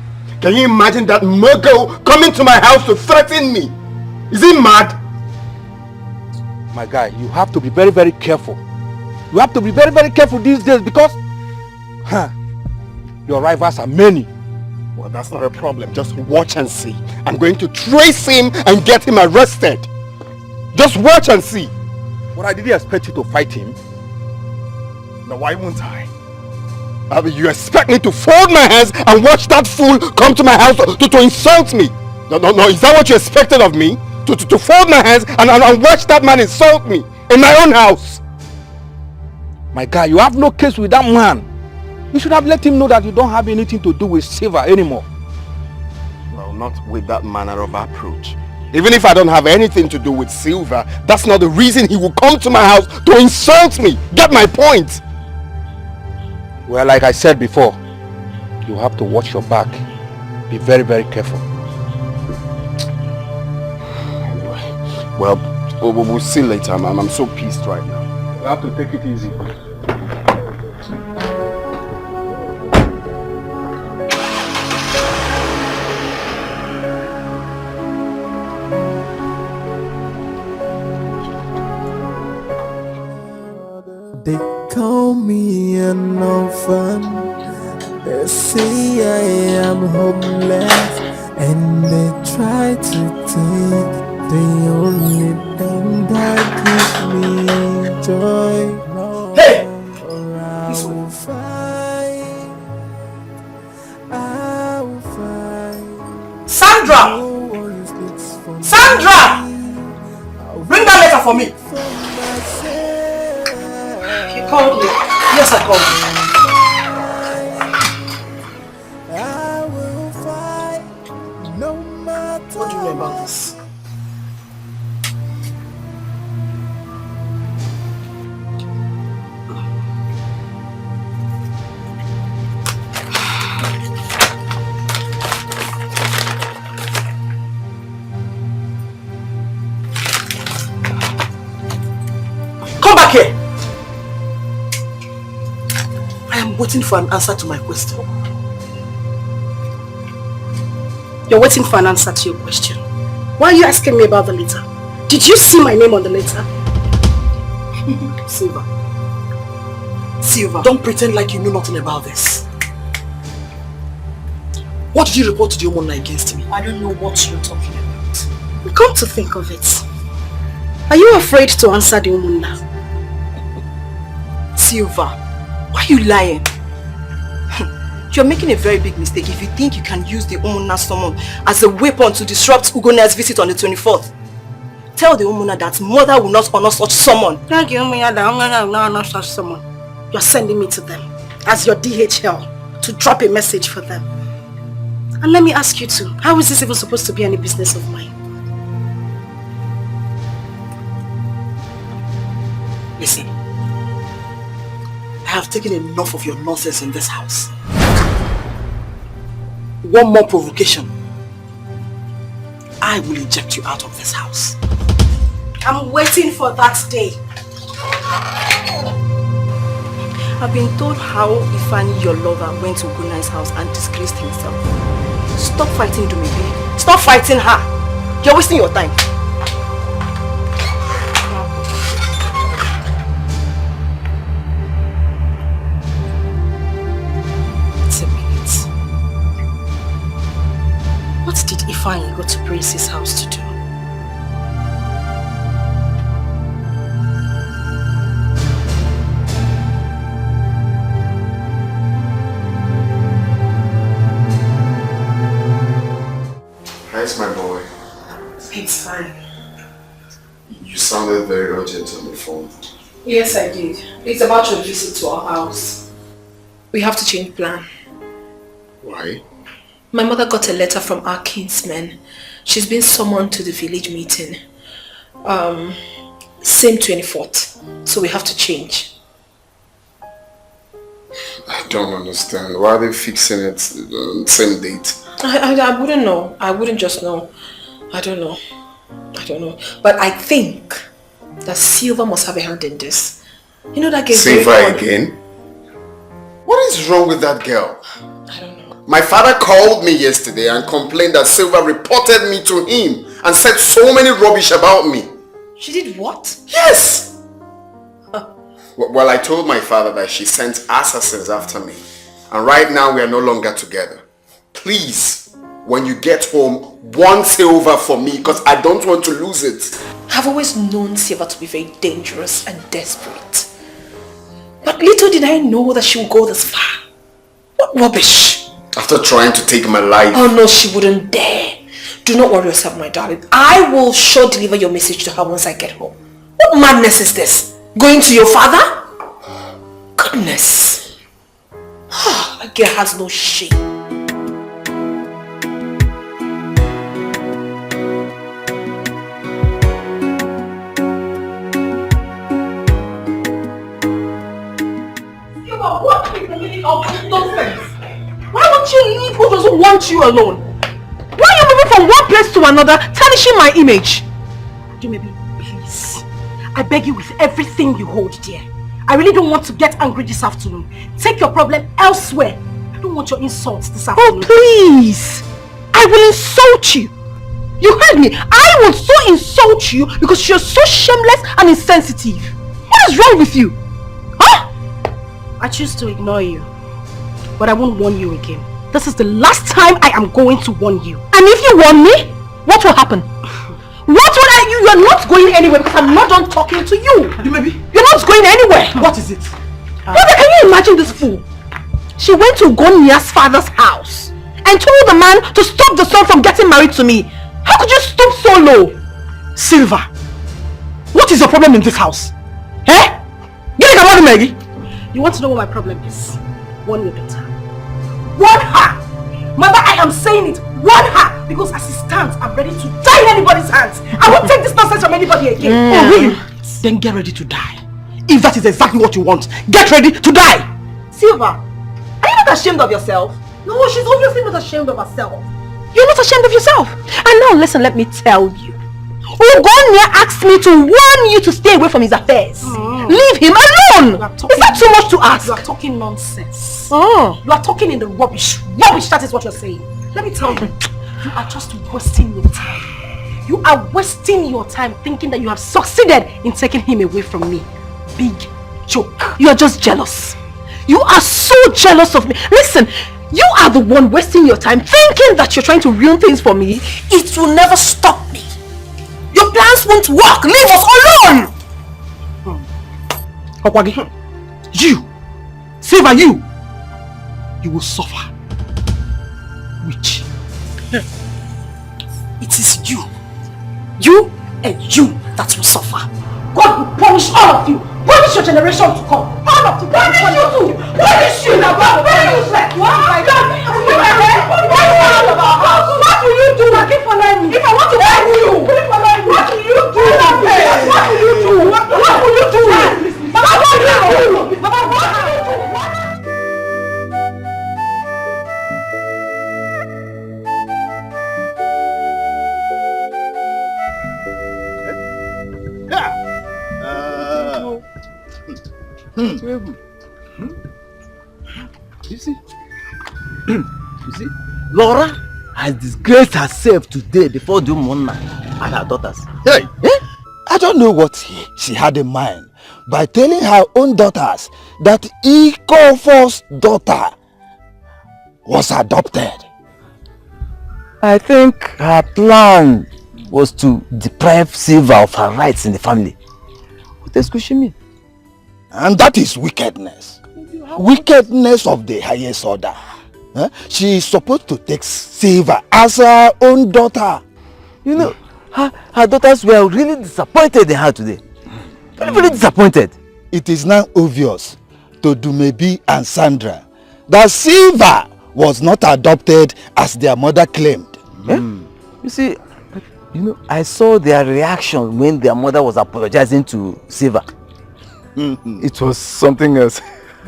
Speaker 14: Can you imagine that Muggle coming to my house to threaten me? Is he mad?
Speaker 16: My guy, you have to be very, very careful. You have to be very, very careful these days because your rivals are many.
Speaker 3: Well, that's not a problem. Just watch and see. I'm going to trace him and get him arrested. Just watch and see.
Speaker 16: Well, I didn't expect you to fight him.
Speaker 3: Now, why won't I? You expect me to fold my hands and watch that fool come to my house to insult me? No. Is that what you expected of me? To fold my hands and watch that man insult me in my own house?
Speaker 16: My guy, you have no case with that man. You should have let him know that you don't have anything to do with Silver anymore.
Speaker 3: Well, not with that manner of approach. Even if I don't have anything to do with Silver, that's not the reason he will come to my house to insult me. Get my point?
Speaker 16: Well, like I said before, you have to watch your back. Be very, very careful.
Speaker 3: Anyway, well, we'll see later. I'm so pissed right now.
Speaker 16: You have to take it easy.
Speaker 12: They call me an orphan. They say I am homeless, and they try to take the only thing that gives me joy.
Speaker 8: Hey! Sandra! Sandra! Bring that letter for me. You called me. Yes, I called you. What do you know about this? Come back here! I am waiting for an answer to my question.
Speaker 2: You're waiting for an answer to your question. Why are you asking me about the letter? Did you see my name on the letter?
Speaker 8: Silver, don't pretend like you know nothing about this. What did you report to the Omona against me?
Speaker 2: I don't know what you're talking about. Come to think of it, are you afraid to answer the Omona?
Speaker 7: Silver, why are you lying? You're making a very big mistake if you think you can use the Omona summon as a weapon to disrupt Ugona's visit on the 24th. Tell the Omona that mother will not honor such summon.
Speaker 2: Tell the Omona that Omona will not honor such summon. You're sending me to them as your DHL to drop a message for them. And let me ask you too, how is this even supposed to be any business of mine?
Speaker 8: Listen, I have taken enough of your nonsense in this house. One more provocation, I will eject you out of this house.
Speaker 2: I'm waiting for that day.
Speaker 7: I've been told how Ifani, your lover, went to Ugona's house and disgraced himself. Stop fighting Dumibi. Stop fighting her. You're wasting your time.
Speaker 2: It's a minute. What did Ifani go to Prince's house to do?
Speaker 5: How's my boy?
Speaker 1: It's fine.
Speaker 5: You sounded very urgent on the phone.
Speaker 1: Yes, I did. It's about your visit to our house. We have to change plan.
Speaker 5: Why?
Speaker 1: My mother got a letter from our kinsman. She's been summoned to the village meeting. Same 24th. So we have to change.
Speaker 5: I don't understand. Why are they fixing it same date?
Speaker 1: I wouldn't know. I wouldn't just know. I don't know. But I think that Silver must have a hand in this. You know that girl.
Speaker 5: Silver again? What is wrong with that girl?
Speaker 1: I don't know.
Speaker 5: My father called me yesterday and complained that Silver reported me to him and said so many rubbish about me.
Speaker 1: She did what?
Speaker 15: Yes!
Speaker 5: Well, I told my father that she sent assassins after me. And right now we are no longer together. Please, when you get home, 1 silver for me because I don't want to lose it.
Speaker 1: I've always known Silva to be very dangerous and desperate. But little did I know that she would go this far. What rubbish!
Speaker 5: After trying to take my life.
Speaker 1: Oh no, she wouldn't dare. Do not worry yourself, my darling. I will sure deliver your message to her once I get home. What madness is this? Going to your father? Goodness. A girl has no shame.
Speaker 2: What is the meaning of this nonsense? Why won't you leave who doesn't want you alone? Why are you moving from one place to another, tarnishing my image? Maybe, please. I beg you with everything you hold dear. I really don't want to get angry this afternoon. Take your problem elsewhere. I don't want your insults this afternoon. Oh, please. I will insult you. You heard me. I will so insult you because you're so shameless and insensitive. What is wrong with you? Huh? I choose to ignore you. But I won't warn you again. This is the last time I am going to warn you. And if you warn me, what will happen? What will I... You are not going anywhere because I'm not done talking to you. You're not going anywhere. What is it? Brother, can you imagine this fool? She went to Gonia's father's house and told the man to stop the son from getting married to me. How could you stoop so low? Silva, what is your problem in this house? Eh? Get it about Maggie. You want to know what my problem is? Warn your daughter. Warn her! Mother, I am saying it. Warn her! Because as it stands, I'm ready to die in anybody's hands. I won't take this nonsense from anybody again. Oh, really? Then get ready to die. If that is exactly what you want, get ready to die! Silva, are you not ashamed of yourself? No, she's obviously not ashamed of herself. You're not ashamed of yourself. And now listen, let me tell you. Ugonia asked me to warn you to stay away from his affairs. Leave him alone! Is that too much to ask? You are talking nonsense. You are talking in the rubbish. Rubbish, that is what you're saying. Let me tell you, you are just wasting your time. You are wasting your time thinking that you have succeeded in taking him away from me. Big joke. You are just jealous. You are so jealous of me. Listen, you are the one wasting your time thinking that you're trying to ruin things for me. It will never stop me. Your plans won't work. Leave us alone. Okwagi, you, Silva, you will suffer. Which? It is you and you that will suffer. God will punish all of you. Punish your generation to come. All of you. Punish you too. Punish you. What will you do? Keep following me. If I want to help you, keep following me. What will you do? What will you do? What will you do? Baba, what will you do? Baba, what will you do?
Speaker 18: You see, Laura has disgraced herself today before the Mona and her daughters.
Speaker 20: Hey, I don't know what she had in mind by telling her own daughters that Ikofor's daughter was adopted.
Speaker 18: I think her plan was to deprive Silva of her rights in the family. What else could she mean?
Speaker 20: And that is wickedness. Wickedness of the highest order. She is supposed to take Silva as her own daughter.
Speaker 18: You know, her daughters were really disappointed in her today. Very disappointed.
Speaker 20: It is now obvious to Dumebi and Sandra that Silva was not adopted as their mother claimed.
Speaker 18: You see, I saw their reaction when their mother was apologizing to Silva. It was something else.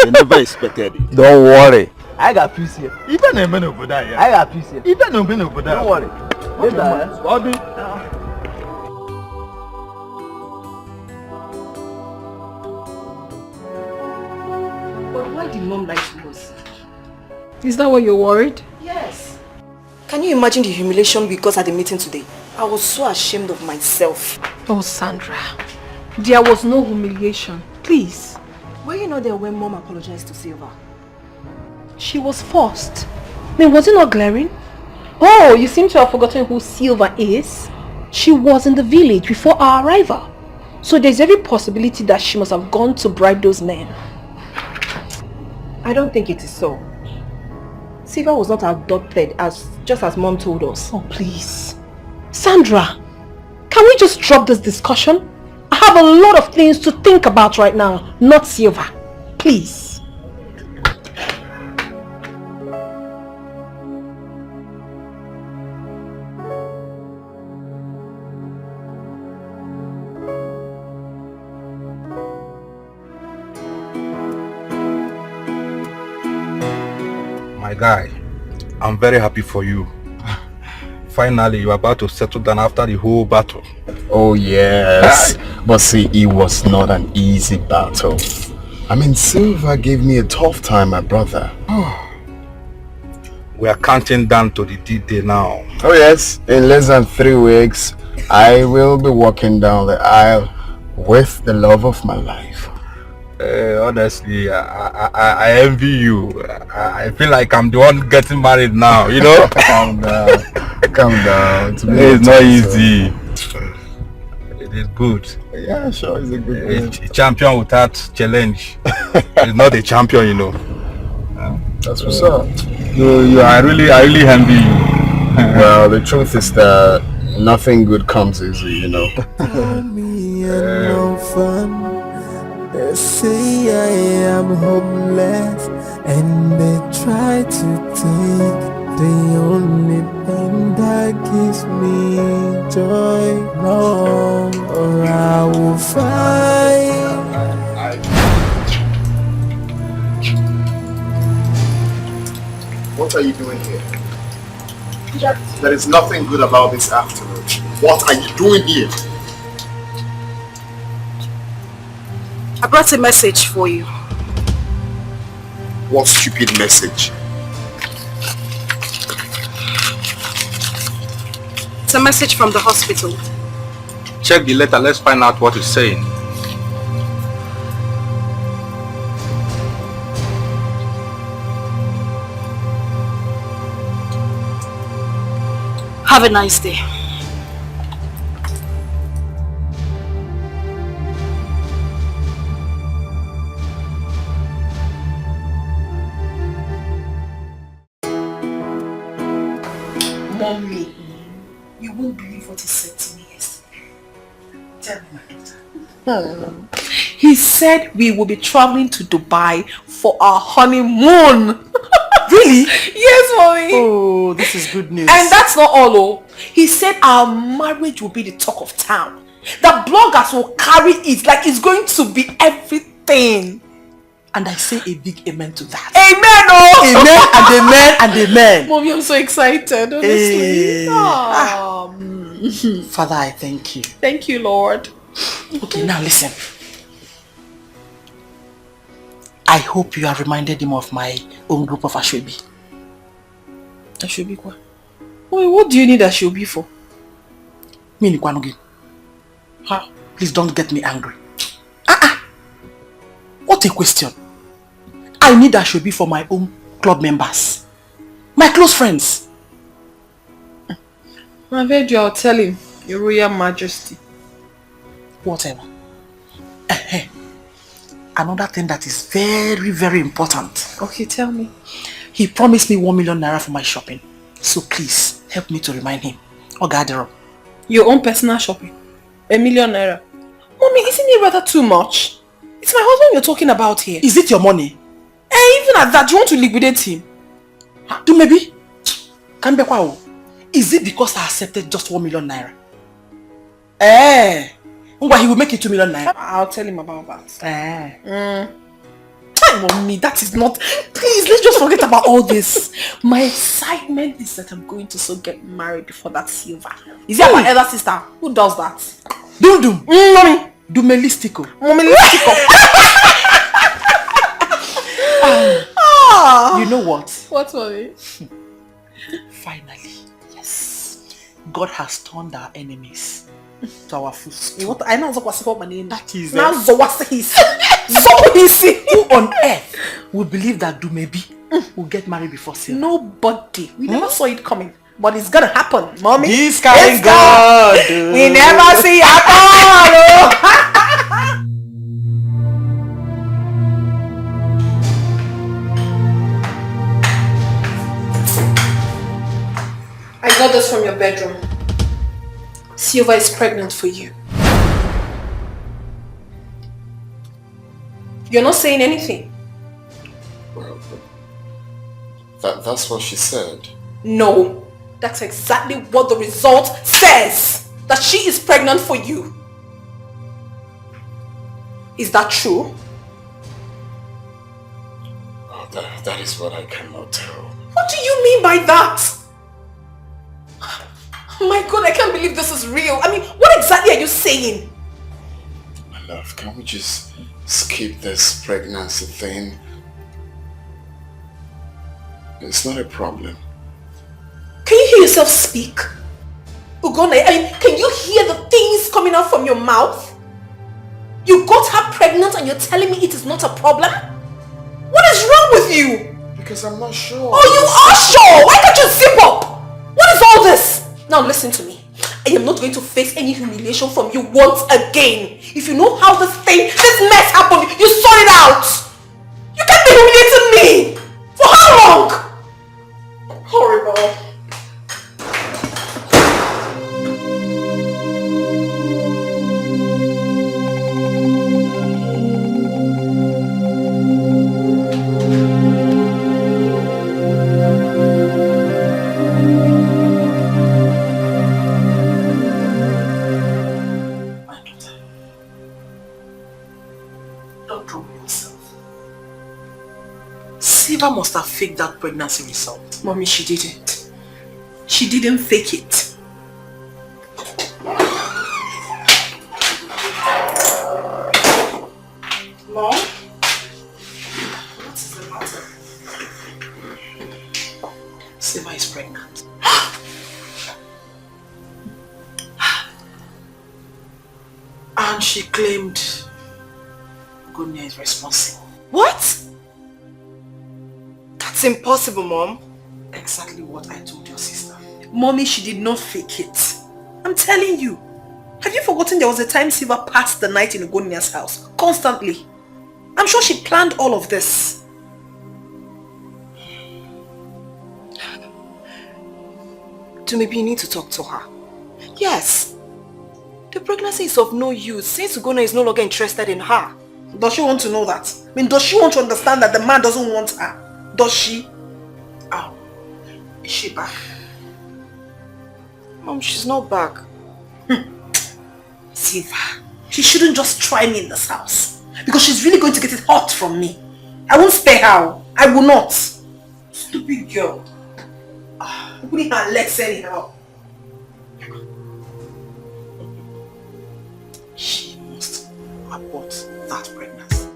Speaker 20: They never expected it.
Speaker 18: Don't worry. I got peace here.
Speaker 20: Even a man over there.
Speaker 18: I got peace here.
Speaker 20: Even a man over there.
Speaker 18: Don't worry.
Speaker 2: But why did mom lie to us? Is that why you're worried?
Speaker 7: Yes. Can you imagine the humiliation we got at the meeting today? I was so ashamed of myself.
Speaker 2: Oh, Sandra. There was no humiliation. Please.
Speaker 7: Were you not there when Mom apologized to Silva?
Speaker 2: She was forced. Then was it not glaring? Oh, you seem to have forgotten who Silva is. She was in the village before our arrival. So there's every possibility that she must have gone to bribe those men.
Speaker 7: I don't think it is so. Silva was not abducted just as Mom told us.
Speaker 2: Oh, please. Sandra, can we just drop this discussion? I have a lot of things to think about right now, not Silva. Please.
Speaker 16: My guy, I'm very happy for you. Finally, you're about to settle down after the whole battle.
Speaker 5: Oh yes, but see, it was not an easy battle. I mean, Silva gave me a tough time, my brother.
Speaker 16: We are counting down to the D-Day now.
Speaker 5: Oh yes, in less than 3 weeks, I will be walking down the aisle with the love of my life.
Speaker 16: Honestly, I envy you. I feel like I'm the one getting married now, you know?
Speaker 5: Calm down. Calm down.
Speaker 16: It's not easy. It is good.
Speaker 5: Yeah, sure, it's a good
Speaker 16: A champion without challenge is not a champion, you know.
Speaker 5: That's what's up.
Speaker 16: I really envy you.
Speaker 5: Well, the truth is that nothing good comes easy, you know.
Speaker 12: They say I am homeless, and they try to take the only thing that gives me joy. No, or I will fight.
Speaker 5: What are you doing here? There is nothing good about this afternoon. What are you doing here?
Speaker 7: I brought a message for you.
Speaker 5: What stupid message?
Speaker 7: It's a message from the hospital.
Speaker 16: Check the letter, let's find out what it's saying.
Speaker 10: Have a nice day.
Speaker 1: Mommy, you won't believe what he said to me yesterday. Tell me, my daughter.
Speaker 9: He said we will be traveling to Dubai for our honeymoon.
Speaker 1: Really?
Speaker 9: Yes, mommy.
Speaker 8: Oh, this is good news.
Speaker 9: And that's not all, oh. He said our marriage will be the talk of town. The bloggers will carry it like it's going to be everything.
Speaker 8: And I say a big amen to that.
Speaker 9: Amen, oh!
Speaker 8: Amen and amen and amen.
Speaker 9: Mommy, I'm so excited, honestly.
Speaker 8: Father, I thank you.
Speaker 9: Thank you, Lord.
Speaker 8: Okay, now listen. I hope you have reminded him of my own group of Ashwebi.
Speaker 9: Ashwebi what? Wait, what do you need Ashwebi for?
Speaker 8: Me Nikwanugi. Huh? Please don't get me angry. What a question. I need Ashwebi for my own club members. My close friends.
Speaker 9: I've heard you, I'll tell him. Your Royal Majesty.
Speaker 8: Whatever. Another thing that is very, very important.
Speaker 9: Okay, tell me.
Speaker 8: He promised me 1 million naira for my shopping. So please, help me to remind him. Ogadero.
Speaker 9: Your own personal shopping? 1 million naira? Mommy, isn't it rather too much? It's my husband you're talking about here.
Speaker 8: Is it your money?
Speaker 9: Even at that, you want to liquidate him?
Speaker 8: Do maybe? Is it because I accepted just 1 million naira? Why he will make it 2 million naira?
Speaker 9: I'll tell him about that.
Speaker 8: Mommy, that is not... Please, let's just forget about all this. My excitement is that I'm going to so get married before that Silva.
Speaker 9: Is that my elder sister? Who does that?
Speaker 8: Dum. Mommy. Dumelistico.
Speaker 9: Momelistico.
Speaker 8: You know what?
Speaker 9: What, mommy?
Speaker 8: Finally, yes. God has turned our enemies
Speaker 9: to our food. I know what's my name.
Speaker 8: That is
Speaker 9: now Zawasihis. Who on earth will believe that Dumebi will get married before Silva? Nobody. We never saw it coming. But it's gonna happen, mommy.
Speaker 8: This kind of God.
Speaker 9: We never see it at all. I got this from your bedroom. Silva is pregnant for you. You're not saying anything.
Speaker 5: Well, that's what she said.
Speaker 9: No. That's exactly what the result says. That she is pregnant for you. Is that true?
Speaker 5: Oh, that is what I cannot tell.
Speaker 9: What do you mean by that? Oh my God, I can't believe this is real. I mean, what exactly are you saying?
Speaker 5: My love, can we just skip this pregnancy thing? It's not a problem.
Speaker 9: Can you hear yourself speak? Ugone, I mean, can you hear the things coming out from your mouth? You got her pregnant and you're telling me it is not a problem? What is wrong with you?
Speaker 5: Because I'm not sure.
Speaker 9: Oh, you are sure? Why can't you zip up? What is all this? Now listen to me. I am not going to face any humiliation from you once again. If you know how this mess happened, you sort it out. You can't be humiliating me. For how long? Horrible. Silva must have faked that pregnancy result. Mommy, she didn't. She didn't fake it. Mom? What is the matter? Silva is pregnant. And she claimed Gonia is responsible. What?
Speaker 7: That's impossible, Mom.
Speaker 9: Exactly what I told your sister. Mommy, she did not fake it. I'm telling you. Have you forgotten there was a time Silva passed the night in Ogonia's house? Constantly. I'm sure she planned all of this.
Speaker 7: Maybe you need to talk to her. Yes. The pregnancy is of no use since Ugonna is no longer interested in her.
Speaker 9: Does she want to know that? I mean, does she want to understand that the man doesn't want her? Does she? Oh, is she back?
Speaker 7: Mom, she's not back.
Speaker 9: Silva, she shouldn't just try me in this house. Because she's really going to get it hot from me. I won't spare her. I will not. Stupid girl. Putting her legs anyhow. She must abort that pregnancy.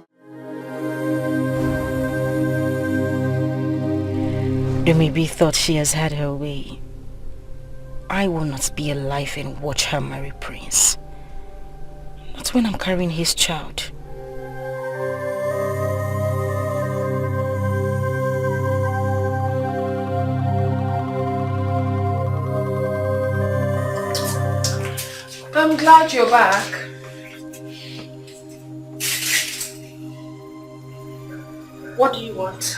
Speaker 10: Dumebi thought she has had her way. I will not be alive and watch her marry Prince. Not when I'm carrying his child.
Speaker 9: I'm glad you're back. What do you want?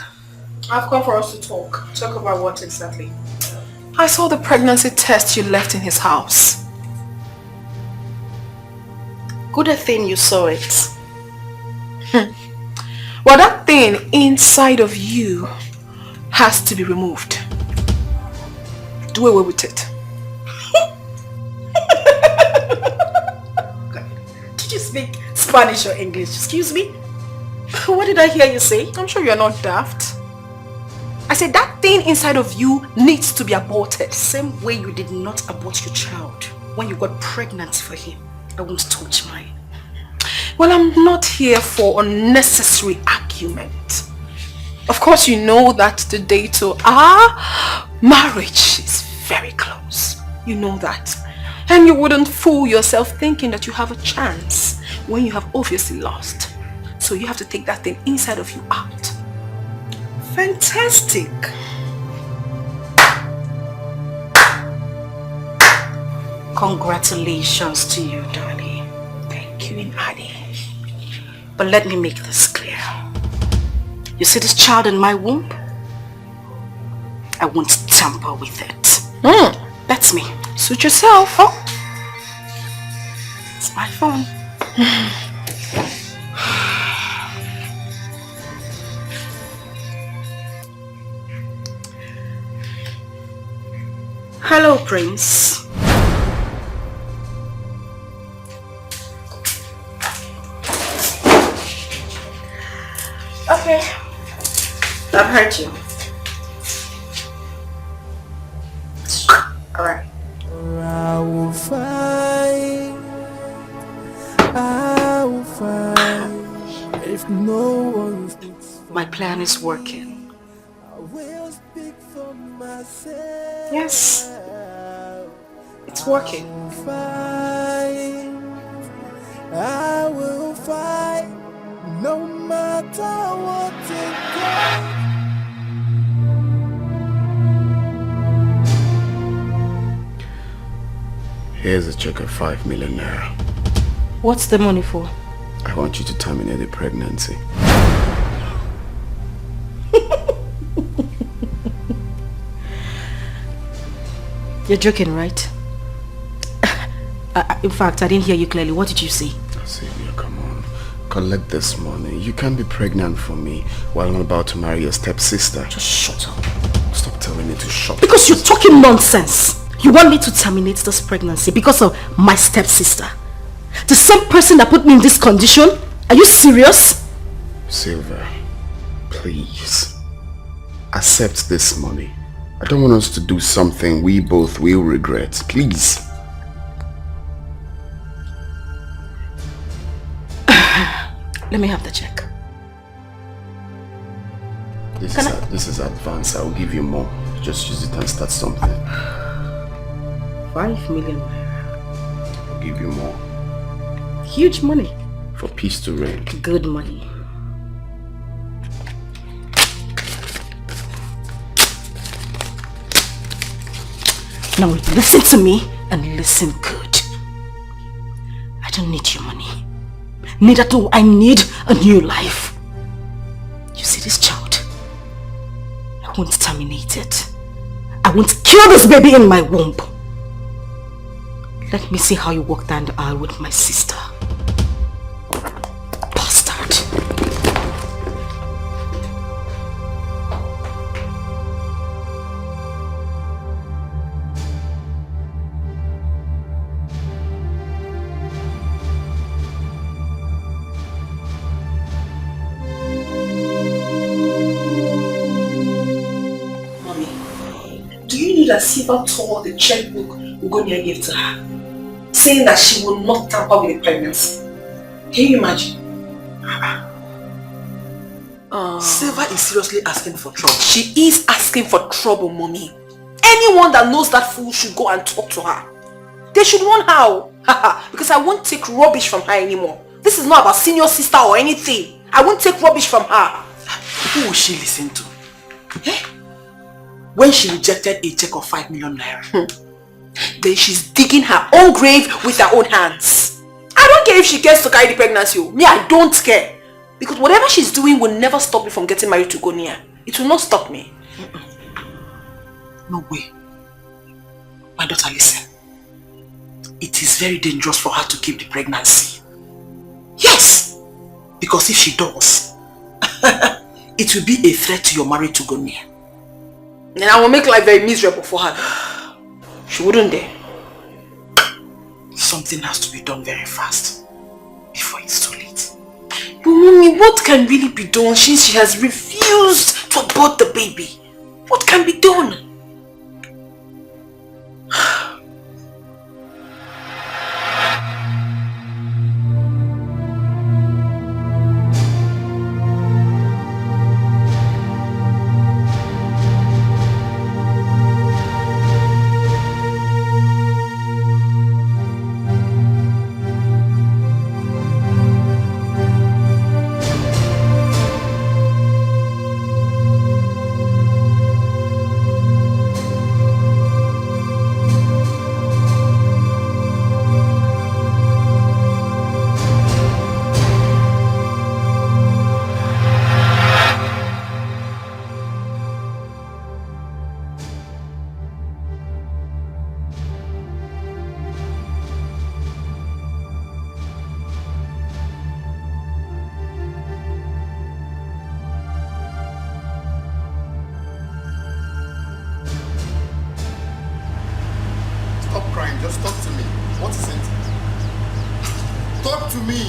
Speaker 9: I've come for us to talk. Talk about what exactly? I saw the pregnancy test you left in his house.
Speaker 7: Good thing you saw it.
Speaker 9: Well, that thing inside of you has to be removed. Do away with it. Did you speak Spanish or English? Excuse me? What did I hear you say? I'm sure you're not daft. I said that thing inside of you needs to be aborted.
Speaker 10: Same way you did not abort your child when you got pregnant for him. I won't touch mine.
Speaker 9: Well, I'm not here for unnecessary argument. Of course, you know that the day to our marriage is very close. You know that.
Speaker 1: And you wouldn't fool yourself thinking that you have a chance when you have obviously lost. So you have to take that thing inside of you out. Fantastic.
Speaker 10: Congratulations to you, darling.
Speaker 1: Thank you, Ini.
Speaker 10: But let me make this clear. You see this child in my womb? I won't tamper with it. That's me.
Speaker 1: Suit yourself.
Speaker 10: Oh. It's my phone.
Speaker 1: Hello, Prince. Okay. I've heard you. Alright.
Speaker 12: I will fight if no one speaks.
Speaker 10: My plan is working.
Speaker 12: I will speak for myself.
Speaker 1: Yes. It's working.
Speaker 12: I will fight no matter what it takes.
Speaker 5: Here's a check of 5 million naira.
Speaker 10: What's the money for?
Speaker 5: I want you to terminate the pregnancy.
Speaker 10: You're joking, right? In fact, I didn't hear you clearly. What did you say?
Speaker 5: Sylvia, come on. Collect this money. You can't be pregnant for me while I'm about to marry your stepsister.
Speaker 10: Just shut up.
Speaker 5: Stop telling me to shut up.
Speaker 10: Because you're talking nonsense. You want me to terminate this pregnancy because of my stepsister? The same person that put me in this condition? Are you serious?
Speaker 5: Silver, please. Accept this money. I don't want us to do something we both will regret. Please.
Speaker 10: Let me have the check.
Speaker 5: This is advance. I'll give you more. Just use it and start something.
Speaker 10: 5 million.
Speaker 5: I'll give you more.
Speaker 10: Huge money.
Speaker 5: For peace to reign.
Speaker 10: Good money. Now listen to me and listen good. I don't need your money. Neither do I need a new life. You see this child? I won't terminate it. I won't kill this baby in my womb. Let me see how you walk down the aisle with my sister. Bastard.
Speaker 1: That Siva tore the checkbook Ugonia gave to her, saying that she will not tamper with the pregnancy. Can you imagine?
Speaker 7: Silva is seriously asking for trouble. She is asking for trouble, mommy. Anyone that knows that fool should go and talk to her. They should warn her. Because I won't take rubbish from her anymore. This is not about senior sister or anything. I won't take rubbish from her. Who will she listen to? Eh? When she rejected a check of 5 million naira, then she's digging her own grave with her own hands. I don't care if she cares to carry the pregnancy. Me, I don't care. Because whatever she's doing will never stop me from getting married to Gonia. It will not stop me. No way. My daughter, listen. It is very dangerous for her to keep the pregnancy. Yes! Because if she does, it will be a threat to your marriage to Gonia. And I will make life very miserable for her. She wouldn't dare. Something has to be done very fast before it's too late. But mommy, what can really be done since she has refused to abort the baby? What can be done?
Speaker 5: Just talk to me. What is it? Talk to me.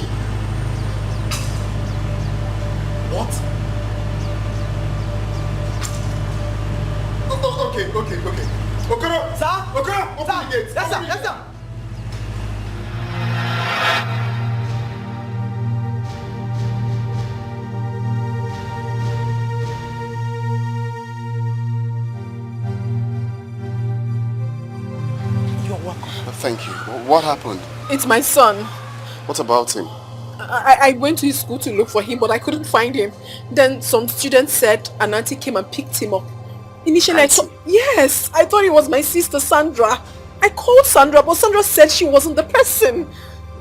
Speaker 5: What? Okay. Okoro!
Speaker 8: Sir?
Speaker 5: Okoro! Open the gate!
Speaker 8: Yes, sir. Yes, sir.
Speaker 5: You're welcome. Thank you. What happened?
Speaker 9: It's my son.
Speaker 5: What about him?
Speaker 9: I went to his school to look for him, but I couldn't find him. Then some students said an auntie came and picked him up. Initially, I thought it was my sister Sandra. I called Sandra, but Sandra said she wasn't the person.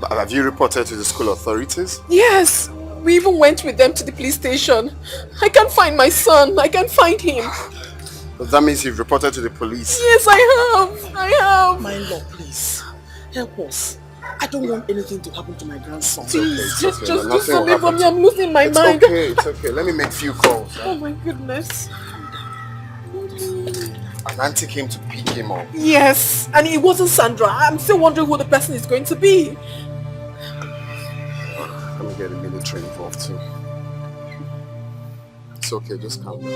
Speaker 5: Have you reported to the school authorities?
Speaker 9: Yes, we even went with them to the police station. I can't find my son. I can't find him.
Speaker 5: That means you've reported to the police?
Speaker 9: Yes, I have.
Speaker 8: My lord, please. Help us. I don't want anything to happen to my grandson.
Speaker 9: Please, just do something for me. I'm losing my mind.
Speaker 5: It's okay. Let me make few calls.
Speaker 9: Oh my goodness.
Speaker 5: An auntie came to pick him up.
Speaker 9: Yes, and it wasn't Sandra. I'm still wondering who the person is going to be.
Speaker 5: Let me get the military involved too. It's okay, just calm down.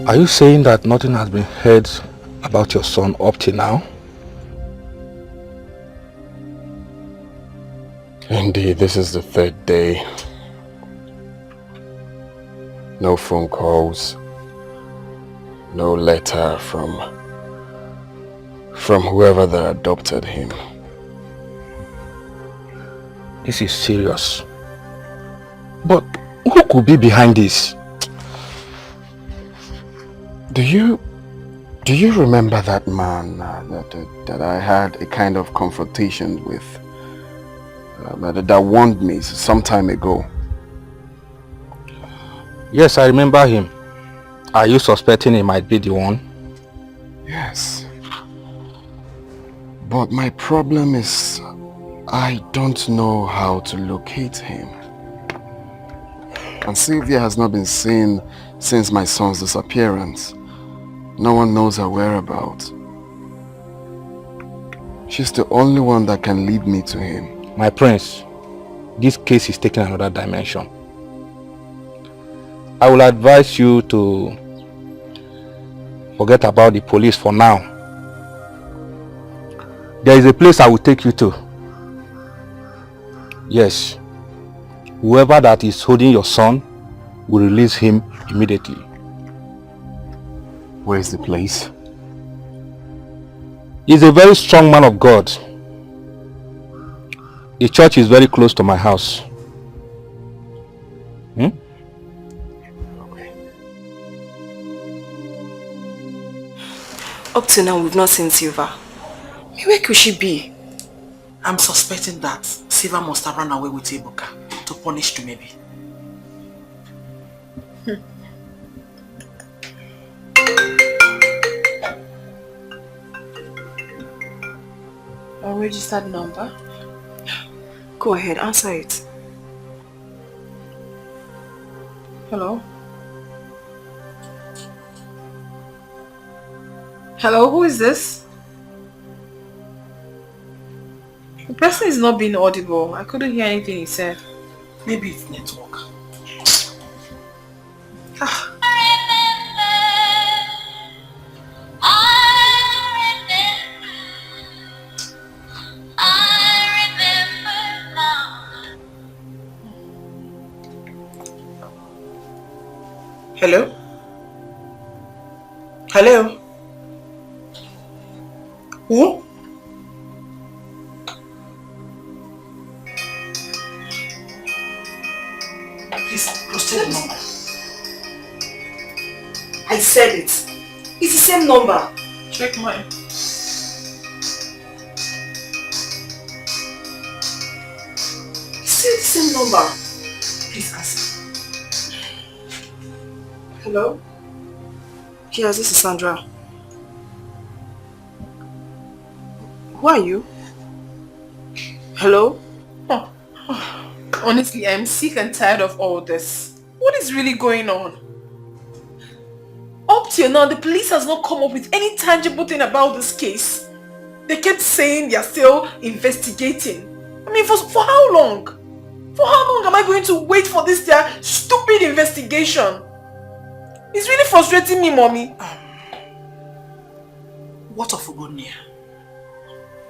Speaker 16: Are you saying that nothing has been heard about your son up till now?
Speaker 5: Indeed, this is the third day. No phone calls. No letter from whoever that adopted him.
Speaker 16: This is serious. But who could be behind this?
Speaker 5: Do you remember that man that I had a kind of confrontation with? That warned me some time ago.
Speaker 16: Yes, I remember him. Are you suspecting he might be the one?
Speaker 5: Yes. But my problem is I don't know how to locate him. And Sylvia has not been seen since my son's disappearance. No one knows her whereabouts. She's the only one that can lead me to him.
Speaker 16: My prince, this case is taking another dimension. I will advise you to forget about the police for now. There is a place I will take you to. Yes, whoever that is holding your son will release him immediately.
Speaker 5: Where is the place?
Speaker 16: He's a very strong man of God. The church is very close to my house.
Speaker 7: Up to now, we've not seen Silva. Where could she be?
Speaker 8: I'm suspecting that Silva must have run away with Ebuka to punish you, maybe.
Speaker 7: A registered number? Go ahead, answer it. Hello?
Speaker 1: Hello, who is this? The person is not being audible. I couldn't hear anything he said.
Speaker 8: Maybe it's network. Hello? Hello? Who? Please, proceed the number. I said it. It's the same number.
Speaker 1: Check mine.
Speaker 7: It's still the same number. Please answer. Hello? Yes, this is Sandra. Who are you? Hello?
Speaker 1: Honestly, I'm sick and tired of all this. What is really going on? Up till now, the police has not come up with any tangible thing about this case. They kept saying they are still investigating. I mean, for how long? For how long am I going to wait for this their stupid investigation? It's really frustrating me, Mommy.
Speaker 8: What of Ugonia?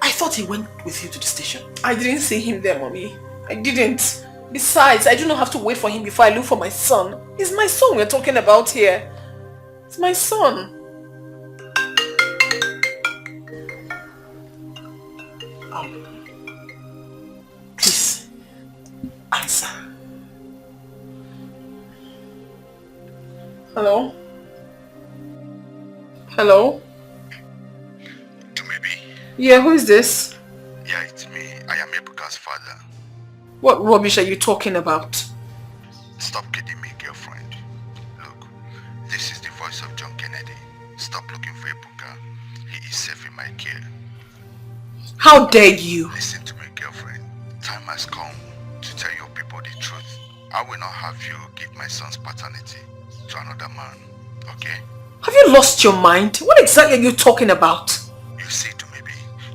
Speaker 8: I thought he went with you to the station.
Speaker 1: I didn't see him there, Mommy. I didn't. Besides, I do not have to wait for him before I look for my son. It's my son we're talking about here. It's my son.
Speaker 8: Please, answer.
Speaker 1: Hello? Hello? Yeah, who is this?
Speaker 16: Yeah, it's me. I am Ebuka's father.
Speaker 1: What rubbish are you talking about?
Speaker 16: Stop kidding me, girlfriend. Look, this is the voice of John Kennedy. Stop looking for Ebuka. He is safe in my care.
Speaker 1: How dare you?
Speaker 16: Listen to me, girlfriend. Time has come to tell your people the truth. I will not have you give my son's paternity to another man, okay?
Speaker 1: Have you lost your mind? What exactly are you talking about?
Speaker 16: You see, to me,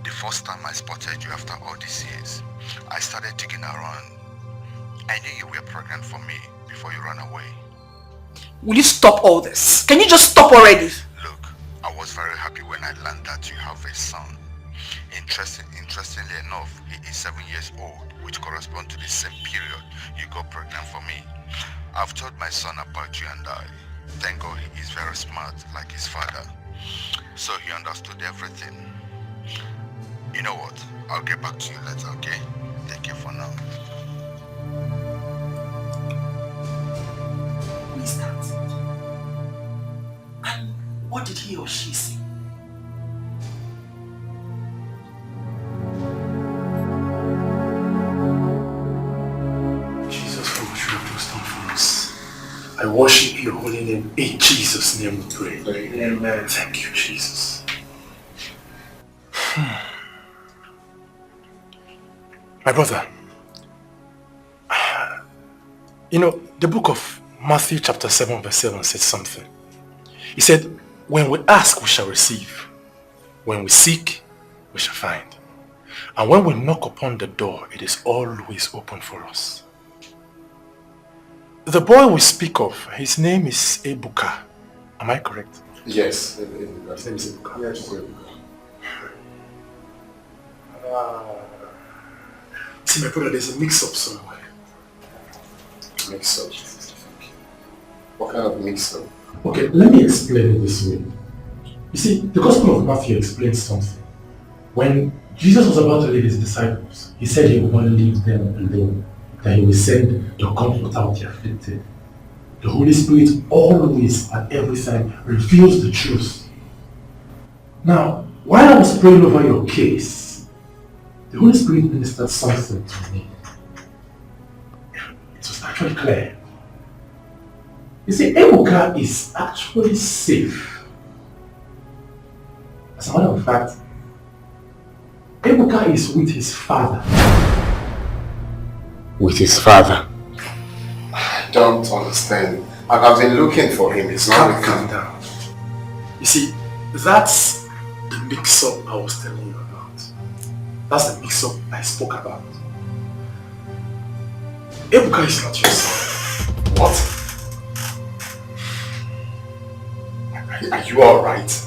Speaker 16: the first time I spotted you after all these years, I started digging around. I knew you were pregnant for me before you ran away.
Speaker 1: Will you stop all this? Can you just stop already?
Speaker 16: Look, I was very happy when I learned that you have a son. Interestingly enough, he is 7 years old, which corresponds to the same period you got pregnant for me. I've told my son about you and I. Thank God he is very smart like his father. So he understood everything. You know what? I'll get back to you later, okay? Take care for now.
Speaker 8: Who is that? And what did he or she say?
Speaker 15: Jesus, how much you have just done for us. I worship your holy name. In Jesus' name we pray. Amen. Thank you, Jesus. My brother, you know, the book of Matthew chapter 7 verse 7 said something. He said, when we ask, we shall receive. When we seek, we shall find. And when we knock upon the door, it is always open for us. The boy we speak of, his name is Ebuka. Am I correct?
Speaker 14: Yes, his name is Ebuka. Yes, Ebuka.
Speaker 15: See, my brother, there's a mix-up somewhere.
Speaker 14: Mix-up? What kind of mix-up?
Speaker 15: Okay, let me explain it this way. You see, the Gospel of Matthew explains something. When Jesus was about to leave his disciples, he said he would not leave them alone, that he will send the Comforter of the afflicted. The Holy Spirit always, at every time, reveals the truth. Now, while I was praying over your case, the Holy Spirit ministered something to me. It was actually clear. You see, Ebuka is actually safe. As a matter of fact, Ebuka is with his father.
Speaker 14: With his father? I don't understand. I've been looking for him. He's not with
Speaker 15: Calm down. You see, that's the mix-up I was telling you about. That's the mix-up I spoke about. Ebuka is not your son.
Speaker 14: What? Are you alright?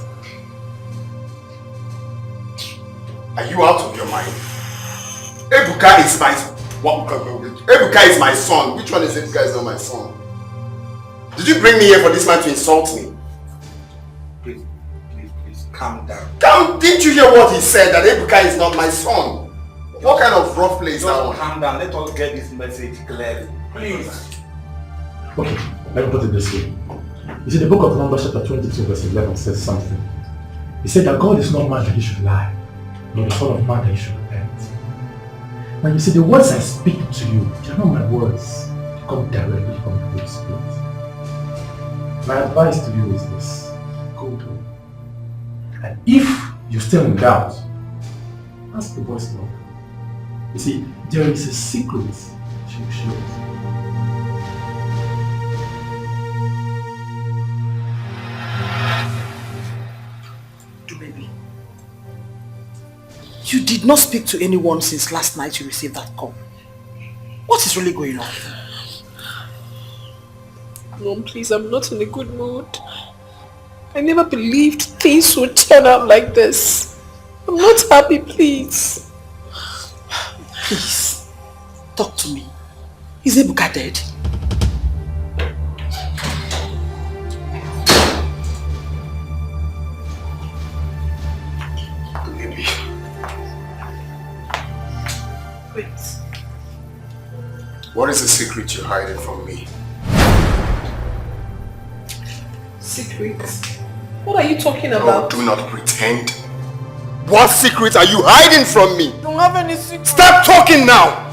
Speaker 14: Are you out of your mind? Ebuka is my... What? Ebuka is my son. Which one is Ebuka is not my son? Did you bring me here for this man to insult me?
Speaker 16: Please, calm down.
Speaker 14: Didn't you hear what he said? That Ebuka is not my son? What kind of rough play is that one?
Speaker 16: Calm down. Let us get this message clearly. Please.
Speaker 15: Okay, let me put it this way. You see, the book of Numbers chapter 22 verse 11 says something. He said that God is not man that he should lie, nor the son of man that he should repent. Now you see, the words I speak to you, they are not my words. They come directly from the Holy Spirit. My advice to you is this. Go to him. And if you're still in doubt, ask the boy's love. You see, there is a secret she will show us.
Speaker 8: You did not speak to anyone since last night you received that call. What is really going on?
Speaker 9: Mom, please, I'm not in a good mood. I never believed things would turn out like this. I'm not happy, please.
Speaker 8: Please, talk to me. Is Ebuka dead?
Speaker 3: Maybe.
Speaker 9: Wait.
Speaker 5: What is the secret you're hiding from me?
Speaker 9: Secret? What are you talking about?
Speaker 5: Oh, do not pretend. What secret are you hiding from me?
Speaker 9: I don't have any secret.
Speaker 5: Stop talking now!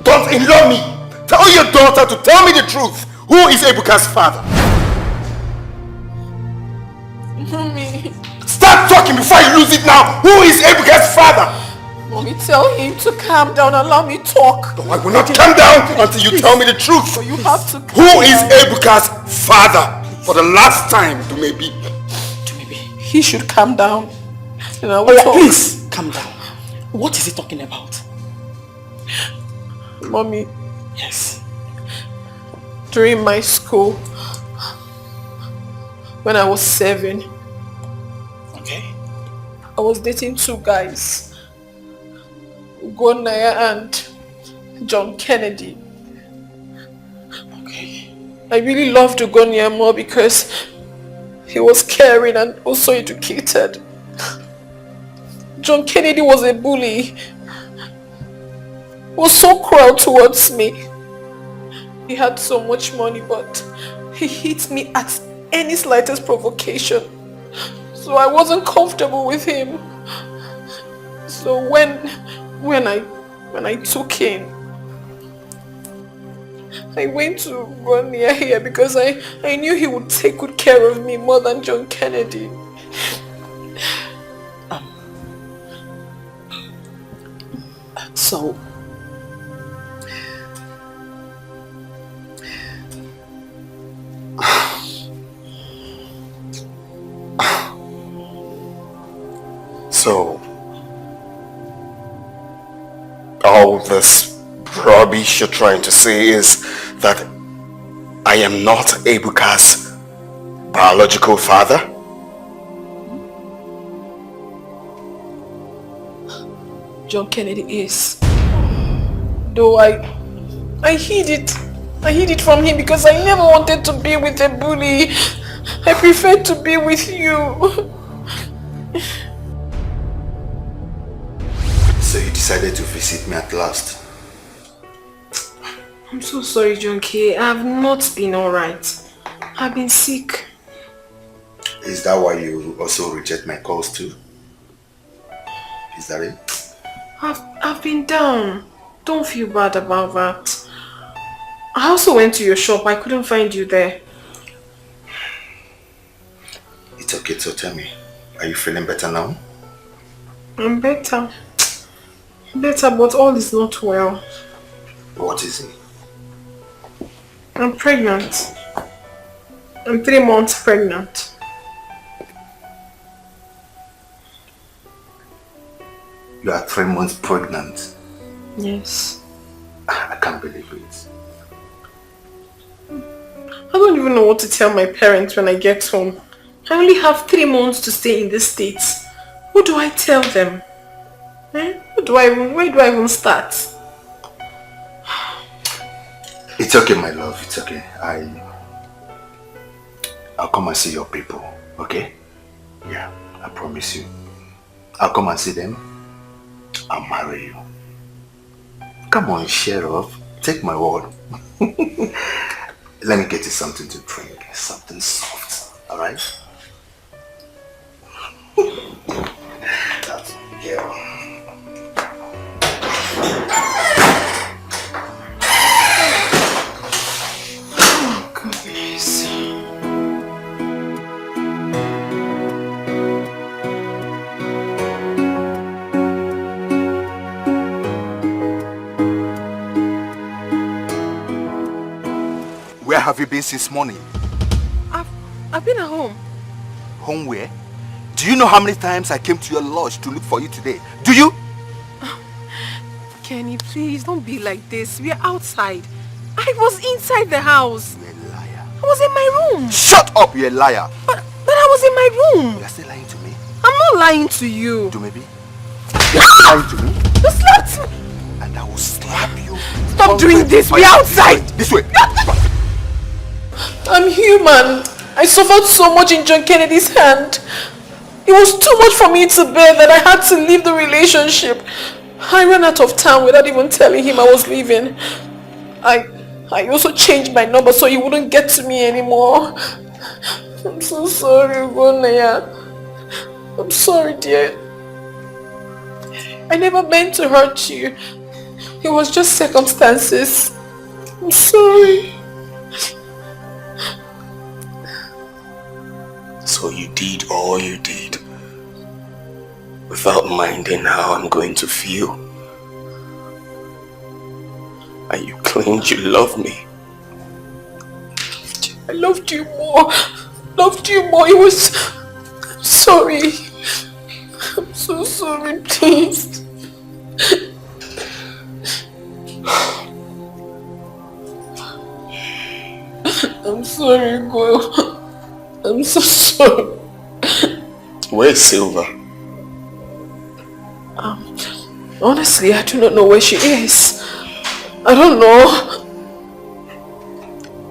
Speaker 5: Don't in-law me! Tell your daughter to tell me the truth. Who is Ebuka's father?
Speaker 9: Mommy.
Speaker 5: Stop talking before you lose it now! Who is Ebuka's father?
Speaker 9: Mommy, tell him to calm down. Allow me talk.
Speaker 5: No, I will not calm down until you tell me the truth.
Speaker 9: So you have to calm
Speaker 5: Who is
Speaker 9: down.
Speaker 5: Ebuka's father? For the last time, to maybe.
Speaker 9: He should calm down. And I will
Speaker 8: Oh, yeah,
Speaker 9: talk.
Speaker 8: please, calm down. What is he talking about?
Speaker 9: Mommy.
Speaker 8: Yes.
Speaker 9: During my school, when I was 7,
Speaker 8: okay,
Speaker 9: I was dating 2 guys, Ugonaya and John Kennedy.
Speaker 8: Okay.
Speaker 9: I really loved Ugonaya more because he was caring and also educated. John Kennedy was a bully. He was so cruel towards me. He had so much money, but he hit me at any slightest provocation. So I wasn't comfortable with him. So when I took in, I went to run near here because I knew he would take good care of me more than John Kennedy.
Speaker 8: So,
Speaker 5: all this rubbish you're trying to say is that I am not Ebuka's biological father?
Speaker 9: John Kennedy is. Though I hid it. I hid it from him because I never wanted to be with a bully. I preferred to be with you.
Speaker 16: So you decided to visit me at last?
Speaker 9: I'm so sorry, John K. I have not been alright. I've been sick.
Speaker 16: Is that why you also reject my calls too? Is that it?
Speaker 9: I've been down. Don't feel bad about that. I also went to your shop. I couldn't find you there.
Speaker 16: It's okay, so tell me, are you feeling better now?
Speaker 9: I'm better. Better, but all is not well.
Speaker 16: What is it?
Speaker 9: I'm pregnant. I'm 3 months pregnant.
Speaker 16: You are 3 months pregnant.
Speaker 9: Yes.
Speaker 16: I can't believe it.
Speaker 9: I don't even know what to tell my parents when I get home. I only have 3 months to stay in the States. What do I tell them? Where do I even start?
Speaker 16: It's okay, my love, it's okay. I'll come and see your people, okay? Yeah, I promise you. I'll come and see them. I'll marry you. Come on, Sheriff. Take my word. Let me get you something to drink. Something soft, alright? That's girl.
Speaker 9: Oh, goodness.
Speaker 16: Where have you been since morning?
Speaker 9: I've been at home.
Speaker 16: Home where? Do you know how many times I came to your lodge to look for you today? Do you?
Speaker 9: Kenny, please don't be like this. We are outside. I was inside the house.
Speaker 16: You're a liar.
Speaker 9: I was in my room.
Speaker 16: Shut up, you're a liar.
Speaker 9: But I was in my room.
Speaker 16: You're still lying to me.
Speaker 9: I'm not lying to you.
Speaker 16: Do maybe? You're still lying to me.
Speaker 9: You slapped me.
Speaker 16: And I will slap you.
Speaker 9: Stop doing this. We're outside.
Speaker 16: This way.
Speaker 9: I'm human. I suffered so much in John Kennedy's hand. It was too much for me to bear that I had to leave the relationship. I ran out of town without even telling him I was leaving. I also changed my number so he wouldn't get to me anymore. I'm so sorry, Ugonaya. I'm sorry, dear. I never meant to hurt you. It was just circumstances. I'm sorry.
Speaker 3: So you did all you did without minding how I'm going to feel. And you claimed you love me.
Speaker 9: I loved you more. Loved you more. It was... I'm sorry. I'm so sorry, please. I'm sorry, girl. I'm so sorry.
Speaker 3: Where's Silva?
Speaker 9: Honestly, I do not know where she is. I don't know.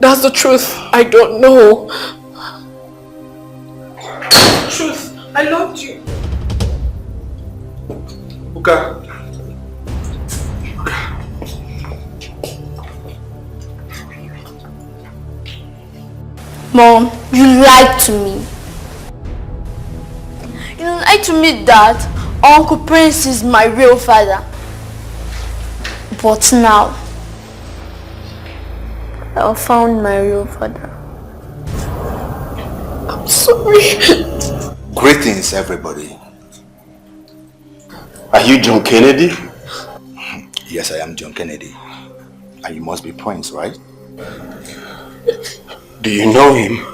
Speaker 9: That's the truth. I don't know. Truth. I loved you.
Speaker 15: Okay.
Speaker 6: Mom, you lied to me. You lied to me that Uncle Prince is my real father. But now, I found my real father.
Speaker 9: I'm sorry.
Speaker 16: Greetings, everybody.
Speaker 3: Are you John Kennedy?
Speaker 16: Yes, I am John Kennedy. And you must be Prince, right?
Speaker 3: Do you know him?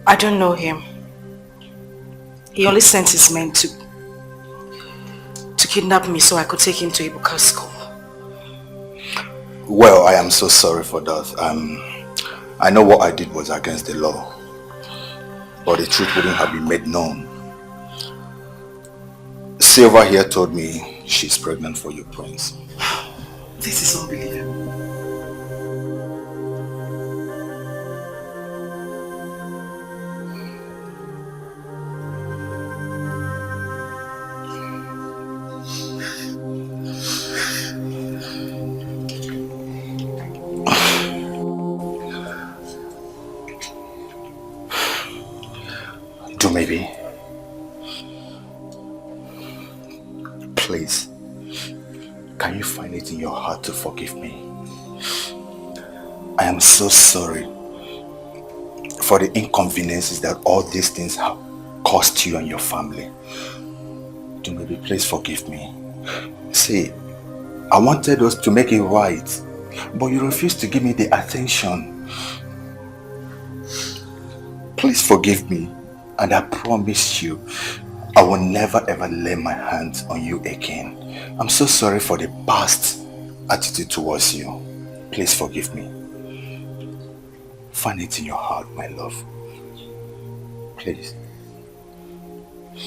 Speaker 10: I don't know him. He only sent his men to kidnap me so I could take him to Ibuka school.
Speaker 16: Well, I am so sorry for that. I know what I did was against the law, but the truth wouldn't have been made known. Silva here told me she's pregnant for you, Prince.
Speaker 9: This is unbelievable.
Speaker 16: Do maybe. Please. Can you find it in your heart to forgive me? I am so sorry for the inconveniences that all these things have cost you and your family. Do maybe please forgive me. See, I wanted us to make it right, but you refused to give me the attention. Please forgive me, and I promise you, I will never ever lay my hands on you again. I'm so sorry for the past attitude towards you. Please forgive me. Find it in your heart, my love. Please.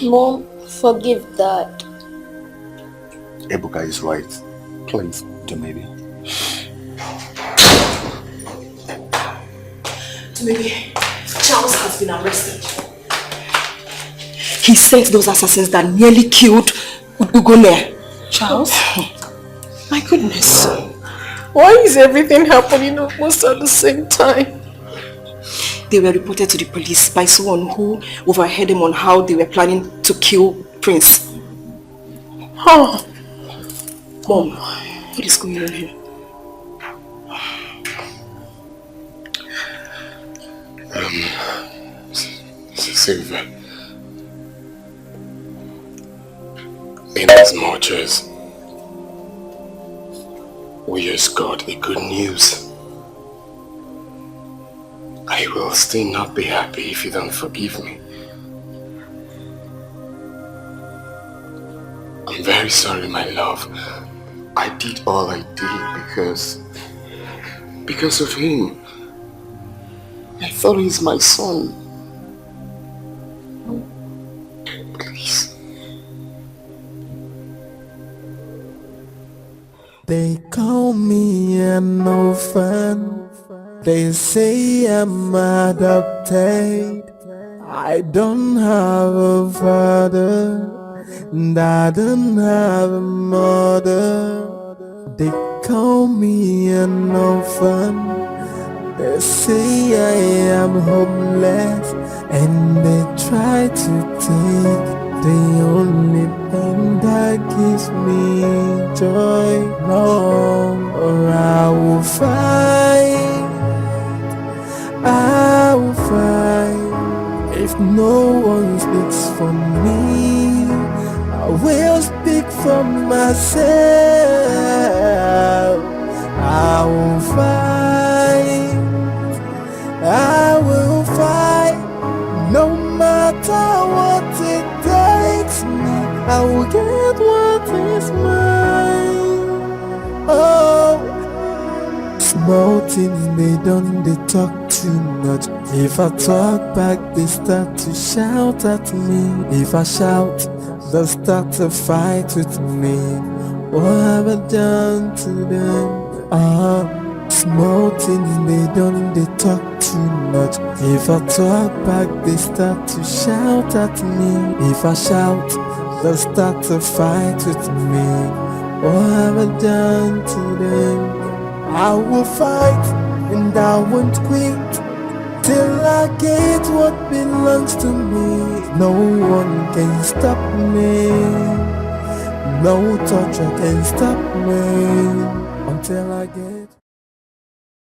Speaker 6: Mom, forgive Dad.
Speaker 16: Ebuka is right. Please, do maybe.
Speaker 7: Maybe Charles has been arrested. He sent those assassins that nearly killed Ugone.
Speaker 9: Charles? My goodness. Why is everything happening almost at the same time?
Speaker 7: They were reported to the police by someone who overheard them on how they were planning to kill Prince.
Speaker 9: Oh.
Speaker 7: Mom, what is going on here?
Speaker 3: Silva. In as much as we just got the good news, I I will still not be happy if you don't forgive me. I'm very sorry, my love. I did all I did because of him. I thought he's my son. Please.
Speaker 12: They call me an orphan. They say I'm adopted. I don't have a father, and I don't have a mother. They call me an orphan. They say I am homeless, and they try to take the only thing that gives me joy. No, or I will fight. I will fight. If no one speaks for me, I will speak for myself. I will fight. I will fight. No matter what it takes me, I will get what is mine. Oh, small thing they don't they talk too much. If I talk back, they start to shout at me. If I shout, they'll start to fight with me. What have I done to them? Small thing they don't they talk too much. If I talk back, they start to shout at me. If I shout, they'll start to fight with me. What have I done to them? I will fight and I won't quit till I get what belongs to me. No one can stop me. No torture can stop me until I get